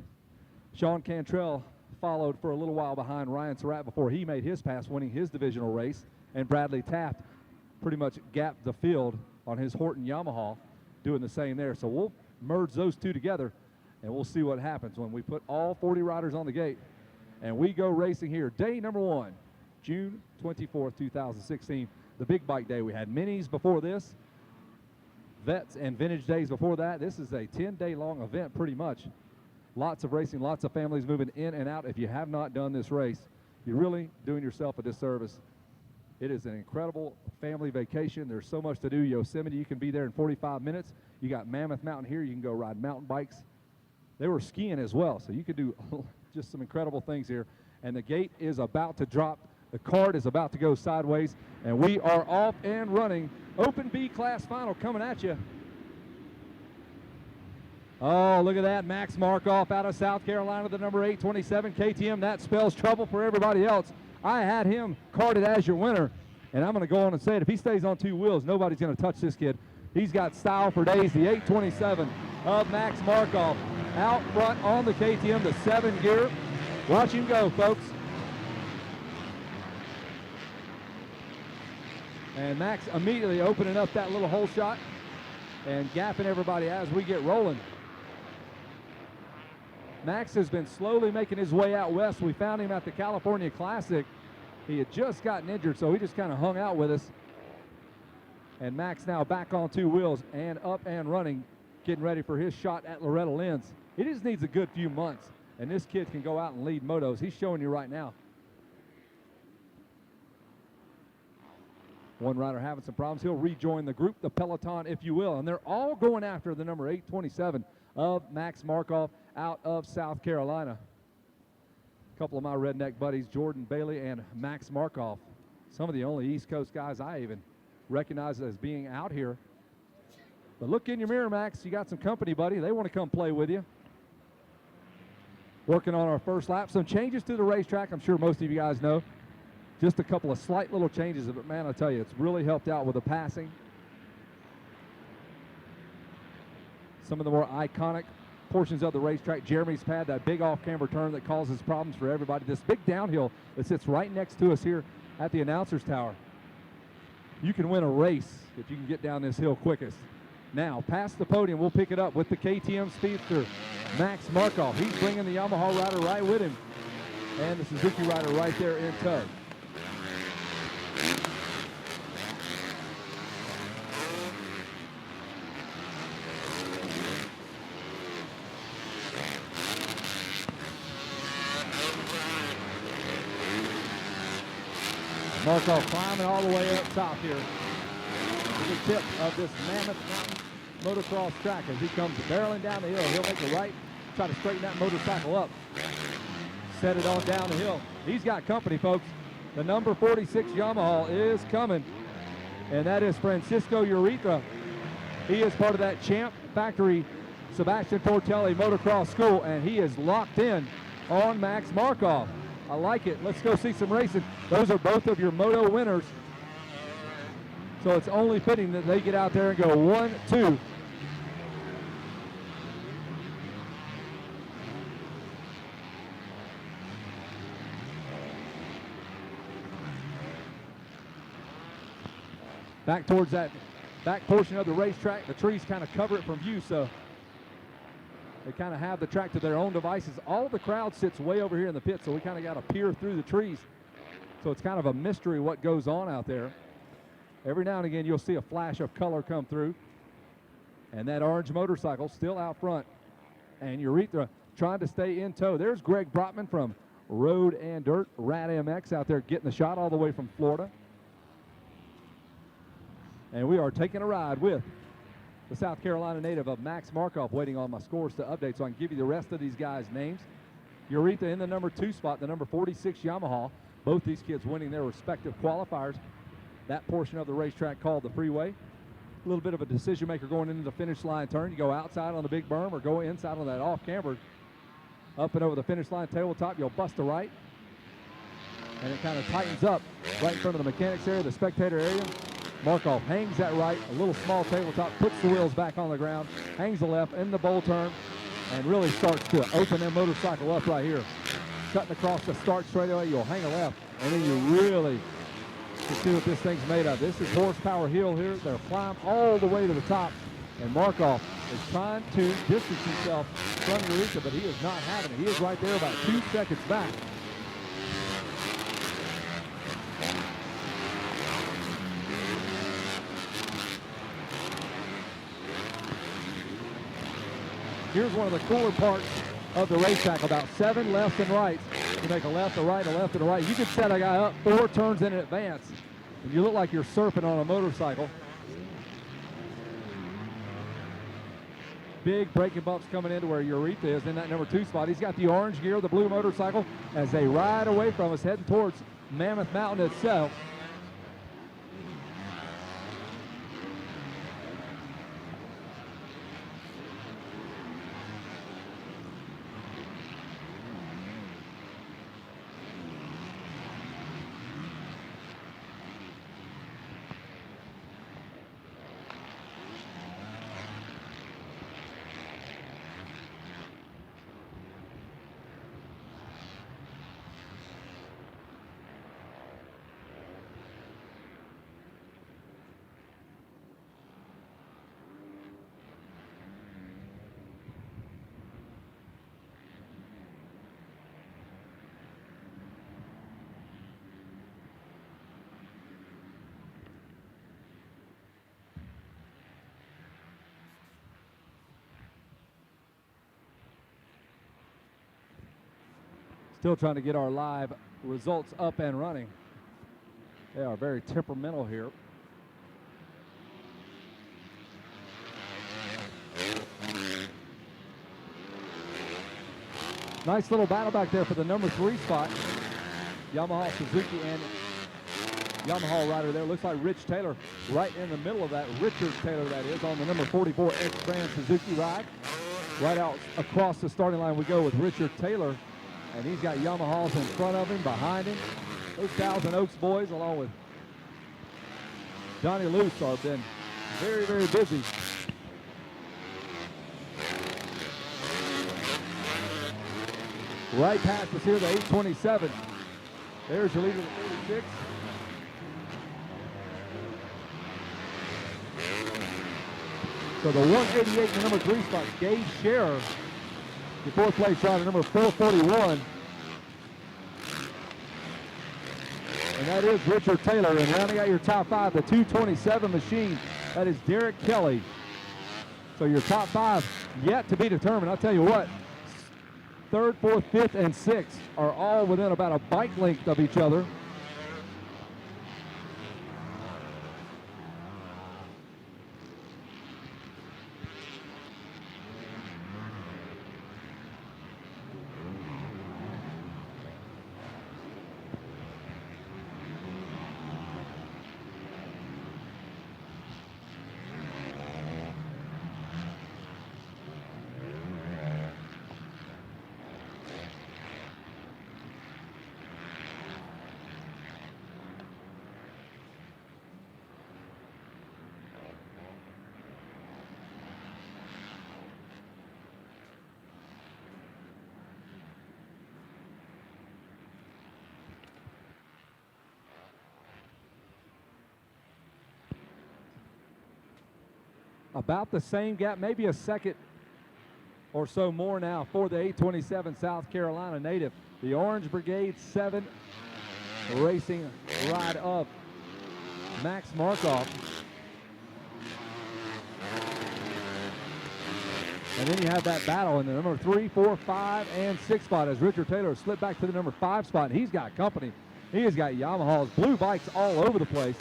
Sean Cantrell followed for a little while behind Ryan Surratt before he made his pass, winning his divisional race. And Bradley Taft pretty much gapped the field on his Horton Yamaha, doing the same there. So we'll merge those two together, and we'll see what happens when we put all 40 riders on the gate. And we go racing here. Day number 1, June 24th, 2016, the big bike day. We had minis before this, vets and vintage days before that. This is a 10-day long event pretty much. Lots of racing, lots of families moving in and out. If you have not done this race, you're really doing yourself a disservice. It is an incredible family vacation. There's so much to do. Yosemite, you can be there in 45 minutes. You got Mammoth Mountain here. You can go ride mountain bikes. They were skiing as well, so you could do just some incredible things here. And the gate is about to drop. The cart is about to go sideways, and we are off and running. Open B class final coming at you. Oh, look at that. Max Markoff out of South Carolina, the number 827 KTM. That spells trouble for everybody else. I had him carded as your winner, and I'm going to go on and say it. If he stays on 2 wheels, nobody's going to touch this kid. He's got style for days. The 827 of Max Markoff out front on the KTM, the 7 gear. Watch him go, folks. And Max immediately opening up that little hole shot and gapping everybody as we get rolling. Max has been slowly making his way out west. We found him at the California Classic. He had just gotten injured, so he just kind of hung out with us. And Max now back on 2 wheels and up and running. getting ready for his shot at Loretta Lynn's. He just needs a good few months, and this kid can go out and lead motos. He's showing you right now. One rider having some problems. He'll rejoin the group, the peloton, if you will. And they're all going after the number 827 of Max Markov out of South Carolina. A couple of my redneck buddies, Jordan Bailey and Max Markov. Some of the only East Coast guys I even recognize as being out here. But look in your mirror, Max. You got some company, buddy. They want to come play with you. Working on our first lap. Some changes to the racetrack. I'm sure most of you guys know. Just a couple of slight little changes, but man, I tell you, it's really helped out with the passing. Some of the more iconic portions of the racetrack. Jeremy's pad, that big off-camber turn that causes problems for everybody. This big downhill that sits right next to us here at the announcer's tower. You can win a race if you can get down this hill quickest. Now, past the podium, we'll pick it up with the KTM Speedster, Max Markov. He's bringing the Yamaha rider right with him, and the Suzuki rider right there in tow. Markov climbing all the way up top here to the tip of this Mammoth Mountain motocross track. As he comes barreling down the hill, he'll make a right, try to straighten that motorcycle up, set it on down the hill. He's got company, folks. The number 46 Yamaha is coming, and that is Francisco Urethra. He is part of that Champ Factory Sebastian Tortelli Motocross School, and he is locked in on Max Markov. I like it. Let's go see some racing. Those are both of your moto winners. So it's only fitting that they get out there and go 1-2. Back towards that back portion of the racetrack. The trees kind of cover it from view, so they kind of have the track to their own devices. All the crowd sits way over here in the pit, so we kind of got to peer through the trees. So it's kind of a mystery what goes on out there. Every now and again, you'll see a flash of color come through. And that orange motorcycle still out front. And Urethra trying to stay in tow. There's Greg Brotman from Road and Dirt, Rat MX out there getting the shot all the way from Florida. And we are taking a ride with the South Carolina native of Max Markov, waiting on my scores to update so I can give you the rest of these guys' names. Urethra in the number 2 spot, the number 46 Yamaha. Both these kids winning their respective qualifiers. That portion of the racetrack called the freeway. A little bit of a decision maker going into the finish line turn. You go outside on the big berm or go inside on that off camber. Up and over the finish line tabletop, you'll bust a right. And it kind of tightens up right in front of the mechanics area, the spectator area. Markov hangs that right, a little small tabletop, puts the wheels back on the ground, hangs the left in the bowl turn, and really starts to open that motorcycle up right here. Cutting across the start straightaway, you'll hang a left, and then you really can see what this thing's made of. This is horsepower hill here. They'll climb all the way to the top, and Markov is trying to distance himself from Urethra, but he is not having it. He is right there about 2 seconds back. Here's one of the cooler parts of the racetrack, about 7 lefts and rights. You make a left, a right, a left, and a right. You can set a guy up 4 turns in advance, and you look like you're surfing on a motorcycle. Big braking bumps coming into where Urethra is in that number 2 spot. He's got the orange gear, the blue motorcycle, as they ride away from us, heading towards Mammoth Mountain itself. Still trying to get our live results up and running. They are very temperamental here. Nice little battle back there for the number 3 spot. Yamaha, Suzuki, and Yamaha rider there. Looks like Rich Taylor right in the middle of that. Richard Taylor, that is, on the number 44 X-Brand Suzuki ride. Right out across the starting line we go with Richard Taylor. And he's got Yamahas in front of him, behind him. Those Thousand Oaks boys, along with Johnny Luce, have been very, very busy. Right past us here, the 827. There's your leader, the 46. So the 188 in the number 3 spot, Gage Scherer. The 4th place rider, number 441. And that is Richard Taylor. And rounding out your top 5, the 227 machine, that is Derek Kelly. So your top 5 yet to be determined. I'll tell you what, 3rd, 4th, 5th, and 6th are all within about a bike length of each other. About the same gap, maybe a second or so more now for the 827 South Carolina native. The Orange Brigade 7 racing ride of Max Markoff. And then you have that battle in the number 3, 4, 5, and 6 spot as Richard Taylor slipped back to the number 5 spot. And he's got company. He has got Yamaha's blue bikes all over the place.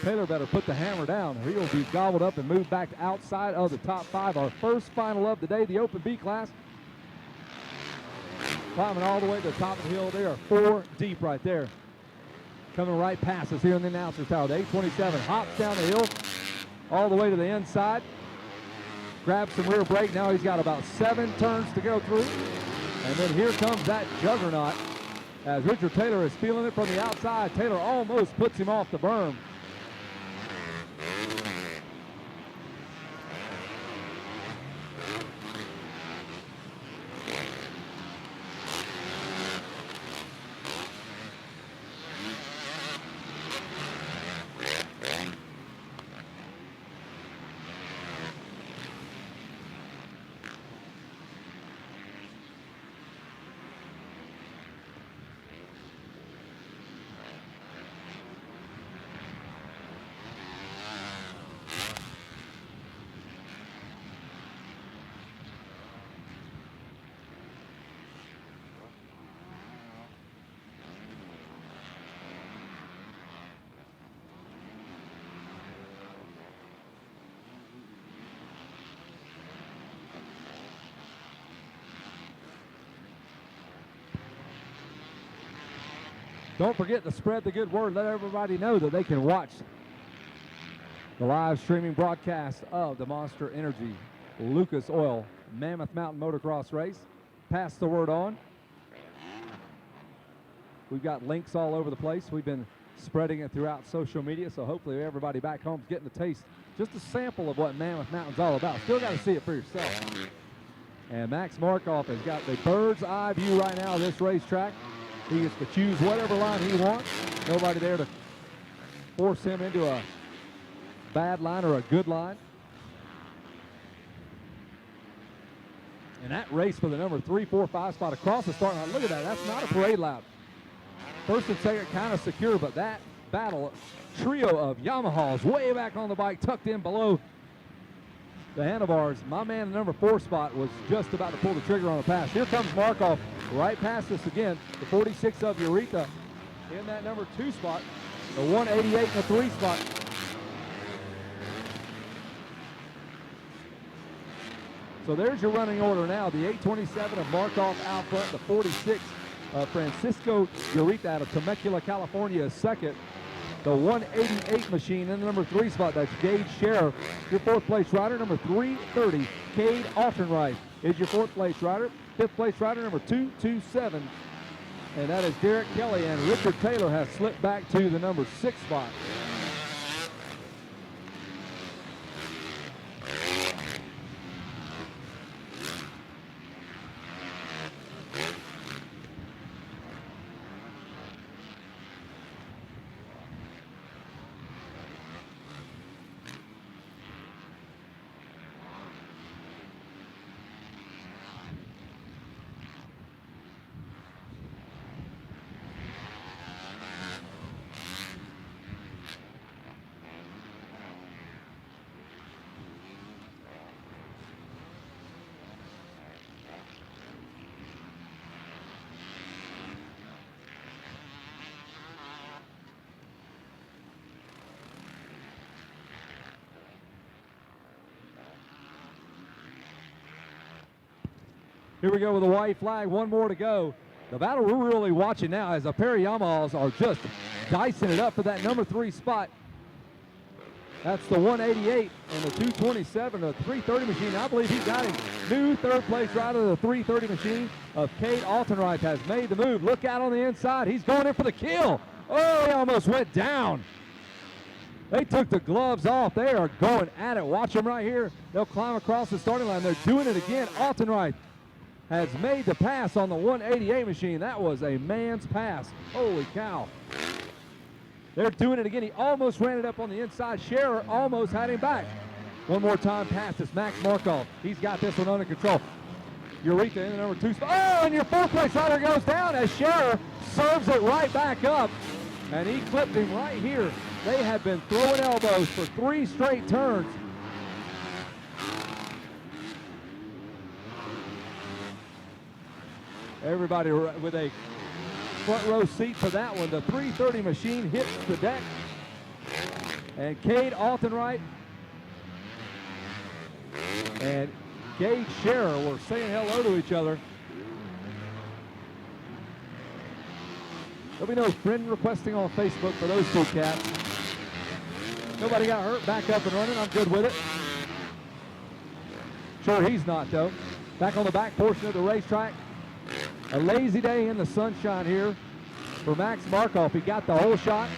Taylor better put the hammer down. He will be gobbled up and moved back outside of the top 5. Our first final of the day, the Open B class. Climbing all the way to the top of the hill. They are 4 deep right there. Coming right past us here in the announcer's tower. The 827 hops down the hill all the way to the inside. Grabs some rear brake. Now he's got about 7 turns to go through. And then here comes that juggernaut as Richard Taylor is feeling it from the outside. Taylor almost puts him off the berm. Don't forget to spread the good word. Let everybody know that they can watch the live streaming broadcast of the Monster Energy Lucas Oil Mammoth Mountain Motocross race. Pass the word on. We've got links all over the place. We've been spreading it throughout social media, so hopefully everybody back home is getting a taste, just a sample of what Mammoth Mountain's all about. Still got to see it for yourself. And Max Markoff has got the bird's eye view right now of this racetrack. He gets to choose whatever line he wants. Nobody there to force him into a bad line or a good line. And that race for the number 3, 4, 5 spot across the start line. Look at that. That's not a parade lap. First and second kind of secure, but that battle trio of Yamahas way back on the bike, tucked in below the handlebars. My man in the number 4 spot was just about to pull the trigger on a pass. Here comes Markoff right past us again. The 46 of Eureka in that number 2 spot. The 188 in the 3 spot. So there's your running order now. The 827 of Markoff out front. The 46 of Francisco Eureka out of Temecula, California is second. The 188 machine in the number 3 spot, that's Gage Scherer. Your 4th place rider, number 330, Cade Altenreich is your 4th place rider. 5th place rider, number 227, and that is Derek Kelly. And Richard Taylor has slipped back to the number 6 spot. Here we go with the white flag, one more to go. The battle we're really watching now is a pair of Yamahas are just dicing it up for that number 3 spot. That's the 188 and the 227, the 330 machine. I believe he got him. New 3rd place rider, the 330 machine of Cade Altenreich has made the move. Look out on the inside. He's going in for the kill. Oh, he almost went down. They took the gloves off. They are going at it. Watch them right here. They'll climb across the starting line. They're doing it again. Altenreich has made the pass on the 188 machine. That was a man's pass. Holy cow. They're doing it again. He almost ran it up on the inside. Scherer almost had him back. One more time pass. It's Max Markoff. He's got this one under control. Eureka in the number 2 spot. Oh, and your 4th place rider goes down as Scherer serves it right back up. And he clipped him right here. They have been throwing elbows for 3 straight turns. Everybody with a front row seat for that one. The 330 machine hits the deck. And Cade Altenreich and Gage Scherer were saying hello to each other. There'll be no friend requesting on Facebook for those 2 cats. Nobody got hurt, back up and running. I'm good with it. Sure he's not, though. Back on the back portion of the racetrack. A lazy day in the sunshine here for Max Markoff. He got the whole shot,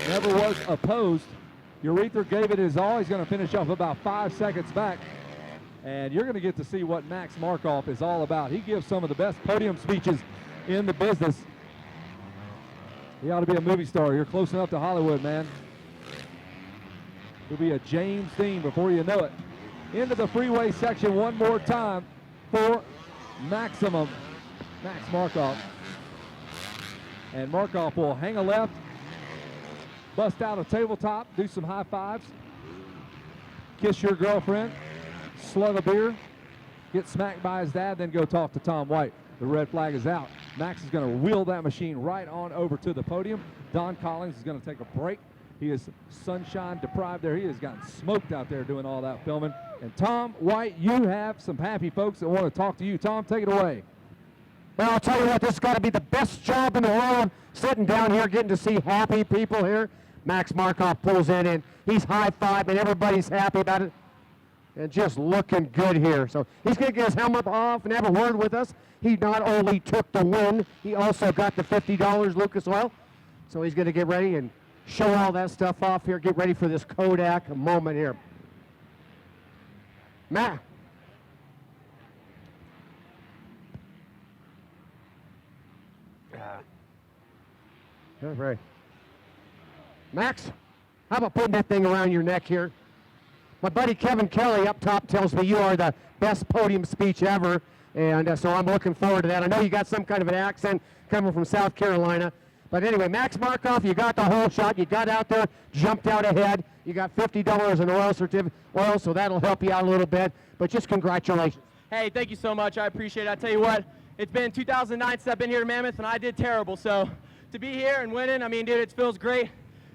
never was opposed. Eureka gave it his all. He's going to finish off about 5 seconds back. And you're going to get to see what Max Markoff is all about. He gives some of the best podium speeches in the business. He ought to be a movie star. You're close enough to Hollywood, man. He'll be a James Dean before you know it. Into the freeway section one more time for Maximum. Max Markoff. And Markoff will hang a left, bust out a tabletop, do some high fives, kiss your girlfriend, slug a beer, get smacked by his dad, then go talk to Tom White. The red flag is out. Max is going to wheel that machine right on over to the podium. Don Collins is going to take a break. He is sunshine deprived there. He has gotten smoked out there doing all that filming. And Tom White, you have some happy folks that want to talk to you. Tom, take it away. Well, I'll tell you what, this has got to be the best job in the world, sitting down here getting to see happy people here. Max Markoff pulls in and he's high-fiving, everybody's happy about it. And just looking good here. So he's going to get his helmet off and have a word with us. He not only took the win, he also got the $50 Lucas Oil. So he's going to get ready and show all that stuff off here. Get ready for this Kodak moment here. Matt. All right. Max, how about putting that thing around your neck here? My buddy Kevin Kelly up top tells me you are the best podium speech ever, and so I'm looking forward to that. I know you got some kind of an accent coming from South Carolina, But anyway, Max Markov, you got the whole shot. You got out there, jumped out ahead. You got $50 in oil, so that'll help you out a little bit. But just congratulations. Hey, thank you so much. I appreciate it. I tell you what, it's been 2009 since I've been here to Mammoth, and I did terrible. So to be here and winning, I mean, dude, it feels great.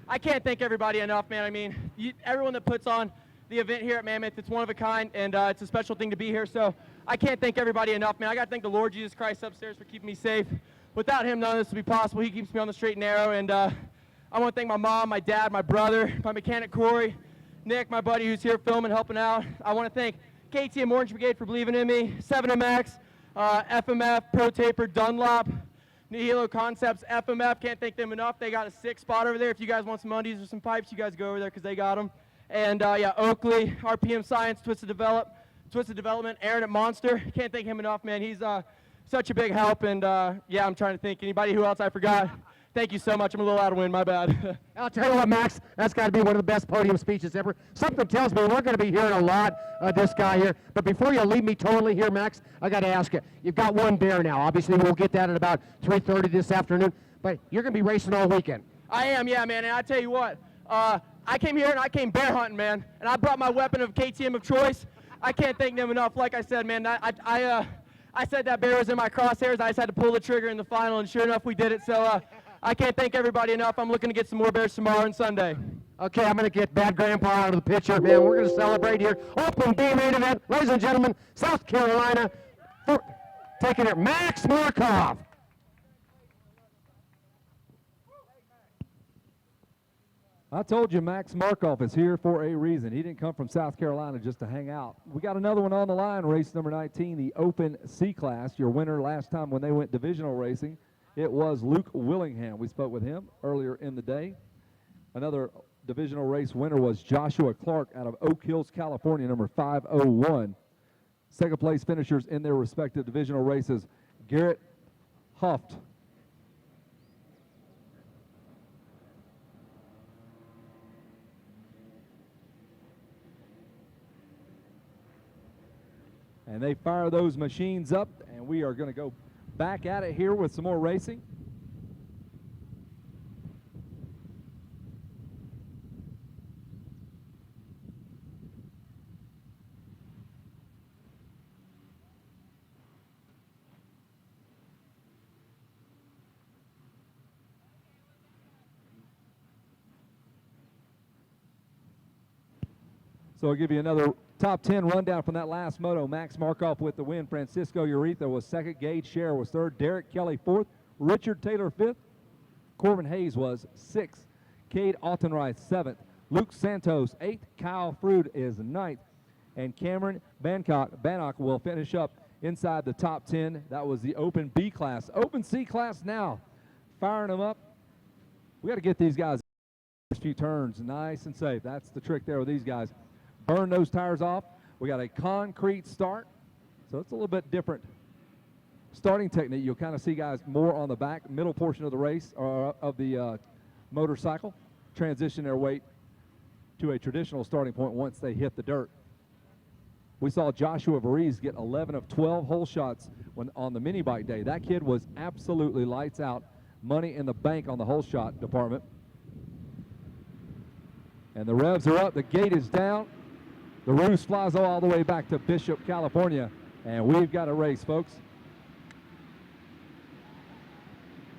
I can't thank everybody enough, man. I mean, everyone that puts on the event here at Mammoth, it's one of a kind, and it's a special thing to be here. So I can't thank everybody enough, man. I got to thank the Lord Jesus Christ upstairs for keeping me safe. Without him, none of this would be possible. He keeps me on the straight and narrow, and I want to thank my mom, my dad, my brother, my mechanic Corey, Nick, my buddy who's here filming, helping out. I want to thank KTM Orange Brigade for believing in me, 7MX, FMF, Pro Taper, Dunlop, Nihilo Concepts, FMF, can't thank them enough. They got a 6 spot over there. If you guys want some undies or some pipes, you guys go over there because they got them. And yeah, Oakley, RPM Science, Twisted Development, Aaron at Monster. Can't thank him enough, man. He's such a big help. And yeah, I'm trying to think anybody who else I forgot. Thank you so much. I'm a little out of wind. My bad. I'll tell you what, Max, that's got to be one of the best podium speeches ever. Something tells me we're going to be hearing a lot of this guy here. But before you leave me totally here, Max, I got to ask you. You've got one bear now. Obviously, we'll get that at about 3:30 this afternoon. But you're going to be racing all weekend. I am, yeah, man. And I tell you what, I came here and I came bear hunting, man. And I brought my weapon of KTM of choice. I can't thank them enough. Like I said, man, I said that bear was in my crosshairs. I just had to pull the trigger in the final, and sure enough, we did it. So I can't thank everybody enough. I'm looking to get some more bears tomorrow and Sunday. Okay, I'm going to get Bad Grandpa out of the picture, man. We're going to celebrate here. Open B main event. Ladies and gentlemen, South Carolina taking it, Max Markov. I told you Max Markov is here for a reason. He didn't come from South Carolina just to hang out. We got another one on the line, race number 19, the Open C class. Your winner last time when they went divisional racing, it was Luke Willingham. We spoke with him earlier in the day. Another divisional race winner was Joshua Clark out of Oak Hills, California, number 501. Second place finishers in their respective divisional races, Garrett Huft. And they fire those machines up, and we are going to go back at it here with some more racing. So I'll give you another top 10 rundown from that last moto. Max Markov with the win. Francisco Ureta was second. Gage Scherer was third. Derek Kelly fourth. Richard Taylor fifth. Corbin Hayes was sixth. Cade Altenreith seventh. Luke Santos eighth. Kyle Frood is ninth. And Cameron Bannock will finish up inside the top 10. That was the Open B class. Open C class now. Firing them up. We got to get these guys first few turns nice and safe. That's the trick there with these guys. Burn those tires off. We got a concrete start, so it's a little bit different starting technique. You'll kind of see guys more on the back, middle portion of the race, or of the motorcycle, transition their weight to a traditional starting point once they hit the dirt. We saw Joshua Varese get 11 of 12 hole shots on the mini bike day. That kid was absolutely lights out, money in the bank on the hole shot department. And the revs are up, the gate is down. The roost flies all the way back to Bishop, California, and we've got a race, folks.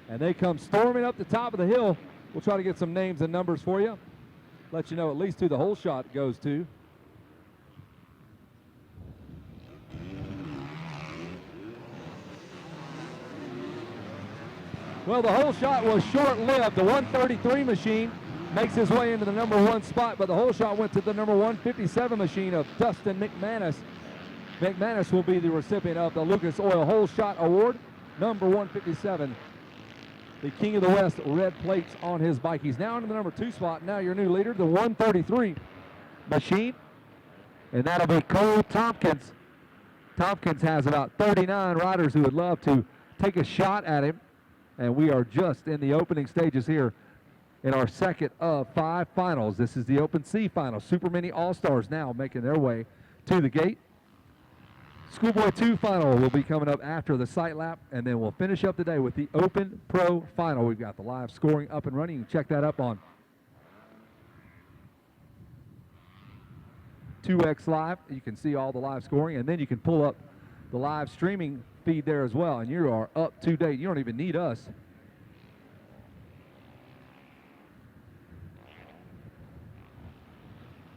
And they come storming up the top of the hill. We'll try to get some names and numbers for you. Let you know at least who the hole shot goes to. Well, the hole shot was short-lived. The 133 machine makes his way into the number 1 spot, but the hole shot went to the number 157 machine of Dustin McManus. McManus will be the recipient of the Lucas Oil Hole Shot Award. Number 157, the King of the West, red plates on his bike. He's now into the number 2 spot. Now your new leader, the 133 machine, and that'll be Cole Tompkins. Tompkins has about 39 riders who would love to take a shot at him, and we are just in the opening stages here in our second of 5 finals. This is the Open C final. Super Mini All-Stars now making their way to the gate. Schoolboy 2 final will be coming up after the sight lap, and then we'll finish up the day with the Open Pro final. We've got the live scoring up and running. You can check that up on 2X Live. You can see all the live scoring, and then you can pull up the live streaming feed there as well, and you are up to date. You don't even need us.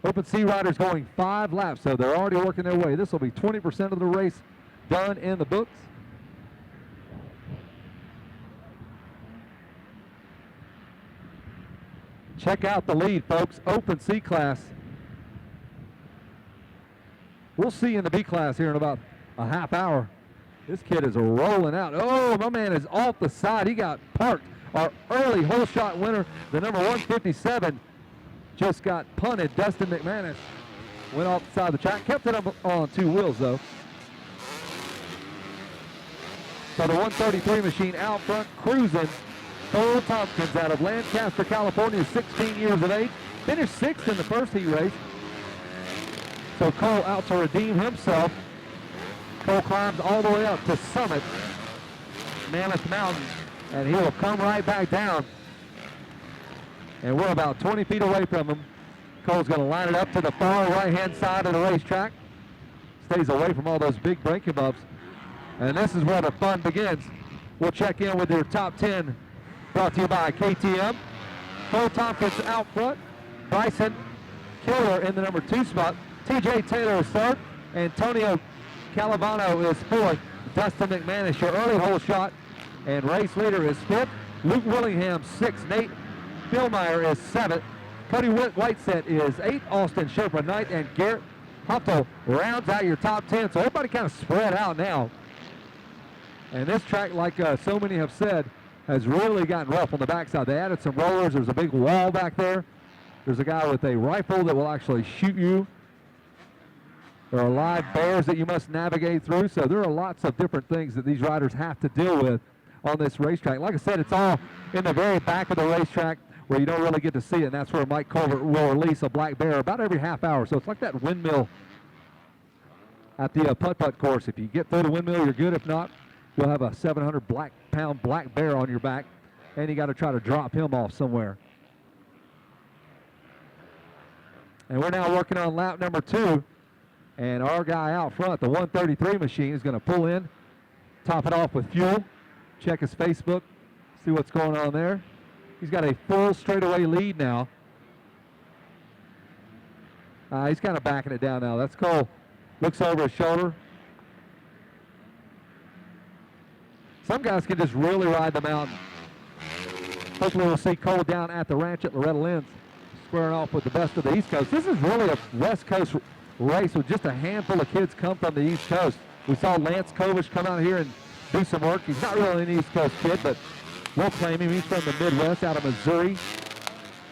Open C riders going 5 laps, so they're already working their way. This will be 20% of the race done in the books. Check out the lead, folks. Open C class. We'll see you in the B class here in about a half hour. This kid is rolling out. Oh, my man is off the side. He got parked. Our early hole shot winner, the number 157, just got punted. Dustin McManus went off the side of the track. Kept it up on 2 wheels, though. So the 133 machine out front cruising. Cole Tompkins out of Lancaster, California, 16 years of age. Finished 6th in the first heat race. So Cole out to redeem himself. Cole climbs all the way up to summit Mammoth Mountain, and he will come right back down. And we're about 20 feet away from him. Cole's going to line it up to the far right-hand side of the racetrack. Stays away from all those big braking bumps. And this is where the fun begins. We'll check in with your top 10, brought to you by KTM. Cole Tompkins out front. Bryson Killer in the number 2 spot. TJ Taylor is 3rd. Antonio Calavano is 4th. Dustin McManus, your early hole shot and race leader, is 5th. Luke Willingham, 6th. Nate Billmeyer is 7th. Cody Whiteset is 8th. Austin Sherpa 9th. And Garrett Hopto rounds out your top 10. So everybody kind of spread out now. And this track, like so many have said, has really gotten rough on the backside. They added some rollers. There's a big wall back there. There's a guy with a rifle that will actually shoot you. There are live bears that you must navigate through. So there are lots of different things that these riders have to deal with on this racetrack. Like I said, it's all in the very back of the racetrack where you don't really get to see it, and that's where Mike Colbert will release a black bear about every half hour. So it's like that windmill at the putt-putt course. If you get through the windmill, you're good. If not, you'll have a 700-pound black bear on your back, and you got to try to drop him off somewhere. And we're now working on lap number 2, and our guy out front, the 133 machine, is going to pull in, top it off with fuel, check his Facebook, see what's going on there. He's got a full straightaway lead now. He's kind of backing it down now. That's Cole. Looks over his shoulder. Some guys can just really ride the mountain. Hopefully we'll see Cole down at the ranch at Loretta Lynn's, squaring off with the best of the East Coast. This is really a West Coast race with just a handful of kids come from the East Coast. We saw Lance Kovish come out here and do some work. He's not really an East Coast kid, but we'll claim him. He's from the Midwest, out of Missouri.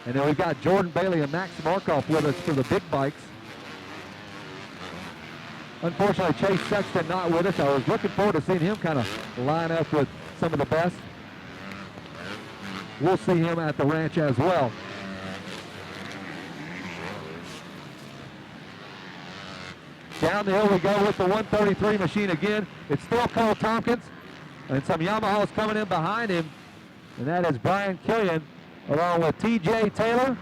And then we've got Jordan Bailey and Max Markoff with us for the big bikes. Unfortunately, Chase Sexton not with us. I was looking forward to seeing him kind of line up with some of the best. We'll see him at the ranch as well. Down the hill we go with the 133 machine again. It's still Cole Tompkins, and some Yamahas coming in behind him, and that is Brian Killian, along with TJ Taylor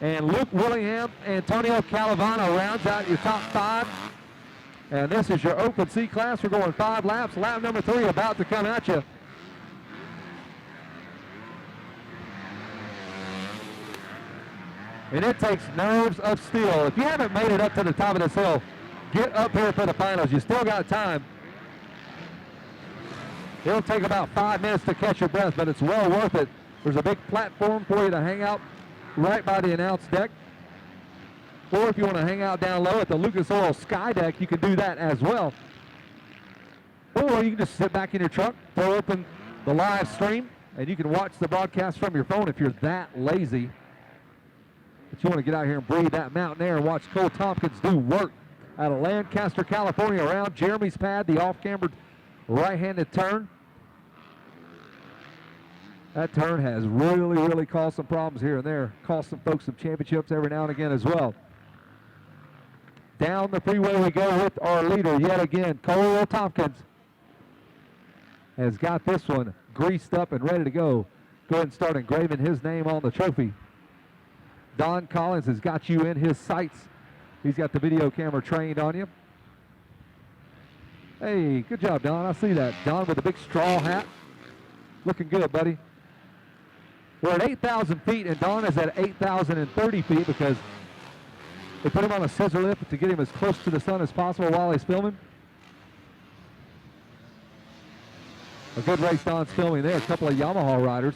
and Luke Willingham. Antonio Calavano rounds out your top 5. And this is your Open C class. We're going 5 laps. Lap number 3 about to come at you. And it takes nerves of steel. If you haven't made it up to the top of this hill, get up here for the finals. You still got time. It'll take about 5 minutes to catch your breath, but it's well worth it. There's a big platform for you to hang out right by the announce deck. Or if you want to hang out down low at the Lucas Oil Sky Deck, you can do that as well. Or you can just sit back in your truck, throw open the live stream, and you can watch the broadcast from your phone if you're that lazy. But you want to get out here and breathe that mountain air and watch Cole Tompkins do work out of Lancaster, California, around Jeremy's pad, the off-cambered right-handed turn. That turn has really caused some problems here and there. Cost some folks some championships every now and again as well. Down the freeway we go with our leader yet again. Cole Tompkins has got this one greased up and ready to go. Go ahead and start engraving his name on the trophy. Don Collins has got you in his sights. He's got the video camera trained on you. Hey, good job, Don. I see that. Don with a big straw hat. Looking good, buddy. We're at 8,000 feet, and Don is at 8,030 feet because they put him on a scissor lift to get him as close to the sun as possible while he's filming. A good race Don's filming there. A couple of Yamaha riders.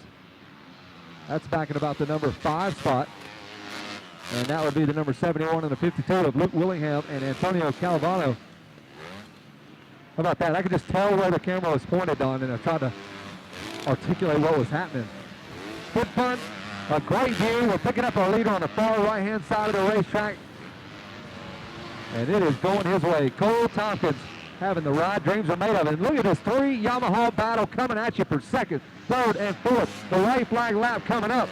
That's back at about the number 5 spot. And that would be the number 71 and the 52 of Luke Willingham and Antonio Calvano. How about that? I could just tell where the camera was pointed on, and I tried to articulate what was happening. Good fun, a great view. We're picking up our leader on the far right-hand side of the racetrack. And it is going his way. Cole Tompkins having the ride dreams are made of. And look at this 3 Yamaha battle coming at you for second, third, and fourth. The white flag lap coming up.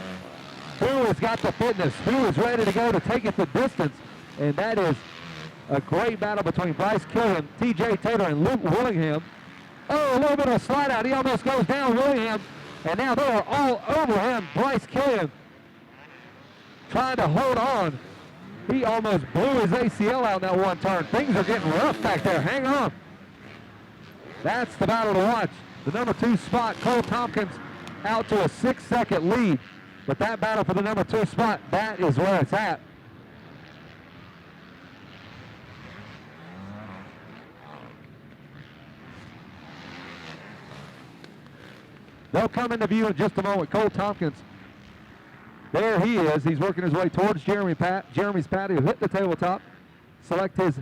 Who has got the fitness? Who is ready to go to take it the distance? And that is a great battle between Bryce Killian, TJ Taylor, and Luke Willingham. Oh, a little bit of a slide out. He almost goes down, Willingham. And now they are all over him. Bryce Killian trying to hold on. He almost blew his ACL out in that one turn. Things are getting rough back there. Hang on. That's the battle to watch. The number 2 spot, Cole Tompkins, out to a 6-second lead. But that battle for the number 2 spot, that is where it's at. They'll come into view in just a moment. Cole Tompkins, there he is. He's working his way towards Jeremy's pad. He'll hit the tabletop, select his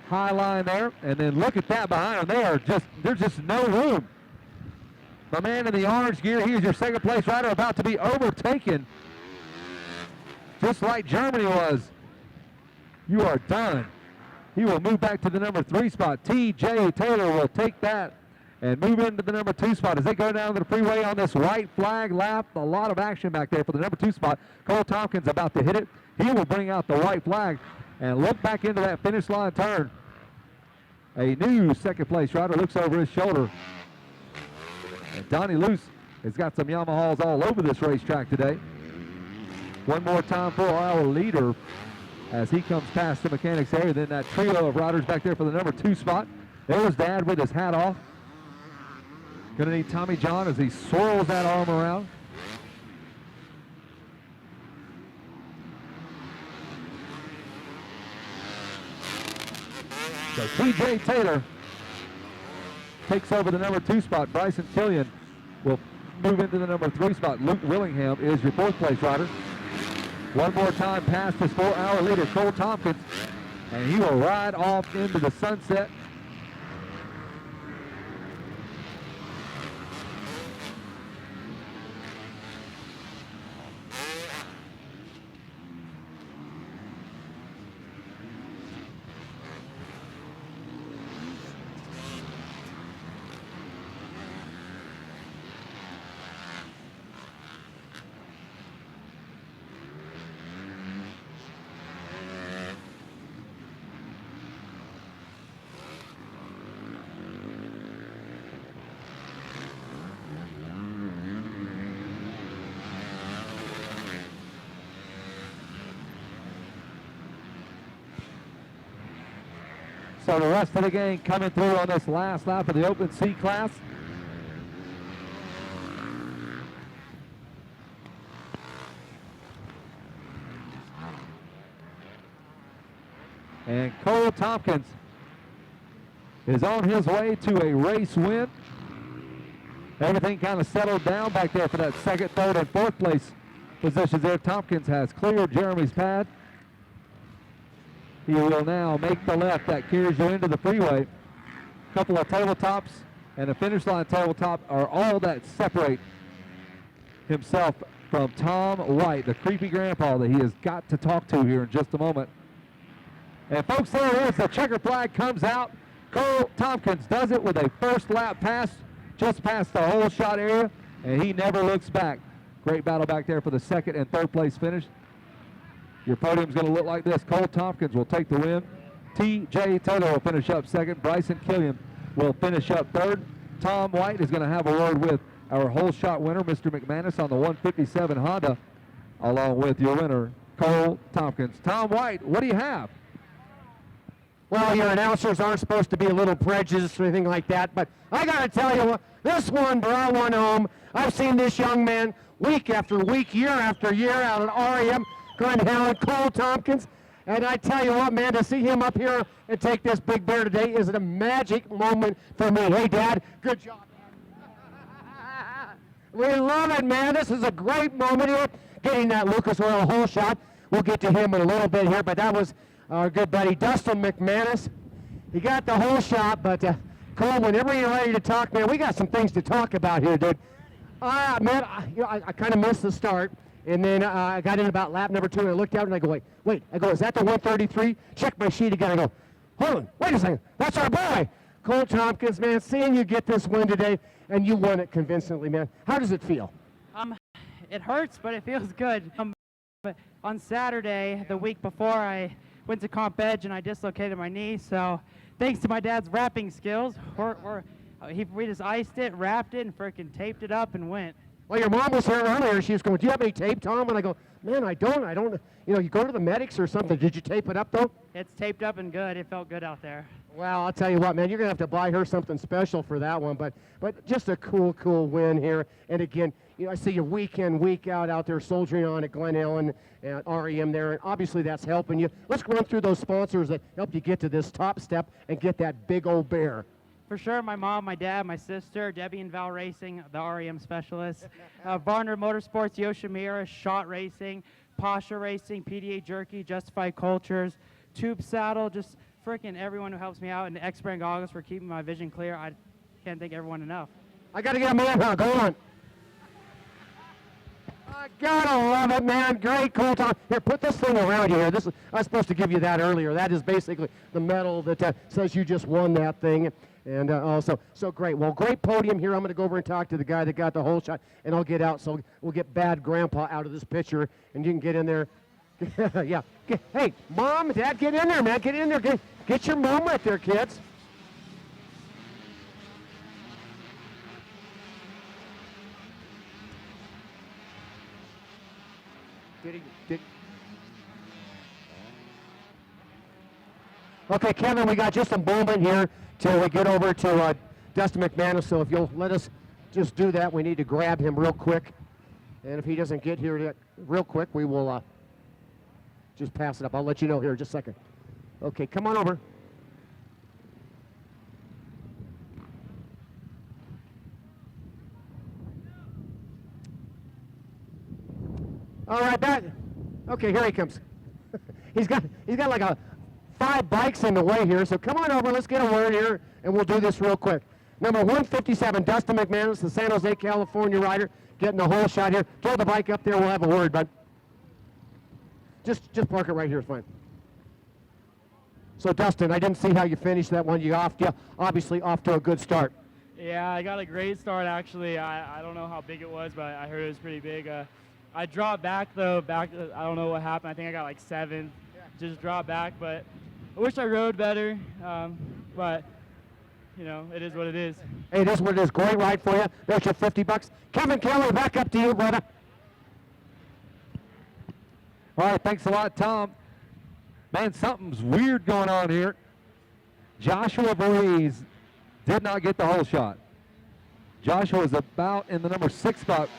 high line there, and then look at that behind him. There's just no room. The man in the orange gear, he is your second place rider, about to be overtaken, just like Germany was. You are done. He will move back to the number 3 spot. TJ Taylor will take that and move into the number 2 spot as they go down to the freeway on this white flag lap. A lot of action back there for the number 2 spot. Cole Tompkins about to hit it. He will bring out the white flag and look back into that finish line turn. A new second place rider looks over his shoulder. And Donnie Luce has got some Yamahas all over this racetrack today. One more time for our leader as he comes past the mechanics area. Then that trio of riders back there for the number 2 spot. There's Dad with his hat off. Gonna need Tommy John as he swirls that arm around. So TJ Taylor takes over the number 2 spot. Bryson Killian will move into the number 3 spot. Luke Willingham is your 4th place rider. One more time past his 4-hour leader, Cole Tompkins, and he will ride off into the sunset. So the rest of the gang coming through on this last lap of the Open C class. And Cole Tompkins is on his way to a race win. Everything kind of settled down back there for that 2nd, 3rd, and 4th place positions there. Tompkins has cleared Jeremy's pad. He will now make the left that carries you into the freeway. A couple of tabletops and a finish line tabletop are all that separate himself from Tom White, the creepy grandpa that he has got to talk to here in just a moment. And folks, there it is. The checker flag comes out. Cole Tompkins does it with a first lap pass just past the hole shot area, and he never looks back. Great battle back there for the 2nd and 3rd place finish. Your podium's going to look like this. Cole Tompkins will take the win. T.J. Taylor will finish up second. Bryson Killian will finish up third. Tom White is going to have a word with our whole shot winner, Mr. McManus, on the 157 Honda, along with your winner, Cole Tompkins. Tom White, what do you have? Well, your announcers aren't supposed to be a little prejudiced or anything like that, but I got to tell you, this one brought one home. I've seen this young man week after week, year after year out at REM, Glen Helen, Cole Tompkins. And I tell you what, man, to see him up here and take this big bear today is a magic moment for me. Hey, Dad, good job. We love it, man. This is a great moment here, getting that Lucas Oil hole shot. We'll get to him in a little bit here, but that was our good buddy Dustin McManus. He got the whole shot, but Cole, whenever you're ready to talk, man, we got some things to talk about here, dude. Man, I kind of missed the start. And then I got in about lap number 2, and I looked out, and I go, wait. I go, is that the 133? Check my sheet again. I go, hold on, wait a second. That's our boy, Cole Tompkins, man. Seeing you get this win today, and you won it convincingly, man. How does it feel? It hurts, but it feels good. But on Saturday, the week before, I went to Comp Edge, and I dislocated my knee. So thanks to my dad's wrapping skills, we just iced it, wrapped it, and freaking taped it up and went. Well, your mom was here earlier. She was going, do you have any tape, Tom? And I go, man, I don't. You go to the medics or something. Did you tape it up, though? It's taped up and good. It felt good out there. Well, I'll tell you what, man, you're going to have to buy her something special for that one. But just a cool win here. And again, I see you week in, week out there soldiering on at Glen Ellen and REM there. And obviously that's helping you. Let's run through those sponsors that helped you get to this top step and get that big old bear. For sure, my mom, my dad, my sister, Debbie and Val Racing, the REM specialists, Varner Motorsports, Yoshimura, Shot Racing, Pasha Racing, PDA Jerky, Justified Cultures, Tube Saddle, just freaking everyone who helps me out, and X-Brand Goggles for keeping my vision clear. I can't thank everyone enough. I got to get a man hug. Hold on. I gotta love it, man. Great, cool time. Here, put this thing around you here. I was supposed to give you that earlier. That is basically the medal that says you just won that thing. And also, so great. Well, great podium here. I'm going to go over and talk to the guy that got the whole shot, and I'll get out. So we'll get bad grandpa out of this picture, and you can get in there. Yeah. Hey, Mom, Dad, get in there, man. Get in there. Get your mom right there, kids. Okay, Kevin, we got just a moment here till we get over to Dustin McManus, so if you'll let us just do that, we need to grab him real quick. And if he doesn't get here real quick, we will just pass it up. I'll let you know here in just a second. Okay, come on over. All right, back. Okay, here he comes. he's got like 5 bikes in the way here, so come on over, let's get a word here, and we'll do this real quick. Number 157, Dustin McManus, the San Jose, California rider, getting the whole shot here. Throw the bike up there, we'll have a word, bud. Just park it right here, it's fine. So, Dustin, I didn't see how you finished that one. You obviously off to a good start. Yeah, I got a great start, actually. I don't know how big it was, but I heard it was pretty big. I dropped back, though. I don't know what happened. I think I got like 7. Just dropped back, but I wish I rode better, but, it is what it is. Hey, this is what it is. Great ride for you. There's your $50. Kevin Keller, back up to you, brother. All right, thanks a lot, Tom. Man, something's weird going on here. Joshua Breeze did not get the whole shot. Joshua is about in the number 6 spot,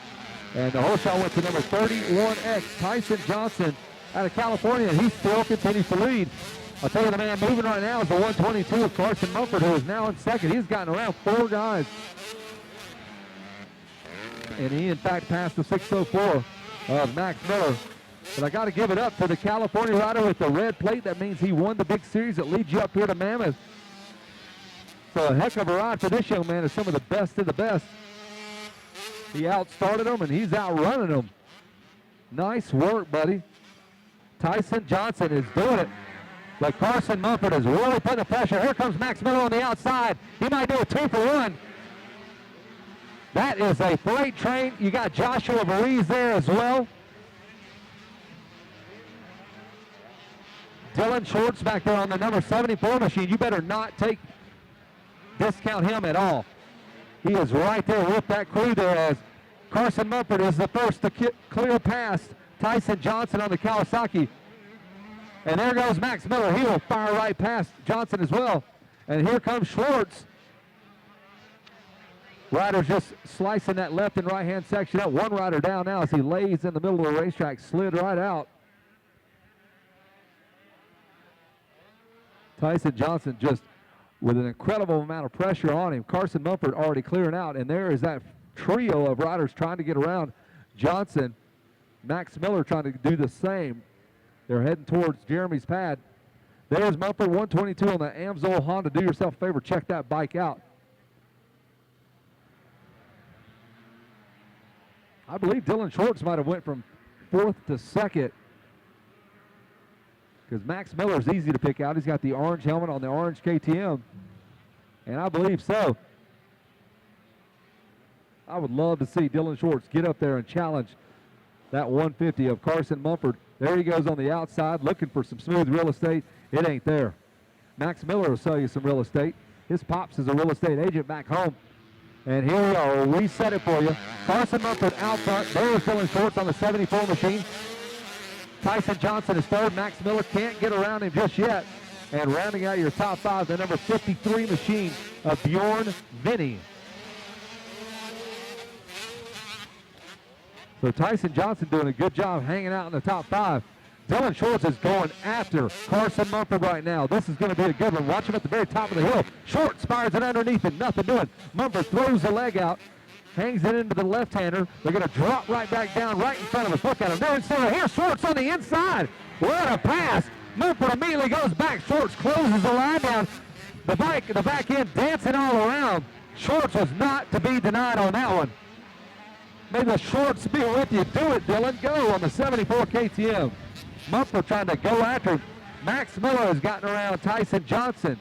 and the whole shot went to number 31X, Tyson Johnson out of California, and he still continues to lead. I'll tell you, the man moving right now is the 122 of Carson Mumford, who is now in second. He's gotten around 4 guys. And he, in fact, passed the 604 of Max Miller. But I got to give it up to the California rider with the red plate. That means he won the big series that leads you up here to Mammoth. So a heck of a ride for this young man is some of the best of the best. He outstarted them, and he's outrunning them. Nice work, buddy. Tyson Johnson is doing it. But Carson Mumford is really putting the pressure. Here comes Max Miller on the outside. He might do a 2-for-1. That is a freight train. You got Joshua Breeze there as well. Dylan Shorts back there on the number 74 machine. You better not discount him at all. He is right there with that crew there as Carson Mumford is the first to clear past Tyson Johnson on the Kawasaki. And there goes Max Miller. He will fire right past Johnson as well. And here comes Schwartz. Riders just slicing that left and right-hand section out. One rider down now as he lays in the middle of the racetrack, slid right out. Tyson Johnson just with an incredible amount of pressure on him. Carson Mumford already clearing out, and there is that trio of riders trying to get around Johnson. Max Miller trying to do the same. They're heading towards Jeremy's pad. There's Mumford, 122 on the Amsoil Honda. Do yourself a favor, check that bike out. I believe Dylan Schwartz might have went from 4th to 2nd because Max Miller's easy to pick out. He's got the orange helmet on the orange KTM, and I believe so. I would love to see Dylan Schwartz get up there and challenge that 150 of Carson Mumford. There he goes on the outside looking for some smooth real estate. It ain't there. Max Miller will sell you some real estate. His pops is a real estate agent back home. And here we are. We'll reset it for you. Carson Mumford out front. There's Dylan Schwartz on the 74 machine. Tyson Johnson is third. Max Miller can't get around him just yet. And rounding out your top 5, the number 53 machine of Bjorn Vinny. So Tyson Johnson doing a good job hanging out in the top 5. Dylan Schwartz is going after Carson Mumford right now. This is going to be a good one. Watch him at the very top of the hill. Schwartz fires it underneath and nothing doing. Mumford throws the leg out, hangs it into the left-hander. They're going to drop right back down right in front of us. Look at him. There in center. Here's Schwartz on the inside. What a pass. Mumford immediately goes back. Schwartz closes the line down. The back end dancing all around. Schwartz was not to be denied on that one. May the Schwartz be with you. Do it, Dylan. Go on the 74 KTM. Mumford trying to go after him. Max Miller has gotten around Tyson Johnson.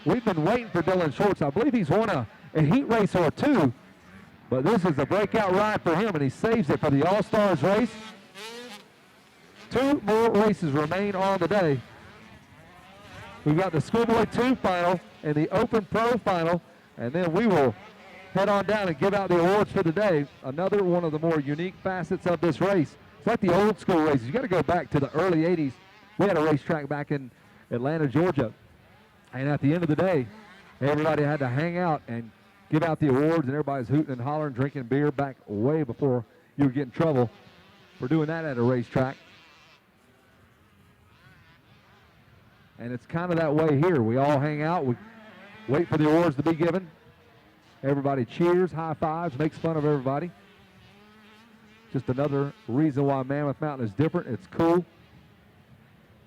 We've been waiting for Dylan Schwartz. I believe he's won a heat race or two, but this is a breakout ride for him, and he saves it for the All-Stars race. 2 more races remain on the day. We've got the Schoolboy 2 final and the Open Pro final, and then we will head on down and give out the awards for the day. Another one of the more unique facets of this race. It's like the old school races. You got to go back to the early 80s. We had a racetrack back in Atlanta, Georgia. And at the end of the day, everybody had to hang out and give out the awards, and everybody's hooting and hollering, drinking beer back way before you would get in trouble for doing that at a racetrack. And it's kind of that way here. We all hang out. We wait for the awards to be given. Everybody cheers, high fives, makes fun of everybody. Just another reason why Mammoth Mountain is different. It's cool.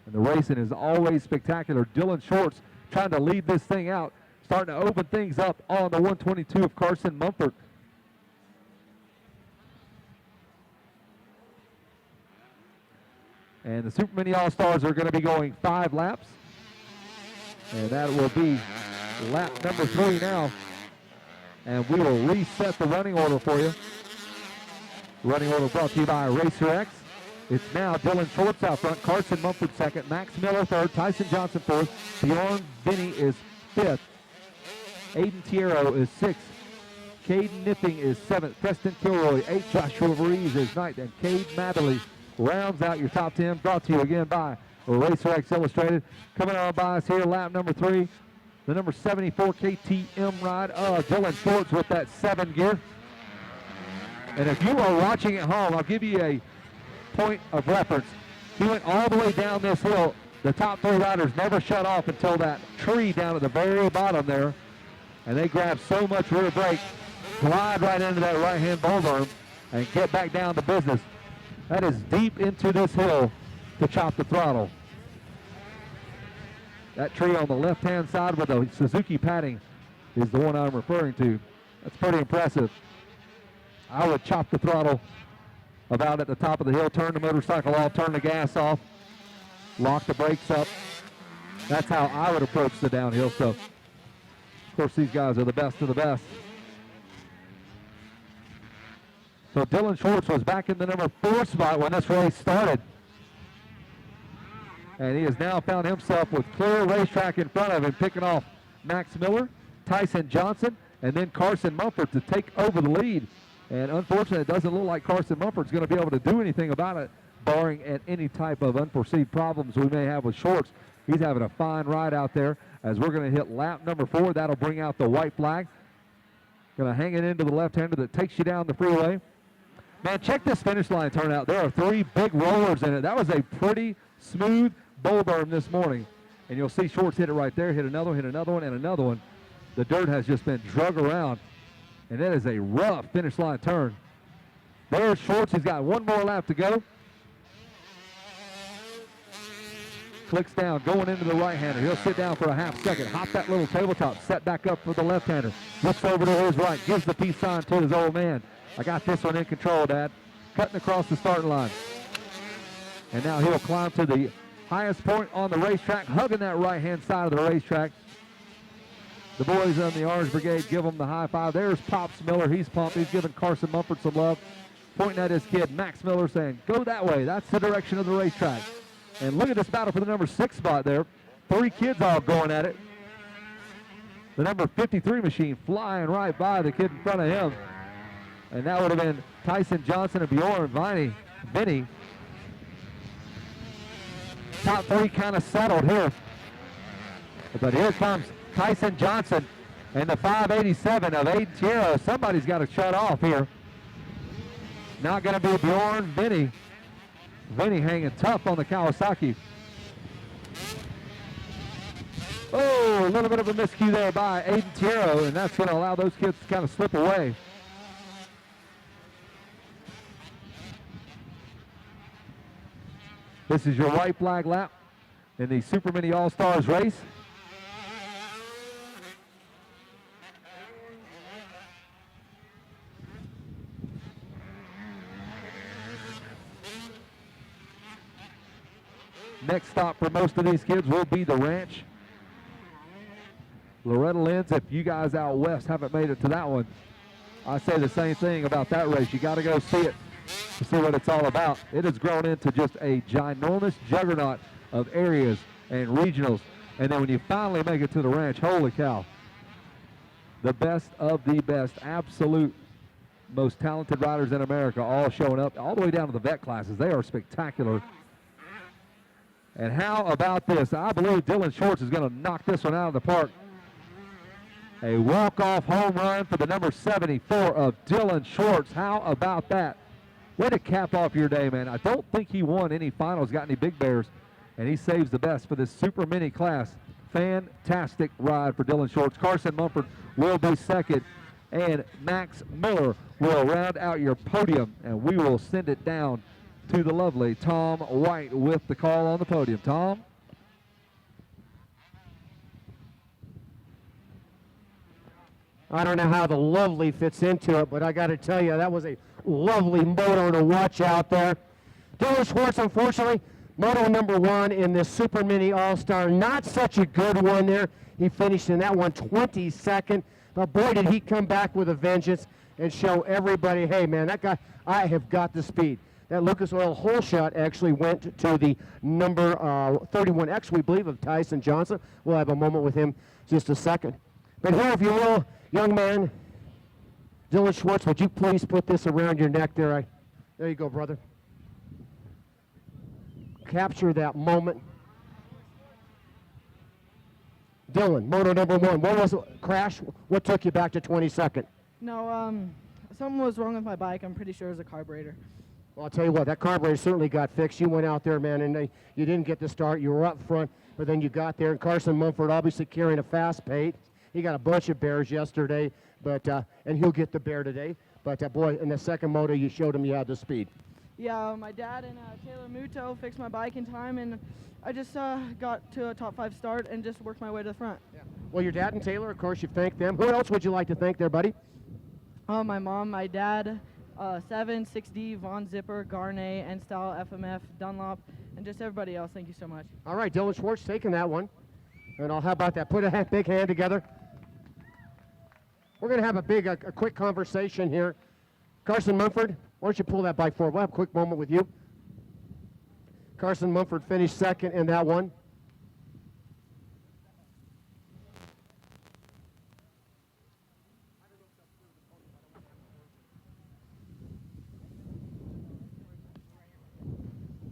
And the racing is always spectacular. Dylan Schwartz trying to lead this thing out, starting to open things up on the 122 of Carson Mumford. And the Super Mini All-Stars are going to be going 5 laps. And that will be lap number 3 now. And we will reset the running order for you. Running order brought to you by Racer X. It's now Dylan Schwartz out front, Carson Mumford second, Max Miller third, Tyson Johnson fourth, Bjorn Vinny is 5th, Aiden Tiero is 6th, Caden Nipping is 7th, Preston Kilroy 8th, Joshua Vreese is 9th, and Cade Matherly rounds out your top 10, brought to you again by Racer X Illustrated. Coming on by us here, lap number 3, the number 74 KTM ride of Dylan Schwartz with that 7 gear. And if you are watching at home, I'll give you a point of reference. He went all the way down this hill. The top 3 riders never shut off until that tree down at the very bottom there. And they grab so much rear brake, glide right into that right-hand bowl berm, and get back down to business. That is deep into this hill to chop the throttle. That tree on the left-hand side with the Suzuki padding is the one I'm referring to. That's pretty impressive. I would chop the throttle about at the top of the hill, turn the motorcycle off, turn the gas off, lock the brakes up. That's how I would approach the downhill. So, of course, these guys are the best of the best. So Dylan Schwartz was back in the number 4 spot when this race started. And he has now found himself with clear racetrack in front of him, picking off Max Miller, Tyson Johnson, and then Carson Mumford to take over the lead. And unfortunately, it doesn't look like Carson Mumford's going to be able to do anything about it, barring any type of unforeseen problems we may have with Schwartz. He's having a fine ride out there as we're going to hit lap number 4. That'll bring out the white flag. Going to hang it into the left-hander that takes you down the freeway. Man, check this finish line turnout. There are 3 big rollers in it. That was a pretty smooth bull burn this morning. And you'll see Schwartz hit it right there, hit another one, and another one. The dirt has just been drug around. And that is a rough finish line turn. There's Schwartz. He's got one more lap to go. Clicks down, going into the right-hander. He'll sit down for a half second, hop that little tabletop, set back up for the left-hander. Looks over to his right, gives the peace sign to his old man. I got this one in control, Dad. Cutting across the starting line. And now he'll climb to the highest point on the racetrack, hugging that right-hand side of the racetrack. The boys on the Orange Brigade give him the high five. There's Pops Miller. He's pumped. He's giving Carson Mumford some love. Pointing at his kid, Max Miller, saying, go that way. That's the direction of the racetrack. And look at this battle for the number 6 spot there. 3 kids all going at it. The number 53 machine flying right by the kid in front of him. And that would have been Tyson Johnson and Bjorn Vinny. Top 3 kind of settled here. But here comes Tyson Johnson and the 587 of Aiden Tierra. Somebody's got to shut off here. Not going to be Bjorn Vinny. Vinny hanging tough on the Kawasaki. Oh, a little bit of a miscue there by Aiden Tierra, and that's going to allow those kids to kind of slip away. This is your white flag lap in the Super Mini All-Stars race. Next stop for most of these kids will be the ranch. Loretta Lynn's, if you guys out west haven't made it to that one, I say the same thing about that race. You got to go see it to see what it's all about. It has grown into just a ginormous juggernaut of areas and regionals. And then when you finally make it to the ranch, holy cow. The best of the best, absolute most talented riders in America all showing up, all the way down to the vet classes. They are spectacular. And how about this? I believe Dylan Schwartz is going to knock this one out of the park. A walk-off home run for the number 74 of Dylan Schwartz. How about that? Way to cap off your day, man. I don't think he won any finals, got any big bears, and he saves the best for this Super Mini class. Fantastic ride for Dylan Schwartz. Carson Mumford will be second, and Max Miller will round out your podium, and we will send it down to the lovely Tom White with the call on the podium. Tom? I don't know how the lovely fits into it, but I got to tell you, that was a lovely moto to watch out there. Dylan Schwartz, unfortunately, moto number 1 in this Super Mini All-Star. Not such a good one there. He finished in that one 22nd. But boy, did he come back with a vengeance and show everybody, hey, man, that guy, I have got the speed. That Lucas Oil hole shot actually went to the number 31X, we believe, of Tyson Johnson. We'll have a moment with him just a second. But here, if you will, young man, Dylan Schwartz, would you please put this around your neck there? There you go, brother. Capture that moment. Dylan, moto number 1. What was it? Crash? What took you back to 22nd? No, something was wrong with my bike. I'm pretty sure it was a carburetor. Well, I'll tell you what, that carburetor certainly got fixed. You went out there, man, and you didn't get the start. You were up front, but then you got there. And Carson Mumford obviously carrying a fast pace. He got a bunch of bears yesterday, but and he'll get the bear today. But boy, in the second moto, you showed him you had the speed. Yeah, my dad and Taylor Muto fixed my bike in time, and I just got to a top 5 start and just worked my way to the front. Yeah. Well, your dad and Taylor, of course, you've thanked them. Who else would you like to thank there, buddy? My mom, my dad, 7, 6D, Von Zipper, Garnet, N-Style, FMF, Dunlop, and just everybody else. Thank you so much. All right, Dylan Schwartz taking that one. And how about that? Put a big hand together. We're going to have a quick conversation here. Carson Mumford, Why don't you pull that bike forward? We'll have a quick moment with you. Carson Mumford finished second in that one.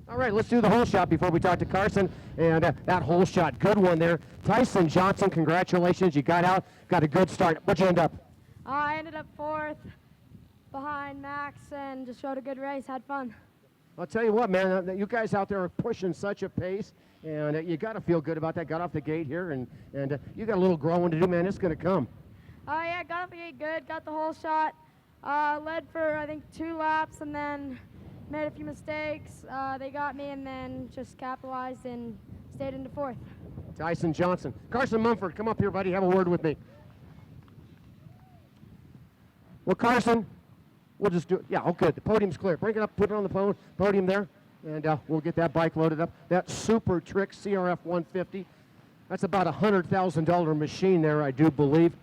All right, let's do the hole shot before we talk to Carson. And that hole shot, good one there. Tyson Johnson, congratulations. You got out, got a good start. What'd you end up? I ended up 4th behind Max and just rode a good race, had fun. I'll tell you what, man, you guys out there are pushing such a pace, and you got to feel good about that. Got off the gate here, and you got a little growing to do, man. It's going to come. Yeah, got off the gate good, got the hole shot, led for, I think, 2 laps, and then made a few mistakes. They got me, and then just capitalized and stayed into 4th. Tyson Johnson. Carson Mumford, come up here, buddy. Have a word with me. Well, Carson, we'll just do it. Yeah, okay, the podium's clear. Bring it up, put it on the podium there, and we'll get that bike loaded up. That Super Trick CRF 150, that's about a $100,000 machine there, I do believe.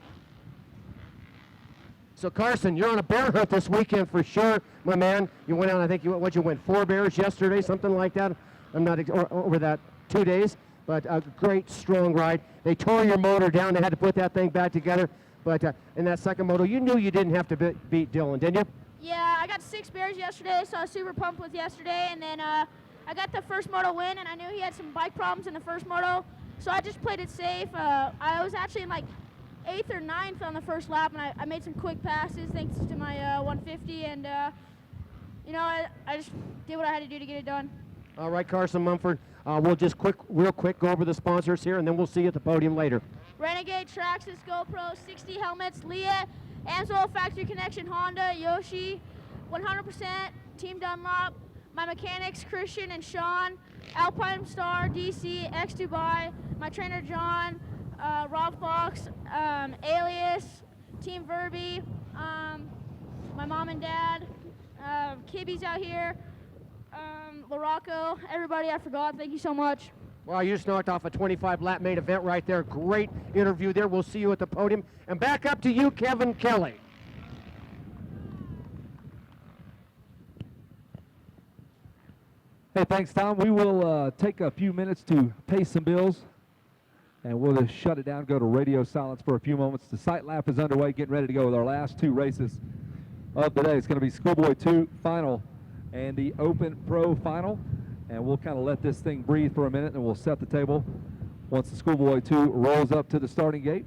So, Carson, you're on a bear hunt this weekend for sure, my man. You went out, I think, you went 4 bears yesterday, something like that. I'm not, over that 2 days, but a great, strong ride. They tore your motor down. They had to put that thing back together. But in that second moto, you knew you didn't have to beat Dylan, didn't you? Yeah, I got 6 bears yesterday, so I was super pumped with yesterday. And then I got the first moto win, and I knew he had some bike problems in the first moto, so I just played it safe. I was actually in like 8th or 9th on the first lap, and I made some quick passes thanks to my 150, and you know, I just did what I had to do to get it done. All right, Carson Mumford, we'll just real quick go over the sponsors here, and then we'll see you at the podium later. Renegade, Traxxas, GoPro, 60 helmets, Leah, Amsoil, Factory Connection, Honda, Yoshi, 100%, Team Dunlop, my mechanics, Christian and Sean, Alpine Star, DC, X Dubai, my trainer, John, Rob Fox, Alias, Team Verby, my mom and dad, Kibby's out here, LaRocco, everybody I forgot, thank you so much. Wow, you just knocked off a 25-lap main event right there. Great interview there. We'll see you at the podium. And back up to you, Kevin Kelly. Hey, thanks, Tom. We will take a few minutes to pay some bills, and we'll just shut it down, go to radio silence for a few moments. The sight lap is underway, getting ready to go with our last 2 races of the day. It's going to be Schoolboy 2 final and the Open Pro final. And we'll kind of let this thing breathe for a minute, and we'll set the table once the Schoolboy 2 rolls up to the starting gate.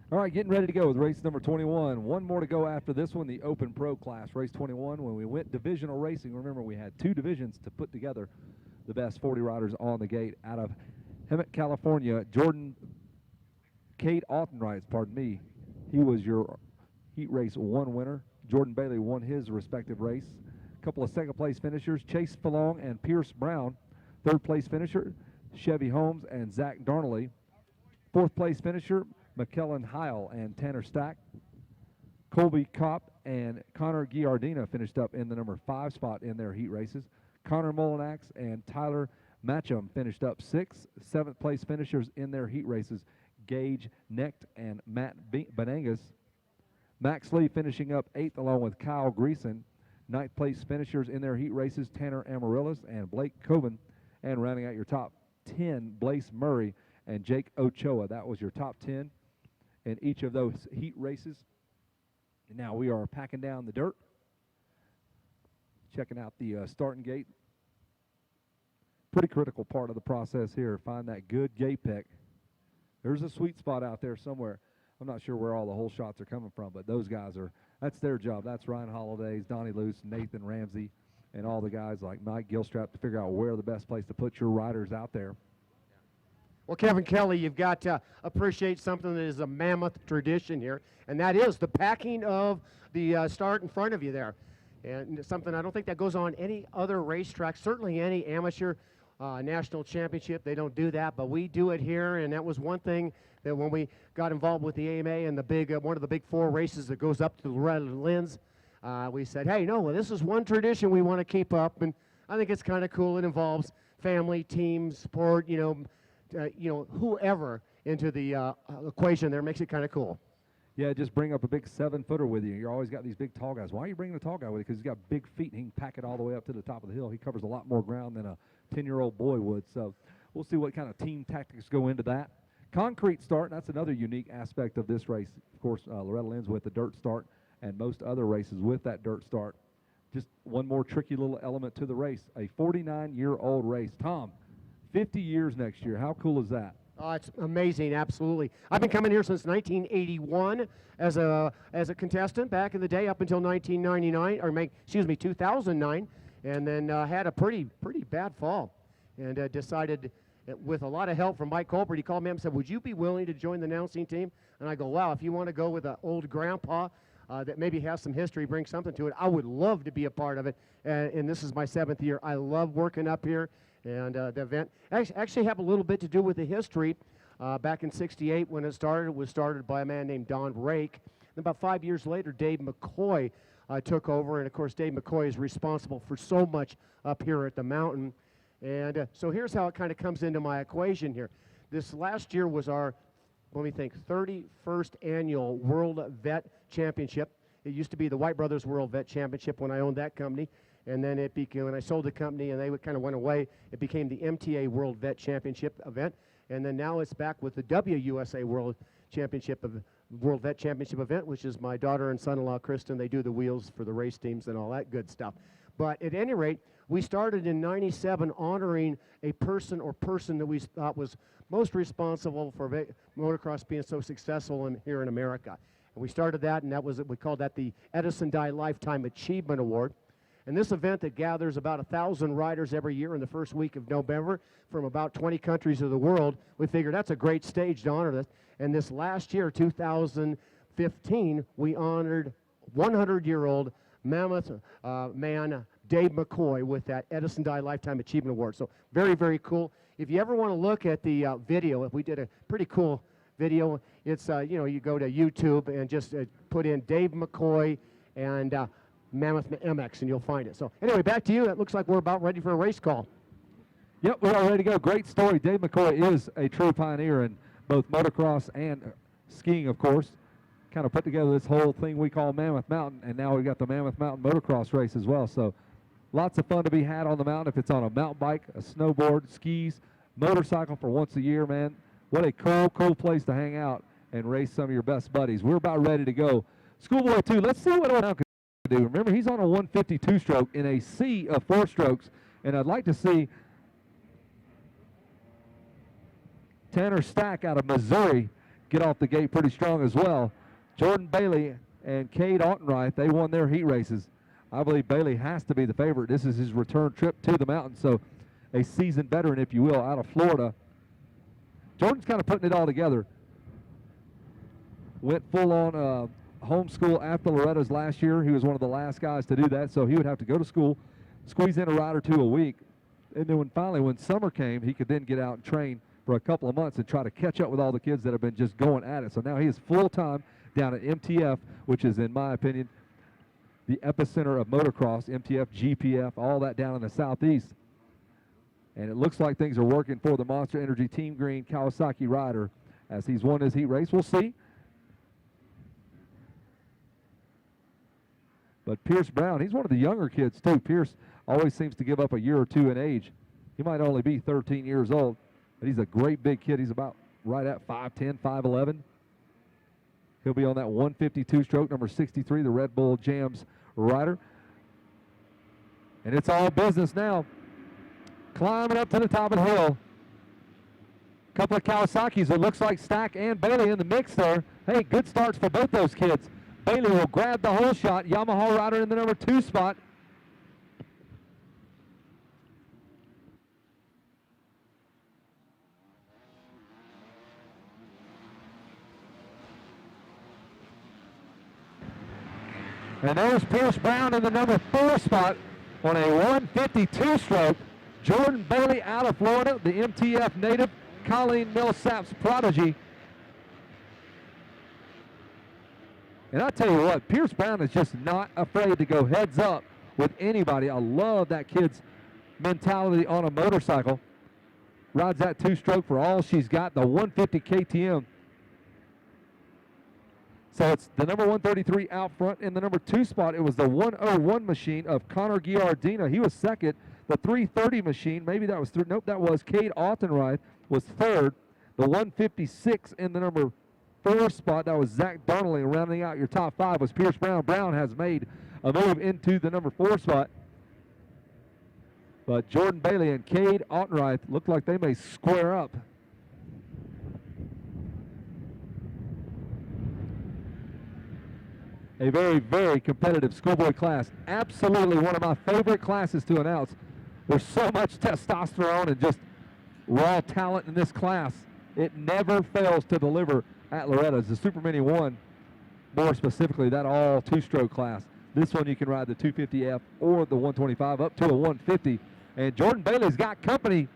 All right, getting ready to go with race number 21. One more to go after this one, the Open Pro class, race 21. When we went divisional racing, remember we had 2 divisions to put together the best 40 riders on the gate. Out of Hemet, California, Cade Autenreitz, pardon me, he was your heat race 1 winner. Jordan Bailey won his respective race. A couple of second place finishers, Chase Fallong and Pierce Brown. Third place finisher, Chevy Holmes and Zach Darnley. Fourth place finisher, McKellen Heil and Tanner Stack. Colby Kopp and Connor Giardina finished up in the number 5 spot in their heat races. Connor Molinax and Tyler Matcham finished up 6th. 7th place finishers in their heat races, Gage Necht and Matt Benangas. Max Lee finishing up 8th along with Kyle Greason. 9th place finishers in their heat races, Tanner Amaryllis and Blake Coben. And rounding out your top 10, Blaise Murray and Jake Ochoa. That was your top 10 in each of those heat races. And now we are packing down the dirt, checking out the starting gate. Pretty critical part of the process here. Find that good gate pick. There's a sweet spot out there somewhere. I'm not sure where all the hole shots are coming from, but those guys that's their job. That's Ryan Hollidays, Donnie Luce, Nathan Ramsey, and all the guys like Mike Gilstrap to figure out where the best place to put your riders out there. Well, Kevin Kelly, you've got to appreciate something that is a Mammoth tradition here, and that is the packing of the start in front of you there. And something I don't think that goes on any other racetrack, certainly any amateur national championship. They don't do that, but we do it here, and that was one thing that when we got involved with the AMA and the big one of the big 4 races that goes up to Loretta Lynn's, we said, hey, no, this is one tradition we want to keep up, and I think it's kind of cool. It involves family, team, sport, whoever into the equation there makes it kind of cool. Yeah, just bring up a big 7-footer with you. You always got these big tall guys. Why are you bringing a tall guy with you? Because he's got big feet and he can pack it all the way up to the top of the hill. He covers a lot more ground than a 10-year-old boy would. So we'll see what kind of team tactics go into that. Concrete start, that's another unique aspect of this race. Of course, Loretta Lynn's with the dirt start and most other races with that dirt start. Just one more tricky little element to the race, a 49-year-old race. Tom, 50 years next year. How cool is that? Oh, it's amazing, absolutely. I've been coming here since 1981 as a contestant back in the day up until 2009, and then had a pretty bad fall, and decided with a lot of help from Mike Colbert, he called me up and said, would you be willing to join the announcing team? And I go, wow, if you want to go with an old grandpa that maybe has some history, bring something to it, I would love to be a part of it. And this is my 7th year. I love working up here. And the event actually have a little bit to do with the history. Back in '68 when it was started by a man named Don Rake. And about 5 years later, Dave McCoy took over. And, of course, Dave McCoy is responsible for so much up here at the mountain. And so here's how it kind of comes into my equation here. This last year was our, 31st annual World Vet Championship. It used to be the White Brothers World Vet Championship when I owned that company. And then it became, when I sold the company and they kind of went away, it became the MTA World Vet Championship event. And then now it's back with the WUSA World Vet Championship event, which is my daughter and son-in-law, Kristen. They do the wheels for the race teams and all that good stuff. But at any rate, we started in '97 honoring a person or person that we thought was most responsible for motocross being so successful here in America. And we started that, and we called that the Edison Dye Lifetime Achievement Award. And this event that gathers about 1,000 riders every year in the first week of November from about 20 countries of the world, we figured that's a great stage to honor this. And this last year, 2015, we honored 100-year-old Mammoth man Dave McCoy with that Edison Dye Lifetime Achievement Award. So very, very cool. If you ever want to look at the video, we did a pretty cool video. It's, you go to YouTube and just put in Dave McCoy and Mammoth MX, and you'll find it. So anyway, back to you. It looks like we're about ready for a race call. Yep, we're all ready to go. Great story. Dave McCoy is a true pioneer in both motocross and skiing, of course. Kind of put together this whole thing we call Mammoth Mountain, and now we've got the Mammoth Mountain motocross race as well. So lots of fun to be had on the mountain. If it's on a mountain bike, a snowboard, skis, motorcycle for once a year, man. What a cool place to hang out and race some of your best buddies. We're about ready to go. Schoolboy 2, let's see what O'Neill can do. Remember, he's on a 152 stroke in a sea of 4 strokes, and I'd like to see Tanner Stack out of Missouri get off the gate pretty strong as well. Jordan Bailey and Cade Altenreith, they won their heat races. I believe Bailey has to be the favorite. This is his return trip to the mountain, so a seasoned veteran, if you will, out of Florida. Jordan's kind of putting it all together. Went full on homeschool after Loretta's last year. He was one of the last guys to do that, so he would have to go to school, squeeze in a ride or two a week, and then when summer came, he could then get out and train for a couple of months and try to catch up with all the kids that have been just going at it. So now he is full-time down at MTF, which is, in my opinion, the epicenter of motocross, MTF, GPF, all that down in the southeast. And it looks like things are working for the Monster Energy Team Green Kawasaki rider as he's won his heat race. We'll see. But Pierce Brown, he's one of the younger kids too. Pierce always seems to give up a year or two in age. He might only be 13 years old, but he's a great big kid. He's about right at 5'10", 5'11". He'll be on that 152 stroke, number 63, the Red Bull Jams rider. And it's all business now. Climbing up to the top of the hill. Couple of Kawasaki's. It looks like Stack and Bailey in the mix there. Hey, good starts for both those kids. Bailey will grab the whole shot. Yamaha rider in the number 2 spot. And there's Pierce Brown in the number 4 spot on a 152 stroke. Jordan Bailey out of Florida, the MTF native, Colleen Millsap's prodigy. And I tell you what, Pierce Brown is just not afraid to go heads up with anybody. I love that kid's mentality on a motorcycle. Rides that 2-stroke for all she's got, the 150 KTM. So it's the number 133 out front. In the number 2 spot, it was the 101 machine of Connor Giardina. He was second. The 330 machine, maybe that was third. Nope, that was Cade Altenreith was third. The 156 in the number 4 spot, that was Zach Donnelly. Rounding out your top 5 was Pierce Brown. Brown has made a move into the number 4 spot. But Jordan Bailey and Cade Altenreith look like they may square up. A very, very competitive schoolboy class. Absolutely one of my favorite classes to announce. There's so much testosterone and just raw talent in this class. It never fails to deliver at Loretta's. The Super Mini 1, more specifically, that all 2-stroke class. This one you can ride the 250F or the 125 up to a 150. And Jordan Bailey's got company.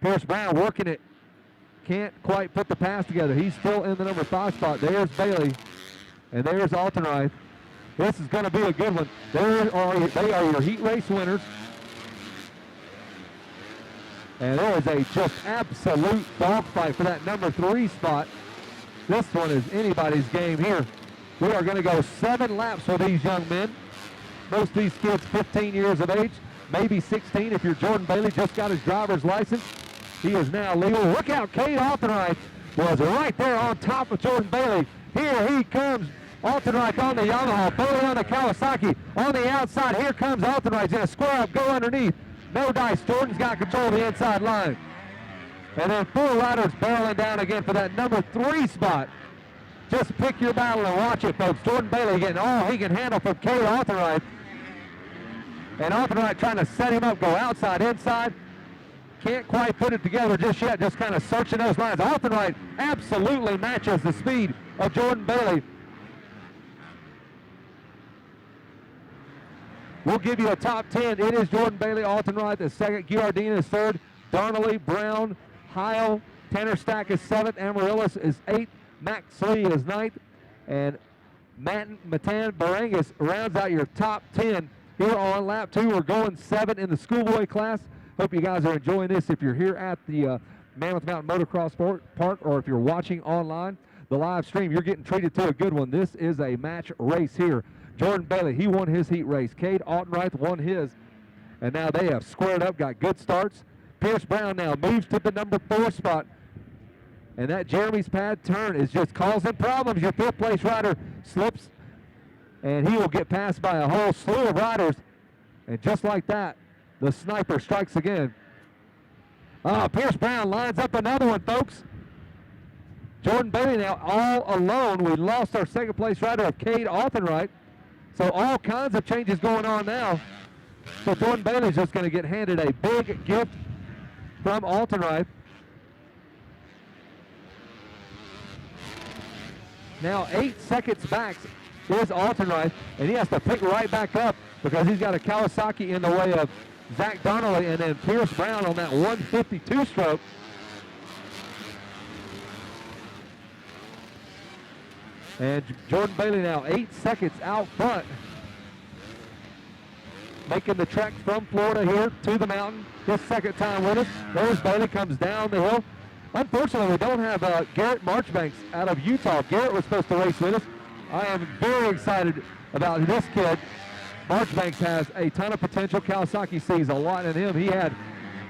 Pierce Brown working it. Can't quite put the pass together. He's still in the number 5 spot. There's Bailey. And there's Altenreith. This is going to be a good one. They are your heat race winners. And there is a just absolute dogfight for that number 3 spot. This one is anybody's game here. We are going to go 7 laps for these young men. Most of these kids 15 years of age, maybe 16 if you're Jordan Bailey, just got his driver's license. He is now legal. Look out, Cade Altenreith was right there on top of Jordan Bailey. Here he comes. Altenreith on the Yamaha, Bailey on the Kawasaki. On the outside, here comes Altenreith. He's going to square up, go underneath. No dice. Jordan's got control of the inside line. And then 4 riders barreling down again for that number 3 spot. Just pick your battle and watch it, folks. Jordan Bailey getting all he can handle from Cade Altenreith. And Altenreith trying to set him up, go outside, inside. Can't quite put it together just yet, just kind of searching those lines. Altenreith absolutely matches the speed of Jordan Bailey. We'll give you a top 10. It is Jordan Bailey, Altenreith is second, Giardina is third, Donnelly, Brown, Heil, Tanner Stack is 7th, Amaryllis is 8th, Max Lee is 9th, and Matan Barangas rounds out your top 10 here on lap 2. We're going 7 in the schoolboy class. Hope you guys are enjoying this. If you're here at the Mammoth Mountain Motocross Park, or if you're watching online, the live stream, you're getting treated to a good one. This is a match race here. Jordan Bailey, he won his heat race. Cade Altenreith won his. And now they have squared up, got good starts. Pierce Brown now moves to the number 4 spot. And that Jeremy's pad turn is just causing problems. Your 5th place rider slips, and he will get passed by a whole slew of riders. And just like that, the sniper strikes again. Pierce Brown lines up another one, folks. Jordan Bailey now all alone. We lost our second place rider of Cade Altenreich. So all kinds of changes going on now. So Jordan Bailey's just going to get handed a big gift from Altenreich. Now 8 seconds back is Altenreich, and he has to pick right back up because he's got a Kawasaki in the way of Zach Donnelly and then Pierce Brown on that 152 stroke. And Jordan Bailey now 8 seconds out front. Making the trek from Florida here to the mountain. His second time with us. There's Bailey, comes down the hill. Unfortunately, we don't have Garrett Marchbanks out of Utah. Garrett was supposed to race with us. I am very excited about this kid. Marchbanks has a ton of potential. Kawasaki sees a lot in him. He had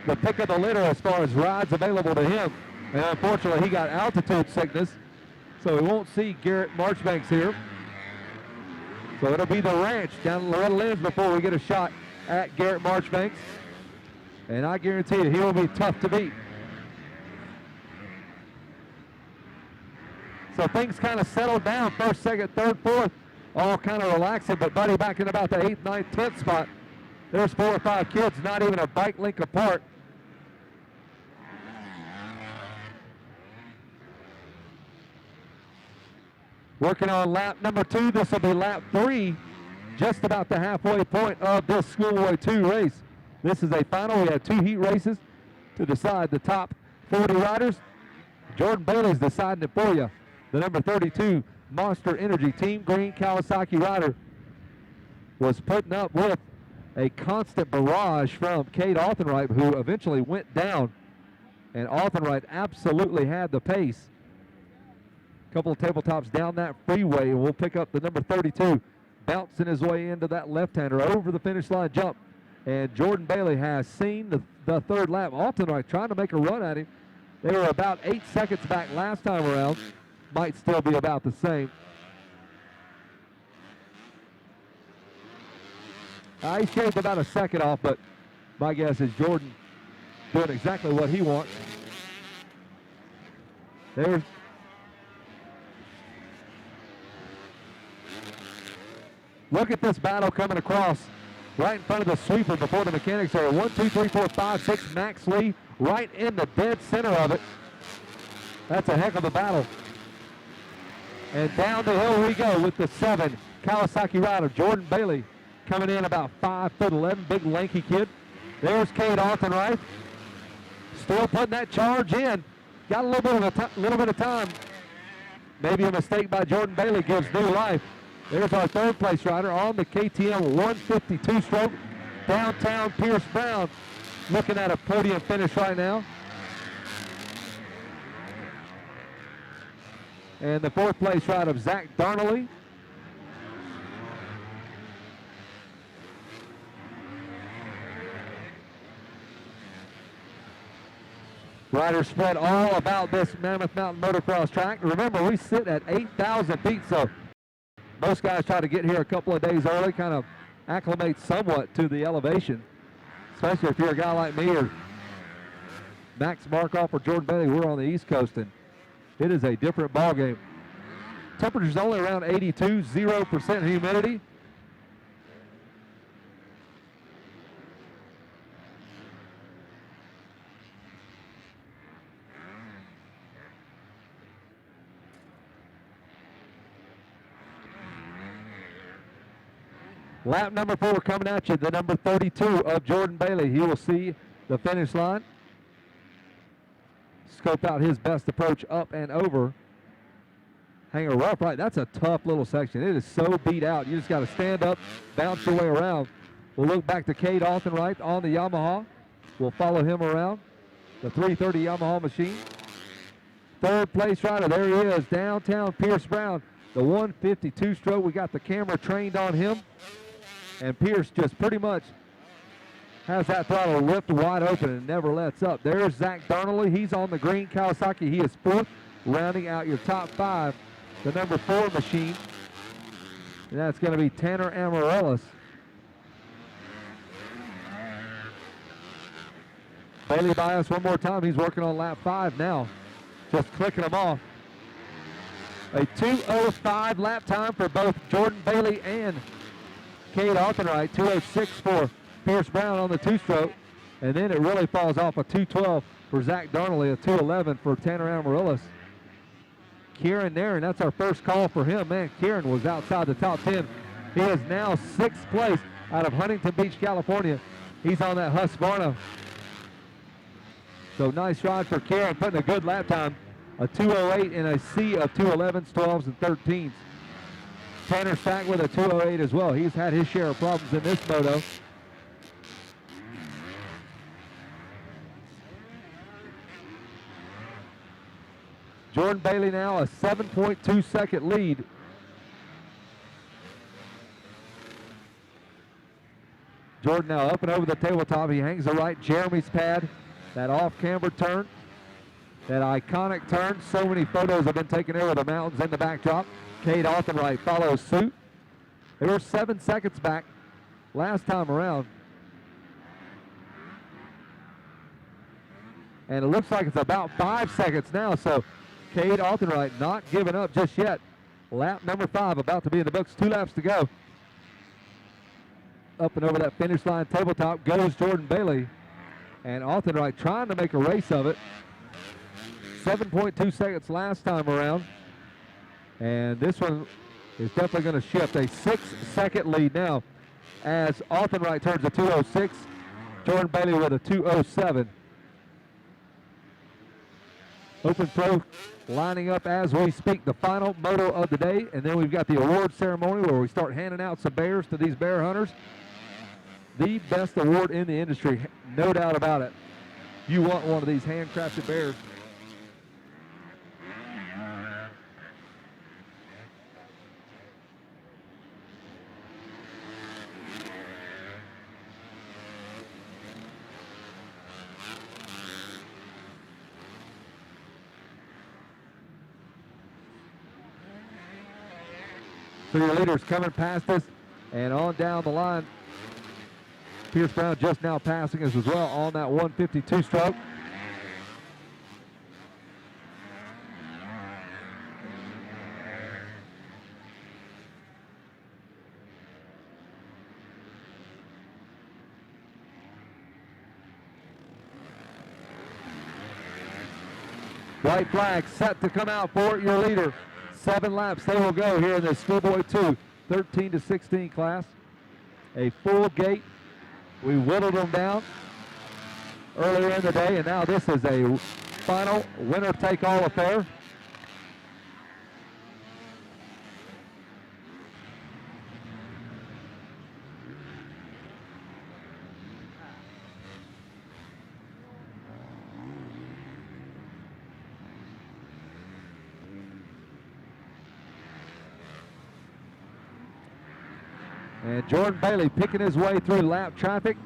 the pick of the litter as far as rides available to him. And unfortunately, he got altitude sickness. So we won't see Garrett Marchbanks here. So it'll be the ranch down in Loretta Lynn's before we get a shot at Garrett Marchbanks. And I guarantee you, he will be tough to beat. So things kind of settled down. First, second, third, fourth, all kind of relaxing. But Buddy back in about the 8th, 9th, 10th spot. There's 4 or 5 kids, not even a bike length apart. Working on lap number 2. This will be lap 3, just about the halfway point of this Schoolboy 2 race. This is a final. We have 2 heat races to decide the top 40 riders. Jordan Bailey's deciding it for you. The number 32 Monster Energy Team Green Kawasaki rider was putting up with a constant barrage from Cade Altenreich, who eventually went down. And Altenreich absolutely had the pace. Couple of tabletops down that freeway, and we'll pick up the number 32, bouncing his way into that left-hander over the finish line jump. And Jordan Bailey has seen the third lap. Altenreich trying to make a run at him. They were about 8 seconds back last time around. Might still be about the same. He shaved about a second off, but my guess is Jordan doing exactly what he wants. There's look at this battle coming across right in front of the sweeper before the mechanics are 1, 2, 3, 4, 5, 6. Max Lee right in the dead center of it. That's a heck of a battle. And down the hill we go with the 7 Kawasaki rider, Jordan Bailey, coming in about 5'11", big lanky kid. There's Cade Altenreich, still putting that charge in. Got a little bit of time. Maybe a mistake by Jordan Bailey gives new life. There's our third place rider on the KTM 152 stroke. Downtown Pierce Brown looking at a podium finish right now. And the fourth place rider of Zach Darnley. Riders spread all about this Mammoth Mountain Motocross track. Remember, we sit at 8,000 feet, so most guys try to get here a couple of days early, kind of acclimate somewhat to the elevation, especially if you're a guy like me or Max Markoff or Jordan Bailey. We're on the East Coast, and it is a different ball game. Temperature's only around 82, 0% humidity. Lap number 4 coming at you, the number 32 of Jordan Bailey. He will see the finish line. Scope out his best approach up and over. Hanger rough, right? That's a tough little section. It is so beat out. You just got to stand up, bounce your way around. We'll look back to Cade Altenreich on the Yamaha. We'll follow him around the 330 Yamaha machine. Third place rider, there he is, downtown Pierce Brown, the 152 stroke. We got the camera trained on him. And Pierce just pretty much has that throttle ripped wide open and never lets up. There's Zach Darnley. He's on the green Kawasaki. He is 4th, rounding out your top 5. The number 4 machine. And that's going to be Tanner Amarellis. Bailey by us one more time. He's working on lap 5 now. Just clicking them off. A 2:05 lap time for both Jordan Bailey and Cade Arthurwright. 2:06 for Pierce Brown on the two-stroke. And then it really falls off a 2:12 for Zach Darnley, a 2:11 for Tanner Amaryllis. Kieran there, and that's our first call for him. Man, Kieran was outside the top 10. He is now 6th place out of Huntington Beach, California. He's on that Husqvarna. So nice ride for Kieran, putting a good lap time. A 2:08 in a sea of 2:11s, 12s, and 13s. Tanner Stack with a 2:08 as well. He's had his share of problems in this moto. Jordan Bailey now a 7.2 second lead. Jordan now up and over the tabletop. He hangs the right Jeremy's pad. That off-camber turn. That iconic turn. So many photos have been taken there with the mountains in the backdrop. Cade Arthurwright follows suit. They were 7 seconds back last time around. And it looks like it's about 5 seconds now, so Cade Arthurwright not giving up just yet. Lap number 5 about to be in the books. 2 laps to go. Up and over that finish line tabletop goes Jordan Bailey. And Arthurwright trying to make a race of it. 7.2 seconds last time around. And this one is definitely going to shift. A 6-second lead now as Arthurwright turns a 2:06. Jordan Bailey with a 2:07. Open Pro lining up as we speak, the final moto of the day, and then we've got the award ceremony where we start handing out some bears to these bear hunters. The best award in the industry, no doubt about it. You want one of these handcrafted bears. So your leaders coming past us and on down the line. Pierce Brown just now passing us as well on that 152 stroke. White flag set to come out for your leader. 7 laps they will go here in the Schoolboy 2, 13 to 16 class. A full gate. We whittled them down earlier in the day, and now this is a final winner-take-all affair. And Jordan Bailey picking his way through lap traffic.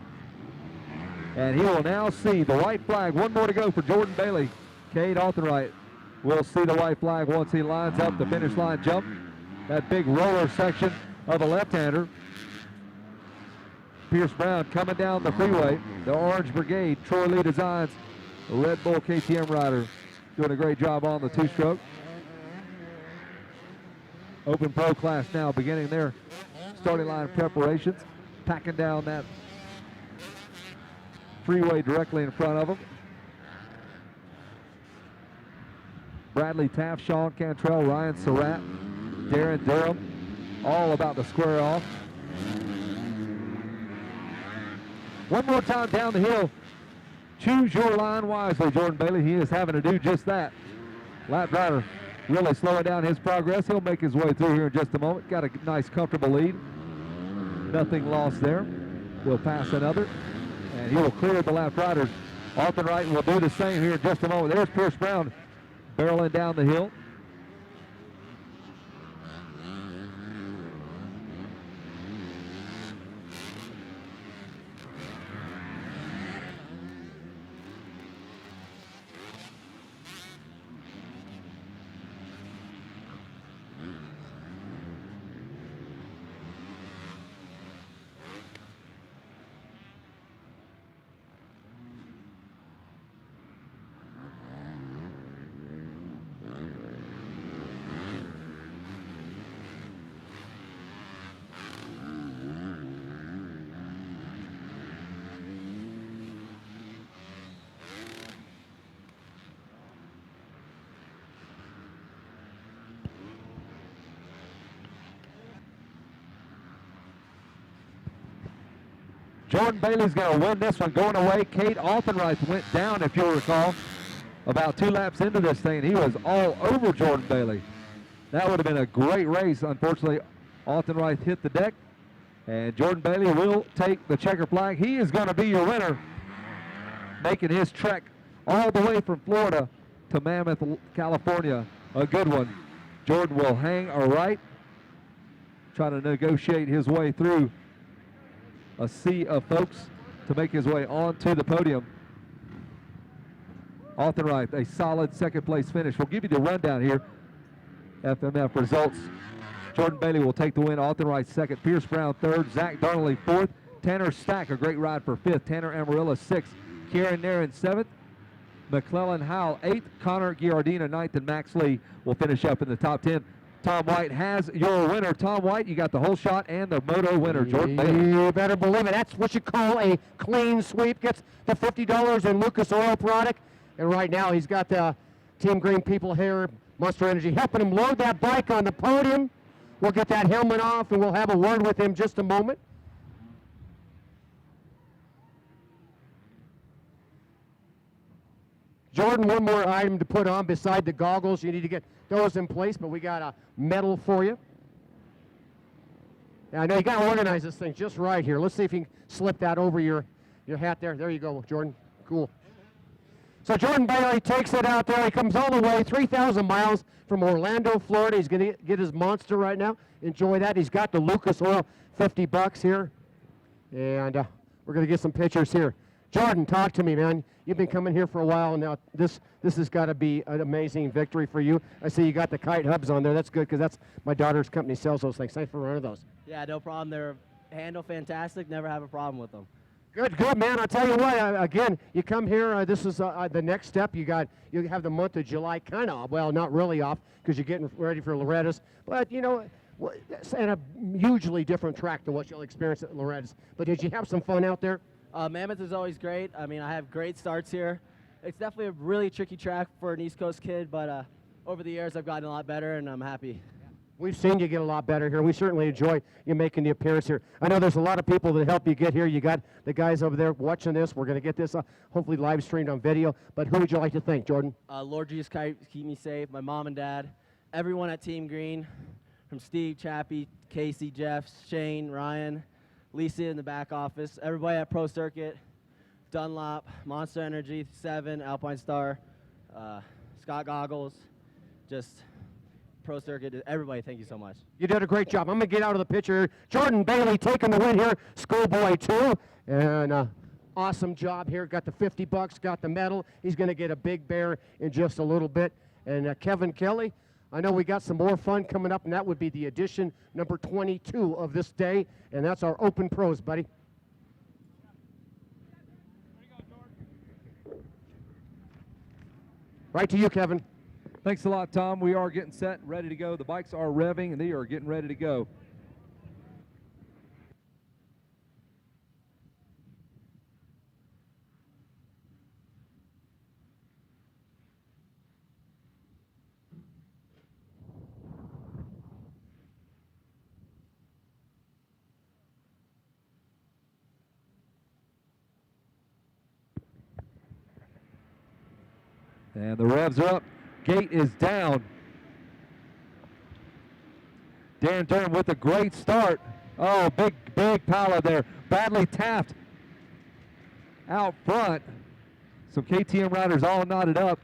And he will now see the white flag. One more to go for Jordan Bailey. Cade Arthurwright will see the white flag once he lines up the finish line jump. That big roller section of a left-hander. Pierce Brown coming down the freeway. The Orange Brigade, Troy Lee Designs, Red Bull KTM rider, doing a great job on the two-stroke. Open Pro class now beginning their starting line preparations, packing down that freeway directly in front of them. Bradley Taft, Sean Cantrell, Ryan Surratt, Darren Durham, all about to square off. One more time down the hill. Choose your line wisely, Jordan Bailey. He is having to do just that. Lap driver really slowing down his progress. He'll make his way through here in just a moment. Got a nice, comfortable lead. Nothing lost there. He'll pass another, and he will clear the lap riders. Arthurwright will do the same here in just a moment. There's Pierce Brown barreling down the hill. Jordan Bailey's going to win this one going away. Kate Altenreich went down, if you'll recall, about 2 laps into this thing. He was all over Jordan Bailey. That would have been a great race. Unfortunately, Altenreich hit the deck, and Jordan Bailey will take the checker flag. He is going to be your winner, making his trek all the way from Florida to Mammoth, California. A good one. Jordan will hang a right, try to negotiate his way through a sea of folks to make his way onto the podium. Altenreich, a solid second place finish. We'll give you the rundown here. FMF results. Jordan Bailey will take the win. Altenreich second. Pierce Brown third. Zach Darnley fourth. Tanner Stack, a great ride for fifth. Tanner Amarilla sixth. Kieran Nairn seventh. McClellan Howell eighth. Connor Giardina ninth. And Max Lee will finish up in the top 10. Tom White has your winner. Tom White, you got the whole shot and the moto winner, Jordan Bailey. You better believe it. That's what you call a clean sweep. Gets the $50 in Lucas Oil product. And right now he's got the Team Green people here, Monster Energy, helping him load that bike on the podium. We'll get that helmet off and we'll have a word with him just a moment. Jordan, one more item to put on beside the goggles. You need to get those in place, but we got a medal for you. Now, I know you got to organize this thing just right here. Let's see if you can slip that over your hat there. There you go, Jordan. Cool. So Jordan Bailey takes it out there. He comes all the way 3,000 miles from Orlando, Florida. He's going to get his monster right now. Enjoy that. He's got the Lucas Oil $50 here. And we're going to get some pictures here. Jordan, talk to me, man. You've been coming here for a while now. This has got to be an amazing victory for you. I see you got the kite hubs on there. That's good because that's my daughter's company sells those things. Thanks for running those. Yeah, no problem. They're handle fantastic. Never have a problem with them. Good, good, man. I'll tell you what. Again, you come here. This is the next step. You have the month of July kind of, well, not really off because you're getting ready for Loretta's. But you know, it's and a hugely different track than what you'll experience at Loretta's. But did you have some fun out there? Mammoth is always great. I mean, I have great starts here. It's definitely a really tricky track for an East Coast kid, but over the years I've gotten a lot better, and I'm happy. We've seen you get a lot better here. We certainly enjoy you making the appearance here. I know there's a lot of people that help you get here. You got the guys over there watching this. We're going to get this hopefully live streamed on video. But who would you like to thank, Jordan? Lord Jesus keep me safe, my mom and dad, everyone at Team Green, from Steve, Chappie, Casey, Jeff, Shane, Ryan, Lisa in the back office, everybody at Pro Circuit, Dunlop, Monster Energy, 7, Alpine Star, Scott Goggles, just Pro Circuit, everybody, thank you so much. You did a great job. I'm going to get out of the picture. Jordan Bailey taking the win here, Schoolboy 2, and awesome job here. Got the $50, got the medal. He's going to get a big bear in just a little bit. And Kevin Kelly, I know we got some more fun coming up, and that would be the edition number 22 of this day, and that's our Open Pros, buddy. Right to you, Kevin. Thanks a lot, Tom. We are getting set, ready to go. The bikes are revving, and they are getting ready to go. And the revs are up. Gate is down. Dan Durham with a great start. Oh, big pile there. Bradley Taft out front. Some KTM riders all knotted up.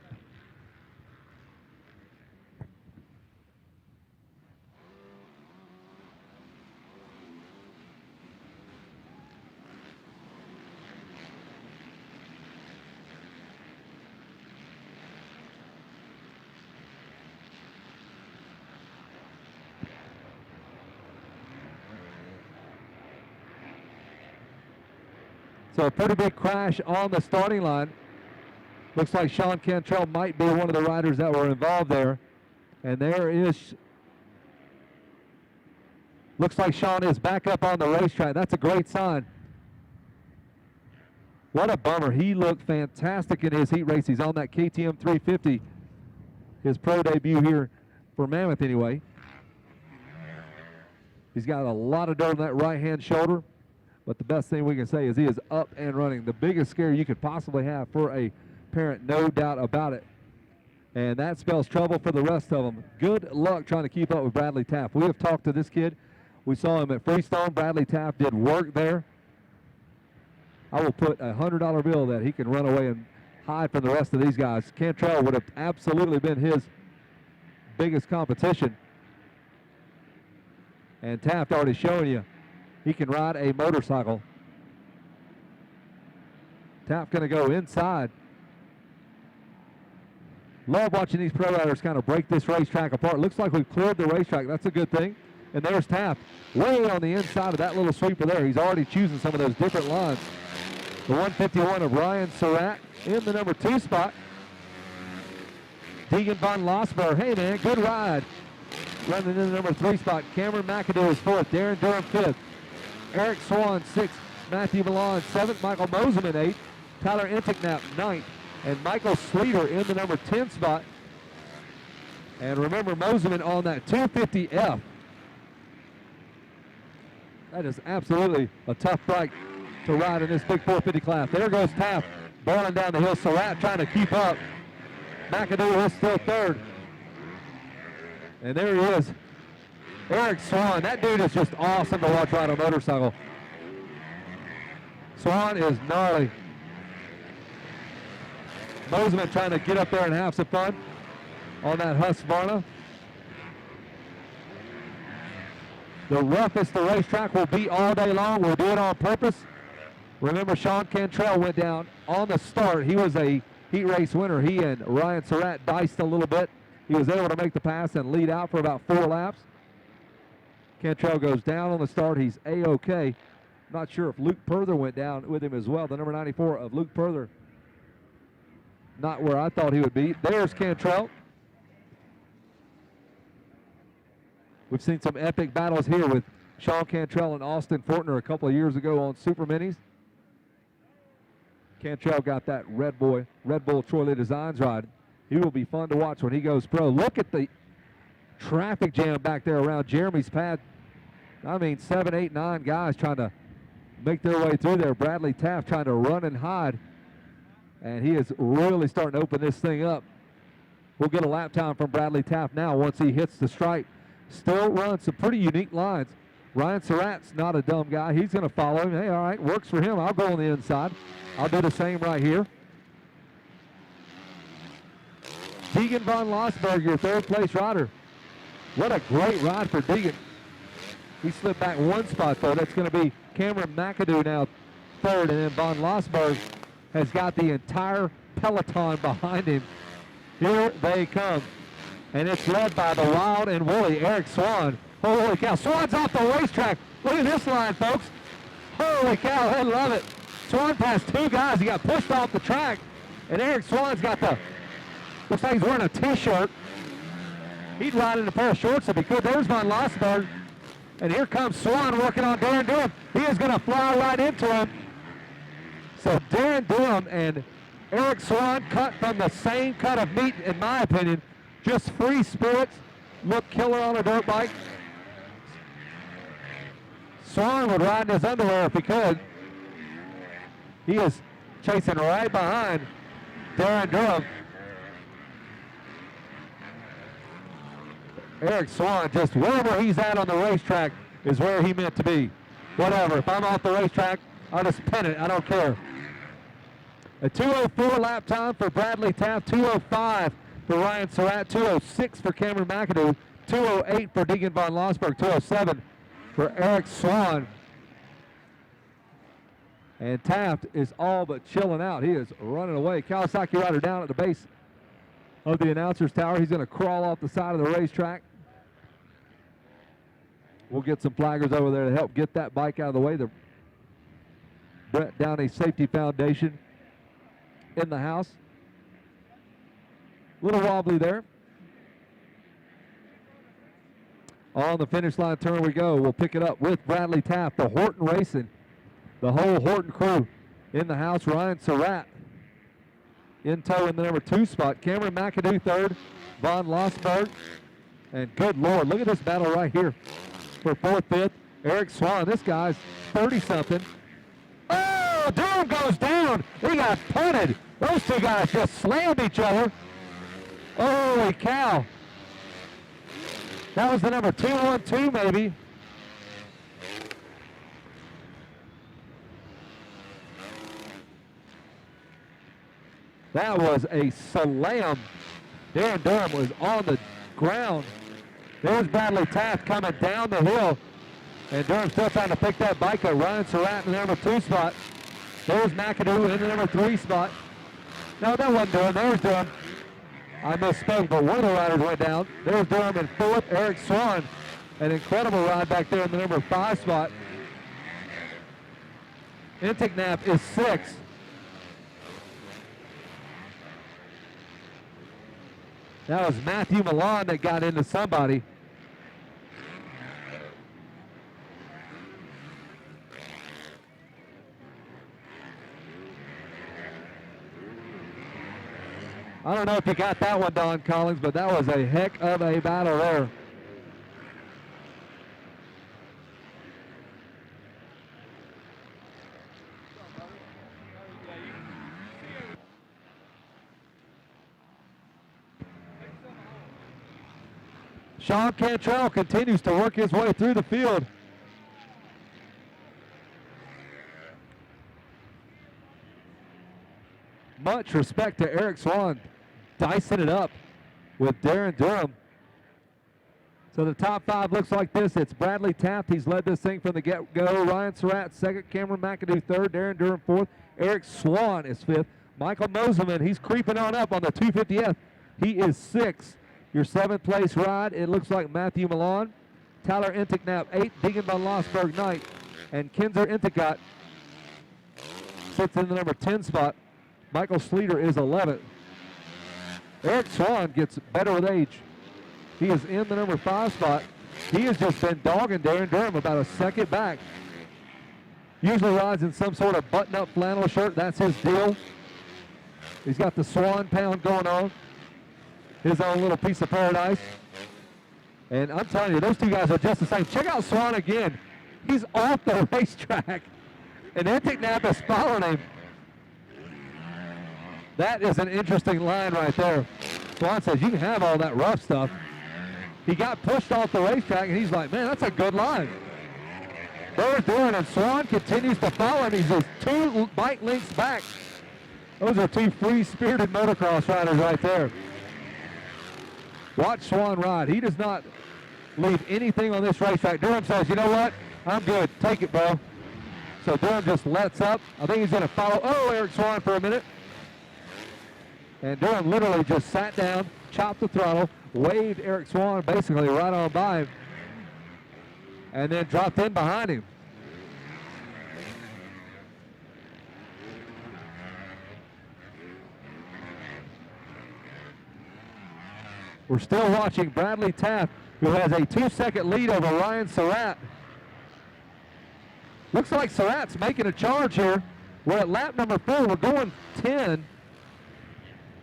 So a pretty big crash on the starting line. Looks like Sean Cantrell might be one of the riders that were involved there. And there is, looks like Sean is back up on the racetrack. That's a great sign. What a bummer. He looked fantastic in his heat race. He's on that KTM 350, his pro debut here for Mammoth anyway. He's got a lot of dirt on that right-hand shoulder. But the best thing we can say is he is up and running. The biggest scare you could possibly have for a parent, no doubt about it. And that spells trouble for the rest of them. Good luck trying to keep up with Bradley Taft. We have talked to this kid. We saw him at Freestone. Bradley Taft did work there. I will put a $100 bill that he can run away and hide from the rest of these guys. Cantrell would have absolutely been his biggest competition. And Taft already showing you he can ride a motorcycle. Taft going to go inside. Love watching these pro riders kind of break this racetrack apart. Looks like we've cleared the racetrack. That's a good thing. And there's Taft way on the inside of that little sweeper there. He's already choosing some of those different lines. The 151 of Ryan Surratt in the number 2 spot. Deegan von Losberg, hey man, good ride. Running in the number 3 spot. Cameron McAdoo is 4th. Darren Durham 5th. Eric Swan 6th. Matthew Milan 7th. Michael Moseman 8th. Tyler Enticknap 9th. And Michael Sleeter in the number 10 spot. And remember Moseman on that 250F. That is absolutely a tough bike to ride in this big 450 class. There goes Taft barreling down the hill. Surratt trying to keep up. McAdoo is still 3rd. And there he is. Eric Swan. That dude is just awesome to watch ride a motorcycle. Swan is gnarly. Moseman trying to get up there and have some fun on that Husqvarna. The roughest the racetrack will be all day long. We'll do it on purpose. Remember, Sean Cantrell went down on the start. He was a heat race winner. He and Ryan Surratt diced a little bit. He was able to make the pass and lead out for about 4 laps. Cantrell goes down on the start. He's A-OK. Not sure if Luke Purther went down with him as well. The number 94 of Luke Purther. Not where I thought he would be. There's Cantrell. We've seen some epic battles here with Sean Cantrell and Austin Fortner a couple of years ago on Super Minis. Cantrell got that Red Bull Troy Lee Designs ride. He will be fun to watch when he goes pro. Look at the traffic jam back there around Jeremy's pad. I mean, 7, 8, 9 guys trying to make their way through there. Bradley Taft trying to run and hide. And he is really starting to open this thing up. We'll get a lap time from Bradley Taft now once he hits the stripe. Still runs some pretty unique lines. Ryan Surratt's not a dumb guy. He's going to follow him. Hey, all right, works for him. I'll go on the inside. I'll do the same right here. Deegan von Losberg, your 3rd place rider. What a great ride for Deegan. He slipped back 1 spot, though. That's going to be Cameron McAdoo now 3rd, and then von Losberg has got the entire peloton behind him. Here they come. And it's led by the wild and woolly Eric Swan. Holy cow, Swan's off the racetrack. Look at this line, folks. Holy cow, I love it. Swan passed 2 guys. He got pushed off the track. And Eric Swan's got the, looks like he's wearing a t-shirt. He'd ride in a pair of shorts if he could. There's von Losberg. And here comes Swan working on Darren Durham. He is going to fly right into him. So Darren Durham and Eric Swan cut from the same cut of meat, in my opinion. Just free spirits. Look killer on a dirt bike. Swan would ride in his underwear if he could. He is chasing right behind Darren Durham. Eric Swan, just wherever he's at on the racetrack is where he meant to be. Whatever, if I'm off the racetrack, I'll just pin it, I don't care. A 2:04 lap time for Bradley Taft, 2:05 for Ryan Surratt, 2:06 for Cameron McAdoo, 2:08 for Deegan von Losberg, 2:07 for Eric Swan. And Taft is all but chilling out. He is running away. Kawasaki rider down at the base of the announcer's tower. He's going to crawl off the side of the racetrack. We'll get some flaggers over there to help get that bike out of the way. The Brett Downey Safety Foundation in the house. A little wobbly there. On the finish line turn we go. We'll pick it up with Bradley Taft, the Horton Racing, the whole Horton crew in the house. Ryan Surratt in tow in the number 2 spot. Cameron McAdoo 3rd, von Losberg. And good Lord, look at this battle right here for 4th, 5th. Eric Swan, this guy's 30-something. Oh, Durham goes down. He got punted. Those two guys just slammed each other. Holy cow. That was the number 212 maybe. That was a slam. Darren Durham was on the ground. There's Bradley Taft coming down the hill. And Durham still trying to pick that bike up. Ryan Surratt in the number 2 spot. There's McAdoo in the number 3 spot. No, that wasn't Durham. There's Durham. I misspoke, but one of the riders went down. There's Durham in 4th. Eric Swan, an incredible ride back there in the number 5 spot. Intignap is 6th. That was Matthew Milan that got into somebody. I don't know if you got that one, Don Collins, but that was a heck of a battle there. Sean Cantrell continues to work his way through the field. Much respect to Eric Swan, dicing it up with Darren Durham. So the top 5 looks like this. It's Bradley Taft. He's led this thing from the get-go. Ryan Surratt, 2nd. Cameron McAdoo, 3rd. Darren Durham, 4th. Eric Swan is 5th. Michael Moseman, he's creeping on up on the 250F. He is 6th. Your 7th place ride, it looks like Matthew Milan. Tyler Intignap, 8th. Deegan von Lossberg, 9th. And Kinzer Intigat sits in the number 10 spot. Michael Sleeter is 11th. Eric Swan gets better with age. He is in the number 5 spot. He has just been dogging Darren Durham about a second back. Usually rides in some sort of button-up flannel shirt. That's his deal. He's got the Swan pound going on. His own little piece of paradise. And I'm telling you, those two guys are just the same. Check out Swan again. He's off the racetrack. And Intignap is following him. That is an interesting line right there. Swan says, you can have all that rough stuff. He got pushed off the racetrack, and he's like, man, that's a good line. They're doing, and Swan continues to follow him. He's just 2 bike lengths back. Those are 2 free-spirited motocross riders right there. Watch Swan ride. He does not leave anything on this racetrack. Durham says, you know what? I'm good. Take it, bro. So Durham just lets up. I think he's going to follow, Eric Swan for a minute. And Durham literally just sat down, chopped the throttle, waved Eric Swan basically right on by him, and then dropped in behind him. We're still watching Bradley Taft, who has a 2-second lead over Ryan Surratt. Looks like Surratt's making a charge here. We're at lap number 4. We're going 10.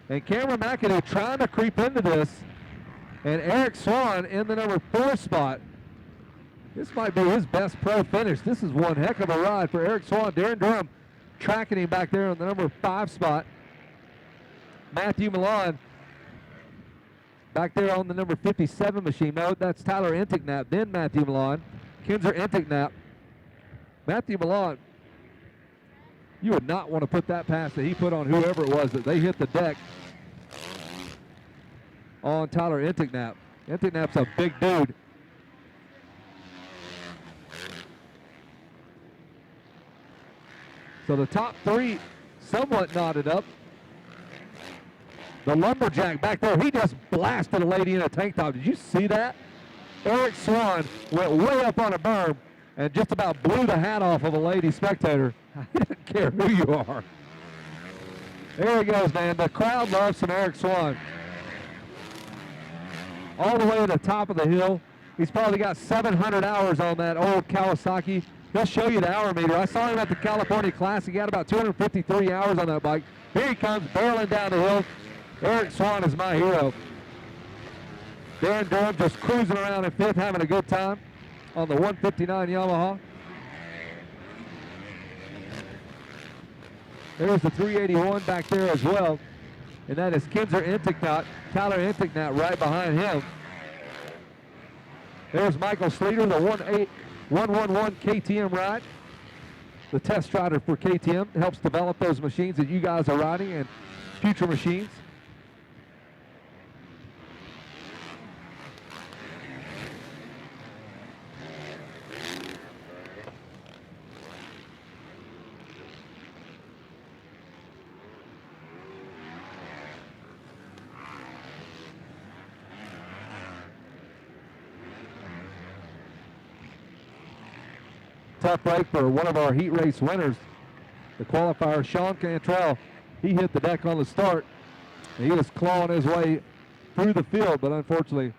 And Cameron McAdoo trying to creep into this. And Eric Swan in the number 4 spot. This might be his best pro finish. This is one heck of a ride for Eric Swan. Darren Durham tracking him back there in the number 5 spot. Matthew Milan back there on the number 57 machine. No, that's Tyler Intignap, then Matthew Milan. Kinzer Intignap. Matthew Milan, you would not want to put that pass that he put on whoever it was that they hit the deck on Tyler Intignap. Intignap's a big dude. So the top 3 somewhat knotted up. The lumberjack back there, he just blasted a lady in a tank top. Did you see that? Eric Swan went way up on a berm and just about blew the hat off of a lady spectator. He doesn't care who you are. There he goes, man. The crowd loves some Eric Swan. All the way to the top of the hill. He's probably got 700 hours on that old Kawasaki. He'll show you the hour meter. I saw him at the California Classic. He had about 253 hours on that bike. Here he comes, barreling down the hill. Eric Swan is my hero. Darren Durham just cruising around in 5th, having a good time on the 159 Yamaha. There's the 381 back there as well. And that is Kinzer Intignat, Tyler Intignat right behind him. There's Michael Sleeter, the 111 KTM ride. The test rider for KTM, helps develop those machines that you guys are riding and future machines. Tough break for one of our heat race winners, the qualifier, Sean Cantrell. He hit the deck on the start. And he was clawing his way through the field, but unfortunately,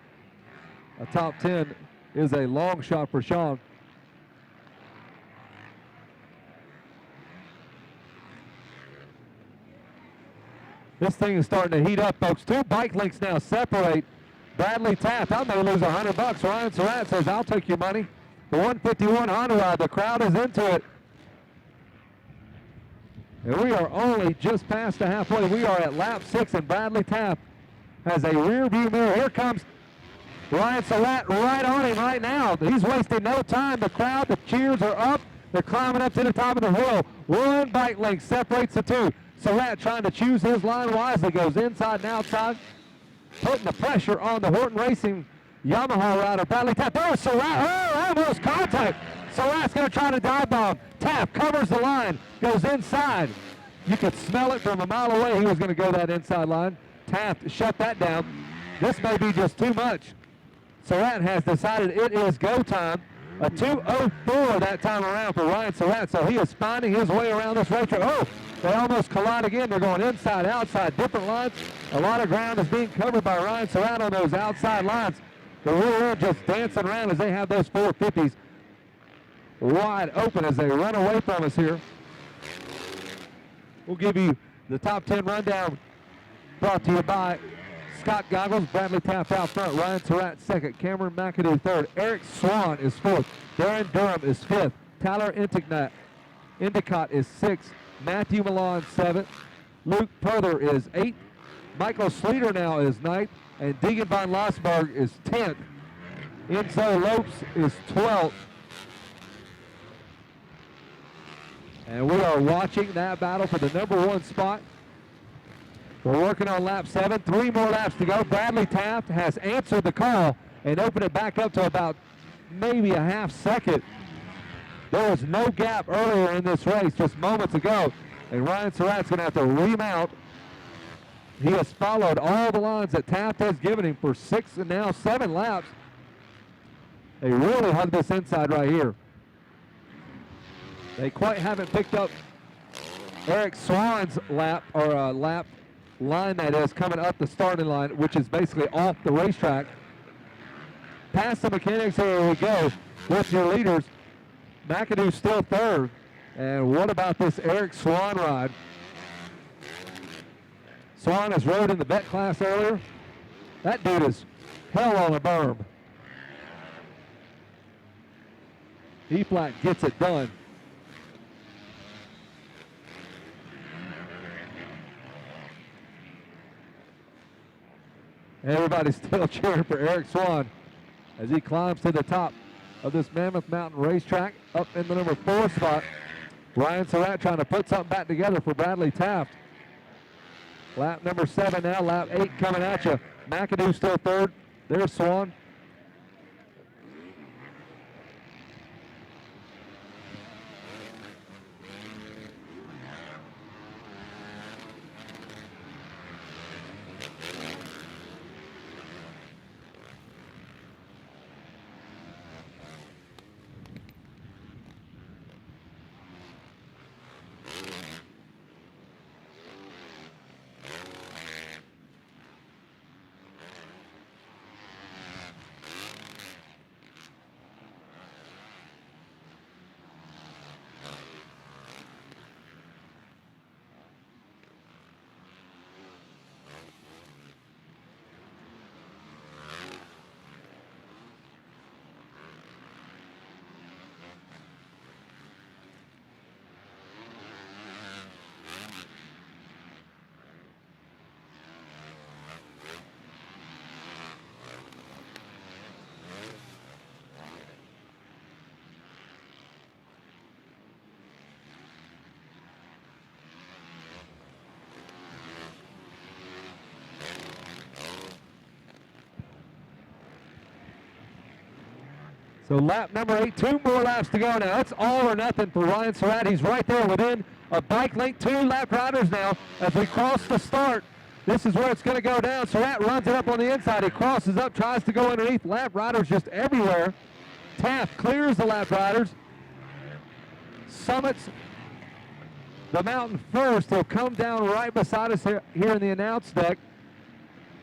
a top 10 is a long shot for Sean. This thing is starting to heat up, folks. Two bike links now separate. Bradley Taft, I may lose $100. Ryan Surratt says, I'll take your money. The 151 Honda ride, the crowd is into it. And we are only just past the halfway. We are at lap 6, and Bradley Taft has a rear view mirror. Here comes Ryan Surratt right on him right now. He's wasting no time. The crowd, the cheers are up. They're climbing up to the top of the hill. One bike link separates the two. Surratt trying to choose his line wisely, goes inside and outside, putting the pressure on the Horton Racing Yamaha rider, Bradley Taft. There's Surratt. Oh, almost contact. Surratt's going to try to dive bomb. Taft covers the line, goes inside. You could smell it from a mile away. He was going to go that inside line. Taft shut that down. This may be just too much. Surratt has decided it is go time. A 2:04 that time around for Ryan Surratt, so he is finding his way around this racetrack. Oh, they almost collide again. They're going inside, outside, different lines. A lot of ground is being covered by Ryan Surratt on those outside lines. The rear end just dancing around as they have those 450s wide open as they run away from us here. We'll give you the top 10 rundown brought to you by Scott Goggles. Bradley Taft out front, Ryan Surratt second, Cameron McAdoo third, Eric Swan is fourth, Darren Durham is fifth, Tyler Endicott is sixth, Matthew Milan seventh, Luke Perther is eighth, Michael Sleeter now is ninth, and Deegan von Lossberg is 10th. Enzo Lopes is 12th. And we are watching that battle for the #1 spot. We're working on lap 7, 3 more laps to go. Bradley Taft has answered the call and opened it back up to about maybe a half second. There was no gap earlier in this race, just moments ago, and Ryan Surratt's going to have to remount. He has followed all the lines that Taft has given him for 6 and now 7 laps. They really hug this inside right here. They quite haven't picked up Eric Swan's lap, or lap line that is coming up the starting line, which is basically off the racetrack. Past the mechanics, here we go with your leaders. McAdoo still third. And what about this Eric Swan ride? Swan has rode in the vet class earlier. That dude is hell on a berm. E-Flat gets it done. Everybody's still cheering for Eric Swan as he climbs to the top of this Mammoth Mountain racetrack, up in the #4 spot. Ryan Surratt trying to put something back together for Bradley Taft. Lap number 7 now, lap 8 coming at you. McAdoo still third. There's Swan. So lap number 8, 2 more laps to go now. It's all or nothing for Ryan Surratt. He's right there within a bike length. 2 lap riders now as we cross the start. This is where it's going to go down. Surratt runs it up on the inside. He crosses up, tries to go underneath. Lap riders just everywhere. Taft clears the lap riders. Summits the mountain first. He'll come down right beside us here in the announce deck.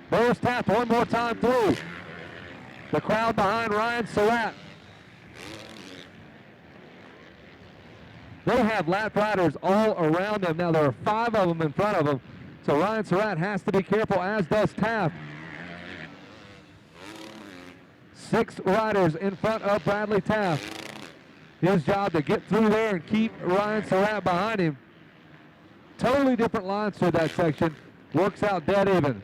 There's Taft one more time through. The crowd behind Ryan Surratt. They have lap riders all around them. Now there are 5 of them in front of them. So Ryan Surratt has to be careful, as does Taft. 6 riders in front of Bradley Taft. His job to get through there and keep Ryan Surratt behind him. Totally different lines through that section. Works out dead even.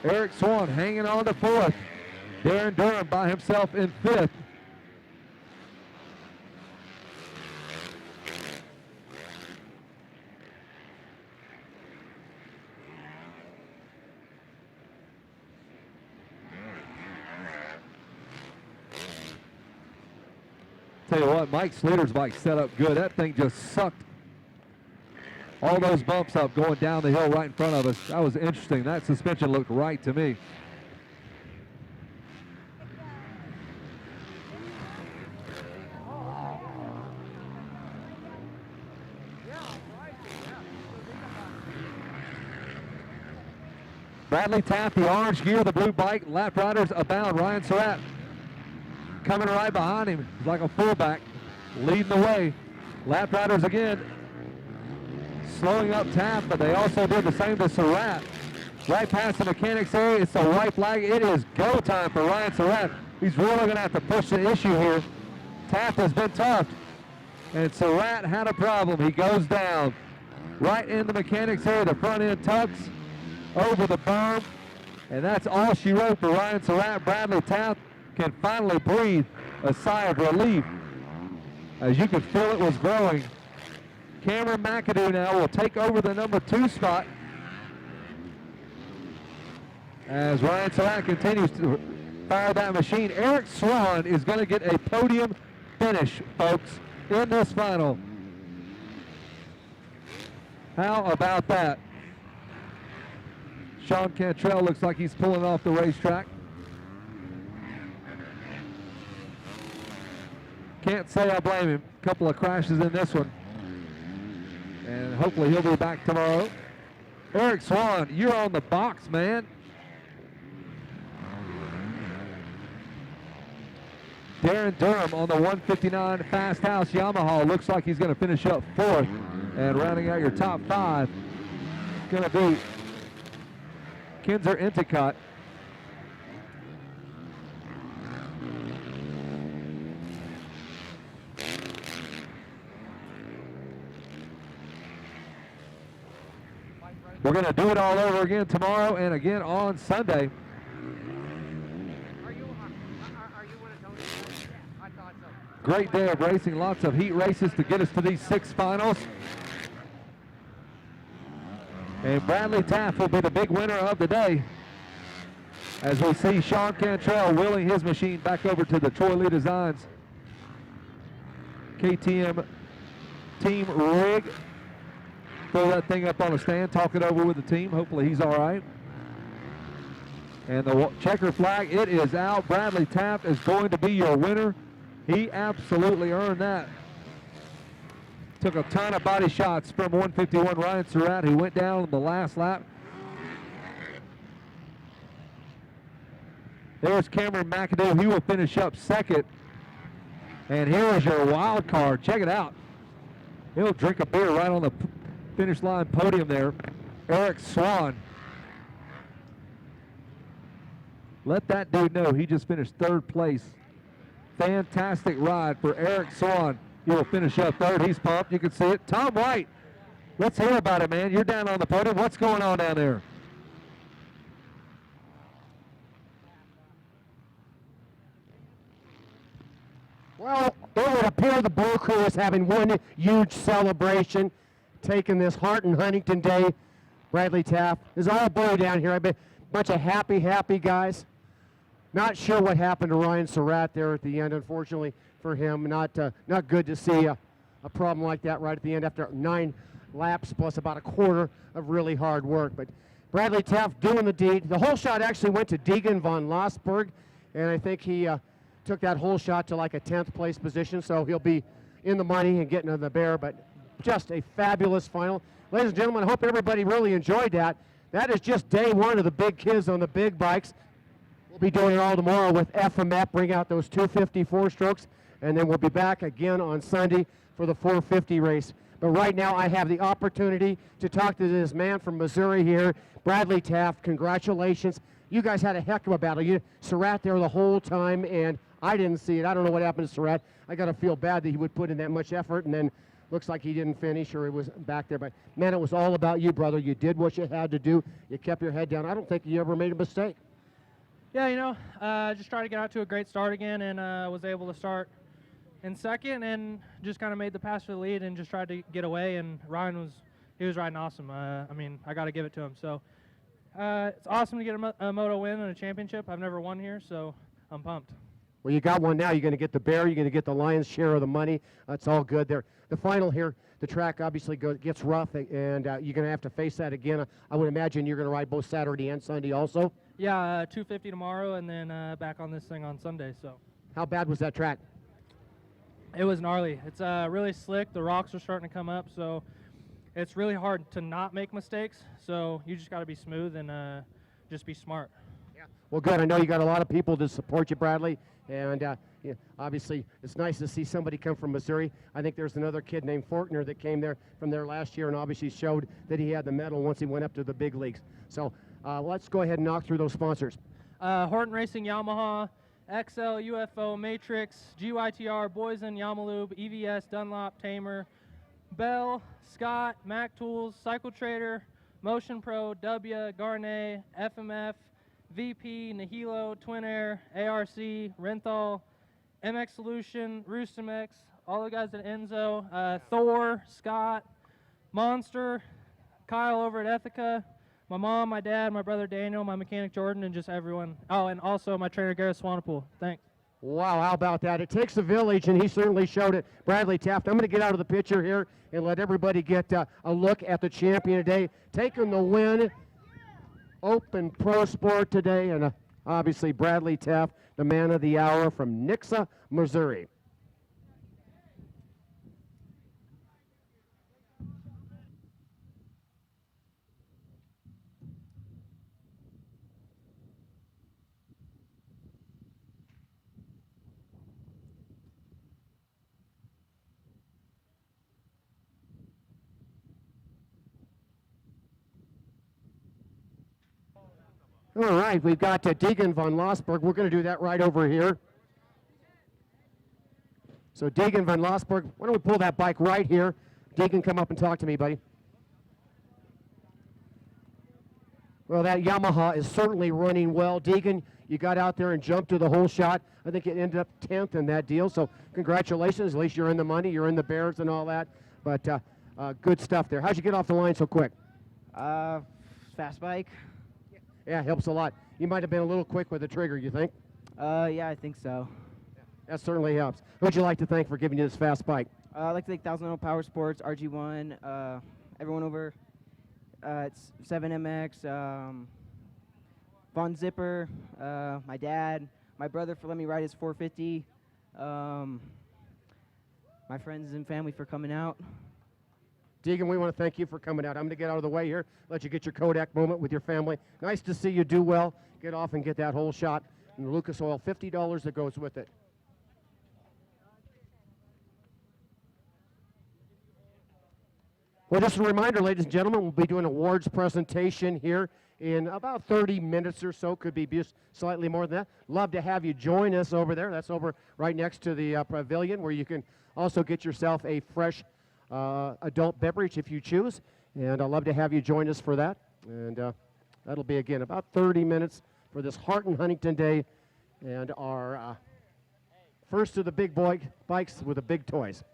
Eric Swan hanging on to 4th. Darren Durham by himself in 5th. Tell you what, Mike Slater's bike set up good. That thing just sucked all those bumps up going down the hill right in front of us. That was interesting. That suspension looked right to me. Bradley Taft, the orange gear, the blue bike, lap riders abound. Ryan Surratt coming right behind him like a fullback, leading the way. Lap riders again slowing up Taft, but they also did the same to Surratt. Right past the mechanics area, it's a white flag. It is go time for Ryan Surratt. He's really going to have to push the issue here. Taft has been tough, and Surratt had a problem. He goes down right in the mechanics area. The front end tucks over the berm, and that's all she wrote for Ryan Surratt. Bradley Taft can finally breathe a sigh of relief, as you could feel it was growing. Cameron McAdoo now will take over the number 2 spot as Ryan Surratt continues to fire that machine. Eric Swan is going to get a podium finish, folks, in this final. How about that? Sean Cantrell looks like he's pulling off the racetrack. Can't say I blame him. A couple of crashes in this one. And hopefully he'll be back tomorrow. Eric Swan, you're on the box, man. Darren Durham on the 159 Fast House Yamaha. Looks like he's going to finish up 4th. And rounding out your top 5, going to be Kinzer Endicott. We're going to do it all over again tomorrow and again on Sunday. Great day of racing, lots of heat races to get us to these 6 finals. And Bradley Taft will be the big winner of the day, as we see Sean Cantrell wheeling his machine back over to the Troy Lee Designs KTM team rig. Throw that thing up on a stand, talk it over with the team. Hopefully he's all right. And the checker flag, it is out. Bradley Taft is going to be your winner. He absolutely earned that. Took a ton of body shots from 151 Ryan Surratt, who went down on the last lap. There's Cameron McAdoo. He will finish up 2nd. And here is your wild card. Check it out. He'll drink a beer right on the finish line podium there. Eric Swan. Let that dude know he just finished 3rd place. Fantastic ride for Eric Swan. He will finish up 3rd. He's pumped. You can see it. Tom White, let's hear about it, man. You're down on the podium. What's going on down there? Well, it would appear the Blue Crew is having one huge celebration, taking this Hart and Huntington Day Bradley Taft. There's all blue down here. I bet a bunch of happy guys. Not sure what happened to Ryan Surratt there at the end, unfortunately for him. Not good to see a problem like that right at the end after 9 laps plus about a quarter of really hard work. But Bradley Taft doing the deed. The whole shot actually went to Deegan von Lossberg, and I think he took that whole shot to like a 10th place position, so he'll be in the money and getting to the bear. But just a fabulous final. Ladies and gentlemen, I hope everybody really enjoyed that. That is just day one of the big kids on the big bikes. We'll be doing it all tomorrow with FMF, bring out those 254 strokes, and then we'll be back again on Sunday for the 450 race. But right now I have the opportunity to talk to this man from Missouri here, Bradley Taft. Congratulations. You guys had a heck of a battle. You Surratt there the whole time, and I didn't see it. I don't know what happened to Surratt. I got to feel bad that he would put in that much effort, and then looks like he didn't finish or he was back there. But, man, it was all about you, brother. You did what you had to do. You kept your head down. I don't think you ever made a mistake. Yeah, you know, just tried to get out to a great start again, and was able to start in second and just kind of made the pass for the lead and just tried to get away. And Ryan was riding awesome. I mean, I got to give it to him. So it's awesome to get a moto win and a championship. I've never won here, so I'm pumped. Well, you got one now. You're going to get the bear. You're going to get the lion's share of the money. That's all good there. The final here, the track obviously gets rough, and you're going to have to face that again. I would imagine you're going to ride both Saturday and Sunday also. Yeah, 250 tomorrow, and then back on this thing on Sunday. So. How bad was that track? It was gnarly. It's really slick. The rocks are starting to come up, so it's really hard to not make mistakes. So you just got to be smooth and just be smart. Yeah. Well, good. I know you got a lot of people to support you, Bradley. And yeah, obviously, it's nice to see somebody come from Missouri. I think there's another kid named Fortner that came there from there last year and obviously showed that he had the medal once he went up to the big leagues. So let's go ahead and knock through those sponsors. Horton Racing, Yamaha, XL, UFO, Matrix, GYTR, Boysen, Yamalube, EVS, Dunlop, Tamer, Bell, Scott, Mac Tools, Cycle Trader, Motion Pro, W, Garnet, FMF, VP, Nihilo, Twin Air, ARC, Renthal, MX Solution, Roostemex, all the guys at Enzo, Thor, Scott, Monster, Kyle over at Ethica, my mom, my dad, my brother Daniel, my mechanic Jordan, and just everyone. Oh, and also my trainer Gareth Swanepoel. Thanks. Wow, how about that? It takes a village, and he certainly showed it. Bradley Taft, I'm going to get out of the picture here and let everybody get a look at the champion today, taking the win. Open Pro Sport today, and obviously Bradley Taft, the man of the hour from Nixa, Missouri. All right, we've got Deegan von Lossberg. We're going to do that right over here. So Deegan von Lossberg, why don't we pull that bike right here? Deegan, come up and talk to me, buddy. Well, that Yamaha is certainly running well. Deegan, you got out there and jumped to the whole shot. I think it ended up 10th in that deal, so congratulations. At least you're in the money, you're in the Bears and all that. But good stuff there. How'd you get off the line so quick? Fast bike. Yeah, helps a lot. You might have been a little quick with the trigger, you think? Yeah, I think so. That certainly helps. Who would you like to thank for giving you this fast bike? I'd like to thank 1000 Power Sports, RG1, everyone over at 7MX, Von Zipper, my dad, my brother for letting me ride his 450, my friends and family for coming out. Deegan, we want to thank you for coming out. I'm going to get out of the way here, let you get your Kodak moment with your family. Nice to see you do well. Get off and get that whole shot. And the Lucas Oil, $50 that goes with it. Well, just a reminder, ladies and gentlemen, we'll be doing an awards presentation here in about 30 minutes or so. Could be slightly more than that. Love to have you join us over there. That's over right next to the pavilion, where you can also get yourself a fresh adult beverage if you choose, and I'd love to have you join us for that. And that'll be, again, about 30 minutes for this Hart & Huntington Day and our first of the big boy bikes with the big toys.